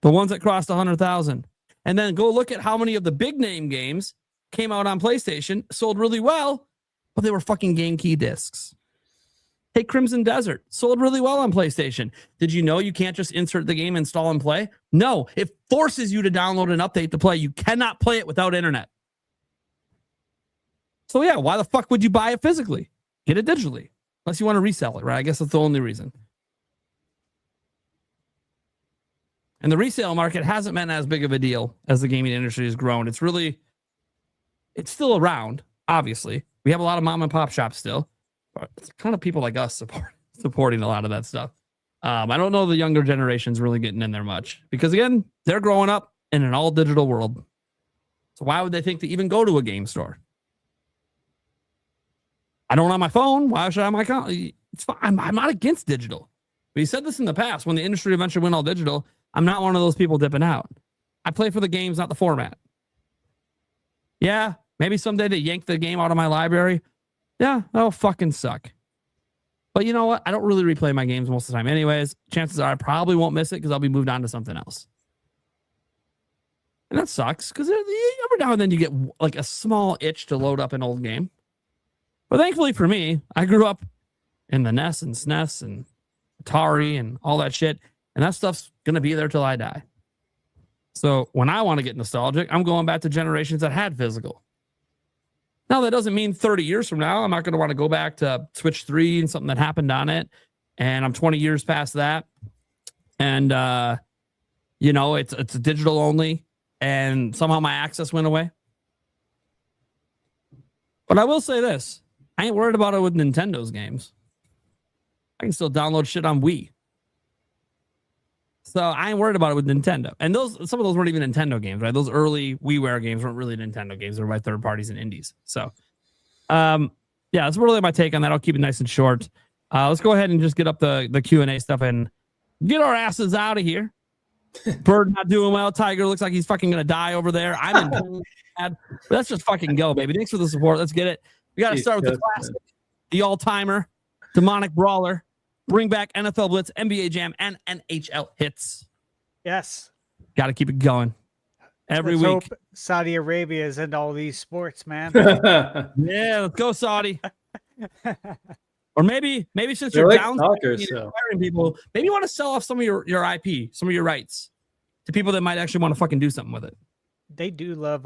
The ones that crossed 100,000. And then go look at how many of the big name games came out on PlayStation, sold really well, but they were fucking game key discs. Hey, Crimson Desert sold really well on PlayStation. Did you know you can't just insert the game, install, and play? No, it forces you to download an update to play. You cannot play it without internet. So yeah, why the fuck would you buy it physically? Get it digitally. Unless you want to resell it, right? I guess that's the only reason. And the resale market hasn't been as big of a deal as the gaming industry has grown. It's still around, obviously. We have a lot of mom and pop shops still. But it's kind of people like us supporting a lot of that stuff. I don't know the younger generation's really getting in there much. Because, again, they're growing up in an all-digital world. So why would they think to even go to a game store? I don't have my phone. Why should I have my account? It's fine. I'm not against digital. But he said this in the past when the industry eventually went all digital. I'm not one of those people dipping out. I play for the games, not the format. Yeah, maybe someday they yank the game out of my library. Yeah, that'll fucking suck. But you know what? I don't really replay my games most of the time. Anyways, chances are I probably won't miss it because I'll be moved on to something else. And that sucks because every now and then you get like a small itch to load up an old game. But thankfully for me, I grew up in the NES and SNES and Atari and all that shit. And that stuff's going to be there till I die. So when I want to get nostalgic, I'm going back to generations that had physical. Now, that doesn't mean 30 years from now, I'm not going to want to go back to Switch 3 and something that happened on it. And I'm 20 years past that. And, it's digital only. And somehow my access went away. But I will say this. I ain't worried about it with Nintendo's games. I can still download shit on Wii. So I ain't worried about it with Nintendo. And some of those weren't even Nintendo games, right? Those early WiiWare games weren't really Nintendo games. They were by third parties and indies. So, that's really my take on that. I'll keep it nice and short. Let's go ahead and just get up the Q&A stuff and get our asses out of here. Bird not doing well. Tiger looks like he's fucking going to die over there. I'm in bad. Let's just fucking go, baby. Thanks for the support. Let's get it. We got to start with the classic, the all-timer, demonic brawler. Bring back NFL Blitz, NBA Jam, and NHL hits. Yes. Got to keep it going. Every Let's week. hope Saudi Arabia is into all these sports, man. Yeah, let's go, Saudi. Or maybe since you're like down soccer, inspiring people, maybe you want to sell off some of your IP, some of your rights to people that might actually want to fucking do something with it. They do love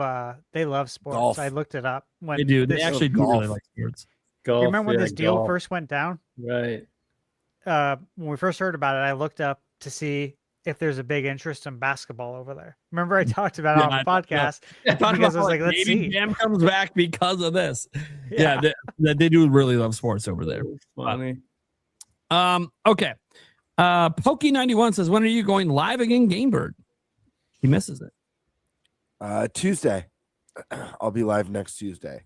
sports. Golf. I looked it up. When They do. They actually do really like sports. Golf, you remember when this deal first went down? Right. When we first heard about it, I looked up to see if there's a big interest in basketball over there. Remember I talked about it on the podcast because I was like, let's see. Jam comes back because of this. Yeah, they do really love sports over there. Funny. Okay. Pokey91 says, when are you going live again, Gamebird? He misses it. Tuesday. I'll be live next Tuesday.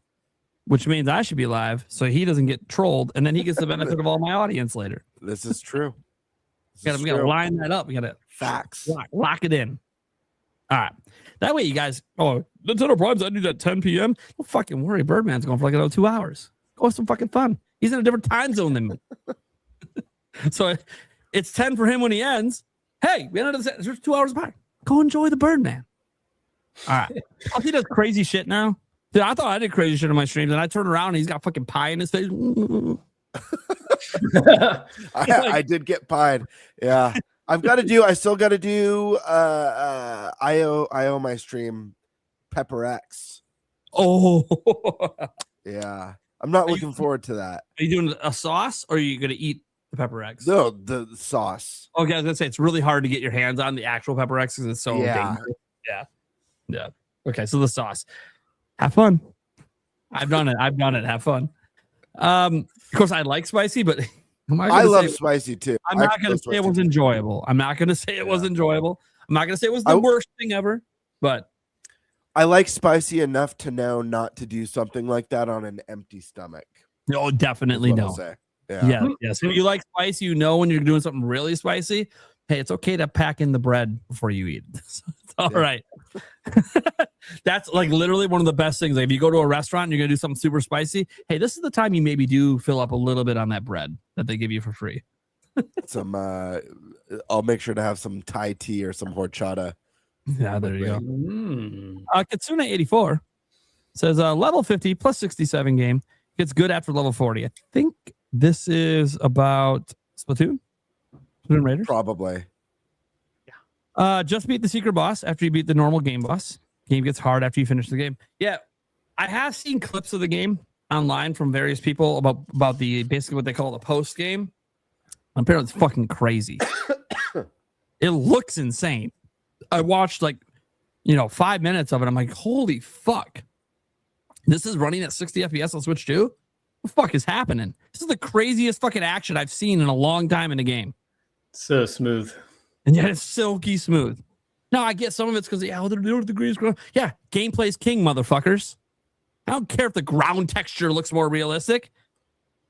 Which means I should be live so he doesn't get trolled and then he gets the benefit of all my audience later. This is true. We got to line that up. We got to facts. Lock it in. All right. That way you guys, Nintendo Prime's I need at 10 p.m. Don't fucking worry. Birdman's going for like another 2 hours. Go have some fucking fun. He's in a different time zone than me. So it's 10 for him when he ends. Hey, we ended up there's 2 hours apart. Go enjoy the Birdman. All right. He does crazy shit now. Dude, I thought I did crazy shit on my streams, and I turn around and he's got fucking pie in his face. I did get pied. Yeah. I still got to do I owe my stream Pepper X. Oh. Yeah. I'm not looking forward to that. Are you doing a sauce or are you going to eat the Pepper X? No, the sauce. Okay, I was going to say it's really hard to get your hands on the actual Pepper X because it's so dangerous. Yeah. Okay, so the sauce. Have fun. I've done it. Have fun. Of course, I like spicy, but I love spicy too. I'm not going to say it was enjoyable. I'm not going to say it was enjoyable. I'm not going to say it was the worst thing ever, but I like spicy enough to know not to do something like that on an empty stomach. No, definitely no. Yeah. So if you like spicy, you know when you're doing something really spicy, hey, it's okay to pack in the bread before you eat. It's all right. That's like literally one of the best things. Like if you go to a restaurant and you're gonna do something super spicy, hey, this is the time you maybe do fill up a little bit on that bread that they give you for free. I'll make sure to have some Thai tea or some horchata. Yeah, there you go. Katsune84 says level 50 plus 67 game gets good after level 40. I think this is about Splatoon Raiders. Probably. Just beat the secret boss after you beat the normal game boss. Game gets hard after you finish the game. Yeah, I have seen clips of the game online from various people about the basically what they call the post game. Apparently, it's fucking crazy. It looks insane. I watched 5 minutes of it. I'm like, holy fuck! This is running at 60 FPS on Switch 2. What the fuck is happening? This is the craziest fucking action I've seen in a long time in a game. So smooth. And yet it's silky smooth. Now, I get some of it's because, they're the greatest. Yeah, gameplay's king, motherfuckers. I don't care if the ground texture looks more realistic.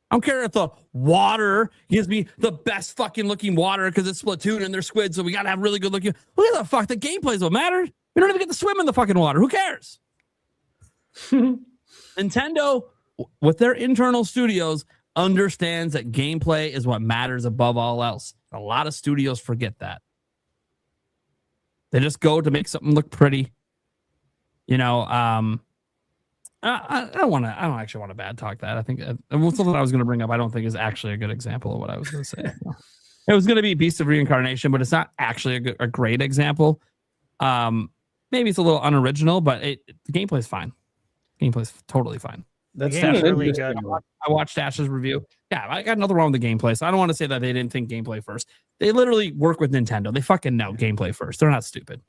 I don't care if the water gives me the best fucking looking water because it's Splatoon and they're squid, so we gotta have really good looking. Look at the fuck. The gameplay's what matters. We don't even get to swim in the fucking water. Who cares? Nintendo, with their internal studios, understands that gameplay is what matters above all else. A lot of studios forget that. They just go to make something look pretty. You know, I don't actually want to bad talk that. I think something I was going to bring up, I don't think is actually a good example of what I was going to say. It was going to be Beast of Reincarnation, but it's not actually a great example. Maybe it's a little unoriginal, but the gameplay is fine. Gameplay's totally fine. That's really good. I watched Ash's review. Yeah, I got nothing wrong with the gameplay, so I don't want to say that they didn't think gameplay first. They literally work with Nintendo. They fucking know gameplay first. They're not stupid.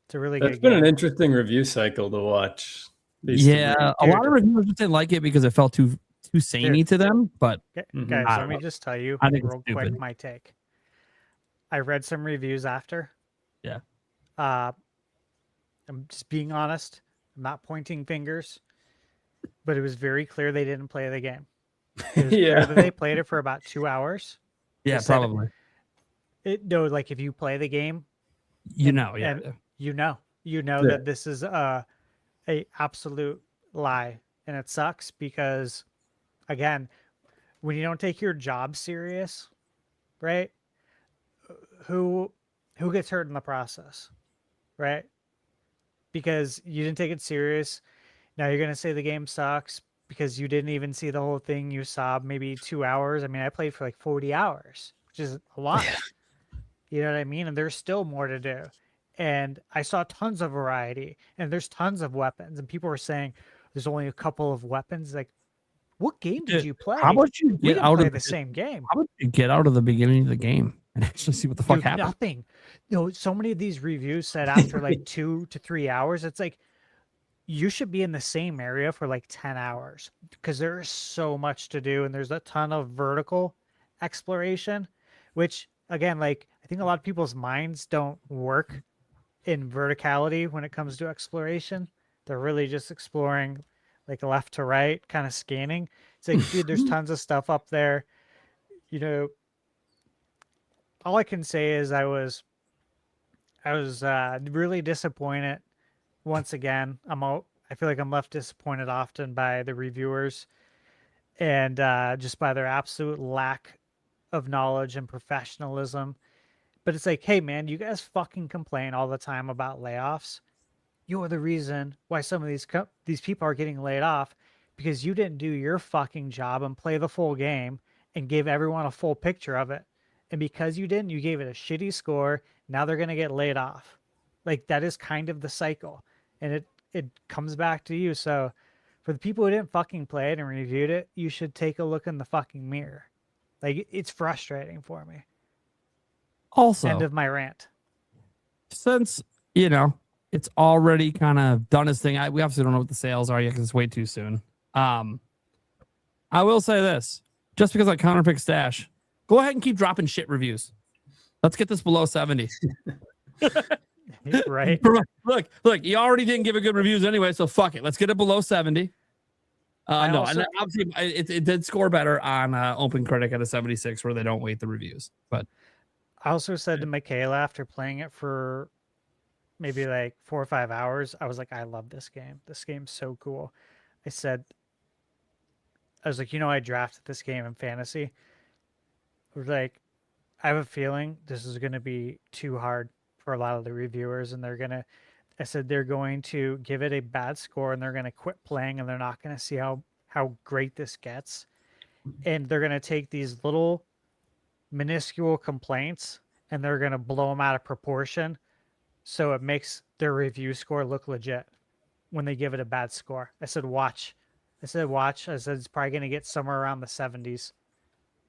It's a really That's good been game. an interesting review cycle to watch. Yeah, a lot of reviewers didn't like it because it felt too samey to them. But Guys, I let me don't know. just tell you I think it's real stupid. quick my take. I read some reviews after. Yeah. I'm just being honest. I'm not pointing fingers, but it was very clear they didn't play the game. It was clear that they played it for about 2 hours. Yeah, They said probably. Like if you play the game, You know, yeah. and you know Yeah. that this is a absolute lie, and it sucks because, again, when you don't take your job serious, right? Who gets hurt in the process, right? Because you didn't take it serious. Now you're gonna say the game sucks because you didn't even see the whole thing. You saw maybe 2 hours. I mean, I played for like 40 hours, which is a lot. You know what I mean? And there's still more to do. And I saw tons of variety, and there's tons of weapons. And people were saying there's only a couple of weapons. Like, what game did you play? How about you We get didn't out play of the same game? How about you get out of the beginning of the game and actually see what the fuck Dude, happened? nothing. So many of these reviews said after like 2 to 3 hours, it's like you should be in the same area for like 10 hours because there is so much to do, and there's a ton of vertical exploration, which again, like I think a lot of people's minds don't work in verticality when it comes to exploration. They're really just exploring like left to right, kind of scanning. It's like, dude, there's tons of stuff up there. You know, all I can say is I was really disappointed. Once again, I feel like I'm left disappointed often by the reviewers and just by their absolute lack of knowledge and professionalism. But it's like, hey man, you guys fucking complain all the time about layoffs. You're the reason why some of these people are getting laid off because you didn't do your fucking job and play the full game and give everyone a full picture of it. And because you didn't, you gave it a shitty score. Now they're going to get laid off. Like that is kind of the cycle. And it comes back to you. So for the people who didn't fucking play it and reviewed it, you should take a look in the fucking mirror. Like it's frustrating for me. Also, End of my rant. Since, it's already kind of done its thing. We obviously don't know what the sales are yet because it's way too soon. I will say this. Just because I counterpick Stash, go ahead and keep dropping shit reviews. Let's get this below 70. Right. Look, you already didn't give it good reviews anyway, so fuck it. Let's get it below 70. And obviously it did score better on Open Critic at a 76 where they don't weight the reviews. But I also said to Michaela after playing it for maybe like 4 or 5 hours, I was like, I love this game. This game's so cool. I was like, I drafted this game in fantasy. I was like, I have a feeling this is going to be too hard for a lot of the reviewers, and they're going to give it a bad score, and they're going to quit playing, and they're not going to see how great this gets. And they're going to take these little minuscule complaints and they're going to blow them out of proportion so it makes their review score look legit when they give it a bad score. I said watch. I said it's probably going to get somewhere around the 70s.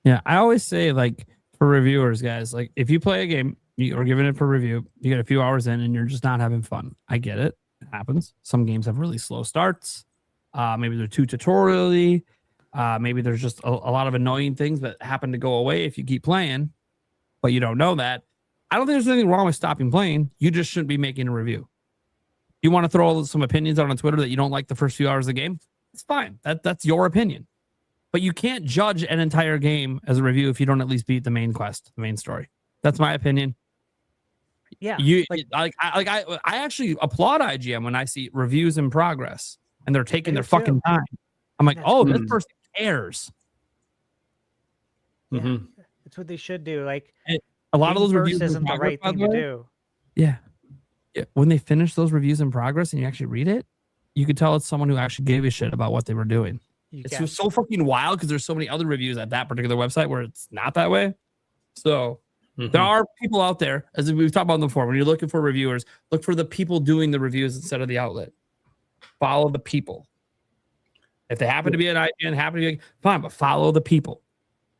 Yeah, I always say, like, for reviewers, guys, like, if you play a game or giving it for review, you get a few hours in and you're just not having fun. I get it. It happens. Some games have really slow starts. Maybe they're too tutorially. Maybe there's just a lot of annoying things that happen to go away if you keep playing, but you don't know that. I don't think there's anything wrong with stopping playing. You just shouldn't be making a review. You want to throw some opinions out on Twitter that you don't like the first few hours of the game? It's fine. That's your opinion. but you can't judge an entire game as a review if you don't at least beat the main quest, the main story. That's my opinion. Yeah, I actually applaud IGN when I see reviews in progress and they're taking their fucking time. I'm like, oh, this person cares. Yeah, that's what they should do. Like, a lot of those reviews isn't the right thing to do. Yeah. When they finish those reviews in progress and you actually read it, you could tell it's someone who actually gave a shit about what they were doing. It's just so fucking wild because there's so many other reviews at that particular website where it's not that way. So there are people out there, as we've talked about before, when you're looking for reviewers, look for the people doing the reviews instead of the outlet. Follow the people. If they happen to be an IGN, happen to be fine, but follow the people.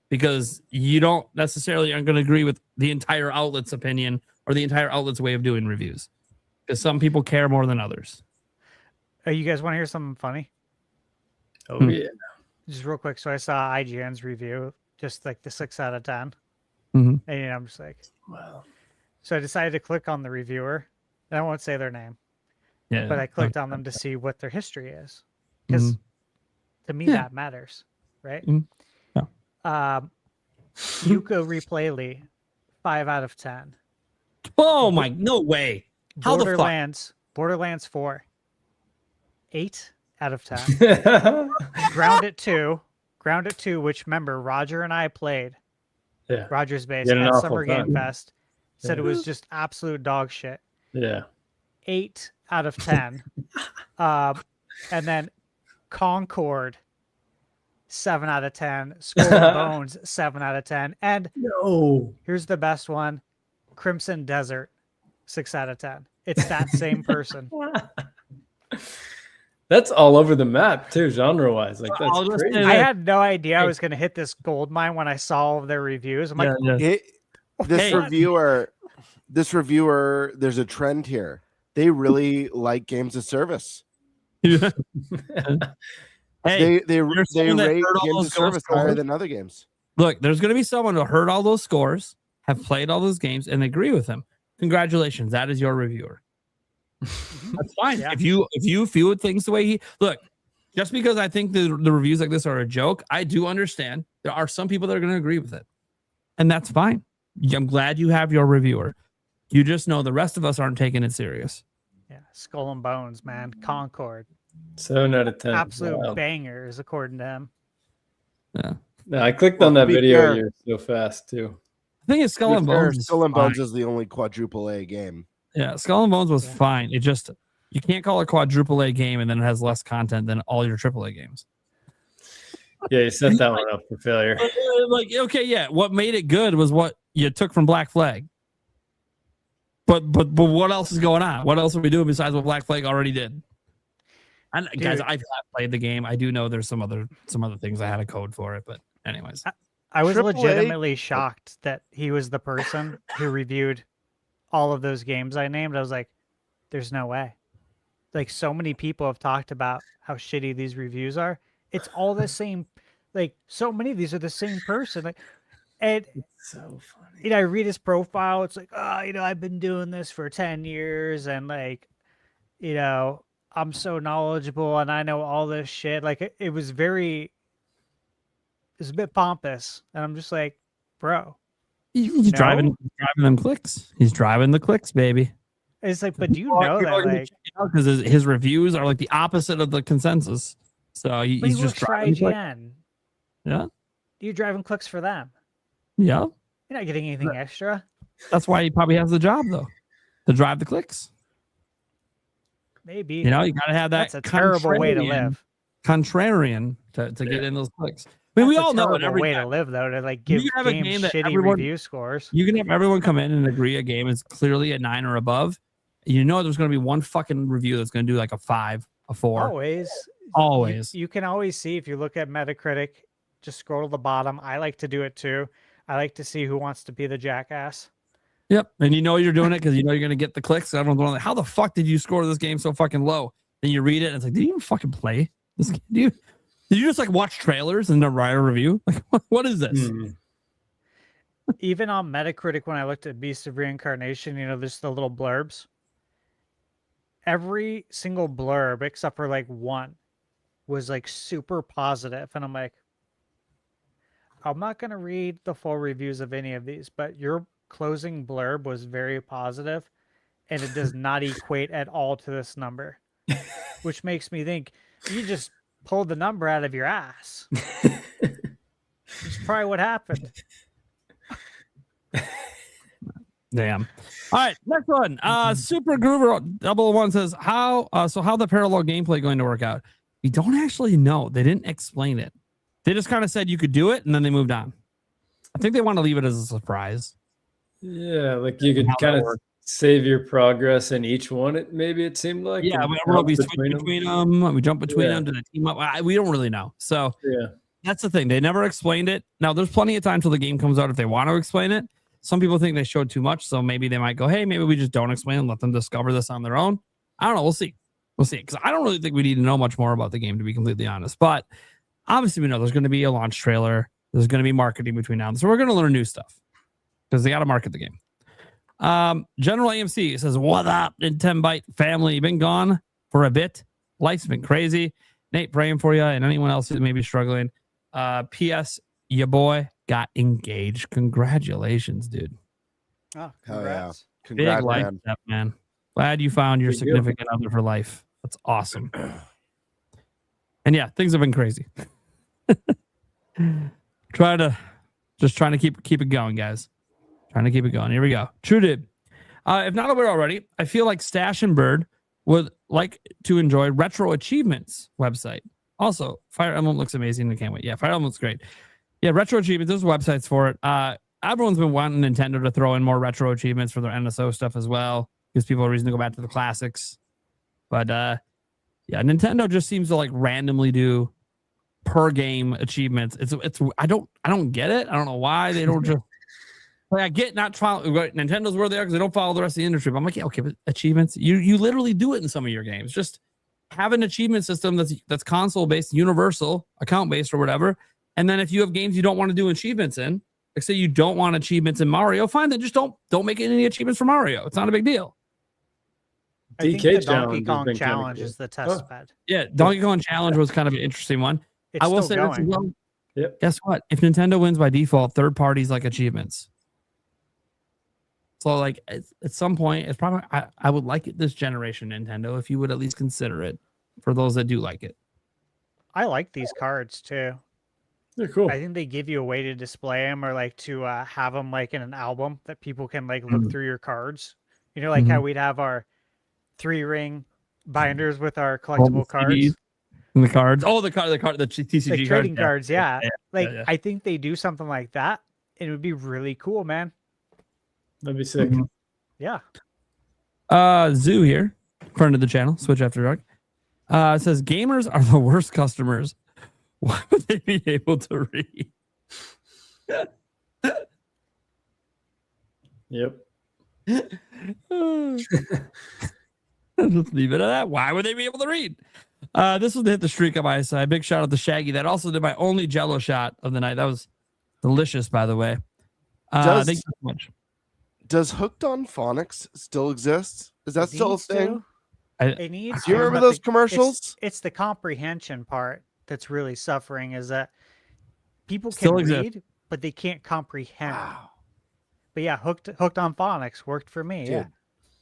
Because you don't necessarily aren't going to agree with the entire outlet's opinion or the entire outlet's way of doing reviews. Because some people care more than others. You guys want to hear something funny? Oh, yeah. Just real quick. So I saw IGN's review, just like the 6 out of 10. Mhm. And I'm just like, wow. So I decided to click on the reviewer. And I won't say their name. Yeah. But I clicked on them to see what their history is. Because to me, that matters. Right? Yuka Replayly, 5 out of 10. Oh my, no way. How Borderlands 4, 8 out of 10. Grounded 2, which remember Roger and I played. Yeah. Roger's base at Summer Game Fest. Said it was just absolute dog shit. Yeah. 8 out of 10. And then Concord, 7 out of 10. Skull and Bones, 7 out of 10. And here's the best one, Crimson Desert, 6 out of 10. It's that same person. That's all over the map too, genre-wise. Like that's crazy. I had no idea I was going to hit this gold mine when I saw all of their reviews. I'm like, this reviewer, there's a trend here. They really like games of service. Hey, they rate games of service higher than other games. Look, there's going to be someone who heard all those scores, have played all those games, and agree with him. Congratulations, that is your reviewer. That's fine. Yeah. If you feel things the way he look, just because I think the reviews like this are a joke, I do understand there are some people that are going to agree with it, and that's fine. I'm glad you have your reviewer. You just know the rest of us aren't taking it serious. Yeah, Skull and Bones, man, Concord. 7 out of 10. Absolute bangers, according to him. Yeah. No, I clicked on that video here so fast too. I think it's Skull and Bones. Skull and Bones is the only quadruple A game. Yeah, Skull and Bones was fine. It just you can't call it a quadruple A game and then it has less content than all your triple A games. Yeah, you set that one up for failure. Like, okay, yeah. What made it good was what you took from Black Flag. But what else is going on? What else are we doing besides what Black Flag already did? And guys, I've played the game. I do know there's some other things I had a code for it, but anyways. I was legitimately shocked that he was the person who reviewed all of those games I named. I was like, there's no way. Like, so many people have talked about how shitty these reviews are. It's all the same. Like, so many of these are the same person. Like, and it's so funny. I read his profile. It's like, I've been doing this for 10 years. And like, I'm so knowledgeable and I know all this shit. Like, it was a bit pompous. And I'm just like, bro. He's driving them clicks. He's driving the clicks, baby. It's like, but do you know that? Like, because his reviews are like the opposite of the consensus. So he's just driving. IGN. Yeah. You're driving clicks for them. Yeah. You're not getting anything extra. That's why he probably has the job, though, to drive the clicks. Maybe. You got to have that. That's a terrible way to live. Contrarian to get in those clicks. I mean, we all know it. Every way to live, though, to like give games shitty review scores. You can have everyone come in and agree a game is clearly a 9 or above. There's going to be one fucking review that's going to do like a 5, a 4. Always. You can always see if you look at Metacritic. Just scroll to the bottom. I like to do it too. I like to see who wants to be the jackass. Yep, and you're doing it because you're going to get the clicks. Everyone's going like, "How the fuck did you score this game so fucking low?" Then you read it and it's like, "Did you even fucking play this game? Did you just like watch trailers and then write a review? Like, what is this?" Even on Metacritic, when I looked at Beast of Reincarnation, there's the little blurbs. Every single blurb except for like one was like super positive, and I'm like, I'm not going to read the full reviews of any of these, but your closing blurb was very positive, and it does not equate at all to this number, which makes me think you just pulled the number out of your ass. That's probably what happened. Damn. All right, next one. Super Groover 001 says how the parallel gameplay going to work out? We don't actually know. They didn't explain it. They just kind of said you could do it and then they moved on. I think they want to leave it as a surprise. Yeah, like you could kind of save your progress in each one. It seemed like. Yeah, we switch between them. We jump between them to the team up. We don't really know. So yeah, that's the thing. They never explained it. Now there's plenty of time till the game comes out if they want to explain it. Some people think they showed too much, so maybe they might go, hey, maybe we just don't explain and let them discover this on their own. I don't know. We'll see. Because I don't really think we need to know much more about the game, to be completely honest. But obviously, we know there's going to be a launch trailer. There's going to be marketing between now and then. So we're going to learn new stuff because they got to market the game. General AMC says, what up, NintenByte family? Been gone for a bit. Life's been crazy. Nate, praying for you and anyone else who may be struggling. P.S. Your boy got engaged. Congratulations, dude. Oh, congrats. Big Congrats, life man. step, man. Glad you found your significant other for life. That's awesome. And yeah, things have been crazy. trying to keep it going, guys. Trying to keep it going. Here we go. True dude. If not aware already, I feel like Stash and Bird would like to enjoy Retro Achievements website. Also, Fire Emblem looks amazing. I can't wait. Yeah, Fire Emblem looks great. Yeah, Retro Achievements. There's websites for it. Everyone's been wanting Nintendo to throw in more Retro Achievements for their NSO stuff as well. Gives people a reason to go back to the classics. But yeah, Nintendo just seems to like randomly do per game achievements. It's I don't get it. I don't know why they don't just like, I get not follow Nintendo's where they are because they don't follow the rest of the industry. But I'm like, yeah, okay, but achievements, you literally do it in some of your games. Just have an achievement system that's console based, universal, account based, or whatever. And then if you have games you don't want to do achievements in, like say you don't want achievements in Mario, fine, then just don't make any achievements for Mario. It's not a big deal. I think the Donkey Kong Challenge is the test bed. Yeah, Donkey Kong Challenge was kind of an interesting one. It's I will still say this as going. well. Yep. Guess what? If Nintendo wins by default, third parties like achievements. So like at some point, it's probably I would like it this generation, Nintendo, if you would at least consider it for those that do like it. I like these cards too. They're cool. I think they give you a way to display them or like to have them like in an album that people can like look through your cards. You know, like how we'd have our 3-ring binders with our collectible cards. And the cards. Oh, the TCG like trading cards. Yeah. Yeah. I think they do something like that. It would be really cool, man. That'd be sick. Yeah. Zoo here, friend of the channel, Switch After Dark. Says gamers are the worst customers. Why would they be able to read? Yep. Just leave it at that. Why would they be able to read? This was to hit the streak on my side. Big shout out to Shaggy. That also did my only Jello shot of the night. That was delicious, by the way. Thank you so much. Does Hooked on Phonics still exist? Is that still a thing? It needs Do you remember those commercials? It's the comprehension part that's really suffering, is that people Still can exists. read, but they can't comprehend. Wow. But yeah, Hooked on Phonics worked for me. Dude, Yeah.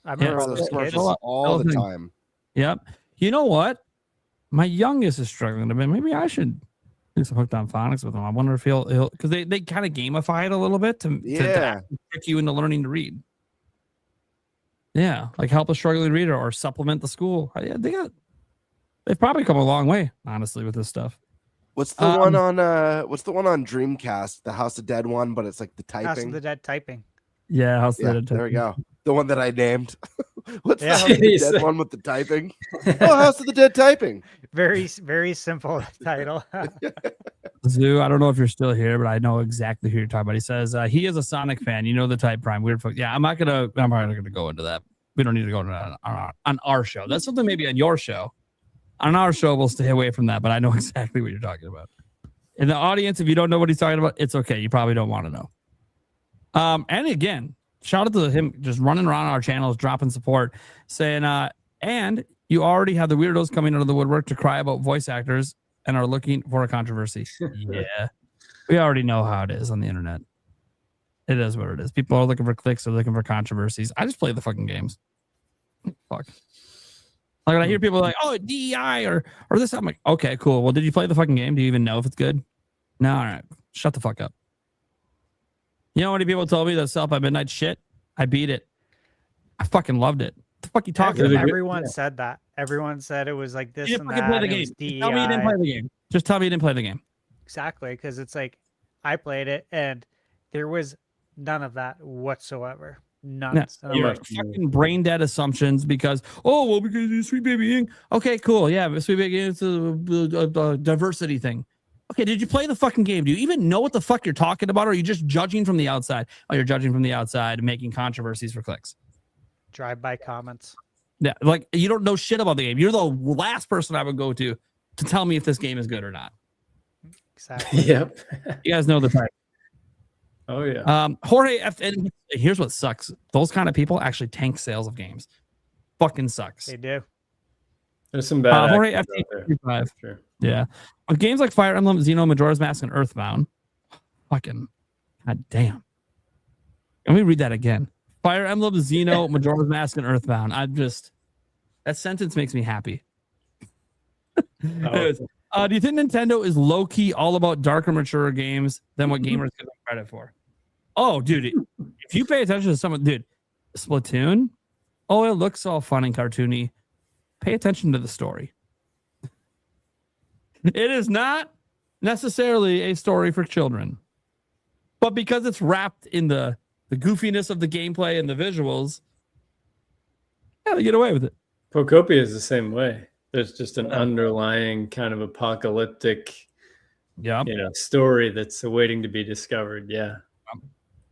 I I remember remember all those those kids. commercials all the time. Yep. You know what? My youngest is struggling a bit. Maybe I should do some Hooked on Phonics with him. I wonder if he'll because they kind of gamify it a little bit to trick you into learning to read. Yeah, like help a struggling reader or supplement the school. Yeah, they've probably come a long way, honestly, with this stuff. What's the one on Dreamcast? The House of Dead one, but it's like the typing. House of the Dead typing. Yeah, there we go. The one that I named. What's the Yeah. House of the Dead one with the typing? Oh, House of the Dead typing. Very, very simple title. Zoo, I don't know if you're still here, but I know exactly who you're talking about. He says he is a Sonic fan. You know the type Prime weird. Yeah, I'm probably not gonna go into that. We don't need to go into that on our show. That's something maybe on your show. On our show, we'll stay away from that. But I know exactly what you're talking about. In the audience, if you don't know what he's talking about, it's okay. You probably don't want to know. And again, shout out to him just running around our channels, dropping support, saying, and you already have the weirdos coming out of the woodwork to cry about voice actors and are looking for a controversy. Yeah. We already know how it is on the internet. It is what it is. People are looking for clicks. They're looking for controversies. I just play the fucking games. Fuck. Like when I hear people like, oh, DEI or this, I'm like, okay, cool. Well, did you play the fucking game? Do you even know if it's good? No, all right. Shut the fuck up. You know how many people told me that South by Midnight shit? I beat it. I fucking loved it. What the fuck you talking about? Everyone said that. Everyone said it was like this You and didn't fucking that. play the and it game. was DEI. Tell me you didn't play the game. Just tell me you didn't play the game. Exactly, because it's like I played it and there was none of that whatsoever. None. Yeah, And I'm you're like, fucking brain dead assumptions because because you're Sweet Baby Inc. Okay, cool. Yeah, but Sweet Baby Inc. is a diversity thing. Okay, did you play the fucking game? Do you even know what the fuck you're talking about? Or are you just judging from the outside? Oh, you're judging from the outside and making controversies for clicks. drive-by comments. Yeah, like you don't know shit about the game. You're the last person I would go to tell me if this game is good or not. Exactly. Yep. You guys know the type. Oh yeah. Jorge F. And here's what sucks: those kind of people actually tank sales of games. Fucking sucks. They do. There's some bad Jorge actors F. out there. Sure. Yeah. With games like Fire Emblem, Xeno, Majora's Mask, and Earthbound, fucking god damn. Let me read that again. Fire Emblem, Xeno, Majora's Mask, and Earthbound. That sentence makes me happy. Anyways, do you think Nintendo is low-key all about darker, mature games than what gamers give them credit for? Oh, dude, if you pay attention to someone, dude, Splatoon, it looks all fun and cartoony. Pay attention to the story. It is not necessarily a story for children, but because it's wrapped in the goofiness of the gameplay and the visuals, yeah, they get away with it. Pocopia is the same way. There's just an underlying kind of apocalyptic, story that's waiting to be discovered. Yeah.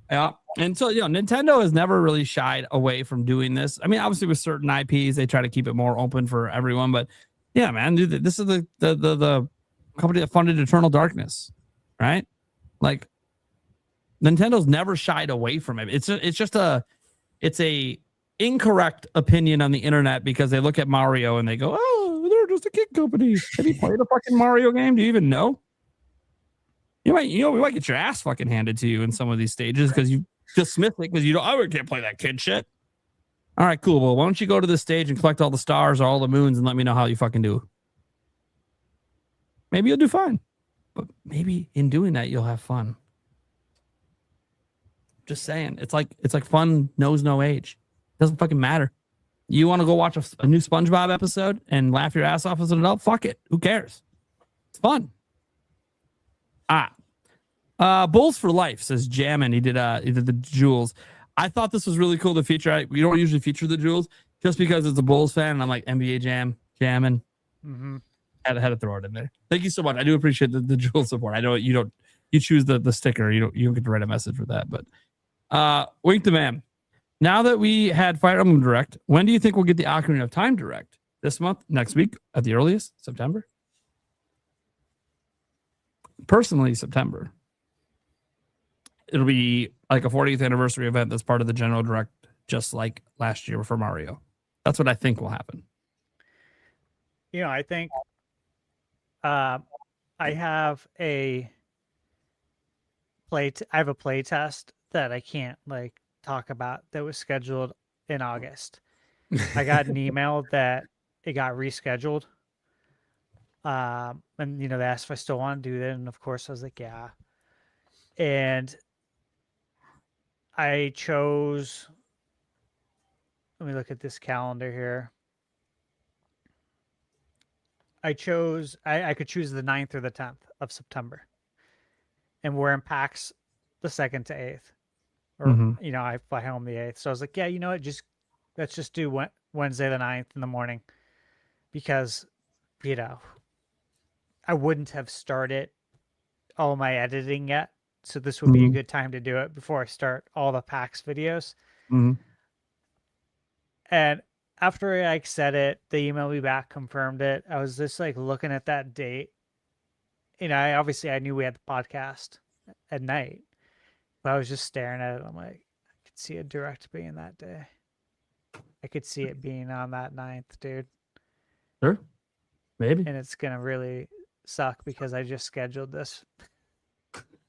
Yeah. And so, Nintendo has never really shied away from doing this. I mean, obviously with certain IPs, they try to keep it more open for everyone, but yeah, man, dude, this is the company that funded Eternal Darkness, right? Like Nintendo's never shied away from it. It's a incorrect opinion on the internet because they look at Mario and they go, oh, they're just a kid company. Have you played a fucking Mario game? Do you even know? We might get your ass fucking handed to you in some of these stages because you dismiss it because I can't play that kid shit. All right, cool. Well, why don't you go to this stage and collect all the stars or all the moons and let me know how you fucking do? Maybe you'll do fine, but maybe in doing that you'll have fun. Just saying, it's like fun knows no age. Doesn't fucking matter. You want to go watch a new SpongeBob episode and laugh your ass off as an adult? Fuck it. Who cares? It's fun. Bulls for Life says Jammin. He did the jewels. I thought this was really cool to feature. We don't usually feature the jewels just because it's a Bulls fan and I'm like NBA jamming. Mm-hmm. Had to throw it in there. Thank you so much. I do appreciate the jewel support. I know you choose the sticker. You don't get to write a message for that. But Wink the Man. Now that we had Fire Emblem Direct, when do you think we'll get the Ocarina of Time Direct? This month? Next week? At the earliest? September? Personally, September. It'll be like a 40th anniversary event that's part of the general direct, just like last year for Mario. That's what I think will happen. I think I have a play test that I can't talk about that was scheduled in August. I got an email that it got rescheduled. And they asked if I still want to do that, and of course I was like, yeah. And I chose, let me look at this calendar here. I could choose the 9th or the 10th of September. And we're in PAX the 2nd to 8th. Or, I fly home the 8th. So I was like, yeah, you know what? Let's just do Wednesday the 9th in the morning. Because, I wouldn't have started all my editing yet. So this would be a good time to do it before I start all the PAX videos. Mm-hmm. And after I said it, they emailed me back, confirmed it. I was just looking at that date. I knew we had the podcast at night, but I was just staring at it. I'm like, I could see a direct being that day. I could see it being on that 9th, dude. Sure. Maybe. And it's going to really suck because I just scheduled this.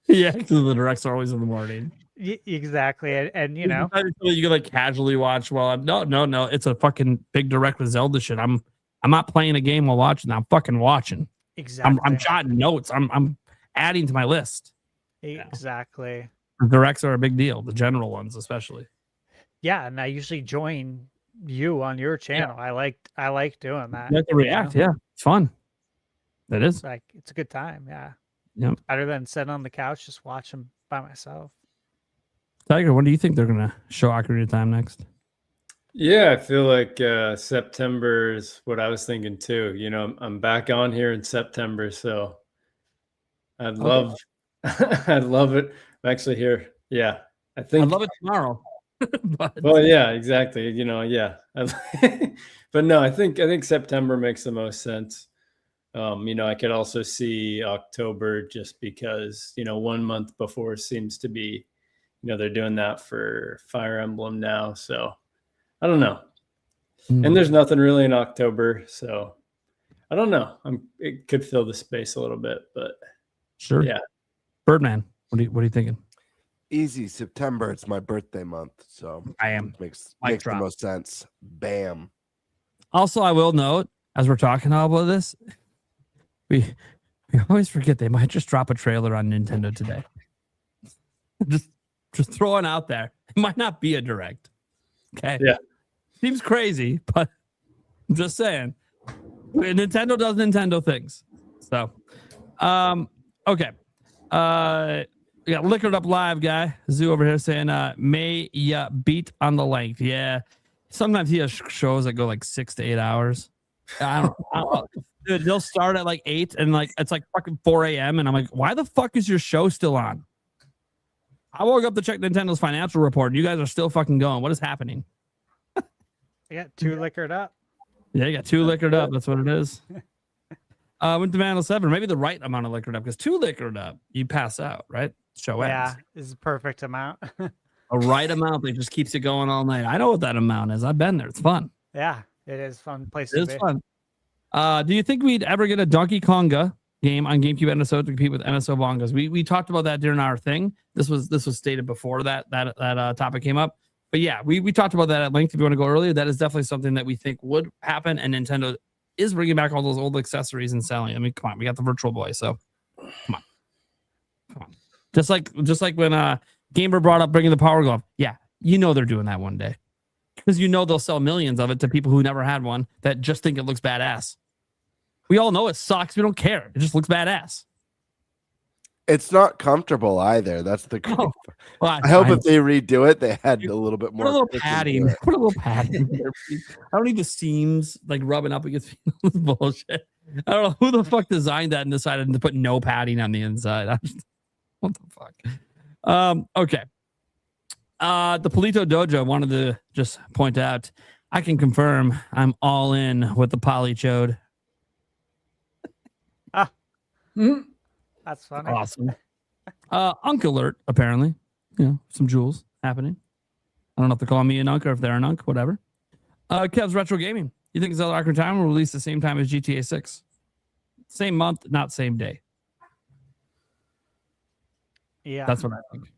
Yeah, because the directs are always in the morning. Exactly, and you know, you can like casually watch while I'm no. It's a fucking big direct with Zelda shit. I'm not playing a game while watching. I'm fucking watching. exactly. I'm jotting notes. I'm adding to my list. Exactly. The directs are a big deal. The general ones, especially. Yeah, and I usually join you on your channel. I like doing that. You have to react. Yeah, it's fun. That is. It's like it's a good time. Yeah. Yep. Better than sitting on the couch just watching by myself. Tiger, when do you think they're gonna show Ocarina of Time next? Yeah, I feel like September is what I was thinking too. You know, I'm back on here in September, so I'd love, I'd love it. I'm actually here. Yeah, I think I'd love it tomorrow. Well, yeah, exactly. You know, yeah. But no, I think September makes the most sense. You know, I could also see October just because, you know, 1 month before seems to be, you know, they're doing that for Fire Emblem now. So I don't know. And there's nothing really in October. So I don't know. It could fill the space a little bit, but sure. Yeah. Birdman, what are you thinking? Easy. September. It's my birthday month. So I am. Makes the most sense. Bam. Also, I will note, as we're talking about this, we always forget they might just drop a trailer on Nintendo today. just throwing out there. It might not be a direct. Okay. Yeah. Seems crazy, but I'm just saying. Nintendo does Nintendo things. So okay. We got Liquored Up Live guy, Zoo over here saying, may ya beat on the length. Yeah. Sometimes he has shows that go like 6 to 8 hours. I don't know. Dude, they'll start at like 8 and like it's like fucking 4 a.m. And I'm like, why the fuck is your show still on? I woke up to check Nintendo's financial report and you guys are still fucking going. What is happening? You got 2 liquored up. Yeah, you got 2 liquored up. That's what it is. Went to Mandel 7. Maybe the right amount of liquored up because 2 liquored up, you pass out, right? Show ends. Yeah, is the perfect amount. A right amount that just keeps it going all night. I know what that amount is. I've been there. It's fun. Yeah, it is fun place It to is be. fun. Do you think we'd ever get a Donkey Konga game on GameCube NSO to compete with NSO Bongas? We talked about that during our thing. This was stated before that topic came up. But yeah, we talked about that at length. If you want to go earlier, that is definitely something that we think would happen. And Nintendo is bringing back all those old accessories and selling. I mean, come on, we got the Virtual Boy, so come on. Just like when Gamer brought up bringing the Power Glove. Yeah, you know they're doing that one day because you know they'll sell millions of it to people who never had one that just think it looks badass. We all know it sucks. We don't care. It just looks badass. It's not comfortable either. That's the. Oh, well, I hope if they redo it, they had a little bit more. Put a little padding. Put a little padding there. I don't need the seams like rubbing up against this bullshit. I don't know who the fuck designed that and decided to put no padding on the inside. What the fuck? Okay. The Polito Dojo wanted to just point out, I can confirm I'm all in with the Polychode. That's funny. Awesome. Unk alert, apparently. You know, some jewels happening. I don't know if they're calling me an unk or if they're an unk, whatever. Kev's Retro Gaming. You think Zelda Ocarina of Time will release the same time as GTA 6? Same month, not same day. Yeah. That's what I think.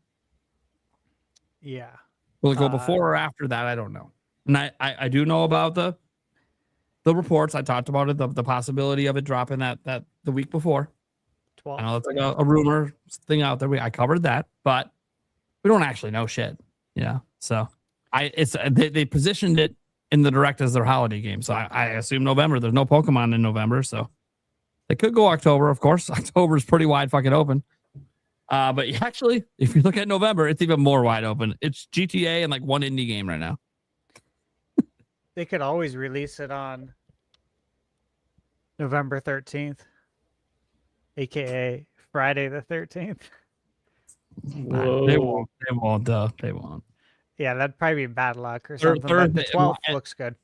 Yeah. Will it go before or after that? I don't know. And I do know about the reports. I talked about it, the possibility of it dropping that the week before. 12. I know it's like a rumor thing out there. I covered that, but we don't actually know shit. Yeah. So they positioned it in the direct as their holiday game. So I assume November. There's no Pokemon in November, so they could go October, of course. October is pretty wide fucking open. But actually, if you look at November, it's even more wide open. It's GTA and like one indie game right now. They could always release it on November 13th, aka Friday the 13th. They won't. They won't. Yeah, that'd probably be bad luck or something. Thursday, but the 12th looks good.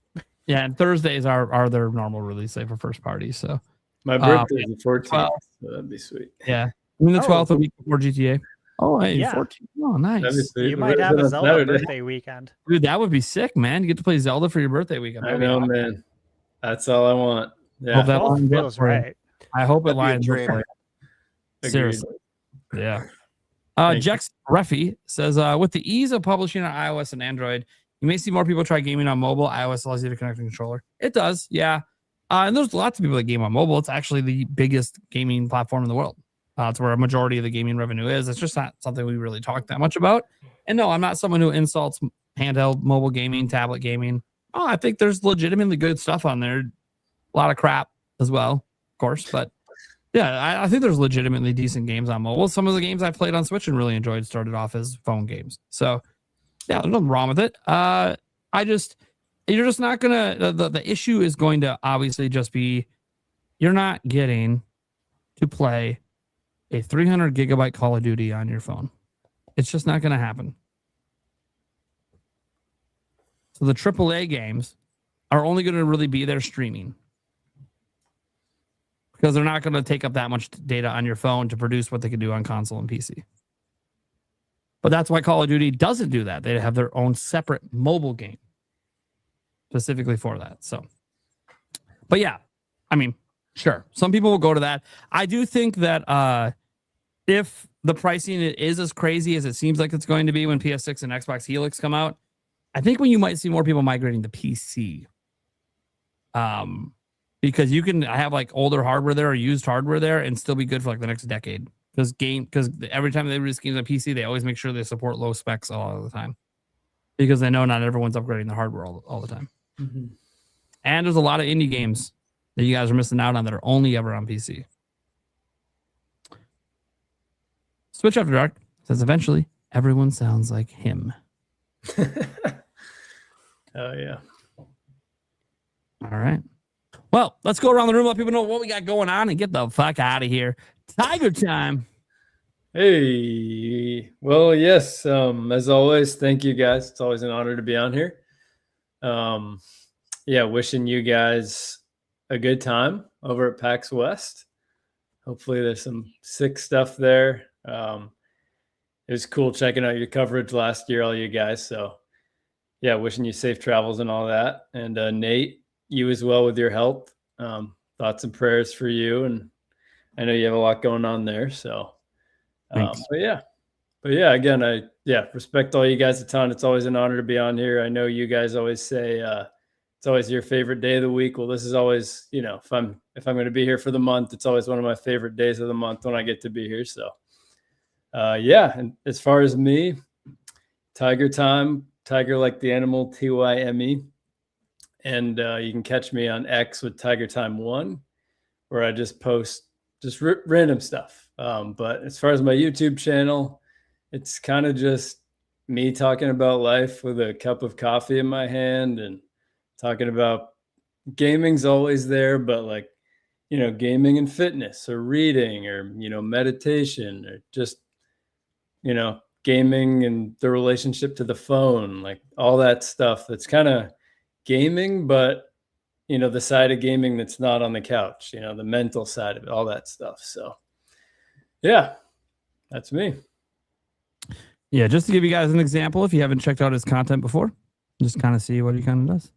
Yeah, and Thursdays are their normal release day for first party. So my birthday is the 14th, so that'd be sweet. Yeah, I mean the 12th, a week before GTA. Oh, hey, Yeah. 14. Oh, nice. You might have a Zelda birthday weekend. Dude, that would be sick, man. You get to play Zelda for your birthday weekend. I know, man. That's all I want. Yeah. Hope that All lines up feels for you. right. I hope it That'd be a lines up dream. for you. Agreed. Seriously. Yeah. Jex Refi says, with the ease of publishing on iOS and Android, you may see more people try gaming on mobile. iOS allows you to connect a controller. It does, yeah. And there's lots of people that game on mobile. It's actually the biggest gaming platform in the world. It's where a majority of the gaming revenue is. It's just not something we really talk that much about. And no, I'm not someone who insults handheld mobile gaming, tablet gaming. Oh, I think there's legitimately good stuff on there. A lot of crap as well, of course. But yeah, I think there's legitimately decent games on mobile. Some of the games I played on Switch and really enjoyed started off as phone games. So yeah, there's nothing wrong with it. You're just not gonna. The issue is going to obviously just be you're not getting to play a 300 gigabyte Call of Duty on your phone. It's just not going to happen. So the AAA games are only going to really be there streaming because they're not going to take up that much data on your phone to produce what they can do on console and PC. But that's why Call of Duty doesn't do that. They have their own separate mobile game specifically for that. So, but yeah, I mean, sure, some people will go to that. I do think that if the pricing is as crazy as it seems like it's going to be when PS6 and Xbox Helix come out, I think when you might see more people migrating to PC. Because you can have like older hardware there or used hardware there and still be good for like the next decade. Because every time they release games on PC, they always make sure they support low specs all the time. Because they know not everyone's upgrading their hardware all the time. Mm-hmm. And there's a lot of indie games that you guys are missing out on that are only ever on PC. Switch After Dark says eventually everyone sounds like him. Oh, yeah. All right. Well, let's go around the room, let people know what we got going on, and get the fuck out of here. Tiger time. Hey. Well, yes. As always, thank you guys. It's always an honor to be on here. Yeah, wishing you guys a good time over at PAX West. Hopefully there's some sick stuff there. It was cool checking out your coverage last year, all you guys. So yeah, wishing you safe travels and all that. And Nate, you as well with your health. Thoughts and prayers for you. And I know you have a lot going on there. So, but yeah, again, I respect all you guys a ton. It's always an honor to be on here. I know you guys always say it's always your favorite day of the week. Well, this is always, if I'm going to be here for the month, it's always one of my favorite days of the month when I get to be here. So, and as far as me, Tiger time, Tiger like the animal, TYME. And you can catch me on X with Tiger Time 1, where I just post just random stuff. But as far as my YouTube channel, it's kind of just me talking about life with a cup of coffee in my hand and talking about gaming's always there, but like, gaming and fitness or reading or, meditation or just, gaming and the relationship to the phone, like all that stuff that's kind of gaming, but the side of gaming that's not on the couch, the mental side of it, all that stuff. So yeah, that's me. Yeah, just to give you guys an example, if you haven't checked out his content before, just kind of see what he kind of does.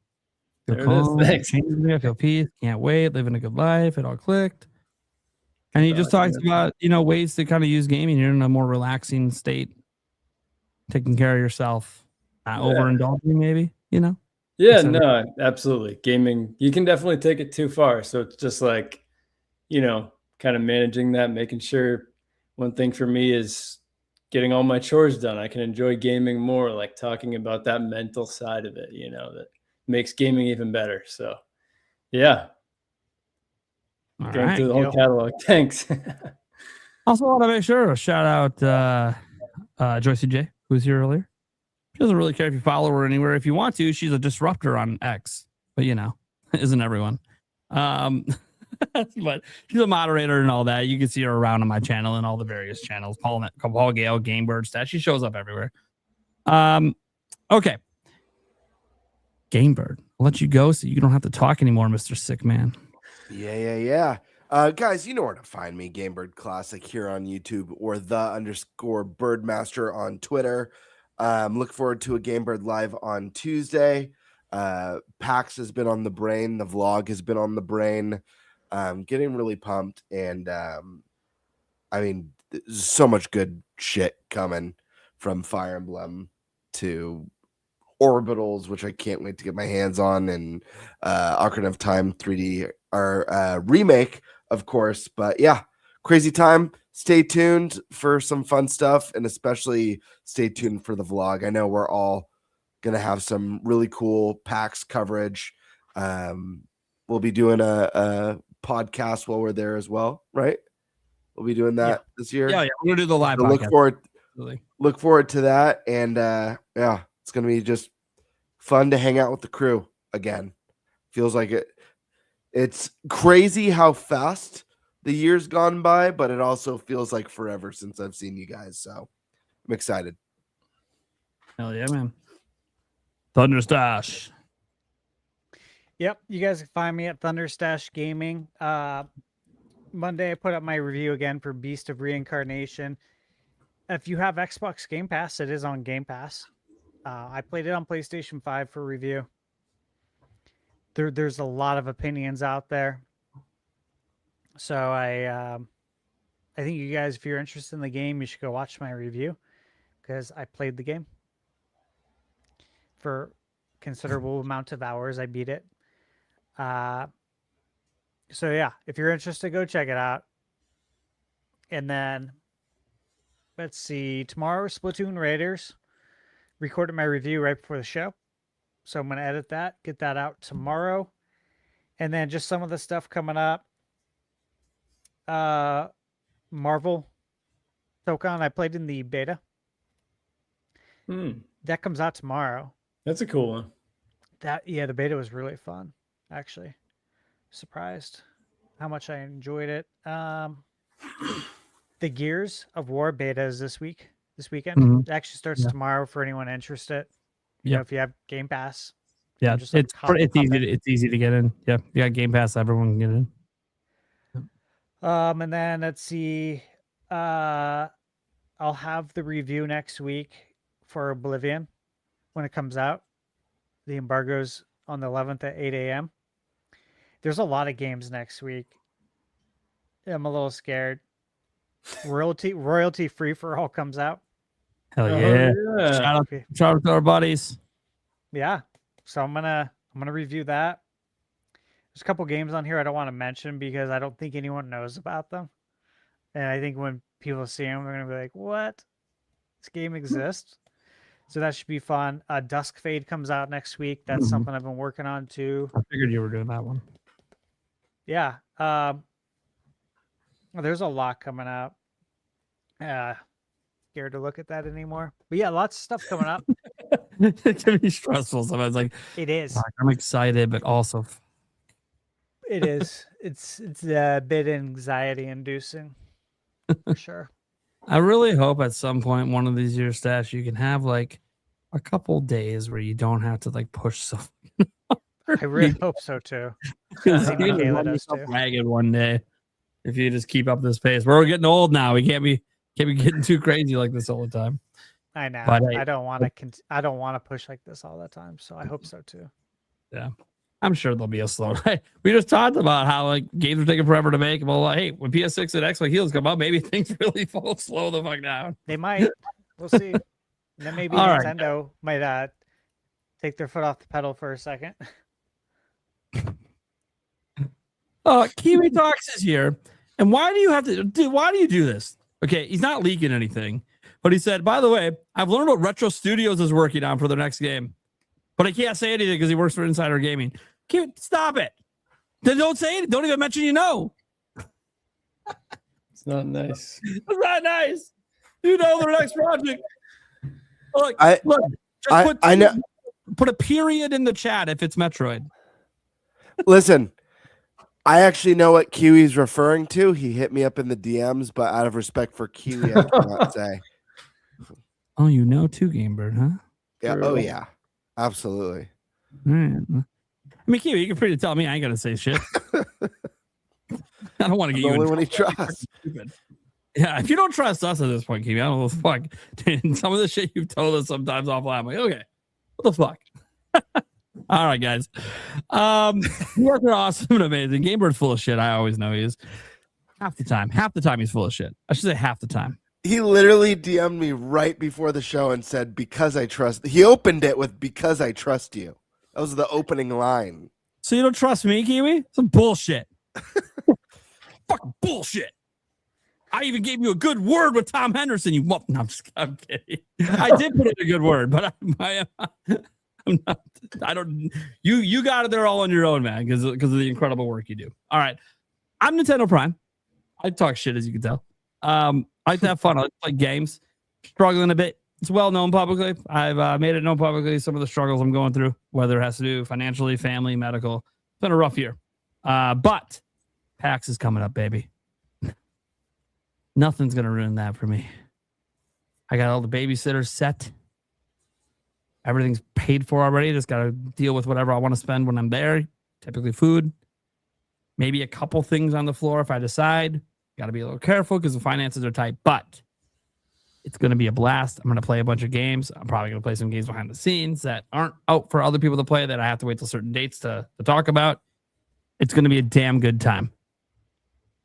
Feel calm, changes me, I feel peace, can't wait, living a good life, it all clicked. And he just talks about, ways to kind of use gaming. You're in a more relaxing state, taking care of yourself, not overindulging maybe, Yeah, no, absolutely. Gaming, you can definitely take it too far. So it's just like, kind of managing that, making sure one thing for me is getting all my chores done. I can enjoy gaming more, like talking about that mental side of it, that makes gaming even better. So yeah. Going through the whole catalog. Thanks. Also want to make sure to shout out Joyce J, who was here earlier. She doesn't really care if you follow her anywhere. If you want to, she's a disruptor on X, but isn't everyone? But she's a moderator and all that. You can see her around on my channel and all the various channels. Paul Gale, Gamebird stat. She shows up everywhere. Okay. Gamebird, I'll let you go so you don't have to talk anymore, Mr. Sick Man. Yeah. Guys, you know where to find me, Gamebird Classic here on YouTube or _Birdmaster on Twitter. Look forward to a Gamebird Live on Tuesday. PAX has been on the brain. The vlog has been on the brain. Getting really pumped. And I mean, there's so much good shit coming from Fire Emblem to Orbitals, which I can't wait to get my hands on, and Ocarina of Time 3D or remake, of course. But yeah, crazy time. Stay tuned for some fun stuff, and especially stay tuned for the vlog. I know we're all gonna have some really cool PAX coverage. We'll be doing a podcast while we're there as well, right? We'll be doing that this year. Yeah, we're gonna do the live so podcast. Look forward to that, and yeah, it's gonna be just fun to hang out with the crew again. Feels like it. It's crazy how fast the year's gone by, but it also feels like forever since I've seen you guys. So I'm excited. Hell yeah, man. Thunderstash. Yep, you guys can find me at Thunderstash Gaming. Monday, I put up my review again for Beast of Reincarnation. If you have Xbox Game Pass, it is on Game Pass. I played it on PlayStation 5 for review. There's a lot of opinions out there. So I think you guys, if you're interested in the game, you should go watch my review because I played the game for considerable amount of hours. I beat it. So yeah, if you're interested, go check it out. And then let's see, tomorrow Splatoon Raiders. Recorded my review right before the show, so I'm going to edit that, get that out tomorrow. And then just some of the stuff coming up. Marvel Tokon, I played in the beta. That comes out tomorrow. That's a cool one. The beta was really fun, actually. Surprised how much I enjoyed it. The Gears of War beta is this weekend. It actually starts tomorrow for anyone interested. You know, if you have Game Pass. Yeah, it's easy to get in. Yeah, you got Game Pass, everyone can get in. And then let's see. I'll have the review next week for Oblivion when it comes out. The embargo's on the 11th at 8 a.m. There's a lot of games next week. I'm a little scared. Royalty Free for All comes out. Hell yeah. Shout out to our buddies. Yeah. So I'm gonna review that. There's a couple games on here I don't want to mention because I don't think anyone knows about them. And I think when people see them, they're gonna be like, what? This game exists? So that should be fun. Dusk Fade comes out next week. That's something I've been working on too. I figured you were doing that one. Yeah. There's a lot coming out. Scared to look at that anymore. But yeah, lots of stuff coming up. It can be stressful sometimes. Like it is. I'm excited, but also it is. It's a bit anxiety inducing for sure. I really hope at some point one of these years, Stash, you can have like a couple days where you don't have to like push so. I really hope so too. Ragged one day if you just keep up this pace. We're getting old now. We can't be getting too crazy like this all the time. I know. But I don't want to push like this all the time. So I hope so too. Yeah, I'm sure there'll be a slow. We just talked about how like games are taking forever to make. Well, hey, when PS6 and Xbox Heels come out, maybe things really fall slow the fuck down. They might. We'll see. And then maybe Nintendo might take their foot off the pedal for a second. Kiwi Talks is here. And why do you do this? Okay, he's not leaking anything. But he said, by the way, I've learned what Retro Studios is working on for their next game. But I can't say anything because he works for Insider Gaming. Stop it. Then don't say it. Don't even mention you know. It's not nice. It's not nice. You know their next project. Put a period in the chat if it's Metroid. Listen, I actually know what Kiwi's referring to. He hit me up in the DMs, but out of respect for Kiwi, I cannot say. Oh, you know too, Game Bird, huh? Yeah. Oh, yeah. Absolutely. Right. I mean, Kiwi, you can pretty tell me I ain't gonna say shit. I don't want to get you. Only when he trusts. Yeah, if you don't trust us at this point, Kiwi, I don't know what the fuck. Dude, some of the shit you've told us sometimes offline, I'm like, okay, what the fuck? All right, guys. You guys are awesome and amazing. Game Bird's full of shit. I always know he is. Half the time he's full of shit. I should say half the time. He literally DM'd me right before the show and said, "Because I trust." He opened it with "Because I trust you." That was the opening line. So you don't trust me, Kiwi? Some bullshit. Fucking bullshit. I even gave you a good word with Tom Henderson. No, I'm kidding. I did put in a good word, but I'm not. I don't. You got it there all on your own, man, because of the incredible work you do. All right, I'm Nintendo Prime. I talk shit, as you can tell. I like to have fun. I like to play games. Struggling a bit. It's well known publicly. I've made it known publicly some of the struggles I'm going through, whether it has to do financially, family, medical. It's been a rough year. But PAX is coming up, baby. Nothing's going to ruin that for me. I got all the babysitters set. Everything's paid for already. Just got to deal with whatever I want to spend when I'm there. Typically food. Maybe a couple things on the floor if I decide. Got to be a little careful because the finances are tight. But it's going to be a blast. I'm going to play a bunch of games. I'm probably going to play some games behind the scenes that aren't out for other people to play that I have to wait till certain dates to talk about. It's going to be a damn good time.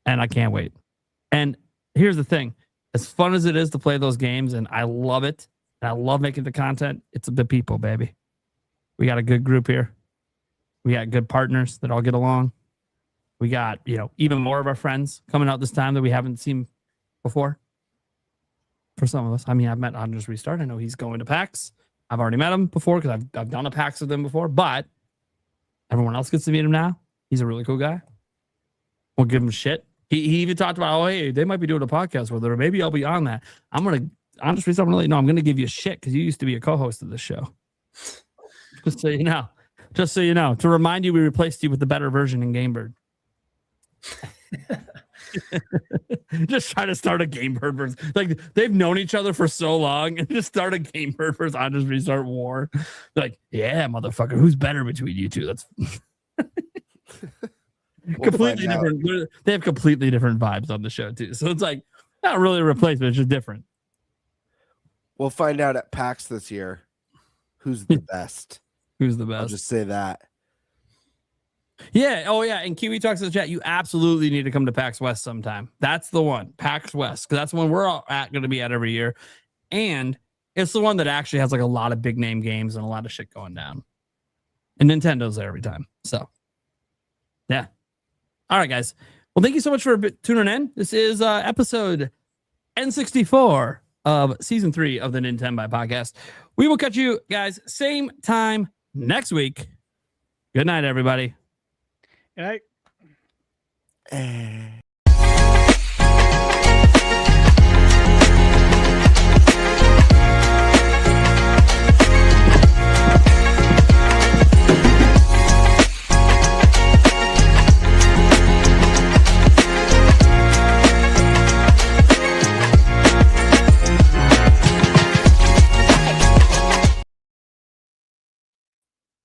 And I can't wait. And here's the thing. As fun as it is to play those games, and I love it, and I love making the content, it's the people, baby. We got a good group here. We got good partners that all get along. We got, even more of our friends coming out this time that we haven't seen before. For some of us. I mean, I've met Andres Restart. I know he's going to PAX. I've already met him before because I've done a PAX with him before, but everyone else gets to meet him now. He's a really cool guy. We'll give him shit. He even talked about, hey, they might be doing a podcast with it, or maybe I'll be on that. Andres Restart, I'm going to give you shit because you used to be a co-host of this show. Just so you know. Just so you know. To remind you, we replaced you with the better version in GameBird. Just try to start a GameBird versus, like, they've known each other for so long and just start a GameBird versus Andres Restart war. Like, yeah, motherfucker, who's better between you two? That's completely different. They have completely different vibes on the show too. So it's like not really a replacement, it's just different. We'll find out at PAX this year who's the best. Who's the best? I'll just say that. Yeah. Oh, yeah. And Kiwi talks in the chat. You absolutely need to come to PAX West sometime. That's the one. PAX West. Because that's the one we're all going to be at every year. And it's the one that actually has like a lot of big name games and a lot of shit going down. And Nintendo's there every time. So, yeah. All right, guys. Well, thank you so much for tuning in. This is episode N64 of season 3 of the NintenByte Podcast. We will catch you guys same time next week. Good night, everybody. Good night.